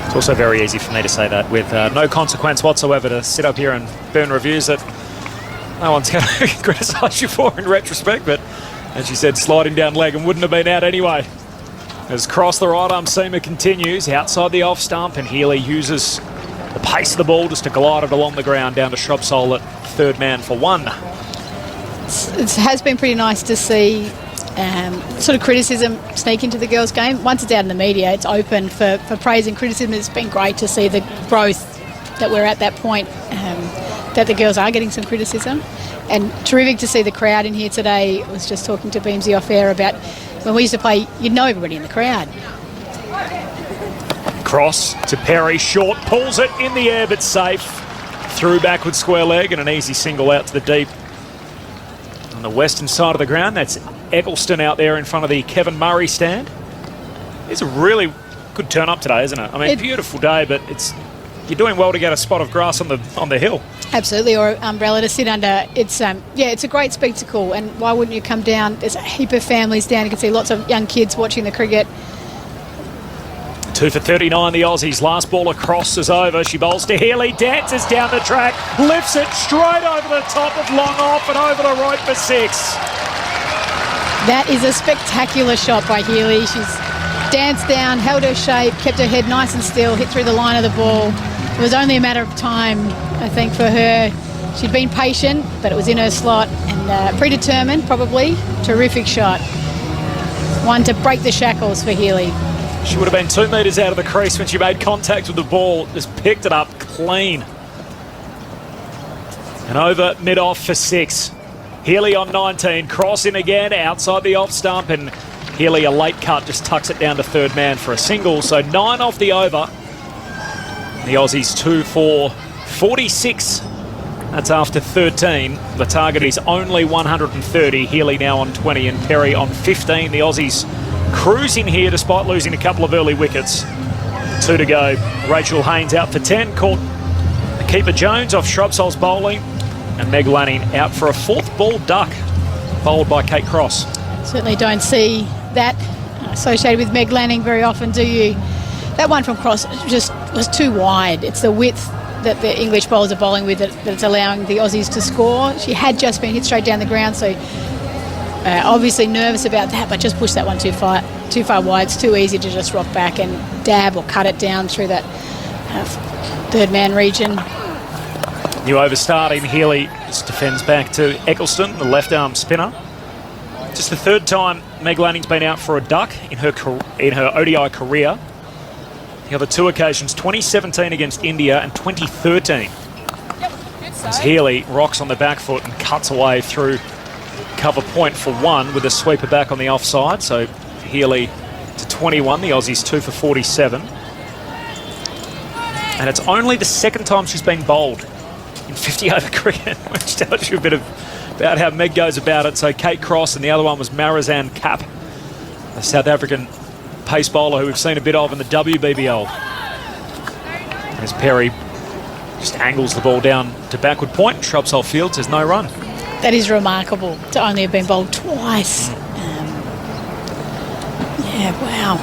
S3: It's also very easy for me to say that with no consequence whatsoever, to sit up here and burn reviews that no one's going to criticise you for in retrospect, but as you said, sliding down leg and wouldn't have been out anyway. As cross the right arm seamer continues outside the off stump, and Healy uses the pace of the ball just to glide it along the ground down to Shrubsole at third man for one.
S15: It has been pretty nice to see sort of criticism sneak into the girls' game. Once it's out in the media, it's open for praise and criticism. It's been great to see the growth that we're at that point, that the girls are getting some criticism. And terrific to see the crowd in here today. I was just talking to Beamsy off air about when we used to play, you'd know everybody in the crowd.
S3: Cross to Perry, short, pulls it in the air but safe. Through backward square leg and an easy single out to the deep. On the western side of the ground, that's Eccleston out there in front of the Kevin Murray stand. It's a really good turn up today, isn't it? I mean, beautiful day, but you're doing well to get a spot of grass on the hill.
S15: Absolutely, or umbrella to sit under. It's it's a great spectacle, and why wouldn't you come down? There's a heap of families down. You can see lots of young kids watching the cricket.
S3: 2 for 39, the Aussies. Last ball across is over. She bowls to Healy, dances down the track, lifts it straight over the top of long off and over the right for 6.
S15: That is a spectacular shot by Healy. She's danced down, held her shape, kept her head nice and still, hit through the line of the ball. It was only a matter of time, I think, for her. She'd been patient, but it was in her slot and predetermined, probably. Terrific shot. One to break the shackles for Healy.
S3: She would have been 2 metres out of the crease when she made contact with the ball. Just picked it up clean. And over mid-off for 6. Healy on 19. Cross in again outside the off stump. And Healy, a late cut, just tucks it down to third man for a single. So 9 off the over. The Aussies 2 for 46. That's after 13. The target is only 130. Healy now on 20 and Perry on 15. The Aussies cruising here despite losing a couple of early wickets. 2 to go. Rachel Haynes out for 10. Caught the keeper Jones off Shrubsole's bowling. And Meg Lanning out for a 4th ball duck, bowled by Kate Cross.
S15: Certainly don't see that associated with Meg Lanning very often, do you? That one from Cross just was too wide. It's the width that the English bowlers are bowling with that's allowing the Aussies to score. She had just been hit straight down the ground, so obviously nervous about that, but just pushed that one too far wide. It's too easy to just rock back and dab or cut it down through that third man region.
S3: New over starting. Healy just defends back to Eccleston, the left arm spinner. Just the third time Meg Lanning's been out for a duck in her ODI career. The other two occasions, 2017 against India and 2013. As Healy rocks on the back foot and cuts away through cover point for one with a sweeper back on the offside. So Healy to 21, the Aussies 2 for 47. And it's only the second time she's been bowled in 50 over cricket, which tells you a bit about how Meg goes about it. So Kate Cross, and the other one was Marizanne Kapp, a South African pace bowler who we've seen a bit of in the WBBL. As Perry just angles the ball down to backward point, Shrubsole Fields has no run.
S15: That is remarkable to only have been bowled twice. Yeah, wow.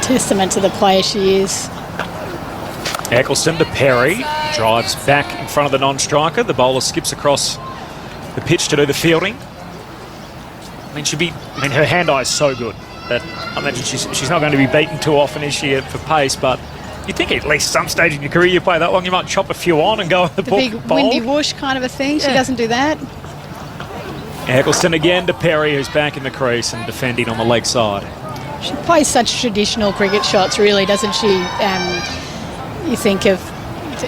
S15: Testament to the player she is.
S3: Eccleston to Perry, drives back in front of the non-striker. The bowler skips across the pitch to do the fielding. Her hand-eye is so good that I imagine she's not going to be beaten too often, is she, for pace, but you'd think at least some stage in your career you play that long, you might chop a few on and go with the
S15: big windy whoosh kind of a thing. She doesn't do that.
S3: Eccleston again to Perry, who's back in the crease and defending on the leg side.
S15: She plays such traditional cricket shots, really, doesn't she? You think of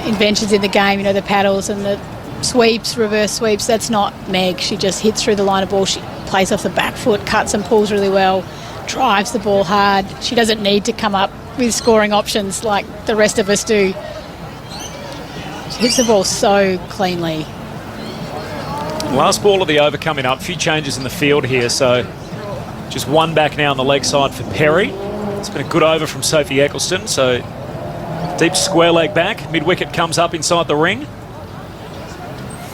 S15: inventions in the game, the paddles and the sweeps, reverse sweeps. That's not Meg. She just hits through the line of ball. She plays off the back foot, cuts and pulls really well, drives the ball hard. She doesn't need to come up with scoring options like the rest of us do. She hits the ball so cleanly.
S3: Last ball of the over coming up. A few changes in the field here, so just one back now on the leg side for Perry. It's been a good over from Sophie Eccleston, so deep square leg back. Mid-wicket comes up inside the ring.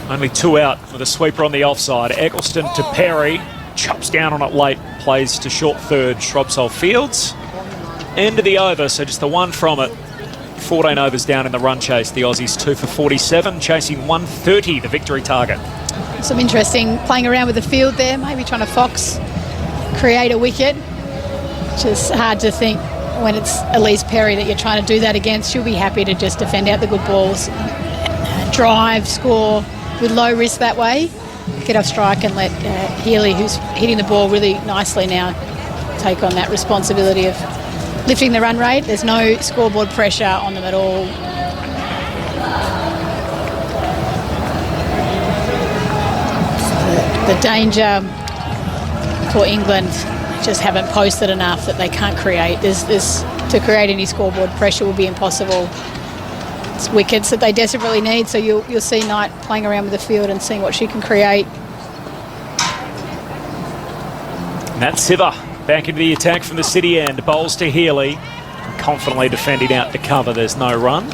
S3: Only two out with a sweeper on the offside. Eccleston to Perry, chops down on it late, plays to short third, Shrubsole Fields. End of the over, so just the one from it. 14 overs down in the run chase. The Aussies 2 for 47, chasing 130, the victory target.
S15: Some interesting playing around with the field there, maybe trying to fox, create a wicket. Just hard to think when it's Elise Perry that you're trying to do that against. She'll be happy to just defend out the good balls, drive, score with low risk that way, get off strike and let Healy, who's hitting the ball really nicely now, take on that responsibility of lifting the run rate. There's no scoreboard pressure on them at all. The danger for England, just haven't posted enough that they can't create. To create any scoreboard pressure will be impossible. It's wickets that they desperately need, so you'll see Knight playing around with the field and seeing what she can create.
S3: Nat Siver back into the attack from the city end, bowls to Healy, confidently defending out to cover. There's no run.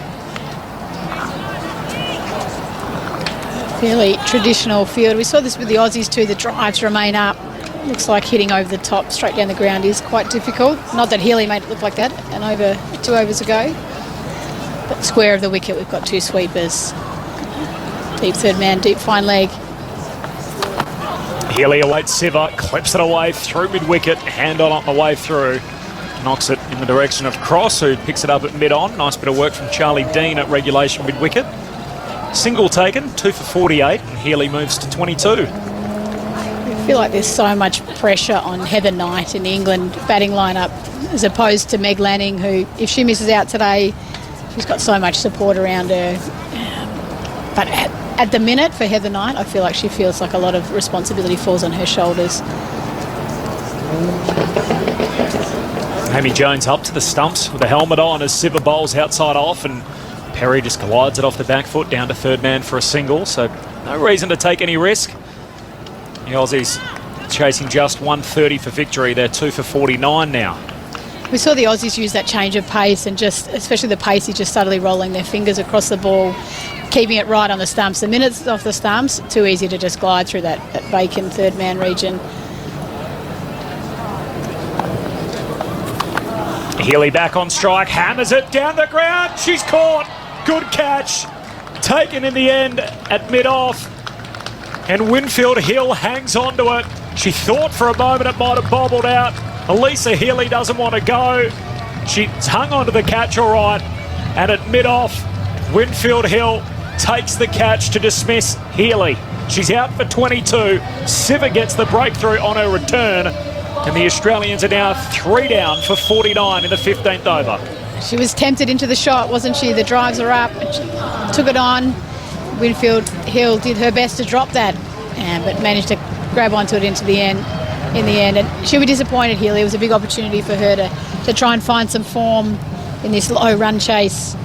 S15: Fairly traditional field. We saw this with the Aussies too. The drives remain up. Looks like hitting over the top straight down the ground is quite difficult. Not that Healy made it look like that two overs ago. But square of the wicket, we've got two sweepers. Deep third man, deep fine leg.
S3: Healy awaits Siver, clips it away through mid-wicket, hand on the way through. Knocks it in the direction of Cross, who picks it up at mid-on. Nice bit of work from Charlie Dean at regulation mid-wicket. Single taken, 2 for 48, and Healy moves to 22.
S15: I feel like there's so much pressure on Heather Knight in the England batting lineup as opposed to Meg Lanning, who, if she misses out today, she's got so much support around her. But at the minute for Heather Knight, I feel like she feels like a lot of responsibility falls on her shoulders.
S3: Amy Jones up to the stumps with the helmet on as Siver bowls outside off, and Perry just glides it off the back foot down to third man for a single, so no reason to take any risk. The Aussies chasing just 130 for victory. They're 2 for 49 now.
S15: We saw the Aussies use that change of pace, and just especially the pace is just subtly rolling their fingers across the ball, keeping it right on the stumps. The minute it's off the stumps, too easy to just glide through that vacant third man region.
S3: Healy back on strike, hammers it down the ground. She's caught. Good catch. Taken in the end at mid-off. And Winfield Hill hangs on to it. She thought for a moment it might have bobbled out. Elisa Healy doesn't want to go. She's hung onto the catch all right. And at mid-off, Winfield Hill takes the catch to dismiss Healy. She's out for 22. Siver gets the breakthrough on her return. And the Australians are now 3 down for 49 in the 15th over.
S15: She was tempted into the shot, wasn't she? The drives are up. She took it on. Winfield Hill did her best to drop that, but managed to grab onto it in the end. And she'll be disappointed, Healy. It was a big opportunity for her to try and find some form in this low run chase.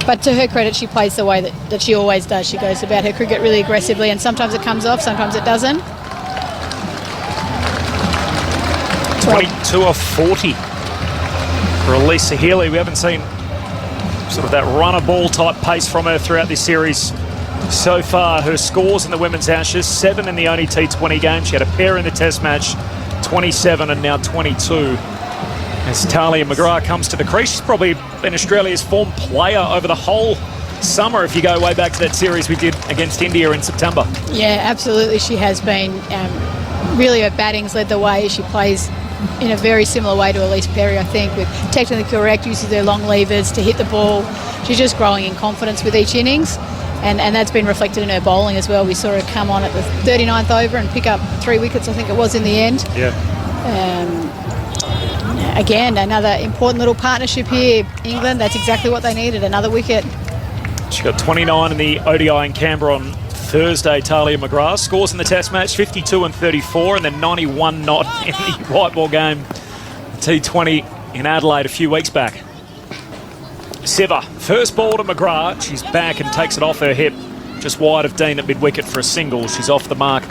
S15: But to her credit, she plays the way that she always does. She goes about her cricket really aggressively, and sometimes it comes off, sometimes it doesn't.
S3: 22 of 40 for Elisa Healy. We haven't seen sort of that runner ball type pace from her throughout this series so far. Her scores in the Women's Ashes, 7 in the only T20 game. She had a pair in the Test match, 27 and now 22. As Talia McGrath comes to the crease, she's probably been Australia's form player over the whole summer if you go way back to that series we did against India in September.
S15: Yeah, absolutely she has been. Really her batting's led the way. She plays in a very similar way to Elise Perry, I think, with technically correct, uses her long levers to hit the ball. She's just growing in confidence with each innings, and that's been reflected in her bowling as well. We saw her come on at the 39th over and pick up 3 wickets, I think it was, in the end.
S3: Yeah.
S15: Again, another important little partnership here. England, that's exactly what they needed, another wicket.
S3: She got 29 in the ODI in Canberra on Thursday, Talia McGrath. Scores in the Test match, 52 and 34, and then 91 not in the white ball game, T20 in Adelaide a few weeks back. Siver, first ball to McGrath. She's back and takes it off her hip, just wide of Dean at mid-wicket for a single. She's off the mark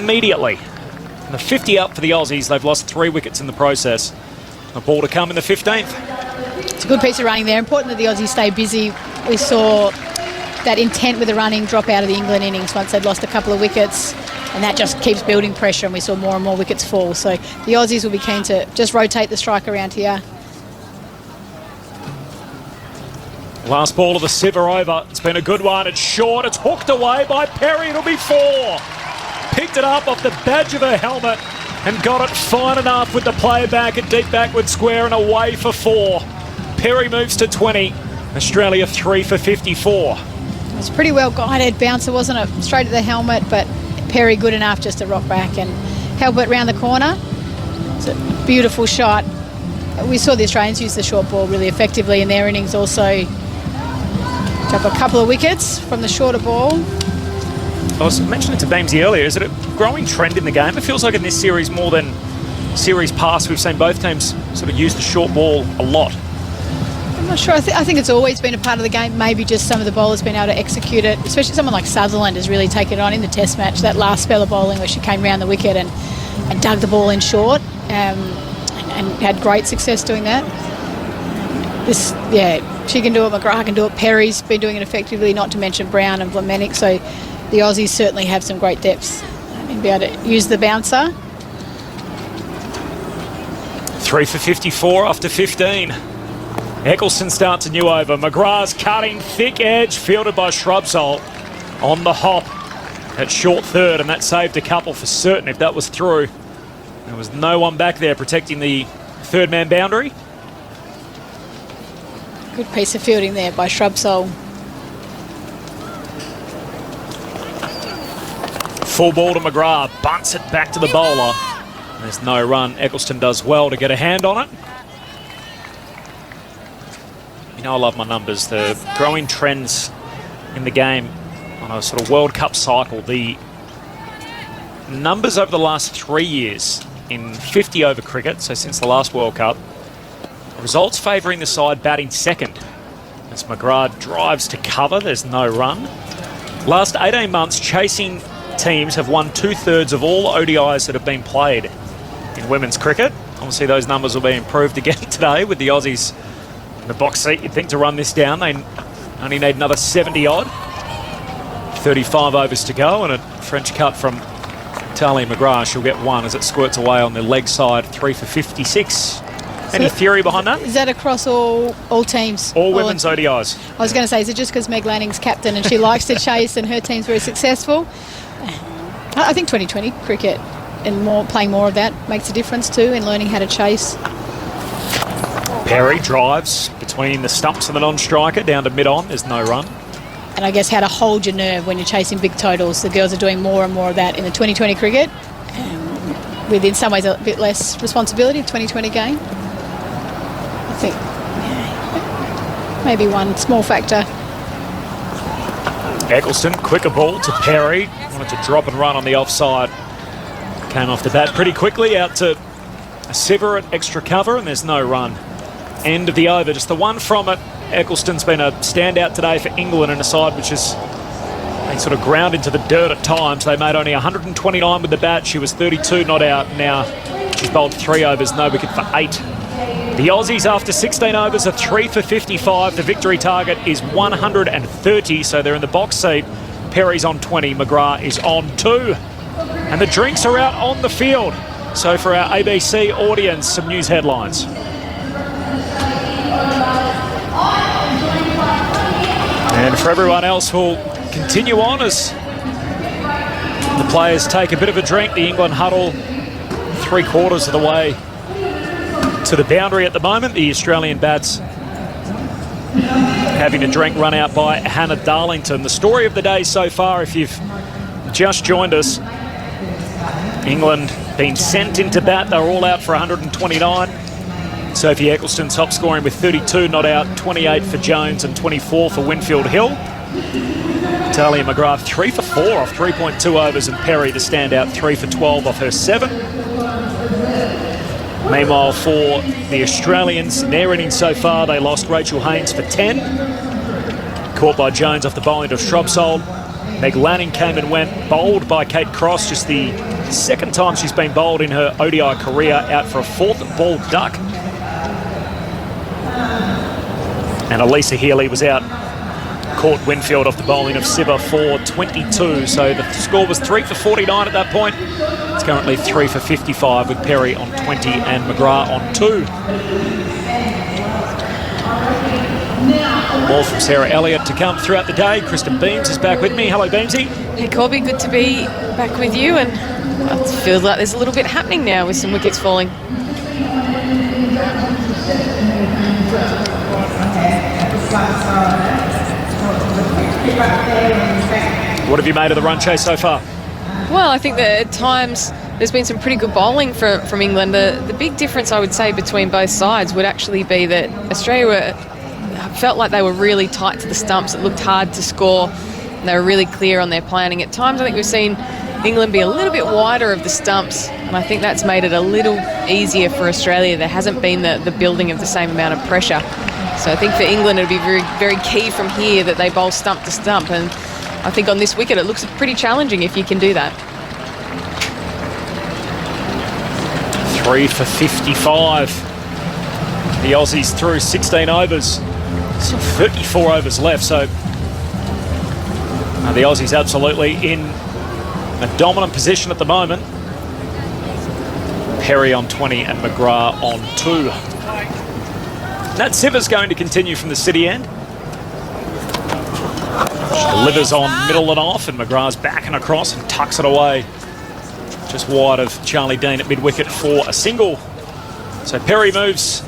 S3: immediately. And the 50 up for the Aussies. They've lost 3 wickets in the process. A ball to come in the 15th.
S15: It's a good piece of running there. Important that the Aussies stay busy. We saw that intent with the running drop out of the England innings once they'd lost a couple of wickets, and that just keeps building pressure, and we saw more and more wickets fall. So the Aussies will be keen to just rotate the strike around here.
S3: Last ball of the Siver over. It's been a good one. It's short. It's hooked away by Perry. It'll be 4. Picked it up off the badge of her helmet and got it fine enough with the play back at deep backward square and away for 4. Perry moves to 20. Australia 3 for 54.
S15: It was pretty well guided bouncer, wasn't it? Straight at the helmet, but Perry good enough just to rock back and help it round the corner. It's a beautiful shot. We saw the Australians use the short ball really effectively in their innings also. Took a couple of wickets from the shorter ball.
S3: I was mentioning to Beamsy earlier, is it a growing trend in the game? It feels like in this series more than series past, we've seen both teams sort of use the short ball a lot.
S15: I'm not sure. I think it's always been a part of the game. Maybe just some of the bowlers been able to execute it, especially someone like Sutherland has really taken it on in the Test match. That last spell of bowling where she came round the wicket and dug the ball in short and had great success doing that. She can do it. McGrath can do it. Perry's been doing it effectively, not to mention Brown and Vlamenik. So the Aussies certainly have some great depths and be able to use the bouncer.
S3: 3 for 54 after 15. Eccleston starts a new over. McGrath's cutting, thick edge, fielded by Shrubsole on the hop at short third, and that saved a couple for certain if that was through. There was no one back there protecting the third man boundary.
S15: Good piece of fielding there by Shrubsole.
S3: Full ball to McGrath, bunts it back to the bowler. There's no run. Eccleston does well to get a hand on it. You know I love my numbers. The growing trends in the game on a sort of World Cup cycle. The numbers over the last 3 years in 50 over cricket, so since the last World Cup, results favouring the side batting second. As McGrath drives to cover, there's no run. Last 18 months, chasing teams have won 2/3 of all ODIs that have been played in women's cricket. Obviously those numbers will be improved again today with the Aussies in the box seat. You'd think to run this down, they only need another 70 odd. 35 overs to go, and a French cut from Talia McGrath. She'll get 1 as it squirts away on the leg side. 3 for 56. Any theory behind that?
S15: Is that across all teams?
S3: All women's ODIs.
S15: I was going to say, is it just because Meg Lanning's captain and she likes to chase and her team's very successful? I think 2020 cricket and playing more of that makes a difference too in learning how to chase.
S3: Perry drives between the stumps and the non-striker down to mid-on. There's no run.
S15: And I guess how to hold your nerve when you're chasing big totals. The girls are doing more and more of that in the 2020 cricket, with in some ways a bit less responsibility, 2020 game. I think maybe one small factor.
S3: Eccleston, quicker ball to Perry. Wanted to drop and run on the offside. Came off the bat pretty quickly, out to Siver at extra cover, and there's no run. End of the over, just the one from it. Eccleston's been a standout today for England in a side which has been sort of ground into the dirt at times. They made only 129 with the bat. She was 32 not out. Now she's bowled 3 overs, no wicket for 8. The Aussies, after 16 overs, are 3 for 55. The victory target is 130, so they're in the box seat. Perry's on 20, McGrath is on 2. And the drinks are out on the field. So for our ABC audience, some news headlines. And for everyone else, we'll continue on as the players take a bit of a drink. The England huddle 3/4 of the way to the boundary at the moment. The Australian bats having a drink run out by Hannah Darlington. The story of the day so far, if you've just joined us, England been sent into bat. They were all out for 129. Sophie Eccleston top scoring with 32 not out, 28 for Jones and 24 for Winfield Hill. Talia McGrath 3 for 4 off 3.2 overs, and Perry the standout 3 for 12 off her 7. Meanwhile, for the Australians, in their innings so far, they lost Rachel Haynes for 10. Caught by Jones off the bowling of Shrubsold. Meg Lanning came and went, bowled by Kate Cross, just the second time she's been bowled in her ODI career, out for a 4th ball duck. And Elisa Healy was out, caught Winfield off the bowling of Siver for 22. So the score was 3 for 49 at that point. It's currently 3 for 55 with Perry on 20 and McGrath on 2. More from Sarah Elliott to come throughout the day. Kristen Beams is back with me. Hello, Beamsy.
S7: Hey, Corby, good to be back with you. And it feels like there's a little bit happening now with some wickets falling.
S3: What have you made of the run chase so far?
S7: Well, I think that at times there's been some pretty good bowling from England. The big difference, I would say, between both sides would actually be that Australia felt like they were really tight to the stumps. It looked hard to score, and they were really clear on their planning. At times, I think we've seen England be a little bit wider of the stumps, and I think that's made it a little easier for Australia. There hasn't been the building of the same amount of pressure. So I think for England, it'll be very, very key from here that they bowl stump to stump. And I think on this wicket, it looks pretty challenging if you can do that.
S3: 3 for 55. The Aussies through 16 overs. Still 34 overs left, so the Aussies absolutely in a dominant position at the moment. Perry on 20 and McGrath on 2. Nat Siver's going to continue from the city end. She delivers on middle and off, and McGrath's back and across and tucks it away. Just wide of Charlie Dean at mid-wicket for a single. So Perry moves,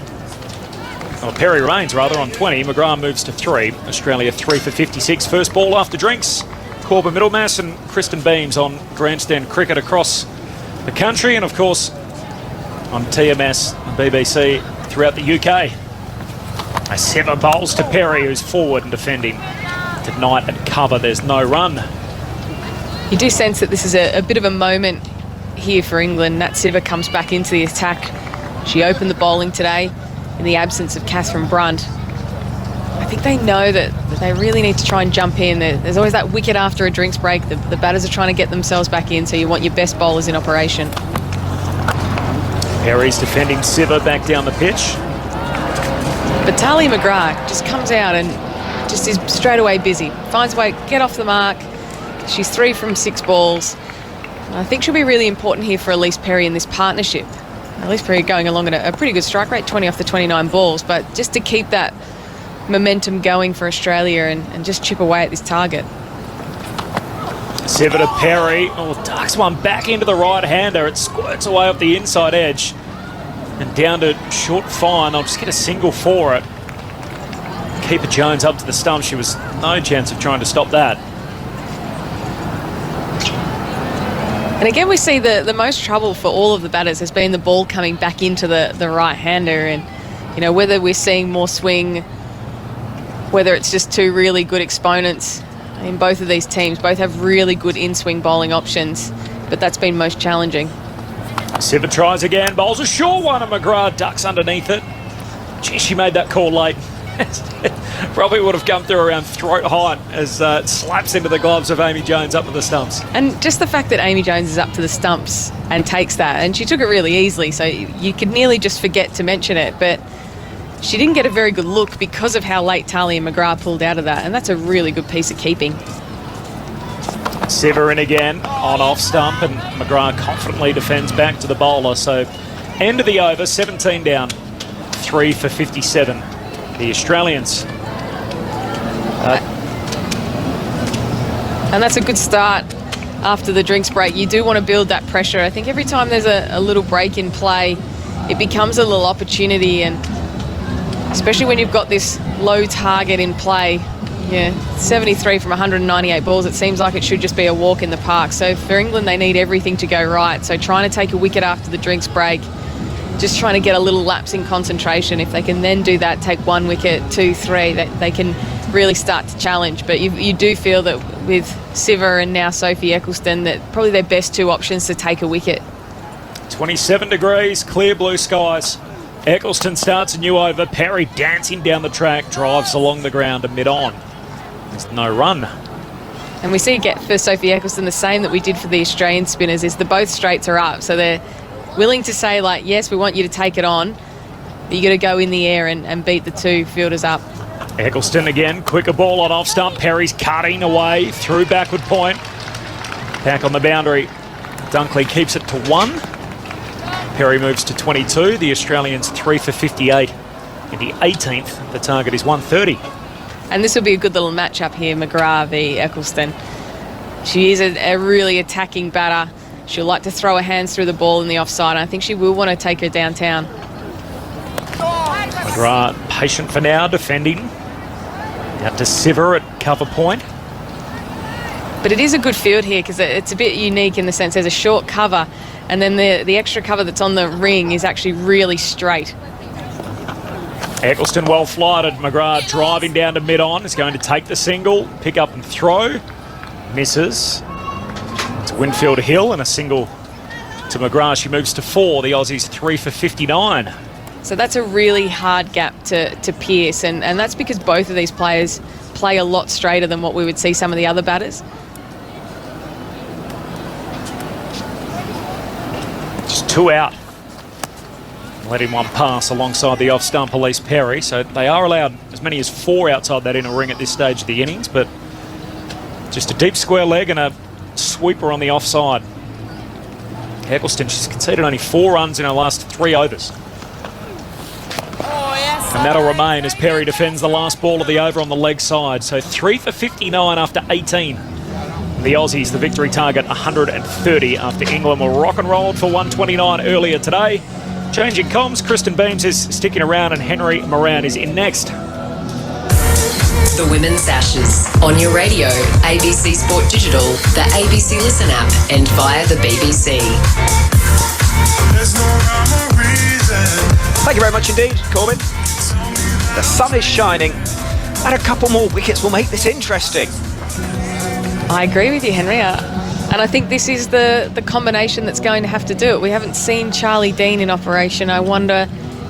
S3: or Perry remains rather, on 20. McGrath moves to 3. Australia 3 for 56. First ball after drinks. Corbin Middlemass and Kristen Beams on grandstand cricket across the country, and of course on TMS and BBC throughout the UK. A Siver bowls to Perry, who's forward and defending. Tonight at cover, there's no run.
S7: You do sense that this is a bit of a moment here for England. Nat Siver comes back into the attack. She opened the bowling today in the absence of Catherine Brunt. I think they know that they really need to try and jump in. There's always that wicket after a drinks break. The batters are trying to get themselves back in, so you want your best bowlers in operation.
S3: Perry's defending Siver back down the pitch.
S7: But Talia McGrath just comes out and just is straight away busy. Finds a way to get off the mark. She's 3 from 6 balls. And I think she'll be really important here for Elise Perry in this partnership. Elise Perry going along at a pretty good strike rate, 20 off the 29 balls, but just to keep that momentum going for Australia and just chip away at this target.
S3: Siver to Perry. Oh, ducks one back into the right-hander. It squirts away up the inside edge. And down to short fine. They'll just get a single for it. Keeper Jones up to the stump. She was no chance of trying to stop that.
S7: And again, we see the most trouble for all of the batters has been the ball coming back into the right-hander. And, you know, whether we're seeing more swing, whether it's just two really good exponents in both of these teams, both have really good in-swing bowling options, but that's been most challenging.
S3: Siva tries again, bowls a short one, and McGrath ducks underneath it. Gee, she made that call late. Probably would have come through around throat height as it slaps into the gloves of Amy Jones up to the stumps.
S7: And just the fact that Amy Jones is up to the stumps and takes that, and she took it really easily, so you could nearly just forget to mention it, but she didn't get a very good look because of how late Talia McGrath pulled out of that, and that's a really good piece of keeping.
S3: Siva in again on off stump, and McGrath confidently defends back to the bowler. So end of the over, 17 down, 3 for 57. The Australians.
S7: And that's a good start after the drinks break. You do want to build that pressure. I think every time there's a little break in play, it becomes a little opportunity, and especially when you've got this low target in play. Yeah, 73 from 198 balls. It seems like it should just be a walk in the park. So for England, they need everything to go right. So trying to take a wicket after the drinks break, just trying to get a little lapse in concentration. If they can then do that, take 1 wicket, 2, 3, they can really start to challenge. But you do feel that with Siva and now Sophie Eccleston, that probably their best 2 options to take a wicket.
S3: 27 degrees, clear blue skies. Eccleston starts a new over. Perry dancing down the track, drives along the ground to mid-on. There's no run.
S7: And we see it get for Sophie Eccleston the same that we did for the Australian spinners, is the both straights are up. So they're willing to say, like, yes, we want you to take it on, but you got to go in the air and beat the 2 fielders up.
S3: Eccleston again, quicker ball on off stump. Perry's cutting away through backward point. Back on the boundary. Dunkley keeps it to 1. Perry moves to 22. The Australians 3 for 58. In the 18th, the target is 130.
S7: And this will be a good little matchup here, McGrath v Eccleston. She is a really attacking batter. She'll like to throw her hands through the ball in the offside, and I think she will want to take her downtown.
S3: McGrath patient for now, defending. Out to Siva at cover point.
S7: But it is a good field here because it's a bit unique in the sense there's a short cover, and then the extra cover that's on the ring is actually really straight.
S3: Eccleston well flighted. McGrath driving down to mid-on is going to take the single, pick up and throw. Misses. It's Winfield Hill and a single to McGrath. She moves to 4. The Aussies 3 for 59.
S7: So that's a really hard gap to pierce, and that's because both of these players play a lot straighter than what we would see some of the other batters.
S3: Just 2 out. Letting 1 pass alongside the off-stump Elise Perry. So they are allowed as many as 4 outside that inner ring at this stage of the innings, but just a deep square leg and a sweeper on the offside. Eccleston, she's conceded only 4 runs in her last 3 overs. And that'll remain as Perry defends the last ball of the over on the leg side. So 3 for 59 after 18. The Aussies, the victory target 130 after England were rock and rolled for 129 earlier today. Changing comms, Kristen Beams is sticking around and Henry Moran is in next.
S2: The Women's Ashes. On your radio, ABC Sport Digital, the ABC Listen app and via the BBC.
S14: Thank you very much indeed, Corbin. The sun is shining and a couple more wickets will make this interesting.
S7: I agree with you, Henry. And I think this is the combination that's going to have to do it. We haven't seen Charlie Dean in operation. I wonder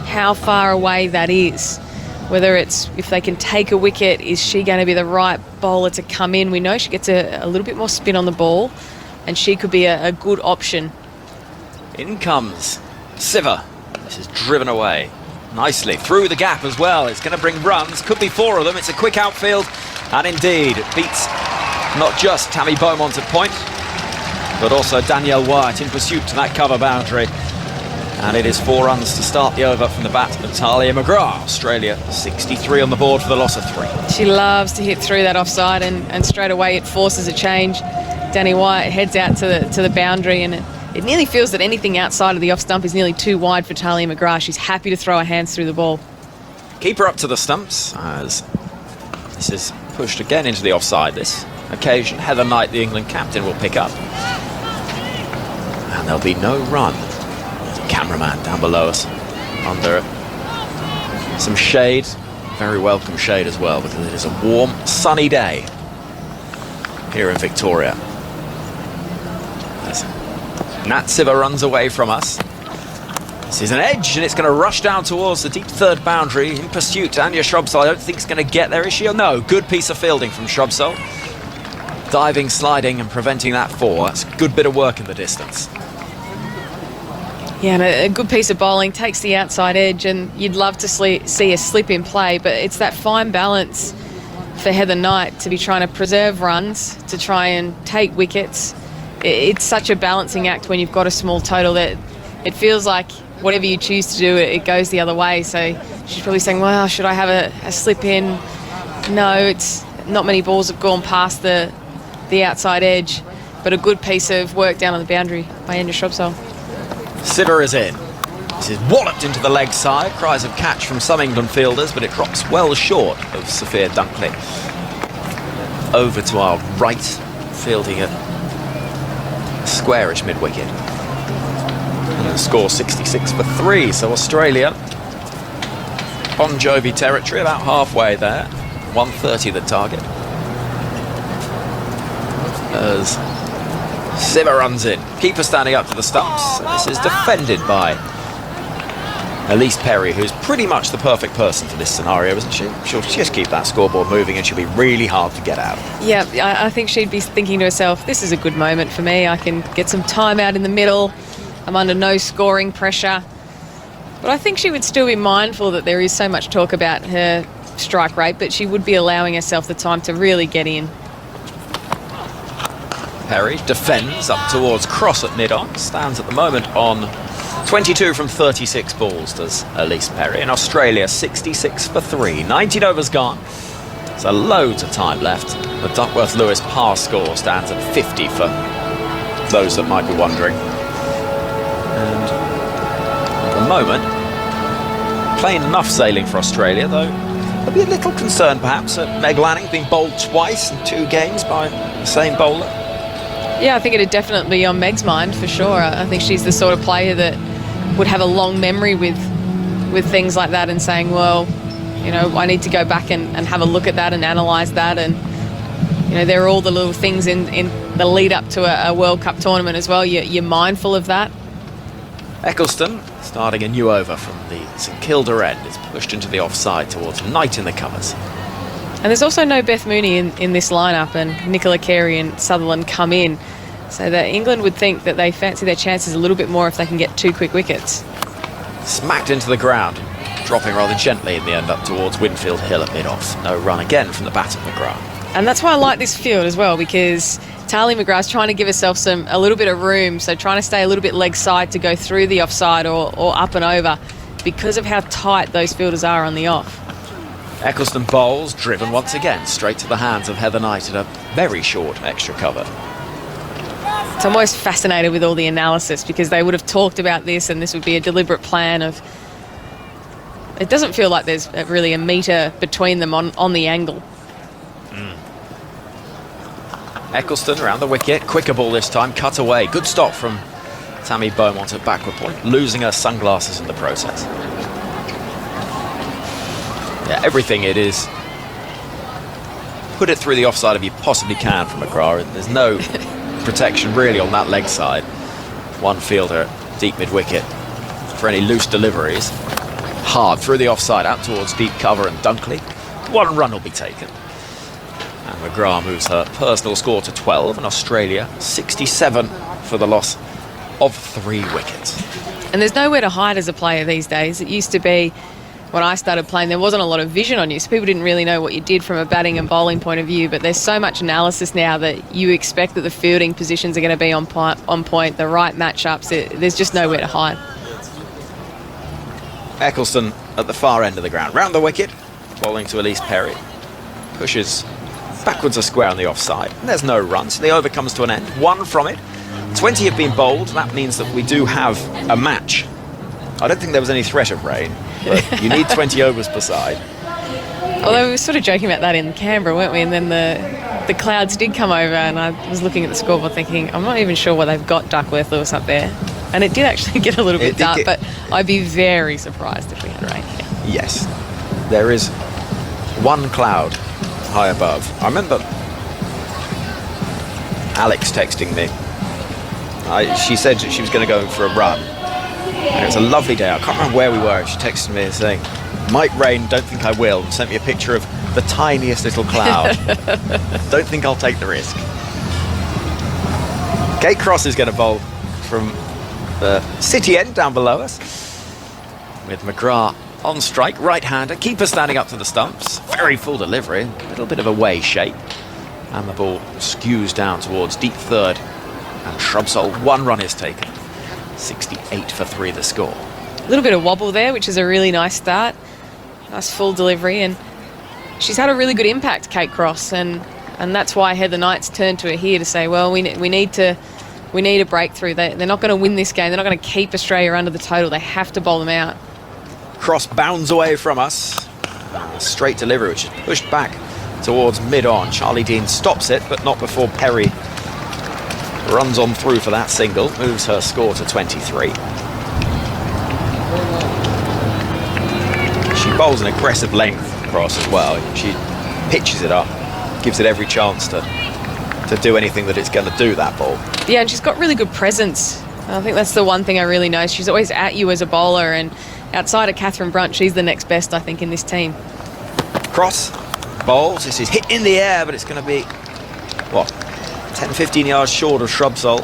S7: how far away that is. Whether it's if they can take a wicket, is she going to be the right bowler to come in? We know she gets a little bit more spin on the ball, and she could be a good option.
S14: In comes Siva. This is driven away nicely through the gap as well. It's going to bring runs. Could be 4 of them. It's a quick outfield, and indeed beats not just Tammy Beaumont at point, but also Danielle White in pursuit to that cover boundary. And it is 4 runs to start the over from the bat of Talia McGrath. Australia 63 on the board for the loss of 3.
S7: She loves to hit through that offside, and straight away it forces a change. Danny White heads out to the boundary, and it nearly feels that anything outside of the off stump is nearly too wide for Talia McGrath. She's happy to throw her hands through the ball.
S14: Keeper up to the stumps as this is pushed again into the offside. This occasion, Heather Knight, the England captain, will pick up. And there'll be no run. There's a cameraman down below us under some shade. Very welcome shade as well, because it is a warm, sunny day here in Victoria. As Nat Siver runs away from us. This is an edge, and it's going to rush down towards the deep third boundary in pursuit. Anya Shrubsole, I don't think it's going to get there, is she? Oh, no, good piece of fielding from Shrubsole. Diving, sliding, and preventing that fall. That's a good bit of work in the distance.
S7: Yeah, and a good piece of bowling takes the outside edge, and you'd love to see a slip in play, but it's that fine balance for Heather Knight to be trying to preserve runs, to try and take wickets. It's such a balancing act when you've got a small total that it feels like whatever you choose to do, it goes the other way. So she's probably saying, well, should I have a slip in? No, it's not many balls have gone past the outside edge, but a good piece of work down on the boundary by Anya Shrubsole.
S14: Siver is in. This is walloped into the leg side. Cries of catch from some England fielders, but it drops well short of Sophia Dunkley. Over to our right, fielding a squarish mid-wicket. And the score 66 for 3, so Australia on Jovi territory, about halfway there. 130 the target. As Siver runs in. Keeper standing up to the stumps. This is defended by Elise Perry, who's pretty much the perfect person for this scenario, isn't she? She'll just keep that scoreboard moving and she'll be really hard to get out.
S7: Yeah, I think she'd be thinking to herself, this is a good moment for me. I can get some time out in the middle. I'm under no scoring pressure. But I think she would still be mindful that there is so much talk about her strike rate, but she would be allowing herself the time to really get in.
S14: Perry defends up towards cross at mid-on. Stands at the moment on 22 from 36 balls, does Elise Perry. In Australia, 66 for 3. 19 overs gone. So loads of time left. The Duckworth-Lewis par score stands at 50 for those that might be wondering. And at the moment, plain enough sailing for Australia, though there'll be a little concern perhaps at Meg Lanning being bowled twice in 2 games by the same bowler.
S7: Yeah, I think it'd definitely be on Meg's mind for sure. I think she's the sort of player that would have a long memory with things like that and saying, well, you know, I need to go back and have a look at that and analyse that. And, you know, there are all the little things in the lead up to a World Cup tournament as well. You're mindful of that.
S14: Eccleston starting a new over from the St Kilda end. Is pushed into the offside towards Knight in the covers.
S7: And there's also no Beth Mooney in this lineup, and Nicola Carey and Sutherland come in. So that England would think that they fancy their chances a little bit more if they can get 2 quick wickets.
S14: Smacked into the ground, dropping rather gently in the end up towards Winfield Hill at mid-off. No run again from the bat of McGrath.
S7: And that's why I like this field as well, because Talia McGrath's trying to give herself a little bit of room, so trying to stay a little bit leg side to go through the offside or up and over because of how tight those fielders are on the off.
S14: Eccleston bowls, driven once again straight to the hands of Heather Knight at a very short extra cover.
S7: So I'm always fascinated with all the analysis because they would have talked about this and this would be a deliberate plan of... It doesn't feel like there's really a metre between them on the angle.
S14: Eccleston around the wicket, quicker ball this time, cut away. Good stop from Tammy Beaumont at backward point, losing her sunglasses in the process. Yeah, everything it is. Put it through the offside if you possibly can from McGrath. There's no protection really on that leg side. One fielder deep mid-wicket for any loose deliveries. Hard through the offside out towards deep cover and Dunkley. 1 run will be taken. And McGrath moves her personal score to 12 and Australia 67 for the loss of 3 wickets.
S7: And there's nowhere to hide as a player these days. It used to be when I started playing, there wasn't a lot of vision on you, so people didn't really know what you did from a batting and bowling point of view, but there's so much analysis now that you expect that the fielding positions are going to be on point, the right matchups. There's just nowhere to hide.
S14: Eccleston at the far end of the ground. Round the wicket, bowling to Elise Perry. Pushes backwards a square on the offside. And there's no run, so the over comes to an end. 1 from it. 20 have been bowled. That means that we do have a match. I don't think there was any threat of rain, but you need 20 overs per side.
S7: Although we were sort of joking about that in Canberra, weren't we? And then the clouds did come over, and I was looking at the scoreboard thinking, I'm not even sure what they've got Duckworth Lewis up there. And it did actually get a little bit dark, but I'd be very surprised if we had rain here.
S14: Yes, there is one cloud high above. I remember Alex texting me. She said she was going to go for a run. And it was a lovely day. I can't remember where we were. She texted me saying, might rain, don't think I will. And sent me a picture of the tiniest little cloud. Don't think I'll take the risk. Kate Cross is going to bowl from the city end down below us, with McGrath on strike, right-hander, keeper standing up to the stumps, very full delivery, a little bit of a way shape, and the ball skews down towards deep third, and Shrubsole, 1 run is taken. 68 for 3 the score.
S7: A little bit of wobble there, which is a really nice start. Nice full delivery, and she's had a really good impact, Kate Cross, and that's why Heather Knight's turned to her here to say, well, we need a breakthrough. They're not going to win this game. They're not going to keep Australia under the total. They have to bowl them out.
S14: Cross bounds away from us. Straight delivery, which is pushed back towards mid-on. Charlie Dean stops it, but not before Perry runs on through for that single, moves her score to 23. She bowls an aggressive length cross as well. She pitches it up, gives it every chance to do anything that it's going to do, that ball.
S7: Yeah, and she's got really good presence. I think that's the one thing I really know. She's always at you as a bowler, and outside of Catherine Brunt, she's the next best, I think, in this team.
S14: Cross bowls. This is hit in the air, but it's going to be, 10-15 yards short of Shrubsole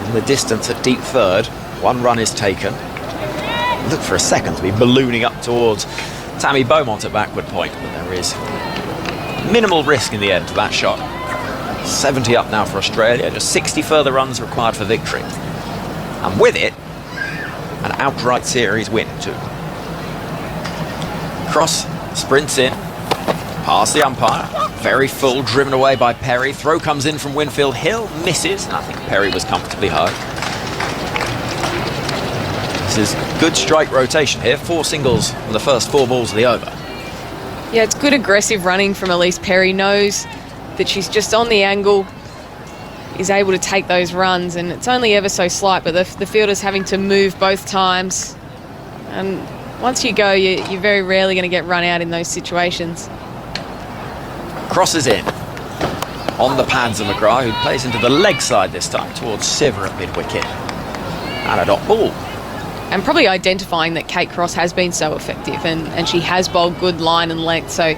S14: in the distance at deep third. 1 run is taken. Look for a second to be ballooning up towards Tammy Beaumont at backward point, but there is minimal risk in the end to that shot. 70 up now for Australia, just 60 further runs required for victory. And with it, an outright series win too. Cross sprints in, past the umpire, very full, driven away by Perry. Throw comes in from Winfield Hill, misses, and I think Perry was comfortably high. This is good strike rotation here, 4 singles from the first 4 balls of the over.
S7: Yeah, it's good aggressive running from Elise Perry. Knows that she's just on the angle, is able to take those runs, and it's only ever so slight, but the fielder's having to move both times. And once you go, you're very rarely going to get run out in those situations.
S14: Crosses in on the pads of McGrath, who plays into the leg side this time towards Siver at mid-wicket. And a dot ball.
S7: And probably identifying that Kate Cross has been so effective, and she has bowled good line and length, so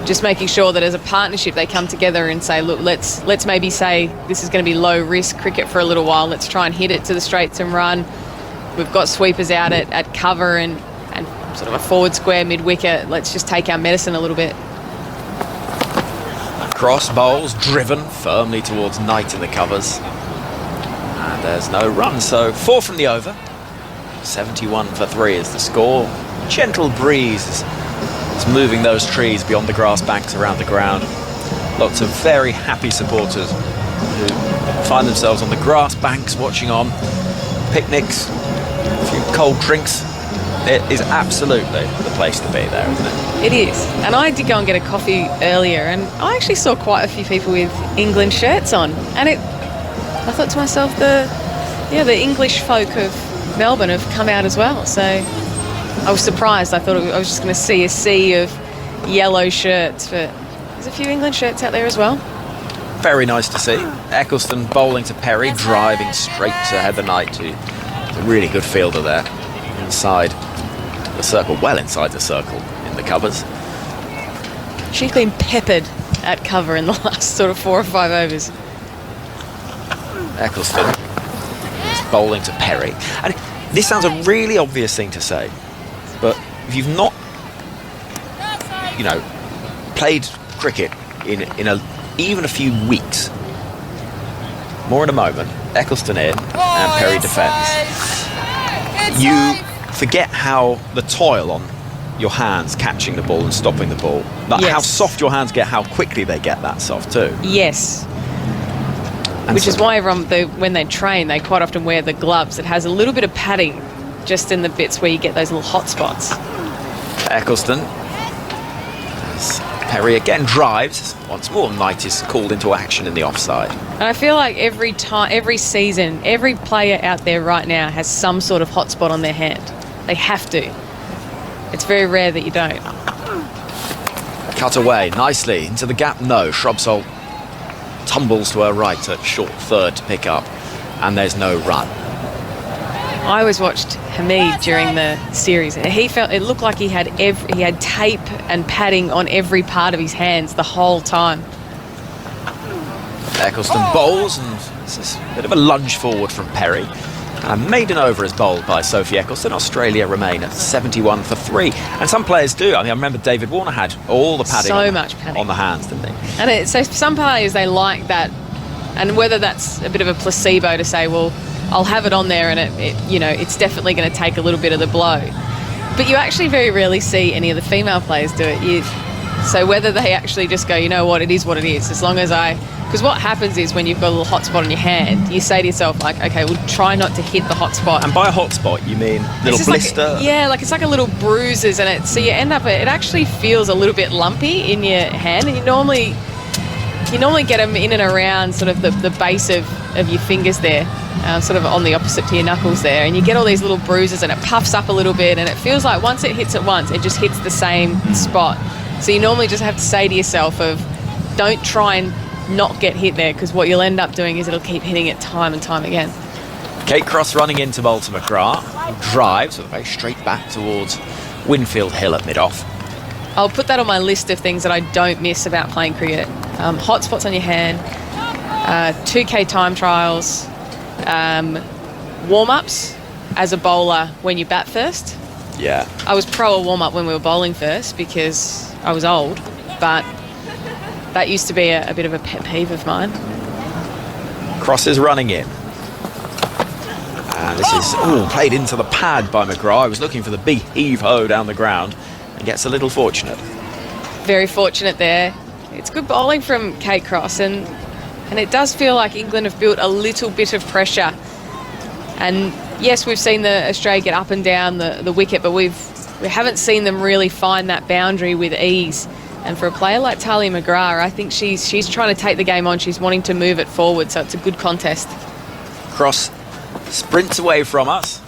S7: just making sure that as a partnership they come together and say, look, let's maybe say this is going to be low risk cricket for a little while. Let's try and hit it to the straights and run. We've got sweepers out at cover and sort of a forward square mid-wicket. Let's just take our medicine a little bit.
S14: Cross bowls, driven firmly towards Knight in the covers. And there's no run, so 4 from the over. 71 for 3 is the score. Gentle breeze is moving those trees beyond the grass banks around the ground. Lots of very happy supporters who find themselves on the grass banks watching on. Picnics, a few cold drinks. It is absolutely the place to be there, isn't it?
S7: It is. And I did go and get a coffee earlier, and I actually saw quite a few people with England shirts on. And I thought to myself, the English folk of Melbourne have come out as well. So I was surprised. I thought I was just going to see a sea of yellow shirts, but there's a few England shirts out there as well.
S14: Very nice to see. Eccleston bowling to Perry, driving straight to Heather Knight, who's a really good fielder there. Inside the circle, well inside the circle in the covers.
S7: She's been peppered at cover in the last sort of 4 or 5 overs.
S14: Eccleston is bowling to Perry. And this sounds a really obvious thing to say, but if you've not, played cricket in even a few weeks, more in a moment, Eccleston in and Perry defends. You forget how the toil on your hands catching the ball and stopping the ball, but
S7: yes.
S14: How soft your hands get, how quickly they get that soft too.
S7: Yes. Which is why when they train, they quite often wear the gloves that has a little bit of padding just in the bits where you get those little hot spots.
S14: Eccleston. As Perry again drives. Once more, Knight is called into action in the offside.
S7: And I feel like every season, every player out there right now has some sort of hot spot on their hand. They have to. It's very rare that you don't.
S14: Cut away nicely into the gap. No, Shrubsole tumbles to her right at short third to pick up, and there's no run.
S7: I always watched Hamid during the series. It looked like he had tape and padding on every part of his hands the whole time.
S14: Eccleston bowls, and this is a bit of a lunge forward from Perry. And a maiden over is bowled by Sophie Eccleston. Australia remain at 71 for 3. And some players do. I mean, I remember David Warner had all the padding, on the hands, didn't he?
S7: And so some players, they like that. And whether that's a bit of a placebo to say, well, I'll have it on there and it's definitely going to take a little bit of the blow. But you actually very rarely see any of the female players do it. So whether they actually just go, you know what, it is what it is, as long as because what happens is when you've got a little hot spot on your hand, you say to yourself, like, okay, we'll try not to hit the hot spot.
S14: And by a hot spot, you mean little blister?
S7: It's like a little bruises, and so you end up, it actually feels a little bit lumpy in your hand, and you normally get them in and around sort of the base of your fingers there, sort of on the opposite to your knuckles there, and you get all these little bruises, and it puffs up a little bit, and it feels like once it hits it once, it just hits the same spot. So you normally just have to say to yourself don't try and not get hit there, because what you'll end up doing is it'll keep hitting it time and time again.
S14: Kate Cross running into bowl to McGrath, who drives with a very straight back towards Winfield Hill at mid-off.
S7: I'll put that on my list of things that I don't miss about playing cricket. Hot spots on your hand, 2K time trials, warm-ups as a bowler when you bat first.
S14: Yeah.
S7: I was pro a warm-up when we were bowling first because I was old, but that used to be a bit of a pet peeve of mine.
S14: Cross is running in. And this is played into the pad by McGrath. I was looking for the big heave-ho down the ground and gets a little fortunate.
S7: Very fortunate there. It's good bowling from Kate Cross, and it does feel like England have built a little bit of pressure. And yes, we've seen the Australia get up and down the wicket, but we haven't seen them really find that boundary with ease. And for a player like Talia McGrath, I think she's trying to take the game on. She's wanting to move it forward, so it's a good contest.
S14: Cross sprints away from us.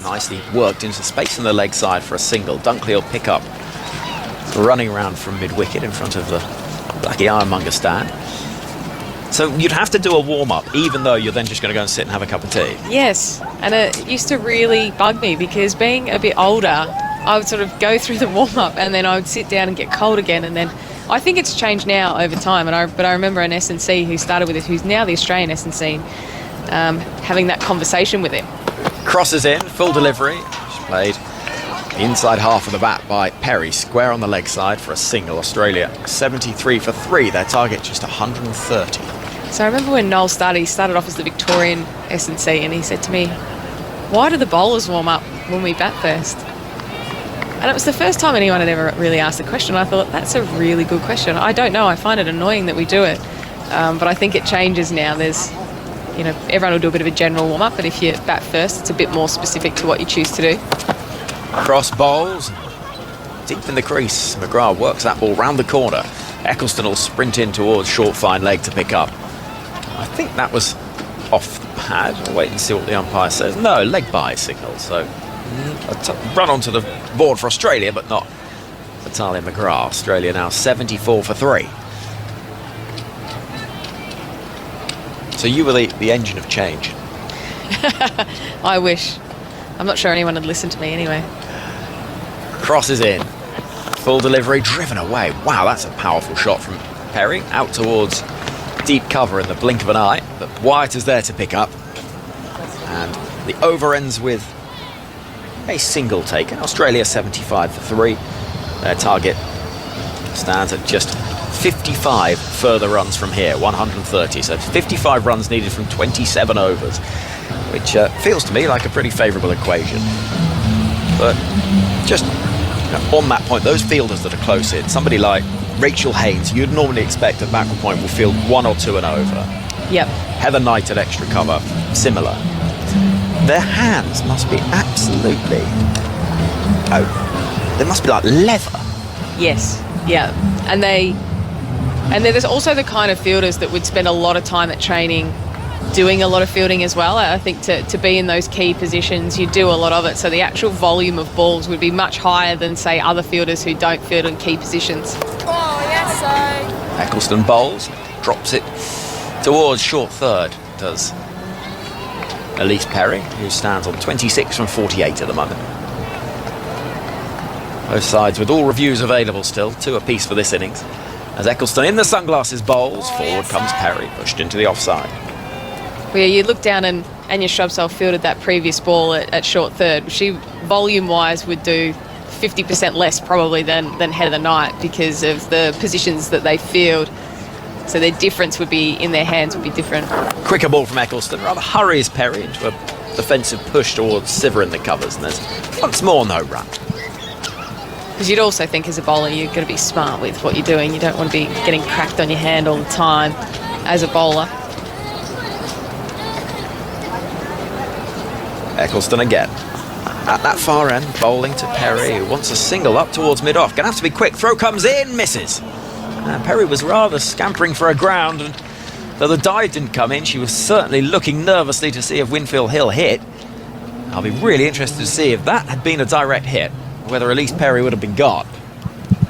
S14: Nicely worked into space on the leg side for a single. Dunkley will pick up. Running around from mid-wicket in front of the Blackie Ironmonger stand. So you'd have to do a warm-up, even though you're then just going to go and sit and have a cup of tea.
S7: Yes, and it used to really bug me because being a bit older, I would sort of go through the warm-up and then I would sit down and get cold again, and then I think it's changed now over time. But I remember an S&C who started with it, who's now the Australian S&C, having that conversation with him.
S14: Crosses in, full delivery. She's played inside half of the bat by Perry, square on the leg side for a single. Australia 73 for 3. Their target just 130.
S7: So I remember when Noel started, he started off as the Victorian S&C, and he said to me, "Why do the bowlers warm up when we bat first?" And it was the first time anyone had ever really asked the question. I thought, that's a really good question. I don't know. I find it annoying that we do it. But I think it changes now. There's, everyone will do a bit of a general warm-up, but if you bat first, it's a bit more specific to what you choose to do.
S14: Cross bowls. Deep in the crease. McGrath works that ball round the corner. Eccleston will sprint in towards short fine leg to pick up. I think that was off the pad. I'll wait and see what the umpire says. No, leg by signal. So run onto the board for Australia, but not for Talia McGrath. Australia now 74 for 3. So you were the engine of change.
S7: I wish. I'm not sure anyone had listened to me anyway.
S14: Crosses in. Full delivery, driven away. Wow, that's a powerful shot from Perry. Out towards deep cover in the blink of an eye. But Wyatt is there to pick up. And the over ends with a single taken. Australia 75 for 3. Their target stands at just 55 further runs from here, 130. So 55 runs needed from 27 overs, which feels to me like a pretty favourable equation. But just on that point, those fielders that are close in, somebody like Rachel Haynes, you'd normally expect at backward point will field 1 or 2 and over.
S7: Yep.
S14: Heather Knight at extra cover, similar. Their hands must be absolutely... Oh, they must be like leather.
S7: Yes, yeah. And there's also the kind of fielders that would spend a lot of time at training doing a lot of fielding as well. I think to be in those key positions, you do a lot of it. So the actual volume of balls would be much higher than, say, other fielders who don't field in key positions.
S10: Oh, yes, sir.
S14: Eccleston bowls, drops it towards short third, does Elise Perry, who stands on 26 from 48 at the moment. Both sides with all reviews available still, 2 apiece for this innings. As Eccleston in the sunglasses bowls, forward comes Perry, pushed into the offside.
S7: Well, yeah, you look down and Anya Shrubsole fielded that previous ball at short third. She, volume-wise, would do 50% less probably than Heather Knight because of the positions that they field. So their difference would be in their hands would be different.
S14: Quicker ball from Eccleston, rather hurries Perry into a defensive push towards Siver in the covers, and there's once more no run.
S7: Because you'd also think as a bowler you've got to be smart with what you're doing. You don't want to be getting cracked on your hand all the time as a bowler.
S14: Eccleston again. At that far end, bowling to Perry, who wants a single up towards mid-off. Gonna have to be quick. Throw comes in, misses. Perry was rather scampering for a ground, and though the dive didn't come in, she was certainly looking nervously to see if Winfield Hill hit. I'll be really interested to see if that had been a direct hit, whether Elise Perry would have been gone.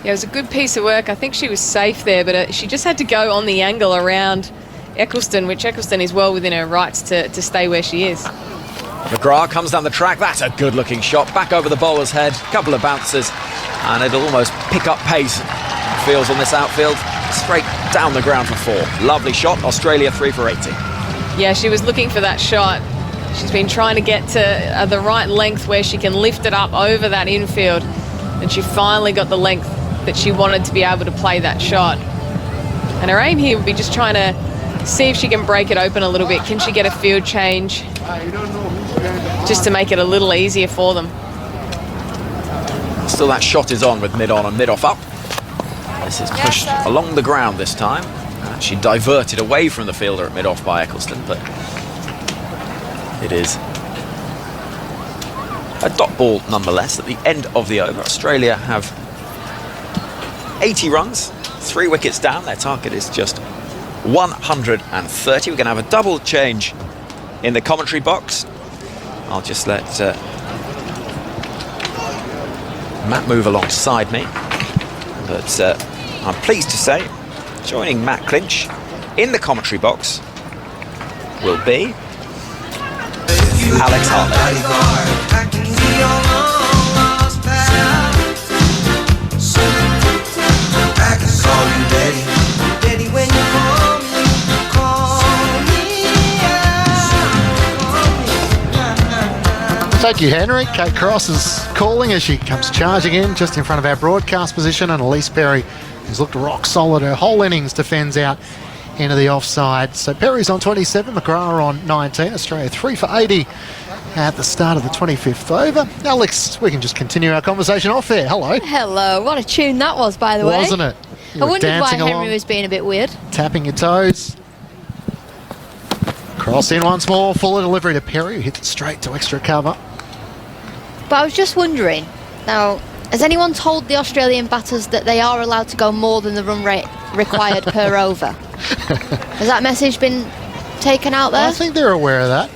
S7: Yeah, it was a good piece of work. I think she was safe there, but she just had to go on the angle around Eccleston, which Eccleston is well within her rights to stay where she is.
S14: McGrath comes down the track. That's a good looking shot. Back over the bowler's head. Couple of bounces, and it'll almost pick up pace. Feels on this outfield. Straight down the ground for 4. Lovely shot. Australia 3 for 80.
S7: Yeah, she was looking for that shot. She's been trying to get to the right length where she can lift it up over that infield, and she finally got the length that she wanted to be able to play that shot. And her aim here would be just trying to see if she can break it open a little bit. Can she get a field change just to make it a little easier for them?
S14: Still that shot is on with mid-on and mid-off up. This is pushed along the ground this time. She diverted away from the fielder at mid-off by Eccleston, but it is a dot ball nonetheless. At the end of the over, Australia have 80 runs, 3 wickets down. Their target is just 130. We're going to have a double change in the commentary box. I'll just let Matt move alongside me. But I'm pleased to say, joining Matt Clinch in the commentary box will be Alex Hartley.
S6: Thank you, Henry. Kate Cross is calling as she comes charging in just in front of our broadcast position, and Elise Perry, who's looked rock solid her whole innings, defends out into the offside. So Perry's on 27, McGrath on 19. Australia 3 for 80 at the start of the 25th over. Alex, we can just continue our conversation off there. Hello.
S8: Hello. What a tune that was, by the way.
S6: Wasn't it?
S8: I wondered why Henry was being a bit weird.
S6: Tapping your toes. Cross in once more. Fuller delivery to Perry, who hits it straight to extra cover.
S8: But I was just wondering, now, has anyone told the Australian batters that they are allowed to go more than the run rate required per over? Has that message been taken out there?
S6: I think they're aware of that.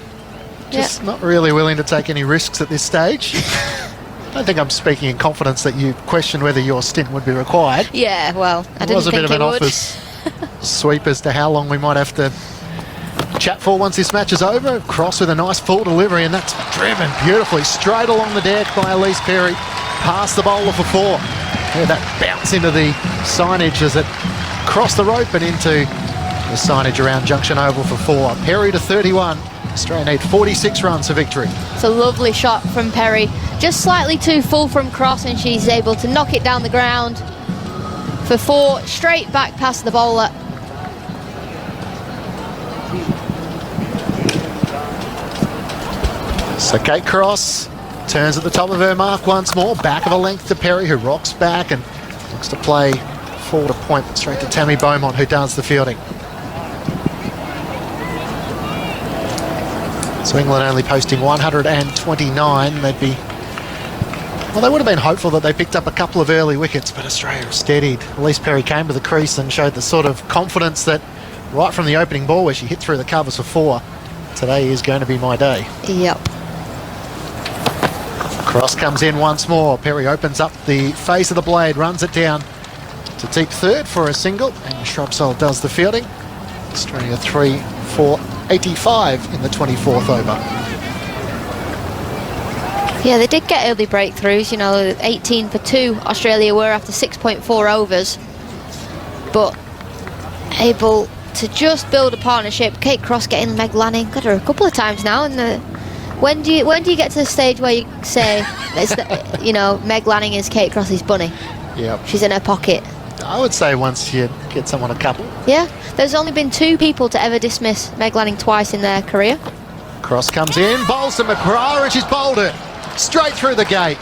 S6: Just not really willing to take any risks at this stage. I don't think I'm speaking in confidence that you questioned whether your stint would be required.
S8: Yeah, well, I didn't
S6: was a
S8: think
S6: bit of an office sweep as to how long we might have to chat for once this match is over. Cross with a nice full delivery, and that's driven beautifully straight along the deck by Elise Perry, past the bowler for 4. Yeah, that bounce into the signage as it crossed the rope and into the signage around Junction Oval for 4. Perry to 31. Australia need 46 runs for victory.
S8: It's a lovely shot from Perry, just slightly too full from Cross, and she's able to knock it down the ground for 4, straight back past the bowler.
S6: So Kate Cross turns at the top of her mark once more, back of a length to Perry, who rocks back and looks to play forward a point straight to Tammy Beaumont, who does the fielding. So England only posting 129. They would have been hopeful that they picked up a couple of early wickets, but Australia steadied. Elise Perry came to the crease and showed the sort of confidence that right from the opening ball where she hit through the covers for 4, today is going to be my day.
S8: Yep.
S6: Cross comes in once more. Perry opens up the face of the blade, runs it down to deep third for a single, and Shrubsole does the fielding. Australia 3 for 85 in the 24th over.
S8: Yeah, they did get early breakthroughs, 18 for 2 Australia were after 6.4 overs, but able to just build a partnership. Kate Cross getting Meg Lanning, got her a couple of times now. When do you get to the stage where you say, Meg Lanning is Kate Cross's bunny?
S6: Yep.
S8: She's in her pocket.
S6: I would say once you get someone a couple.
S8: Yeah, there's only been 2 people to ever dismiss Meg Lanning twice in their career.
S6: Cross comes in, bowls to McGrath, and she's bowled it straight through the gate.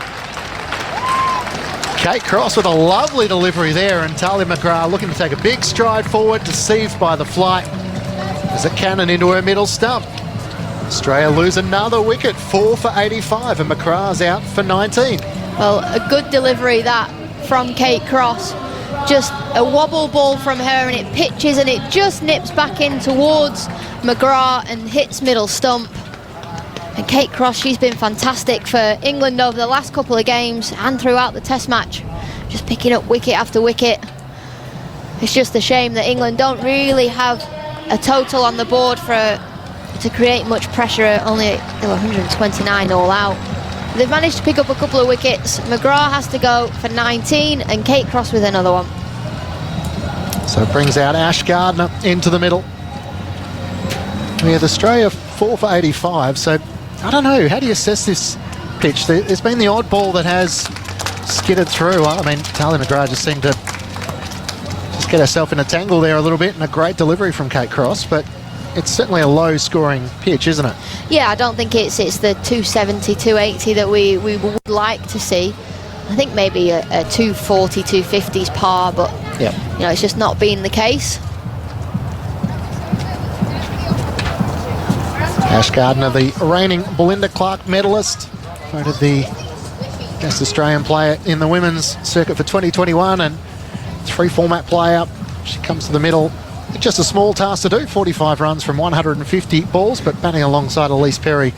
S6: Kate Cross with a lovely delivery there, and Talia McGrath looking to take a big stride forward, deceived by the flight as it cannon into her middle stump. Australia lose another wicket, 4 for 85, and McGrath's out for 19.
S8: Well, a good delivery that from Kate Cross. Just a wobble ball from her, and it pitches and it just nips back in towards McGrath and hits middle stump. And Kate Cross, she's been fantastic for England over the last couple of games and throughout the Test match, just picking up wicket after wicket. It's just a shame that England don't really have a total on the board to create much pressure. Only they were 129 all out. They've managed to pick up a couple of wickets. McGrath has to go for 19 and Kate Cross with another one.
S6: So it brings out Ash Gardner into the middle. We have Australia 4 for 85, so I don't know, how do you assess this pitch? There's been the odd ball that has skidded through. I mean, Talia McGrath just seemed to just get herself in a tangle there a little bit, and a great delivery from Kate Cross, but it's certainly a low-scoring pitch, isn't it? Yeah,
S8: I don't think it's the 270, 280 that we would like to see. I think maybe a 240, 250's par, but
S6: yep.
S8: It's just not been the case.
S6: Ash Gardner, the reigning Belinda Clark medalist, voted the best Australian player in the women's circuit for 2021, and 3-format player. She comes to the middle. Just a small task to do, 45 runs from 150 balls, but batting alongside Elise Perry,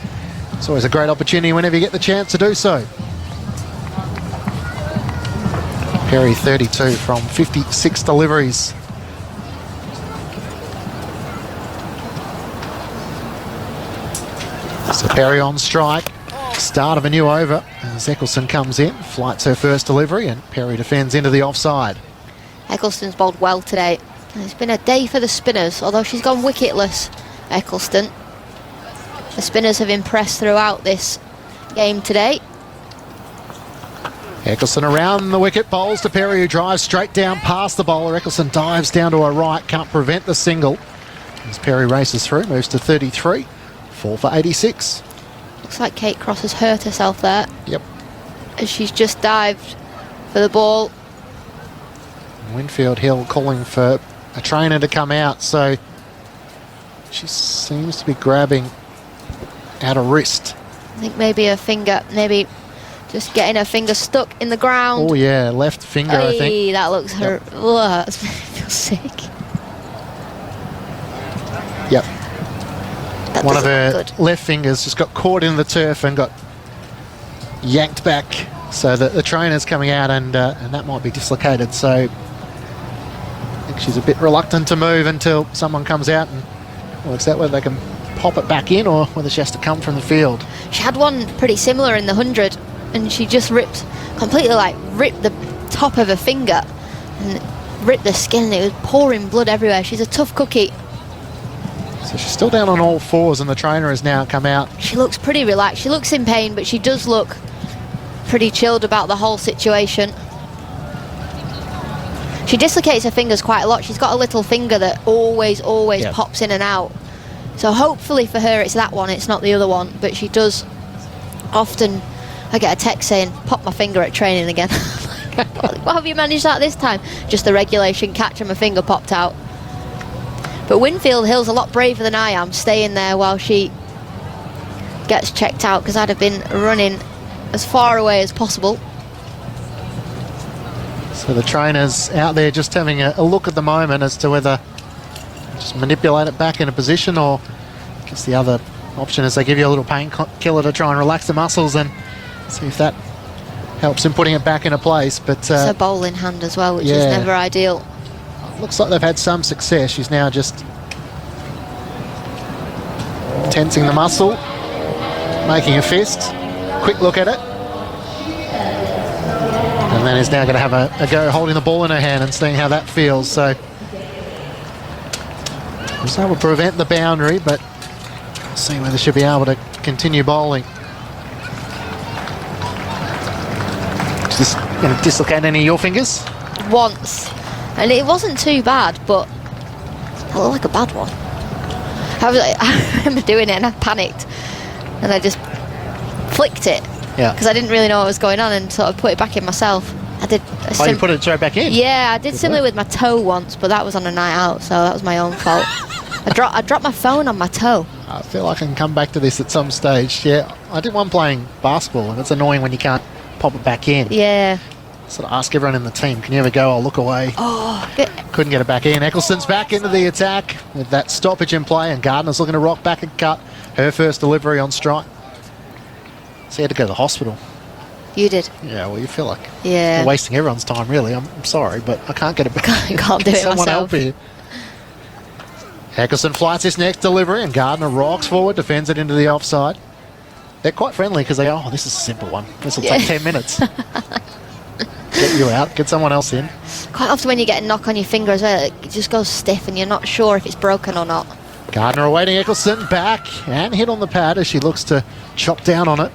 S6: it's always a great opportunity whenever you get the chance to do so. Perry 32 from 56 deliveries. So Perry on strike, start of a new over, as Eccleston comes in, flights her first delivery, and Perry defends into the offside.
S8: Eccleston's bowled well today. It's been a day for the spinners, although she's gone wicketless, Eccleston. The spinners have impressed throughout this game today.
S6: Eccleston around the wicket, bowls to Perry, who drives straight down past the bowler. Eccleston dives down to her right, can't prevent the single. As Perry races through, moves to 33, 4 for 86.
S8: Looks like Kate Cross has hurt herself there.
S6: Yep.
S8: As she's just dived for the ball.
S6: Winfield Hill calling for a trainer to come out, so she seems to be grabbing at a wrist.
S8: I think maybe her finger, maybe just getting her finger stuck in the ground.
S6: Oh yeah, left finger, I think.
S8: That looks her.
S6: Yep.
S8: Ugh, that feels sick.
S6: Yep.
S8: That
S6: One of her
S8: good.
S6: left fingers just got caught in the turf and got yanked back, so that the trainer's coming out, and that might be dislocated. So I think she's a bit reluctant to move until someone comes out and works out whether they can pop it back in or whether she has to come from the field.
S8: She had one pretty similar in the 100, and she just ripped the top of her finger and ripped the skin, and it was pouring blood everywhere. She's a tough cookie.
S6: So she's still down on all fours, and the trainer has now come out.
S8: She looks pretty relaxed. She looks in pain, but she does look pretty chilled about the whole situation. She dislocates her fingers quite a lot. She's got a little finger that always pops in and out. So hopefully for her it's that one, it's not the other one. But she does often, I get a text saying, pop my finger at training again. What have you managed that this time? Just the regulation catch and my finger popped out. But Winfield Hill's a lot braver than I am, staying there while she gets checked out, because I'd have been running as far away as possible.
S6: So the trainer's out there just having a look at the moment as to whether just manipulate it back in a position, or I guess the other option is they give you a little painkiller to try and relax the muscles and see if that helps in putting it back into place. But
S8: it's a bowl in hand as well, which is
S6: yeah.
S8: never ideal.
S6: Looks like they've had some success. She's now just tensing the muscle, making a fist, quick look at it, and then is now going to have a go holding the ball in her hand and seeing how that feels. So that will prevent the boundary, but see whether she'll be able to continue bowling. Just going to dislocate any of your fingers?
S8: Once, and it wasn't too bad, but it looked like a bad one. I remember doing it and I panicked and I just flicked it, because I didn't really know what was going on, and sort of put it back in myself. I did.
S6: You put it straight back in?
S8: Yeah, I did similar with my toe once, but that was on a night out, so that was my own fault. I dropped my phone on my toe.
S6: I feel like I can come back to this at some stage. Yeah, I did one playing basketball, and it's annoying when you can't pop it back in.
S8: Yeah.
S6: Sort of ask everyone in the team, can you ever go, I'll look away.
S8: Oh,
S6: couldn't get it back in. Eccleston's back into the attack with that stoppage in play, and Gardner's looking to rock back and cut her first delivery on strike. So he had to go to the hospital.
S8: You did?
S6: Yeah, well, you feel like
S8: you're
S6: wasting everyone's time, really. I'm sorry, but I can't get it back.
S8: Can't do it
S6: Someone
S8: myself.
S6: help here. Eccleston flights his next delivery, and Gardner rocks forward, defends it into the offside. They're quite friendly because they go, this is a simple one. This will take 10 minutes. Get you out, get someone else in.
S8: Quite often when you get a knock on your finger as well, it just goes stiff and you're not sure if it's broken or not.
S6: Gardner awaiting Eccleston, back and hit on the pad as she looks to chop down on it.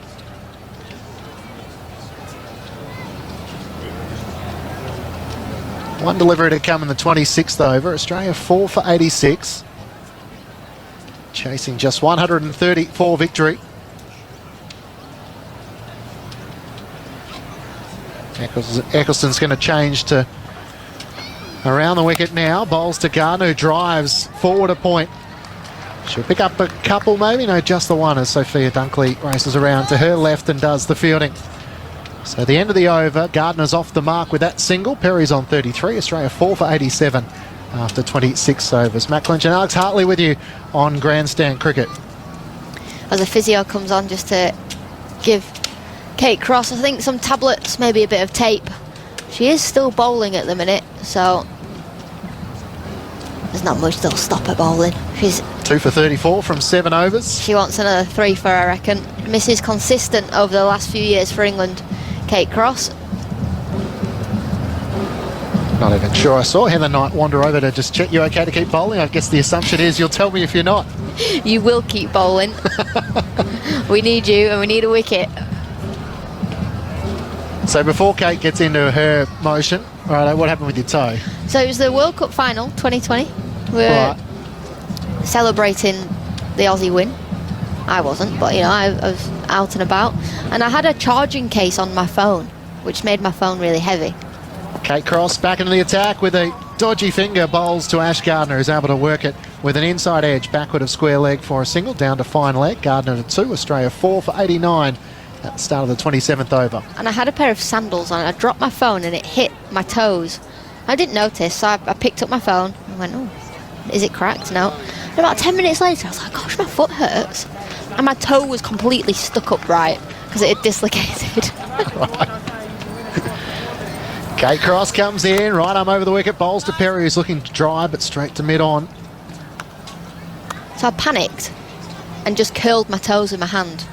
S6: One delivery to come in the 26th over. Australia 4 for 86. Chasing just 134 victory. Eccleston's going to change to around the wicket now. Bowls to Gardner, who drives forward a point. She'll pick up a couple maybe. No, just the one as Sophia Dunkley races around to her left and does the fielding. So the end of the over, Gardner's off the mark with that single. Perry's on 33. Australia 4 for 87 after 26 overs. Matt Clinch and Alex Hartley with you on Grandstand Cricket.
S8: As the physio comes on just to give Kate Cross, I think, some tablets, maybe a bit of tape. She is still bowling at the minute, so there's not much that'll stop her bowling. She's
S6: 2 for 34 from 7 overs.
S8: She wants another 3 for, I reckon. Mrs. Consistent over the last few years for England, Kate Cross.
S6: Not even sure I saw Heather Knight wander over to just check you okay to keep bowling. I guess the assumption is you'll tell me if you're not.
S8: You will keep bowling. We need you and we need a wicket.
S6: So before Kate gets into her motion, all right, what happened with your toe?
S8: So it was the World Cup final 2020. We're celebrating the Aussie win. I wasn't, but you know, I was out and about, and I had a charging case on my phone, which made my phone really heavy.
S6: Kate Cross back into the attack with a dodgy finger, bowls to Ash Gardner, who's able to work it with an inside edge backward of square leg for a single, down to fine leg. Gardner to 2, Australia 4 for 89 at the start of the 27th over.
S8: And I had a pair of sandals on, and I dropped my phone and it hit my toes. I didn't notice, so I picked up my phone and went, oh, is it cracked? No. And about 10 minutes later, I was like, gosh, my foot hurts. And my toe was completely stuck upright because it had dislocated.
S6: Kate Cross comes in, right arm over the wicket, bowls to Perry, who's looking to drive, but straight to mid-on.
S8: So I panicked and just curled my toes in my hand,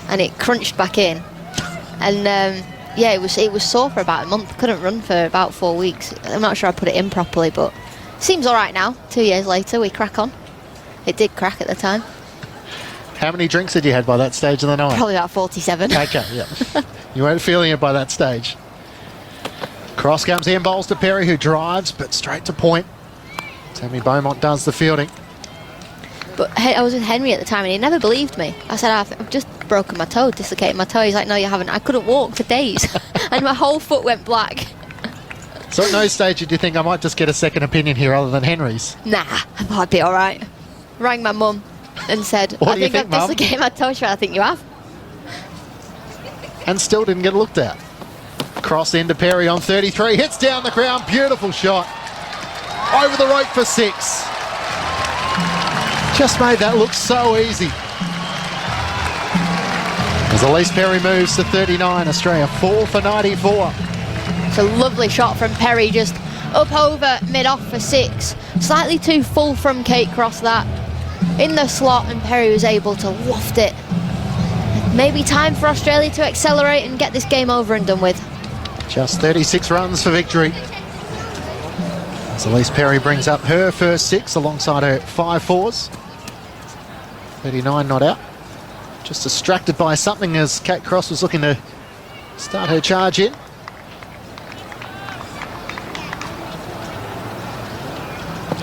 S8: and it crunched back in. And yeah, it was sore for about a month. Couldn't run for about 4 weeks. I'm not sure I put it in properly, but seems all right now. 2 years later, we crack on. It did crack at the time.
S6: How many drinks had you had by that stage of the night?
S8: Probably about 47.
S6: Okay, yeah. You weren't feeling it by that stage. Cross comes in, bowls to Perry, who drives, but straight to point. Tammy Beaumont does the fielding.
S8: But I was with Henry at the time, and he never believed me. I said, I've just broken my toe, dislocated my toe. He's like, no, you haven't. I couldn't walk for days, and my whole foot went black.
S6: So at no stage did you think I might just get a second opinion here other than Henry's?
S8: Nah, I thought I'd be all right. Rang my mum. and said,
S6: What
S8: I
S6: do you
S8: think I've
S6: think,
S8: missed the game I told you. I think you have.
S6: And still didn't get looked at. Cross into Perry on 33. Hits down the ground. Beautiful shot. Over the rope for 6. Just made that look so easy. As Elise Perry moves to 39, Australia 4 for 94.
S8: It's a lovely shot from Perry, just up over mid-off for 6. Slightly too full from Kate Cross that. In the slot, and Perry was able to loft it. Maybe time for Australia to accelerate and get this game over and done with.
S6: Just 36 runs for victory. As Elise Perry brings up her first 6 alongside her 5 fours. 39 not out. Just distracted by something as Kate Cross was looking to start her charge in.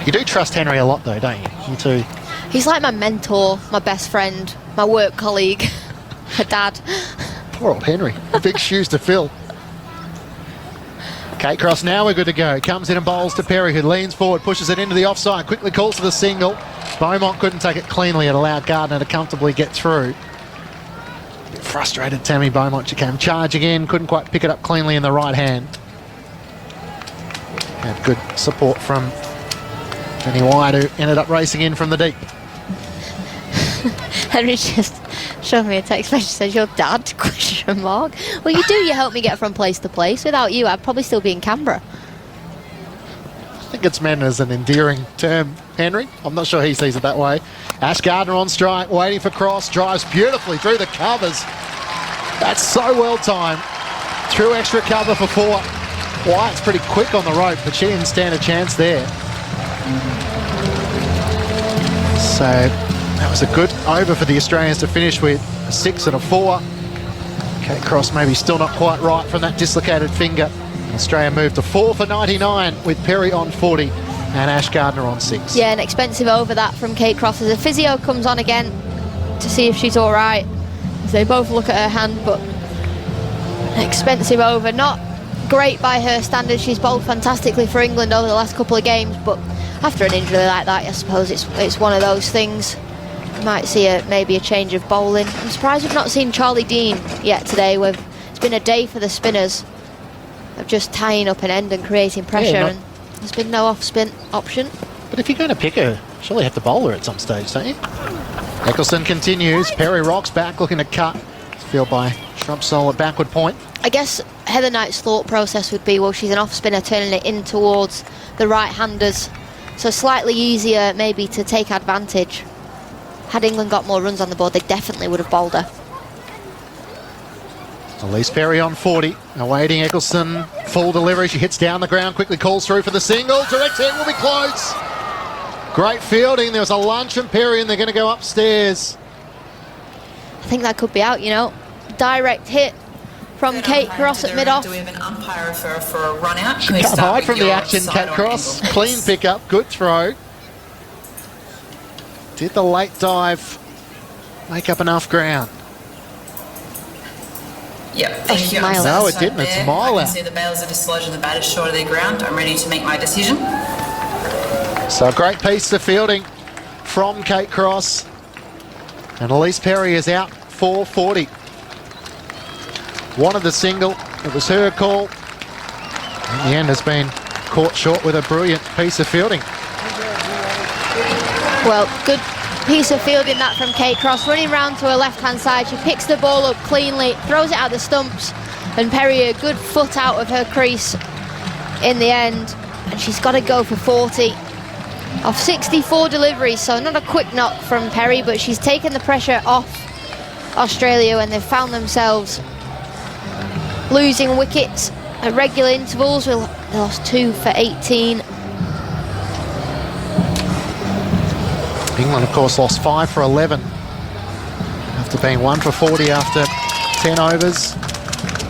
S6: You do trust Henry a lot though, don't you? You too.
S8: He's like my mentor, my best friend, my work colleague, my dad.
S6: Poor old Henry. Big shoes to fill. Kate Cross now we're good to go. Comes in and bowls to Perry, who leans forward, pushes it into the offside, quickly calls for the single. Beaumont couldn't take it cleanly. It allowed Gardner to comfortably get through. A bit frustrated, Tammy Beaumont. She came charging in, couldn't quite pick it up cleanly in the right hand. Had good support from Jenny White, who ended up racing in from the deep.
S8: Henry just showed me a text message, says, your dad, question mark. Well, you do, you help me get from place to place. Without you, I'd probably still be in Canberra.
S6: I think it's meant as an endearing term, Henry. I'm not sure he sees it that way. Ash Gardner on strike, waiting for Cross, drives beautifully through the covers. That's so well timed. Through extra cover for 4. White's pretty quick on the rope, but she didn't stand a chance there. So that was a good over for the Australians to finish with. A 6 and a 4. Kate Cross maybe still not quite right from that dislocated finger. Australia moved to 4 for 99 with Perry on 40 and Ash Gardner on 6.
S8: Yeah, an expensive over that from Kate Cross as the physio comes on again to see if she's all right. As they both look at her hand, but an expensive over. Not great by her standards. She's bowled fantastically for England over the last couple of games, but after an injury like that, I suppose it's one of those things. You might see maybe a change of bowling. I'm surprised we've not seen Charlie Dean yet today. It's been a day for the spinners of just tying up an end and creating pressure, and there's been no off-spin option.
S6: But if you're going to pick her, surely have to bowl her at some stage, don't you? Eccleston continues. Perry rocks back, looking to cut. Field by Shrumpsole at backward point.
S8: I guess Heather Knight's thought process would be, well, she's an off-spinner turning it in towards the right-handers, so slightly easier maybe to take advantage. Had England got more runs on the board, they definitely would have bowled her.
S6: Elise Perry on 40, awaiting Eccleston, full delivery, she hits down the ground, quickly calls through for the single, direct hit will be close. Great fielding, there was a lunch from Perry and they're going to go upstairs.
S8: I think that could be out, you know. Direct hit from Kate Cross at mid-off.
S13: Do we have an umpire refer for a run out?
S6: She can't hide from the action, Kate Cross. Clean pickup, good throw. Did the late dive make up enough ground?
S13: Yep, thank you.
S6: No, it didn't. It's a mile
S13: I
S6: out.
S13: can see the bails of dislodge and the bat is short of their ground. I'm ready to make my decision.
S6: So a great piece of fielding from Kate Cross. And Elise Perry is out 440. Wanted the single. It was her call. In the end has been caught short with a brilliant piece of fielding.
S8: Well, good piece of fielding that from Kate Cross, running round to her left-hand side. She picks the ball up cleanly, throws it out the stumps, and Perry a good foot out of her crease in the end. And she's got to go for 40 off 64 deliveries, so not a quick knock from Perry, but she's taken the pressure off Australia when they've found themselves losing wickets at regular intervals. We lost 2 for 18.
S6: England, of course, lost 5 for 11 after being 1 for 40 after 10 overs.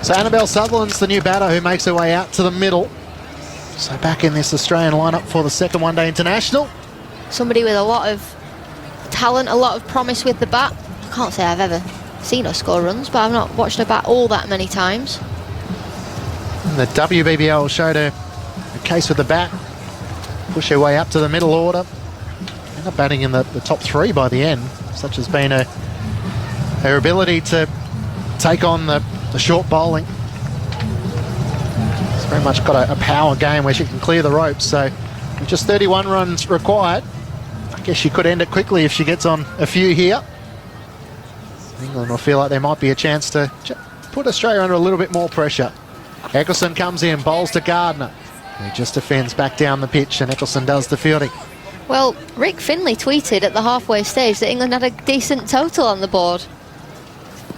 S6: So Annabelle Sutherland's the new batter who makes her way out to the middle. So back in this Australian lineup for the second one-day international.
S8: Somebody with a lot of talent, a lot of promise with the bat. I can't say I've ever seen her score runs, but I've not watched her bat all that many times.
S6: And the WBBL showed her a case with the bat. Push her way up to the middle order. Ended up batting in the top 3 by the end. such has been her ability to take on the short bowling. It's very much got a power game where she can clear the ropes. So with just 31 runs required, I guess she could end it quickly if she gets on a few here. England will feel like there might be a chance to put Australia under a little bit more pressure. Eccleston comes in, bowls to Gardner, who just defends back down the pitch, and Eccleston does the fielding.
S8: Well, Rick Finlay tweeted at the halfway stage that England had a decent total on the board.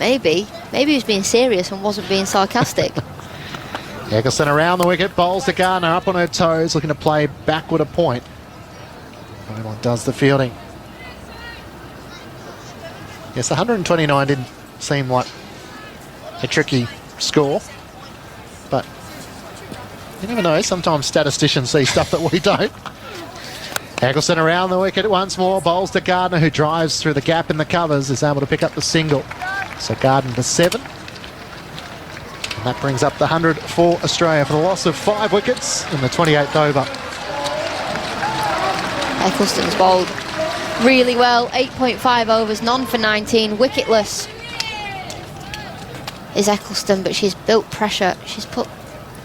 S8: Maybe he was being serious and wasn't being sarcastic.
S6: Eccleston around the wicket, bowls to Gardner, up on her toes, looking to play backward a point. Beaumont does the fielding. Yes, 129 didn't seem like a tricky score, but you never know. Sometimes statisticians see stuff that we don't. Eccleston around the wicket once more, bowls to Gardner, who drives through the gap in the covers, is able to pick up the single. So Gardner to 7. And that brings up the 100 for Australia for the loss of 5 wickets in the 28th over.
S8: Eccleston's bowled really well. 8.5 overs, none for 19, wicketless is Eccleston, but she's built pressure. She's put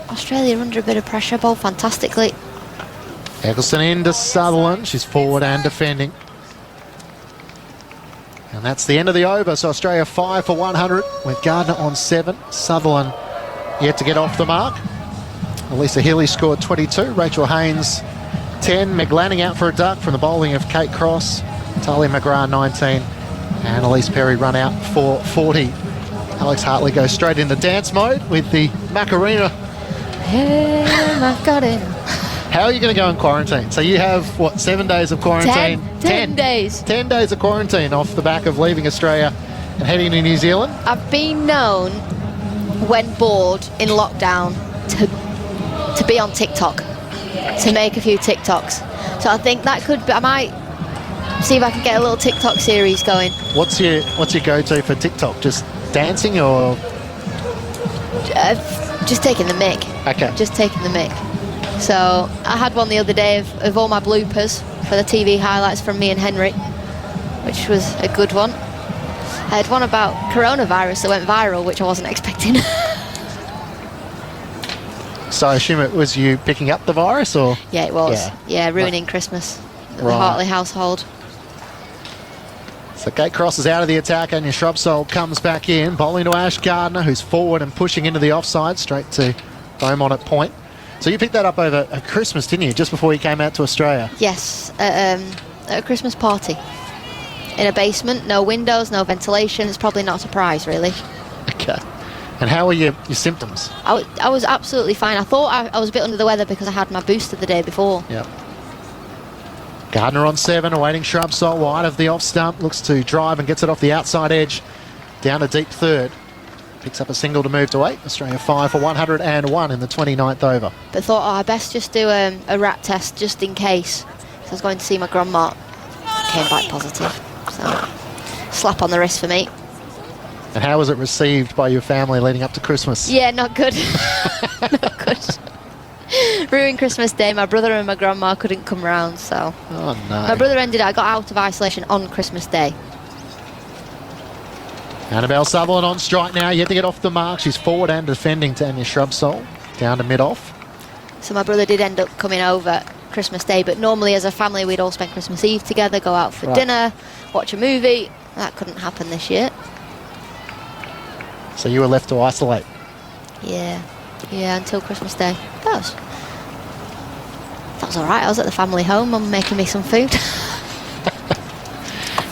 S8: Australia under a bit of pressure, bowled fantastically.
S6: Eccleston into Sutherland. She's forward and defending. And that's the end of the over. So Australia 5 for 100 with Gardner on 7. Sutherland yet to get off the mark. Elisa Healy scored 22. Rachel Haynes 10. Meg Lanning out for a duck from the bowling of Kate Cross. Talia McGrath 19. And Elise Perry run out for 40. Alex Hartley goes straight into dance mode with the Macarena.
S8: Hey, Macarena.
S6: How are you going to go in quarantine? So you have, what, 7 days of quarantine?
S8: 10 days.
S6: 10 days of quarantine off the back of leaving Australia and heading to New Zealand?
S8: I've been known, when bored in lockdown, to be on TikTok, to make a few TikToks. So I think that could be, I might see if I can get a little TikTok series going.
S6: What's your go-to for TikTok? Just dancing or?
S8: Just taking the mic.
S6: Okay.
S8: Just taking the mic. So I had one the other day of all my bloopers for the TV highlights from me and Henry, which was a good one. I had one about coronavirus that went viral, which I wasn't expecting.
S6: So I assume it was you picking up the virus, or?
S8: Yeah, it was. Yeah, ruining Christmas. The Hartley household.
S6: So Kate Cross is out of the attack, and your Shrubsole comes back in, bowling to Ash Gardner, who's forward and pushing into the offside, straight to Beaumont at point. So you picked that up over Christmas, didn't you, just before you came out to Australia?
S8: Yes, at a Christmas party. In a basement, no windows, no ventilation. It's probably not a surprise, really.
S6: Okay. And how were your symptoms?
S8: I was absolutely fine. I thought I was a bit under the weather because I had my booster the day before.
S6: Yep. Gardner on 7, awaiting Shrubsole wide of the off stump. Looks to drive and gets it off the outside edge. Down to deep third. Picks up a single to move to 8. Australia 5 for 101 in the 29th over.
S8: But thought, I best just do a rat test just in case. So I was going to see my grandma. Came back positive. So, slap on the wrist for me.
S6: And how was it received by your family leading up to Christmas?
S8: Yeah, not good. Not good. Ruined Christmas Day. My brother and my grandma couldn't come round, so.
S6: Oh, no.
S8: My brother I got out of isolation on Christmas Day.
S6: Annabelle Sutherland on strike now, yet to get off the mark. She's forward and defending Tanya Shrubsole, down to mid-off.
S8: So my brother did end up coming over Christmas Day, but normally as a family we'd all spend Christmas Eve together, go out for dinner, watch a movie. That couldn't happen this year.
S6: So you were left to isolate?
S8: Yeah, until Christmas Day. That was alright. I was at the family home, Mum making me some food.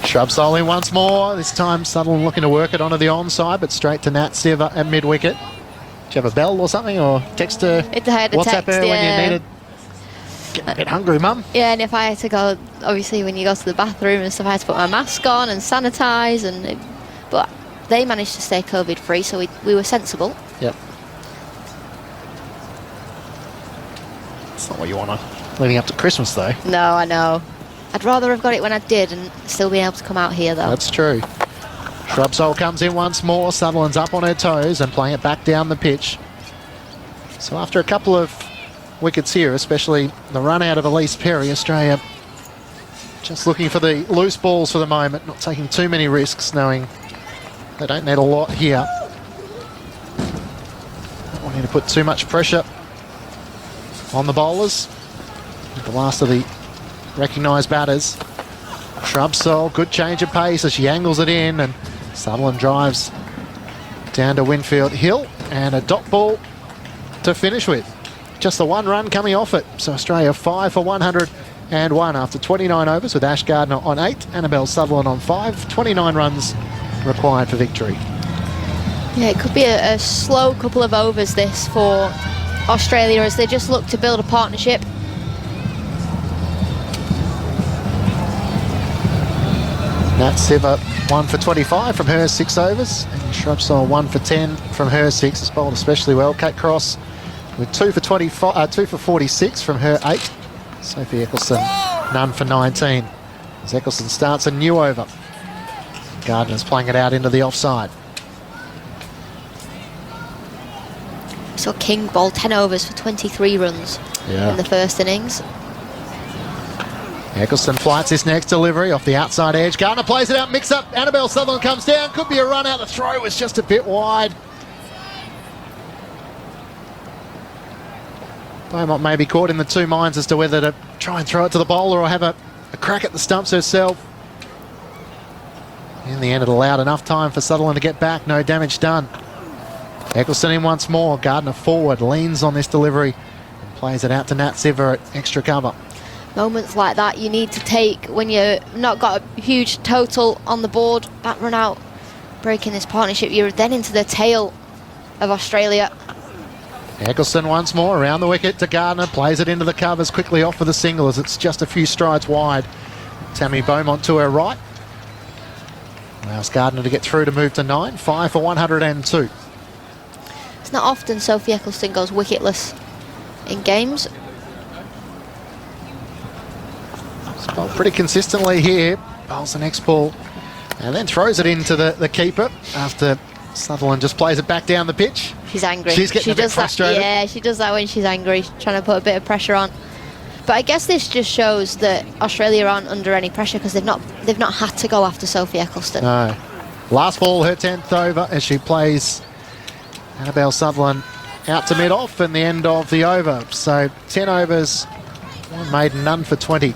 S6: Shrubsole in once more. This time Sutherland looking to work it onto the onside, but straight to Nat Siver at mid-wicket. Do you have a bell or something, or text her? WhatsApp her when you needed? Getting a bit hungry, Mum.
S8: Yeah, and if I had to go, obviously when you go to the bathroom and stuff, I had to put my mask on and sanitise, but they managed to stay COVID-free, so we were sensible.
S6: Yep. That's not what you want leading up to Christmas, though.
S8: No, I know. I'd rather have got it when I did and still be able to come out here, though.
S6: That's true. Shrubsole comes in once more. Sutherland's up on her toes and playing it back down the pitch. So after a couple of wickets here, especially the run out of Elise Perry, Australia Just looking for the loose balls for the moment, not taking too many risks, knowing they don't need a lot here. Not wanting to put too much pressure on the bowlers. The last of the recognised batters. Shrubsole, good change of pace as she angles it in, and Sutherland drives down to Winfield Hill, and a dot ball to finish with. Just the one run coming off it. So Australia 5 for 101 after 29 overs, with Ash Gardner on 8, Annabelle Sutherland on 5. 29 runs required for victory.
S8: Yeah, it could be a slow couple of overs this for Australia as they just look to build a partnership.
S6: Nat Siver 1 for 25 from her 6 overs, and Shrubsole 1 for 10 from her 6. Has bowled especially well. Kate Cross with 2 for 46 from her 8. Sophie Eccleston none for 19. As Eccleston starts a new over. Gardner's playing it out into the offside.
S8: So King bowled 10 overs for 23 runs in the first innings.
S6: Eccleston flights this next delivery off the outside edge. Gardner plays it out, mix up. Annabelle Sutherland comes down. Could be a run out. The throw was just a bit wide. Beaumont may be caught in the two minds as to whether to try and throw it to the bowler or have a crack at the stumps herself. In the end, it allowed enough time for Sutherland to get back. No damage done. Eccleston in once more. Gardner forward, leans on this delivery and plays it out to Nat Siver at extra cover.
S8: Moments like that you need to take when you've not got a huge total on the board. That run out, breaking this partnership. You're then into the tail of Australia.
S6: Eccleston once more around the wicket to Gardner, plays it into the covers, quickly off for the single as it's just a few strides wide. Tammy Beaumont to her right. Allows Gardner to get through to move to 9. 5 for 102.
S8: It's not often Sophie Eccleston goes wicketless in games.
S6: It's bowled pretty consistently here. Bowls the next ball and then throws it into the keeper after Sutherland just plays it back down the pitch.
S8: She's angry.
S6: She's getting a bit frustrated.
S8: Yeah, she does that when she's angry, trying to put a bit of pressure on. But I guess this just shows that Australia aren't under any pressure because they've not had to go after Sophie Eccleston.
S6: No. Last ball, her 10th over, as she plays Annabelle Sutherland out to mid-off and the end of the over. So 10 overs, one maiden, none for 20.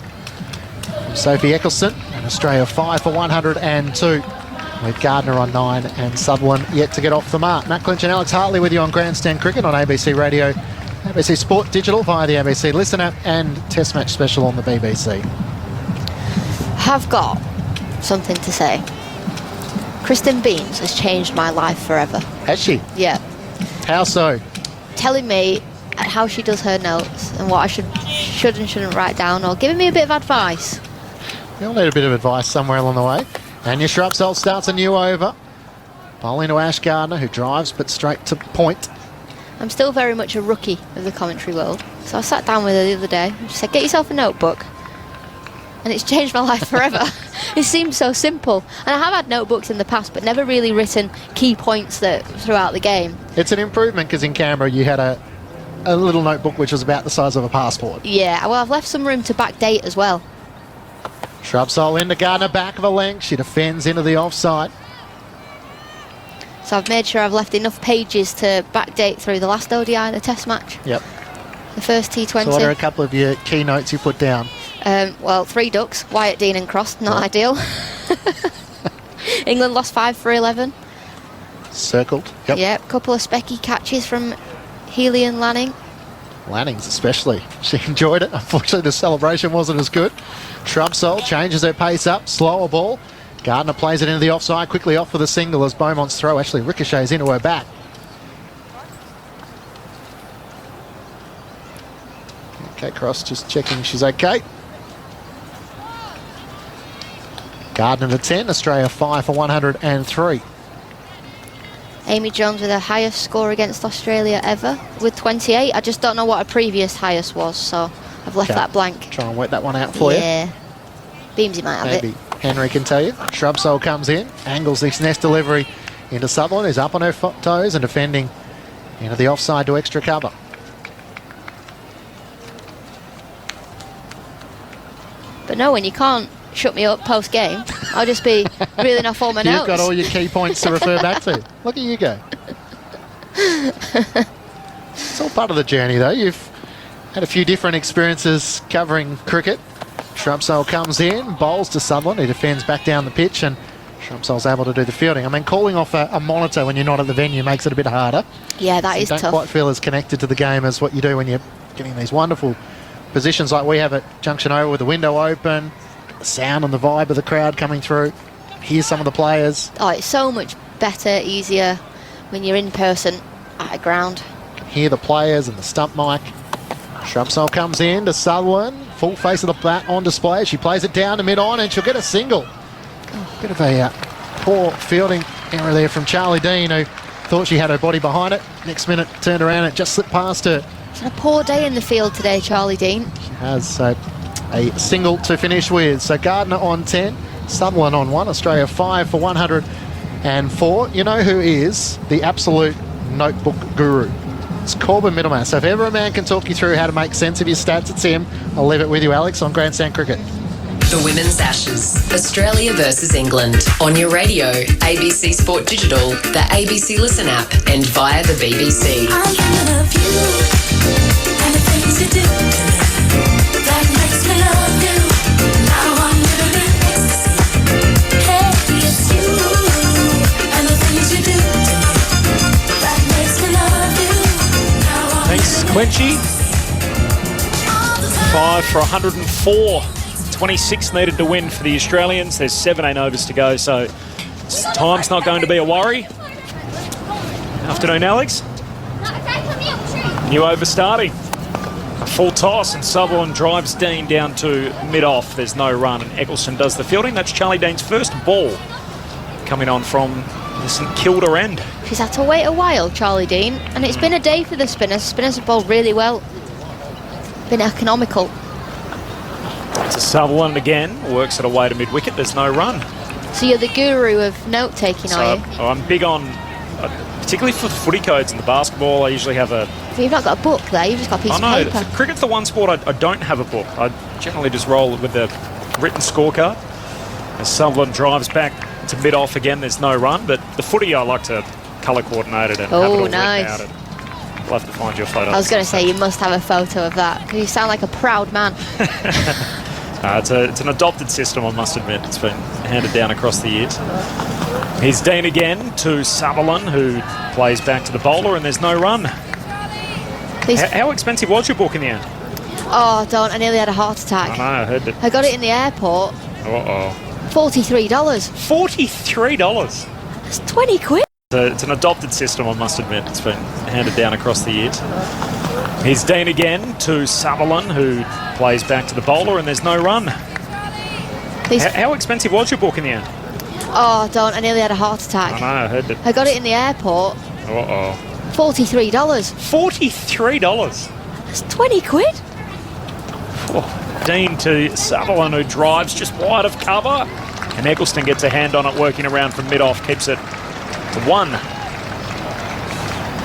S6: Sophie Eccleston and Australia 5 for 102. With Gardner on 9 and Sutherland yet to get off the mark. Matt Clinch and Alex Hartley with you on Grandstand Cricket on ABC Radio, ABC Sport Digital via the ABC Listen app, and Test Match Special on the BBC.
S8: Have got something to say. Kristen Beams has changed my life forever.
S6: Has she?
S8: Yeah.
S6: How so?
S8: Telling me how she does her notes and what I should and shouldn't write down, or giving me a bit of advice.
S6: We all need a bit of advice somewhere along the way. And your Shrubsole starts a new over. Bowling to Ash Gardner, who drives but straight to point.
S8: I'm still very much a rookie of the commentary world. So I sat down with her the other day and she said, get yourself a notebook. And it's changed my life forever. It seems so simple. And I have had notebooks in the past, but never really written key points throughout the game.
S6: It's an improvement because in Canberra you had a little notebook which was about the size of a passport.
S8: Yeah, well, I've left some room to backdate as well.
S6: Shrubsole into Gardner, back of a length. She defends into the offside.
S8: So I've made sure I've left enough pages to backdate through the last ODI, the Test match.
S6: Yep.
S8: The first T20.
S6: So what are a couple of your key notes you put down?
S8: Well, 3 ducks, Wyatt, Dean and Cross, not ideal. England lost 5 for 11.
S6: Circled. Yep.
S8: Yep, couple of specky catches from Healy and Lanning.
S6: Lanning's especially. She enjoyed it. Unfortunately, the celebration wasn't as good. Shrubsole changes her pace up. Slower ball. Gardner plays it into the offside. Quickly off for the single as Beaumont's throw actually ricochets into her back. Okay, Cross just checking she's okay. Gardner to 10. Australia 5 for 103.
S8: Amy Jones with her highest score against Australia ever with 28. I just don't know what her previous highest was, so I've left that blank.
S6: Try and wet that one out for you.
S8: Yeah. Beamsy might have
S6: Maybe
S8: it.
S6: Henry can tell you. Shrubsole comes in, angles this nest delivery into Sutherland, who's up on her toes and defending into the offside to extra cover.
S8: But know when you can't shut me up post-game. I'll just be reeling off all my notes.
S6: You've got all your key points to refer back to. Look at you go. It's all part of the journey, though. You've had a few different experiences covering cricket. Shrumpsole comes in, bowls to Sutherland, who defends back down the pitch, and Shrumpsole's able to do the fielding. I mean, calling off a monitor when you're not at the venue makes it a bit harder.
S8: Yeah, that is
S6: tough. Don't quite feel as connected to the game as what you do when you're getting these wonderful positions like we have at Junction Oval with the window open, the sound and the vibe of the crowd coming through. Here's some of the players.
S8: Oh, it's so much better, easier when you're in person at a ground.
S6: You can hear the players and the stump mic. Shrumpsole comes in to Sutherland, full face of the bat on display. She plays it down to mid-on and she'll get a single. Bit of a poor fielding error there from Charlie Dean, who thought she had her body behind it. Next minute turned around and it just slipped past her.
S8: She's had a poor day in the field today, Charlie Dean.
S6: She has, so a single to finish with. So Gardner on 10, Sutherland on 1, Australia 5 for 104. You know who is the absolute notebook guru? It's Corbin Middlemass. So if ever a man can talk you through how to make sense of your stats, it's him. I'll leave it with you, Alex, on Grandstand Cricket.
S2: The Women's Ashes, Australia versus England. On your radio, ABC Sport Digital, the ABC Listen app, and via the BBC.
S10: I'm thinking of you and the things you do to me that makes me love you. Now I'm living in ecstasy. Hey, it's you and the things you do to me that makes me love you. Now I'm
S3: Thanks, Quenchy. 5 for 104. 26 needed to win for the Australians. There's 17 overs to go, so time's not going to be a worry. Afternoon, Alex. New over starting. Full toss, and Sutherland drives Dean down to mid-off. There's no run, and Eccleston does the fielding. That's Charlie Dean's first ball coming on from the St Kilda end.
S8: She's had to wait a while, Charlie Dean, and it's been a day for the spinners. Spinners have bowled really well. Been economical.
S3: To Sutherland again, works it away to mid-wicket. There's no run.
S8: So you're the guru of note-taking, are you?
S3: I'm big on, particularly for footy codes and the basketball, I usually have a...
S8: But you've not got a book there, you've just got a piece of
S3: I know,
S8: paper.
S3: cricket's the one sport I don't have a book. I generally just roll with the written scorecard. As Sutherland drives back to mid-off again, there's no run, but the footy I like to colour coordinate it and have it all
S8: nice.
S3: written out. I'll have to find your photo.
S8: I was going to say, you must have a photo of that, because you sound like a proud man.
S3: It's an adopted system, I must admit. It's been handed down across the years. Here's Dean again to Sutherland, who plays back to the bowler, and there's no run. How expensive was your book in the end?
S8: Oh, don't. I nearly had a heart attack.
S3: I know, I heard it.
S8: I got it in the airport.
S3: Uh-oh.
S8: $43.
S3: $43?
S8: That's 20 quid.
S3: It's an adopted system, I must admit. It's been handed down across the years. Here's Dean again to Sutherland, who plays back to the bowler, and there's no run. How expensive was your book in the end?
S8: Oh, don't. I nearly had a heart attack.
S3: I know, I heard it.
S8: I got it in the airport.
S3: Uh-oh.
S8: $43.
S3: $43?
S8: That's 20 quid.
S3: Oh, Dean to Sutherland, who drives just wide of cover. And Eccleston gets a hand on it, working around from mid-off, keeps it to 1.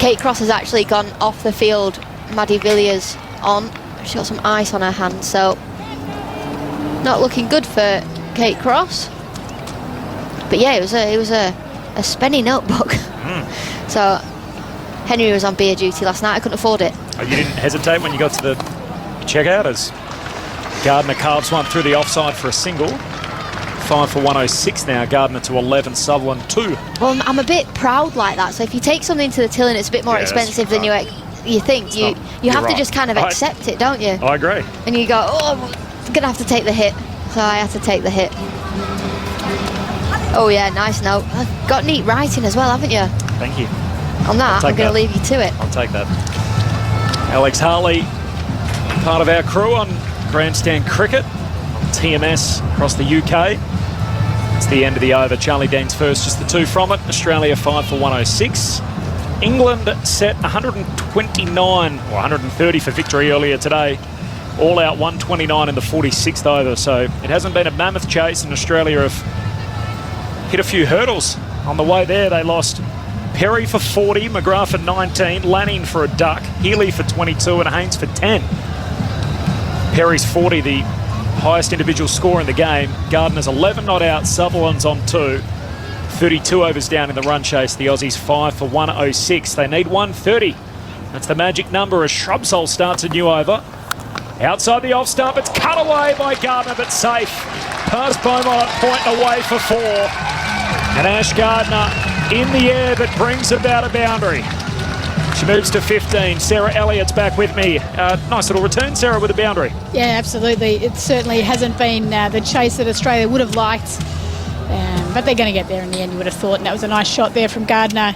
S8: Kate Cross has actually gone off the field. Maddie Villiers on. She's got some ice on her hand, so not looking good for Kate Cross. But yeah, it was a spenny notebook. So Henry was on beer duty last night. I couldn't afford it.
S3: Oh, you didn't hesitate when you got to the checkout as Gardner carves one through the offside for a single. 5 for 106 now. Gardner to 11, Sutherland 2.
S8: Well, I'm a bit proud like that. So if you take something to the till and it's a bit more expensive than you think, you have to just kind of accept it, don't you?
S3: I agree.
S8: And you go, oh, I'm going to have to take the hit. So I had to take the hit. Oh, yeah, nice note. Got neat writing as well, haven't you?
S3: Thank you.
S8: On that, I'm going to leave you to it.
S3: I'll take that. Alex Harley, part of our crew on Grandstand Cricket, on TMS across the UK. It's the end of the over. Charlie Dean's first, just the 2 from it. Australia 5 for 106. England set 129, or 130 for victory earlier today. All out 129 in the 46th over. So it hasn't been a mammoth chase, and Australia have hit a few hurdles. On the way there, they lost Perry for 40, McGrath for 19, Lanning for a duck, Healy for 22, and Haynes for 10. Perry's 40, the highest individual score in the game. Gardner's 11 not out, Sutherland's on 2. 32 overs down in the run chase. The Aussies 5 for 106. They need 130. That's the magic number as Shrubsole starts a new over. Outside the off stump, it's cut away by Gardner, but safe. Past Beaumont, point away for 4. And Ash Gardner in the air, but brings about a boundary. She moves to 15. Sarah Elliott's back with me. Nice little return, Sarah, with a boundary.
S15: Yeah, absolutely. It certainly hasn't been the chase that Australia would have liked, but they're going to get there in the end, you would have thought. And that was a nice shot there from Gardner.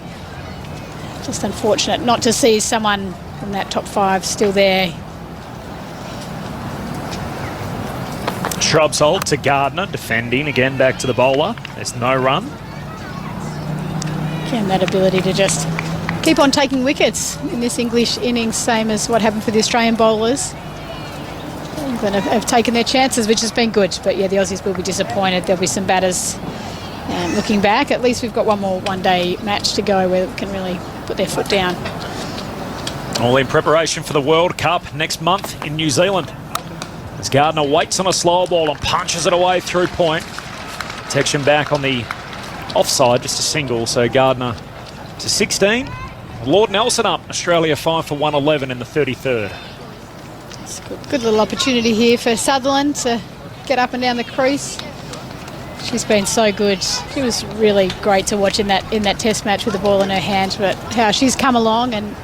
S15: Just unfortunate not to see someone from that top 5 still there.
S3: Shrubsole to Gardner, defending again back to the bowler. There's no run.
S15: Again, that ability to just keep on taking wickets in this English innings, same as what happened for the Australian bowlers. England have taken their chances, which has been good. But yeah, the Aussies will be disappointed. There'll be some batters looking back. At least we've got one more one-day match to go where we can really put their foot down.
S3: All in preparation for the World Cup next month in New Zealand. As Gardner waits on a slow ball and punches it away through point. Protection back on the offside, just a single. So Gardner to 16. Lord Nelson up. Australia 5 for 111 in the 33rd.
S15: It's a good little opportunity here for Sutherland to get up and down the crease. She's been so good. She was really great to watch in that test match with the ball in her hand, but how she's come along and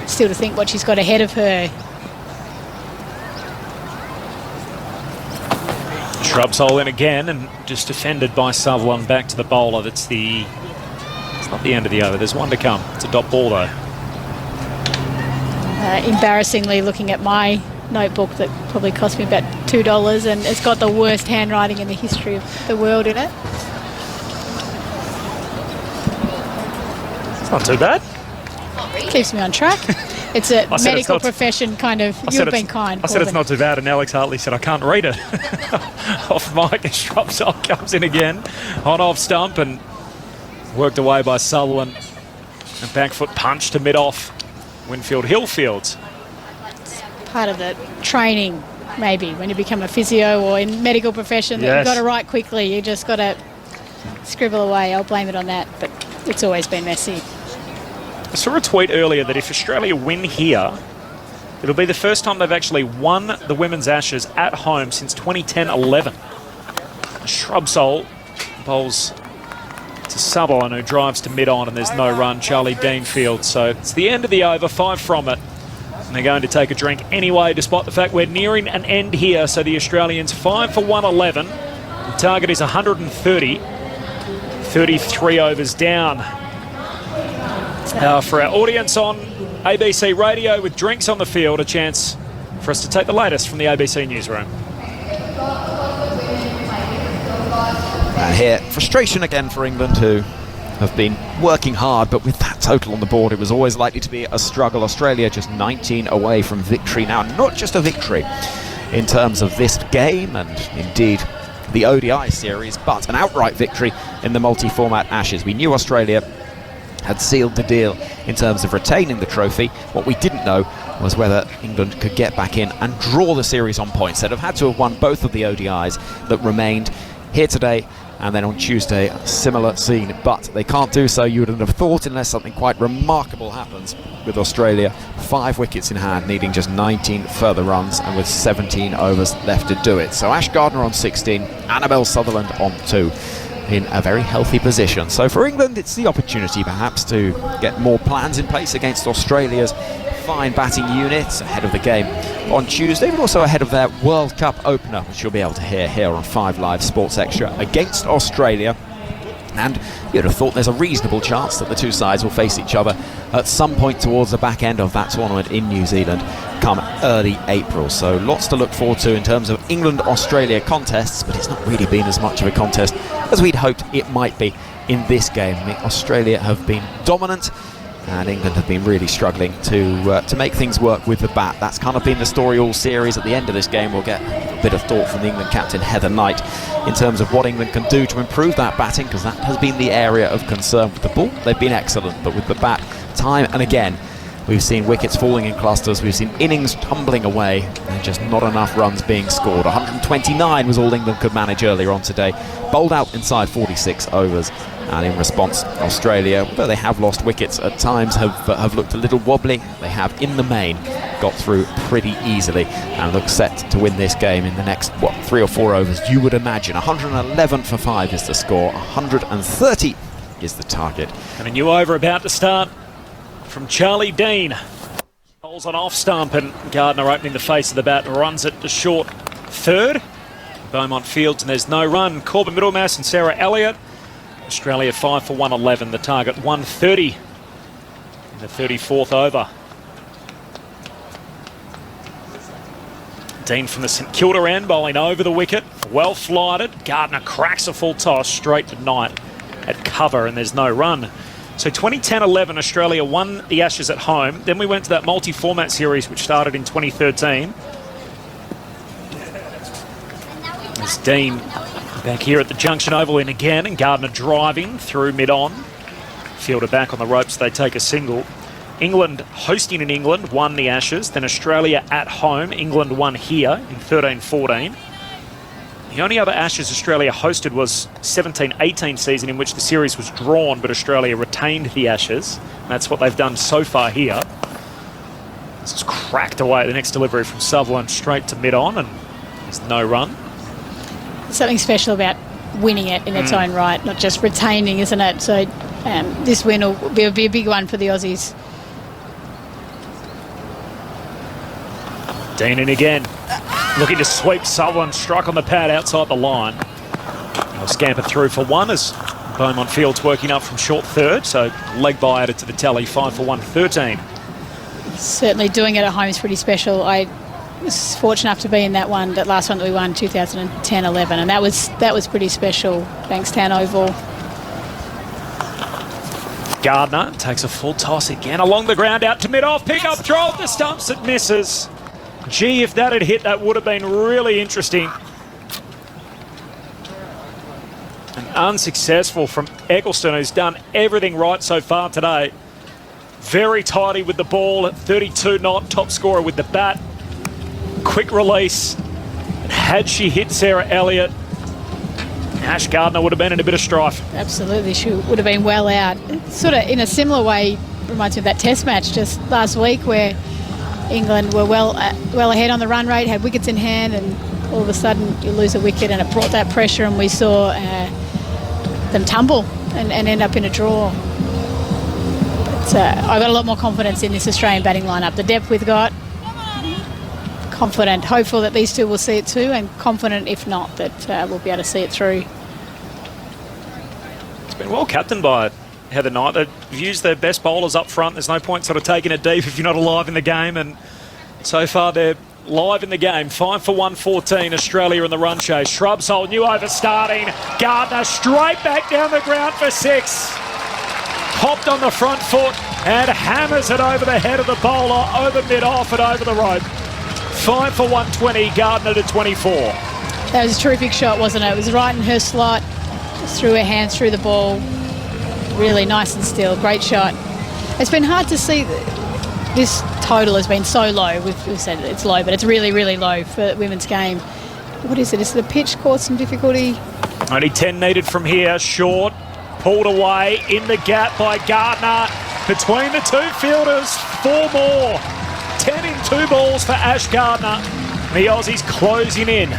S15: still to think what she's got ahead of her.
S3: Shrubsole in again and just defended by Sutherland back to the bowler. It's not the end of the over. There's one to come. It's a dot ball though.
S15: Embarrassingly, looking at my notebook that probably cost me about $2, and it's got the worst handwriting in the history of the world in it.
S3: It's not too bad.
S15: Keeps me on track. It's a medical profession kind of. You've been kind.
S3: I said it's not too bad, and Alex Hartley said I can't read it. Off mic, and Shrubsole comes in again on off stump and worked away by Sutherland. A back foot punch to mid-off. Winfield Hillfields.
S15: Part of the training, maybe, when you become a physio or in medical profession, that you've got to write quickly. You just got to scribble away. I'll blame it on that, but it's always been messy.
S3: I saw a tweet earlier that if Australia win here, it'll be the first time they've actually won the Women's Ashes at home since 2010-11. Shrubsole bowls to Sutherland, who drives to mid-on, and there's no run. Charlie Deanfield. So it's the end of the over, 5 from it. And they're going to take a drink anyway, despite the fact we're nearing an end here. So the Australians 5 for 111. The target is 130. 33 overs down. For our audience on ABC Radio with drinks on the field, a chance for us to take the latest from the ABC newsroom.
S14: And here, frustration again for England, who have been working hard, but with that total on the board, it was always likely to be a struggle. Australia just 19 away from victory now. Not just a victory in terms of this game and indeed the ODI series, but an outright victory in the multi-format Ashes. We knew Australia had sealed the deal in terms of retaining the trophy. What we didn't know was whether England could get back in and draw the series on points. They'd have had to have won both of the ODIs that remained here today, and then on Tuesday, a similar scene. But they can't do so, you would have thought, unless something quite remarkable happens with Australia. 5 wickets in hand, needing just 19 further runs, and with 17 overs left to do it. So Ash Gardner on 16, Annabelle Sutherland on 2. In a very healthy position. So for England, it's the opportunity perhaps to get more plans in place against Australia's fine batting units ahead of the game on Tuesday, but also ahead of their World Cup opener, which you'll be able to hear here on 5 Live Sports Extra against Australia. And you'd have thought there's a reasonable chance that the two sides will face each other at some point towards the back end of that tournament in New Zealand come early April. So lots to look forward to in terms of England-Australia contests, but it's not really been as much of a contest as we'd hoped it might be in this game. I mean, Australia have been dominant and England have been really struggling to make things work with the bat. That's kind of been the story all series. At the end of this game, we'll get a bit of thought from the England captain Heather Knight in terms of what England can do to improve that batting, because that has been the area of concern. With the ball, they've been excellent, but with the bat, time and again, We've seen wickets falling in clusters. We've seen innings tumbling away and just not enough runs being scored. 129 was all England could manage earlier on today. Bowled out inside 46 overs. And in response, Australia, although they have lost wickets at times, have looked a little wobbly. They have, in the main, got through pretty easily and look set to win this game in the next, 3 or 4 overs, you would imagine. 111 for 5 is the score. 130 is the target.
S3: And a new over about to start from Charlie Dean. Bowls on off stump and Gardner opening the face of the bat runs it to short third. Beaumont fields and there's no run. Corbin Middlemass and Sarah Elliott. Australia 5 for 111, the target 130 in the 34th over. Dean from the St Kilda end, bowling over the wicket, well flighted. Gardner cracks a full toss straight to Knight at cover and there's no run. So 2010-11, Australia won the Ashes at home. Then we went to that multi-format series which started in 2013. As Dean back here at the Junction Oval in again, and Gardner driving through mid-on. Fielder back on the ropes, they take a single. England hosting in England won the Ashes, then Australia at home. England won here in 13-14. The only other Ashes Australia hosted was 17-18 season in which the series was drawn, but Australia retained the Ashes. And that's what they've done so far here. This is cracked away. The next delivery from Sutherland straight to mid-on, and there's no run.
S15: Something special about winning it in its own right, not just retaining, isn't it? So this win will be a big one for the Aussies.
S3: Dean in again, looking to sweep Sutherland, struck on the pad outside the line. They'll scamper through for one as Beaumont Fields working up from short third, so leg by added to the tally, 5 for 113.
S15: Certainly doing it at home is pretty special. I was fortunate enough to be in that last one that we won, 2010-11, and that was pretty special. Bankstown Oval.
S3: Gardner takes a full toss again along the ground out to mid-off, pick up, throw at the stumps, it misses. Gee, if that had hit, that would have been really interesting. And unsuccessful from Eccleston, who's done everything right so far today. Very tidy with the ball at 32 knot, top scorer with the bat. Quick release. And had she hit Sarah Elliott, Ash Gardner would have been in a bit of strife.
S15: Absolutely, she would have been well out. Sort of in a similar way, reminds me of that Test match just last week where England were well ahead on the run rate, had wickets in hand, and all of a sudden you lose a wicket, and it brought that pressure, and we saw them tumble and end up in a draw. But I've got a lot more confidence in this Australian batting lineup. The depth we've got, confident, hopeful that these two will see it too, and confident if not that we'll be able to see it through.
S3: It's been well captained by Heather Knight. They've used their best bowlers up front. There's no point sort of taking it deep if you're not alive in the game, and so far they're live in the game. 5 for 114, Australia in the run chase. Shrubsole, new over starting. Gardner straight back down the ground for 6. Hopped on the front foot and hammers it over the head of the bowler, over mid-off and over the rope. 5 for 120, Gardner to 24.
S15: That was a terrific shot, wasn't it? It was right in her slot, just threw her hands through the ball. Really nice and still, great shot. It's been hard to see. This total has been so low. We've said it's low, but it's really, really low for the women's game. What is it? Is the pitch caused some difficulty?
S3: Only 10 needed from here. Short, pulled away in the gap by Gardner. Between the two fielders, 4 more. 10 in 2 balls for Ash Gardner. The Aussies closing in.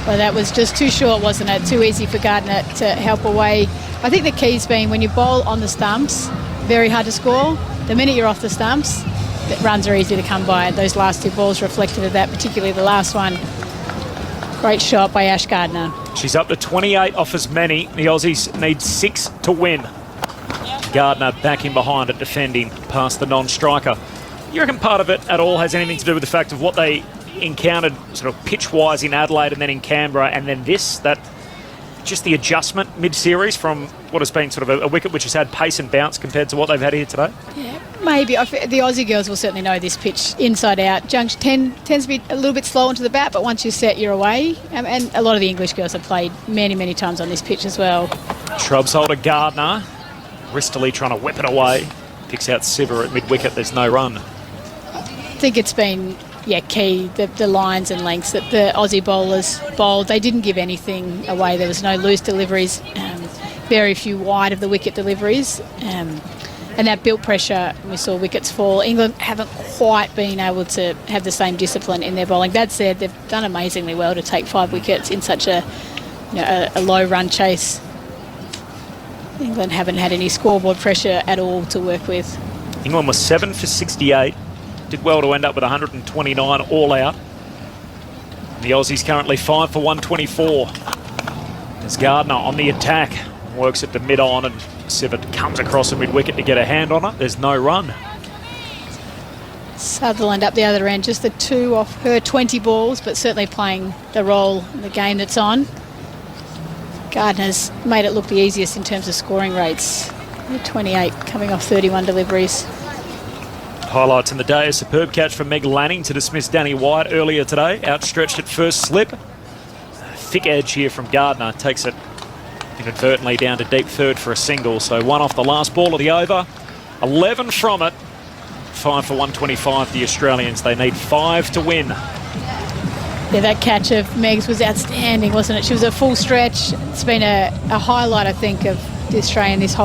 S15: Well, that was just too short, wasn't it? Too easy for Gardner to help away. I think the key's been when you bowl on the stumps, very hard to score. The minute you're off the stumps, the runs are easy to come by. Those last 2 balls reflected of that, particularly the last one. Great shot by Ash Gardner.
S3: She's up to 28 off as many. The Aussies need 6 to win. Gardner back in behind at defending past the non-striker. You reckon part of it at all has anything to do with the fact of what they encountered sort of pitch-wise in Adelaide and then in Canberra, and then that just the adjustment mid-series from what has been sort of a wicket which has had pace and bounce compared to what they've had here today?
S15: Yeah, maybe. The Aussie girls will certainly know this pitch inside out. Junction tends to be a little bit slow onto the bat, but once you set, you're away. And a lot of the English girls have played many, many times on this pitch as well.
S3: Shrubs holder Gardner, wristily trying to whip it away. Picks out Siver at mid-wicket. There's no run.
S15: I think it's been key, the lines and lengths that the Aussie bowlers bowled. They didn't give anything away. There was no loose deliveries, very few wide of the wicket deliveries, and that built pressure. We saw wickets fall. England haven't quite been able to have the same discipline in their bowling. That said, they've done amazingly well to take 5 wickets in such a low run chase. England haven't had any scoreboard pressure at all to work with.
S3: England was 7 for 68. Did well to end up with 129 all out. And the Aussies currently 5 for 124. As Gardner on the attack. Works it to mid-on and Siver comes across a mid-wicket to get a hand on it. There's no run.
S15: Sutherland up the other end, just the 2 off her 20 balls, but certainly playing the role in the game that's on. Gardner's made it look the easiest in terms of scoring rates. 28 coming off 31 deliveries.
S3: Highlights in the day, a superb catch from Meg Lanning to dismiss Danny White earlier today. Outstretched at first slip. Thick edge here from Gardner. Takes it inadvertently down to deep third for a single. So 1 off the last ball of the over. 11 from it. 5 for 125 the Australians. They need 5 to win.
S15: Yeah, that catch of Meg's was outstanding, wasn't it? She was a full stretch. It's been a highlight, I think, of the Australians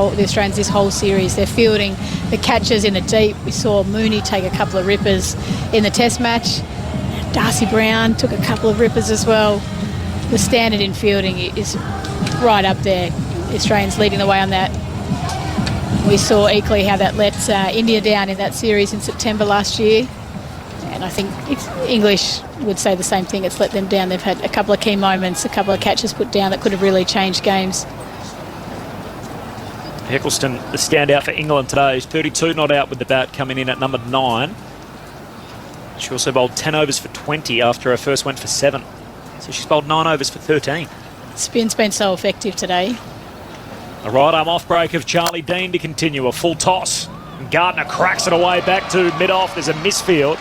S15: this whole series. They're fielding the catches in the deep. We saw Mooney take a couple of rippers in the Test match. Darcy Brown took a couple of rippers as well. The standard in fielding is right up there. The Australians leading the way on that. We saw equally how that let India down in that series in September last year. And I think English would say the same thing. It's let them down. They've had a couple of key moments, a couple of catches put down that could have really changed games.
S3: Eccleston, the standout for England today, is 32 not out with the bat, coming in at number 9. She also bowled 10 overs for 20 after her first went for 7. So she's bowled 9 overs for 13.
S15: Spin's been so effective today.
S3: A right arm off break of Charlie Dean to continue. A full toss. And Gardner cracks it away back to mid-off. There's a misfield.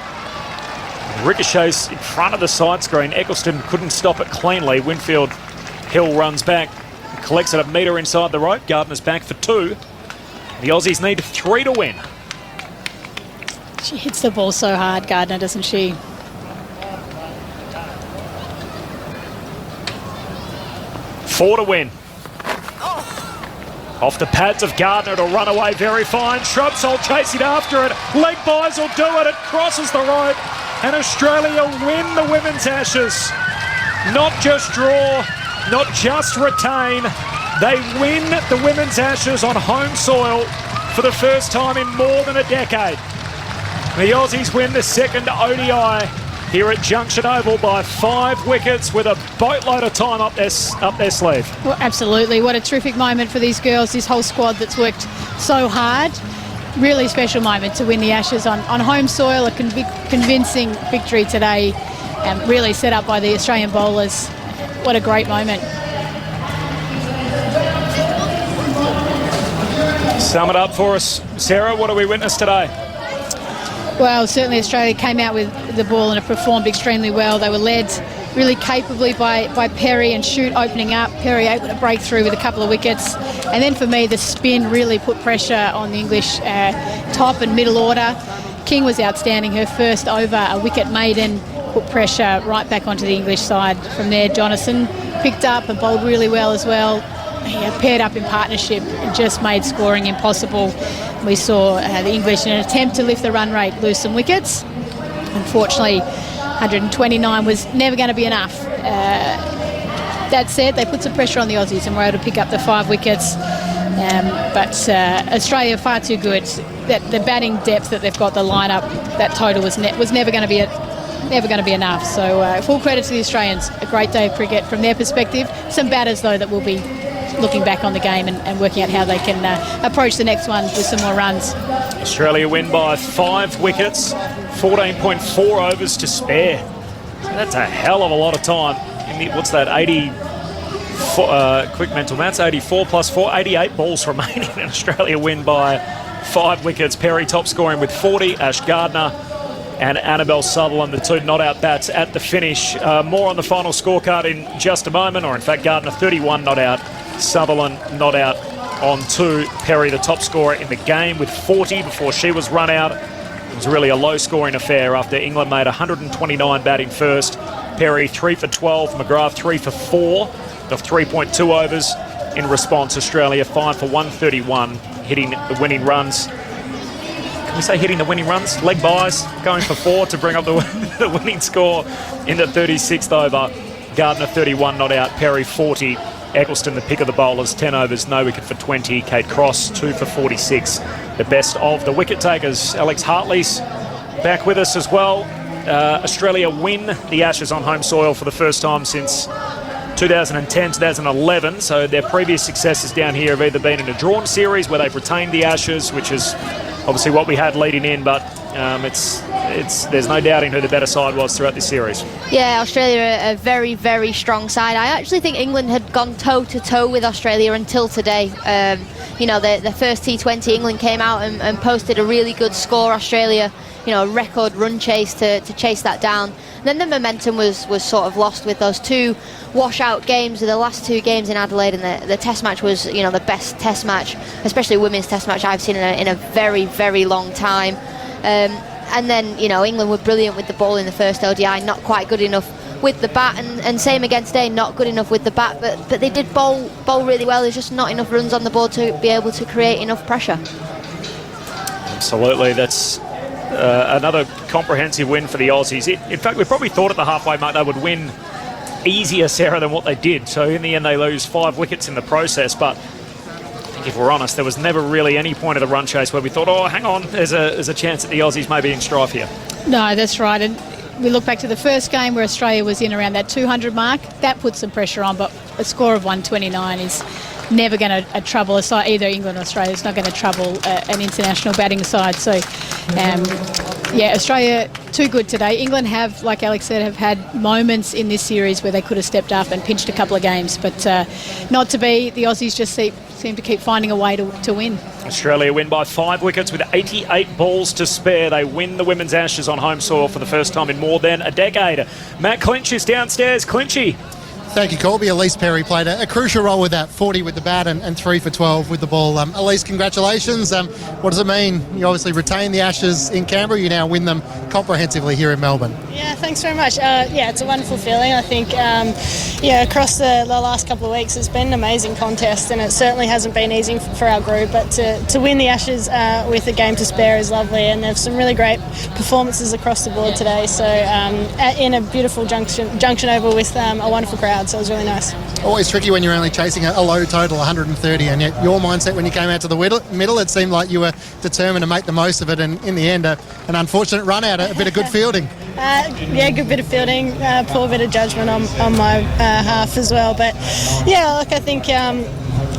S3: Ricochets in front of the side screen. Eccleston couldn't stop it cleanly. Winfield Hill runs back. Collects it a metre inside the rope. Gardner's back for 2. The Aussies need 3 to win.
S15: She hits the ball so hard, Gardner, doesn't she?
S3: Four to win. Off the pads of Gardner to run away very fine. Shrubsole chasing after it. Leg buys will do it. It crosses the rope. And Australia win the Women's Ashes. Not just draw, not just retain. They win the Women's Ashes on home soil for the first time in more than a decade. The Aussies win the second ODI here at Junction Oval by 5 wickets with a boatload of time up their sleeve.
S15: Well, absolutely. What a terrific moment for these girls, this whole squad that's worked so hard. Really special moment to win the Ashes on home soil. A convincing victory today, really set up by the Australian bowlers. What a great moment.
S3: Sum it up for us, Sarah. What do we witness today?
S15: Well, certainly Australia came out with the ball and it performed extremely well. They were led really capably by Perry and Shute opening up. Perry able to break through with a couple of wickets. And then for me, the spin really put pressure on the English top and middle order. King was outstanding. Her first over, a wicket maiden, put pressure right back onto the English side. From there, Jonathan picked up and bowled really well as well. Paired up in partnership and just made scoring impossible. We saw the English, in an attempt to lift the run rate, lose some wickets. Unfortunately, 129 was never going to be enough. That said, they put some pressure on the Aussies and were able to pick up the 5 wickets. But Australia far too good. The batting depth that they've got, the lineup, that total was never going to be enough. So full credit to the Australians. A great day of cricket from their perspective. Some batters though that will be looking back on the game and working out how they can approach the next one with some more runs.
S3: Australia win by 5 wickets, 14.4 overs to spare. So that's a hell of a lot of time. What's that, quick mental maths, 84 plus 4, 88 balls remaining, and Australia win by 5 wickets. Perry top scoring with 40, Ash Gardner and Annabelle Sutherland, the 2 not-out bats at the finish. More on the final scorecard in just a moment, or in fact Gardner 31 not out, Sutherland not out on 2. Perry, the top scorer in the game, with 40 before she was run out. It was really a low-scoring affair after England made 129 batting first. Perry 3 for 12, McGrath 3 for 4 of 3.2 overs. In response, Australia 5 for 131, hitting the winning runs. Can we say hitting the winning runs? Leg byes, going for 4 to bring up the winning score in the 36th over. Gardner 31 not out, Perry 40. Eccleston the pick of the bowlers, 10 overs, no wicket for 20. Kate Cross 2 for 46. The best of the wicket takers. Alex Hartley's back with us as well. Australia win the Ashes on home soil for the first time since 2010, 2011. So their previous successes down here have either been in a drawn series where they've retained the Ashes, which is obviously what we had leading in, but there's no doubting who the better side was throughout this series.
S8: Yeah, Australia are a very, very strong side. I actually think England had gone toe-to-toe with Australia until today. The first T20, England came out and posted a really good score. Australia, a record run chase to chase that down. And then the momentum was sort of lost with those 2 washout games, the last 2 games in Adelaide, and the test match was, the best test match, especially women's test match I've seen in a very, very long time. And then, England were brilliant with the ball in the first ODI, not quite good enough with the bat, and same again today, not good enough with the bat, but they did bowl really well. There's just not enough runs on the board to be able to create enough pressure.
S3: Absolutely, that's another comprehensive win for the Aussies. In fact, we probably thought at the halfway mark they would win easier, Sarah, than what they did. So in the end, they lose 5 wickets in the process, but if we're honest, there was never really any point of the run chase where we thought, oh, hang on, there's a chance that the Aussies may be in strife here. No, that's right. And we look back to the first game where Australia was in around that 200 mark. That put some pressure on, but a score of 129 is never going to trouble a side, either England or Australia. It's not going to trouble an international batting side. So, Australia too good today. England have, like Alex said, have had moments in this series where they could have stepped up and pinched a couple of games, but not to be. The Aussies just seem to keep finding a way to win. Australia win by 5 wickets with 88 balls to spare. They win the Women's Ashes on home soil for the first time in more than a decade. Matt Clinch is downstairs. Clinchy.
S6: Thank you, Colby. Elise Perry played a crucial role with that, 40 with the bat and 3 for 12 with the ball. Elise, congratulations. What does it mean? You obviously retain the Ashes in Canberra. You now win them comprehensively here in Melbourne.
S16: Yeah, thanks very much. It's a wonderful feeling. I think, across the last couple of weeks, it's been an amazing contest, and it certainly hasn't been easy for our group. But to win the Ashes with a game to spare is lovely, and there's some really great performances across the board today. So in a beautiful junction oval with a wonderful crowd. So it was really nice.
S6: Always tricky when you're only chasing a low total, 130, and yet your mindset when you came out to the middle, it seemed like you were determined to make the most of it, and in the end, an unfortunate run out, a bit of good fielding.
S16: Good bit of fielding, poor bit of judgment on my half as well. But I think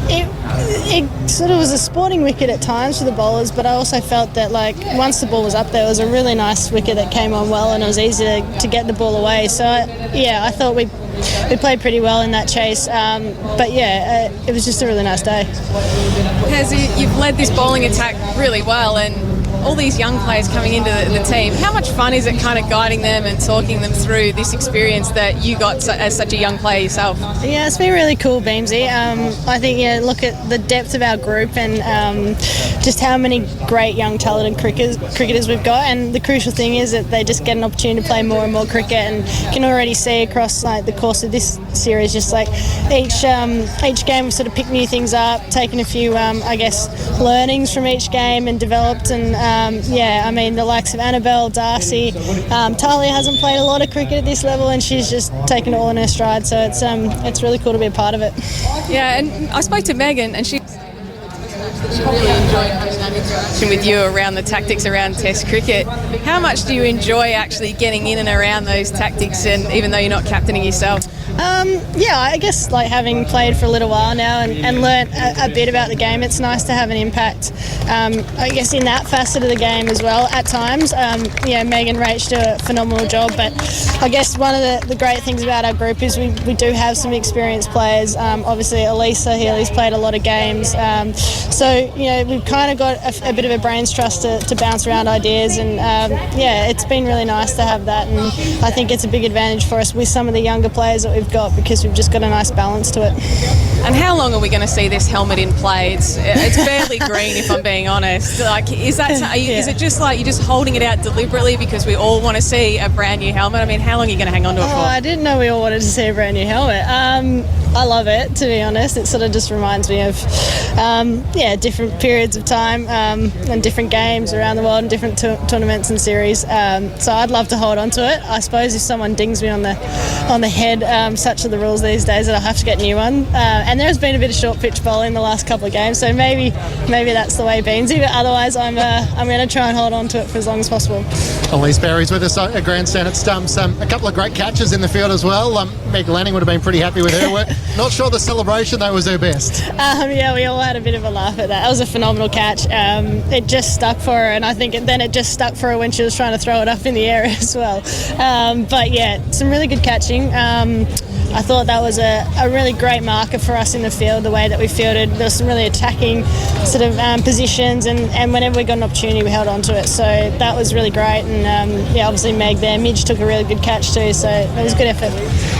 S16: it sort of was a sporting wicket at times for the bowlers, but I also felt that once the ball was up there, it was a really nice wicket that came on well, and it was easy to get the ball away. So I thought we played pretty well in that chase, it was just a really nice day.
S7: You've led this bowling attack really well, and all these young players coming into the team, how much fun is it kind of guiding them and talking them through this experience that you got as such a young player yourself?
S16: Yeah, it's been really cool, Beamsy. I think, look at the depth of our group and just how many great young talented cricketers we've got, and the crucial thing is that they just get an opportunity to play more and more cricket, and you can already see across the course of this series, just each game we've sort of picked new things up, taken a few learnings from each game and developed, and the likes of Annabelle, Darcy, Talia hasn't played a lot of cricket at this level, and she's just taken it all in her stride, so it's really cool to be a part of it.
S7: Yeah, and I spoke to Megan, and she really enjoyed having that interaction with you around the tactics around Test cricket. How much do you enjoy actually getting in and around those tactics, and even though you're not captaining yourself?
S16: I guess having played for a little while now and learnt a bit about the game, it's nice to have an impact, in that facet of the game as well at times. Megan Rach do a phenomenal job, but I guess one of the great things about our group is we do have some experienced players. Obviously Elisa Healy's played a lot of games, we've kind of got a bit of a brains trust to bounce around ideas, and it's been really nice to have that, and I think it's a big advantage for us with some of the younger players that we've we've got because we've just got a nice balance to it.
S7: And how long are we going to see this helmet in play? It's fairly green, if I'm being honest. Like, is it just like you're just holding it out deliberately because we all want to see a brand new helmet? I mean, how long are you going to hang on to it for?
S16: I didn't know we all wanted to see a brand new helmet. I love it, to be honest. It sort of just reminds me of, different periods of time and different games around the world and different tournaments and series. So I'd love to hold on to it. I suppose if someone dings me on the head, such are the rules these days that I'll have to get a new one. And there's been a bit of short pitch bowling the last couple of games, so maybe that's the way Beansy. But otherwise, I'm going to try and hold on to it for as long as possible.
S6: Elise Berry's with us at Grandstand at Stumps. A couple of great catches in the field as well. Meg Lanning would have been pretty happy with her work. Not sure the celebration though was her best.
S16: We all had a bit of a laugh at that. That was a phenomenal catch. It just stuck for her, and I think it just stuck for her when she was trying to throw it up in the air as well. But yeah, some really good catching. I thought that was a really great marker for us in the field, the way that we fielded. There was some really attacking sort of positions, and whenever we got an opportunity, we held on to it. So that was really great. And obviously Meg there. Midge took a really good catch too, so it was a good effort.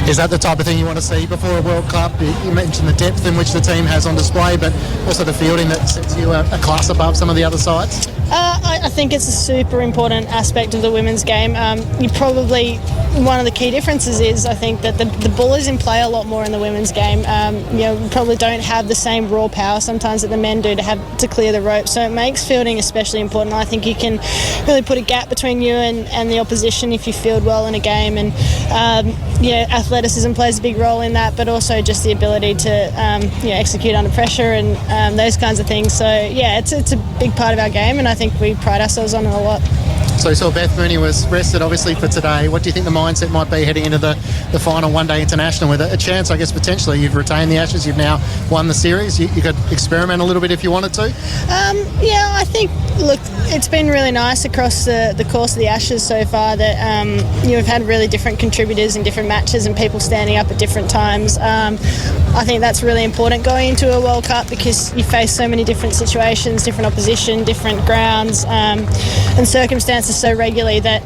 S6: Is that the type of thing you want to see before a World Cup? You mentioned the depth in which the team has on display, but also the fielding that sets you a class above some of the other sides?
S16: I think it's a super important aspect of the women's game. One of the key differences is I think that the ball is in play a lot more in the women's game. We probably don't have the same raw power sometimes that the men do to clear the rope, so it makes fielding especially important. I think you can really put a gap between you and the opposition if you field well in a game, and athleticism plays a big role in that, but also just the ability to execute under pressure and those kinds of things. So it's a big part of our game, and I think we pride ourselves on it a lot.
S6: So you saw Beth Mooney was rested obviously for today. What do you think the mindset might be heading into the final one-day international with a chance, I guess, potentially? You've retained the Ashes, you've now won the series. You could experiment a little bit if you wanted to.
S16: I think, look, it's been really nice across the course of the Ashes so far that we've had really different contributors in different matches and people standing up at different times. I think that's really important going into a World Cup because you face so many different situations, different opposition, different grounds and circumstances so regularly that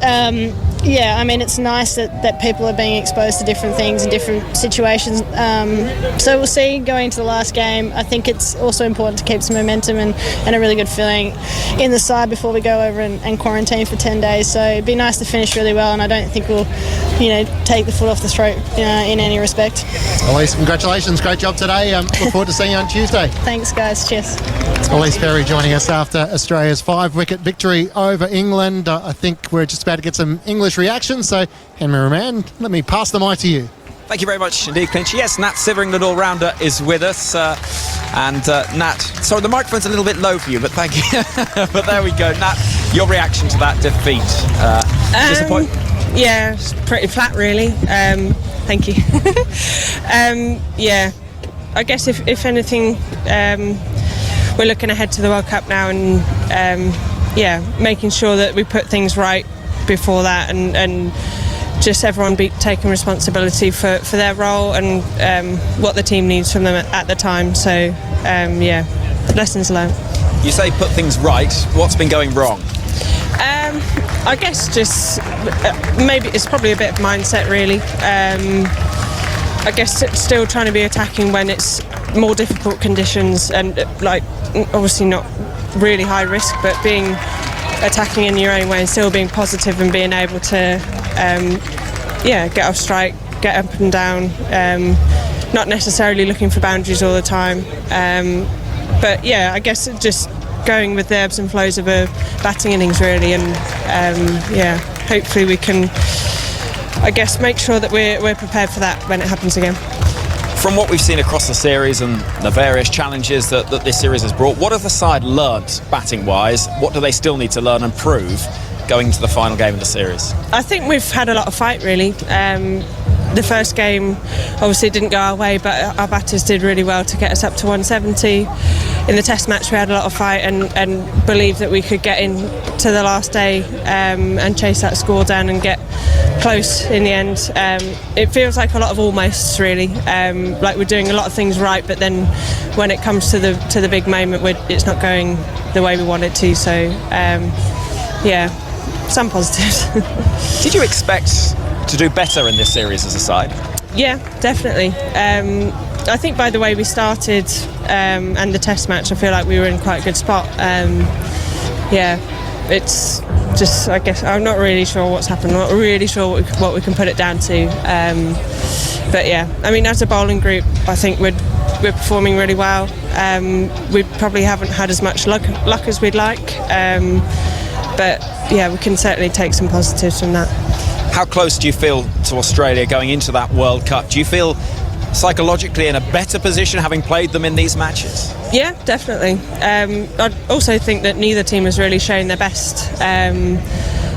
S16: it's nice that people are being exposed to different things and different situations. So we'll see going into the last game. I think it's also important to keep some momentum and a really good feeling in the side before we go over and quarantine for 10 days. So it'd be nice to finish really well, and I don't think we'll take the foot off the throat in any respect.
S6: Elise, congratulations. Great job today. Look forward to seeing you on Tuesday.
S16: Thanks, guys. Cheers.
S6: Elise Berry joining us after Australia's 5-wicket victory over England. I think we're just about to get some English reaction, so Henry Roman, let me pass the mic to you.
S14: Thank you very much indeed, Clinch. Yes, Nat Sivering, the all-rounder, is with us. Nat, sorry, the microphone's a little bit low for you, but thank you. But there we go. Nat, your reaction to that defeat? Disappointing?
S17: Yeah, it's pretty flat, really. Thank you. I guess if anything, we're looking ahead to the World Cup now and, making sure that we put things right before that and just everyone taking responsibility for their role and what the team needs from them at the time. So, lessons learned.
S14: You say put things right. What's been going wrong?
S17: I guess just maybe it's probably a bit of mindset, really. I guess still trying to be attacking when it's more difficult conditions and obviously not really high risk, but attacking in your own way and still being positive and being able to get off strike, get up and down, not necessarily looking for boundaries all the time, but I guess just going with the ebbs and flows of a batting innings, really, and hopefully we can, I guess, make sure that we're prepared for that when it happens again.
S14: From what we've seen across the series and the various challenges that this series has brought, what have the side learnt batting-wise? What do they still need to learn and prove going into the final game of the series?
S17: I think we've had a lot of fight, really. The first game obviously didn't go our way, but our batters did really well to get us up to 170. In the test match we had a lot of fight and believed that we could get in to the last day and chase that score down and get close in the end. It feels like a lot of almosts, really. Like we're doing a lot of things right, but then when it comes to the big moment, it's not going the way we want it to. So some positives.
S14: Did you expect to do better in this series as a side?
S17: Yeah, definitely. I think by the way we started and the test match, I feel like we were in quite a good spot. It's just, I guess, I'm not really sure what's happened. I'm not really sure what we can put it down to. But yeah, I mean, as a bowling group, I think we're performing really well. We probably haven't had as much luck as we'd like. But yeah, we can certainly take some positives from that.
S14: How close do you feel to Australia going into that World Cup? Do you feel psychologically in a better position having played them in these matches?
S17: Yeah, definitely. I also think that neither team has really shown their best.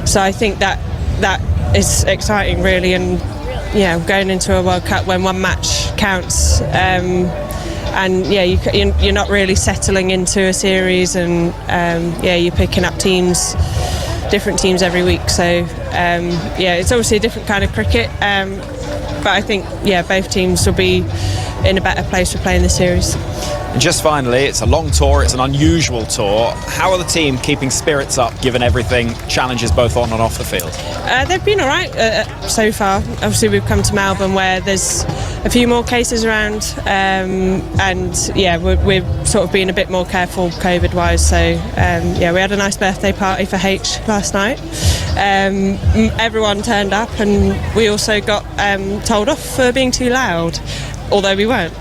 S17: So I think that is exciting, really. And yeah, going into a World Cup when one match counts. And yeah, you're not really settling into a series, and you're picking up different teams every week. So it's obviously a different kind of cricket. But I think, both teams will be in a better place for playing the series.
S14: And just finally, it's a long tour, it's an unusual tour. How are the team keeping spirits up given everything, challenges both on and off the field?
S17: They've been all right so far. Obviously, we've come to Melbourne where there's a few more cases around, we're sort of being a bit more careful COVID-wise. So, we had a nice birthday party for H last night. Everyone turned up, and we also got told off for being too loud, although we weren't.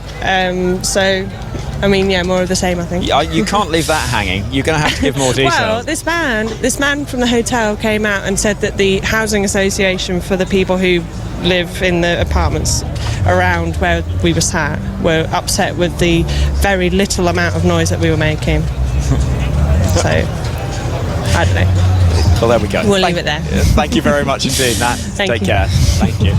S17: More of the same, I think.
S14: You can't leave that hanging. You're going to have to give more details.
S17: Well, this man from the hotel came out and said that the housing association for the people who live in the apartments around where we were sat were upset with the very little amount of noise that we were making. So, I don't know.
S14: Well, there we go.
S17: We'll leave it there.
S14: Thank you very much indeed, Nat.
S17: Take
S14: care. Thank you.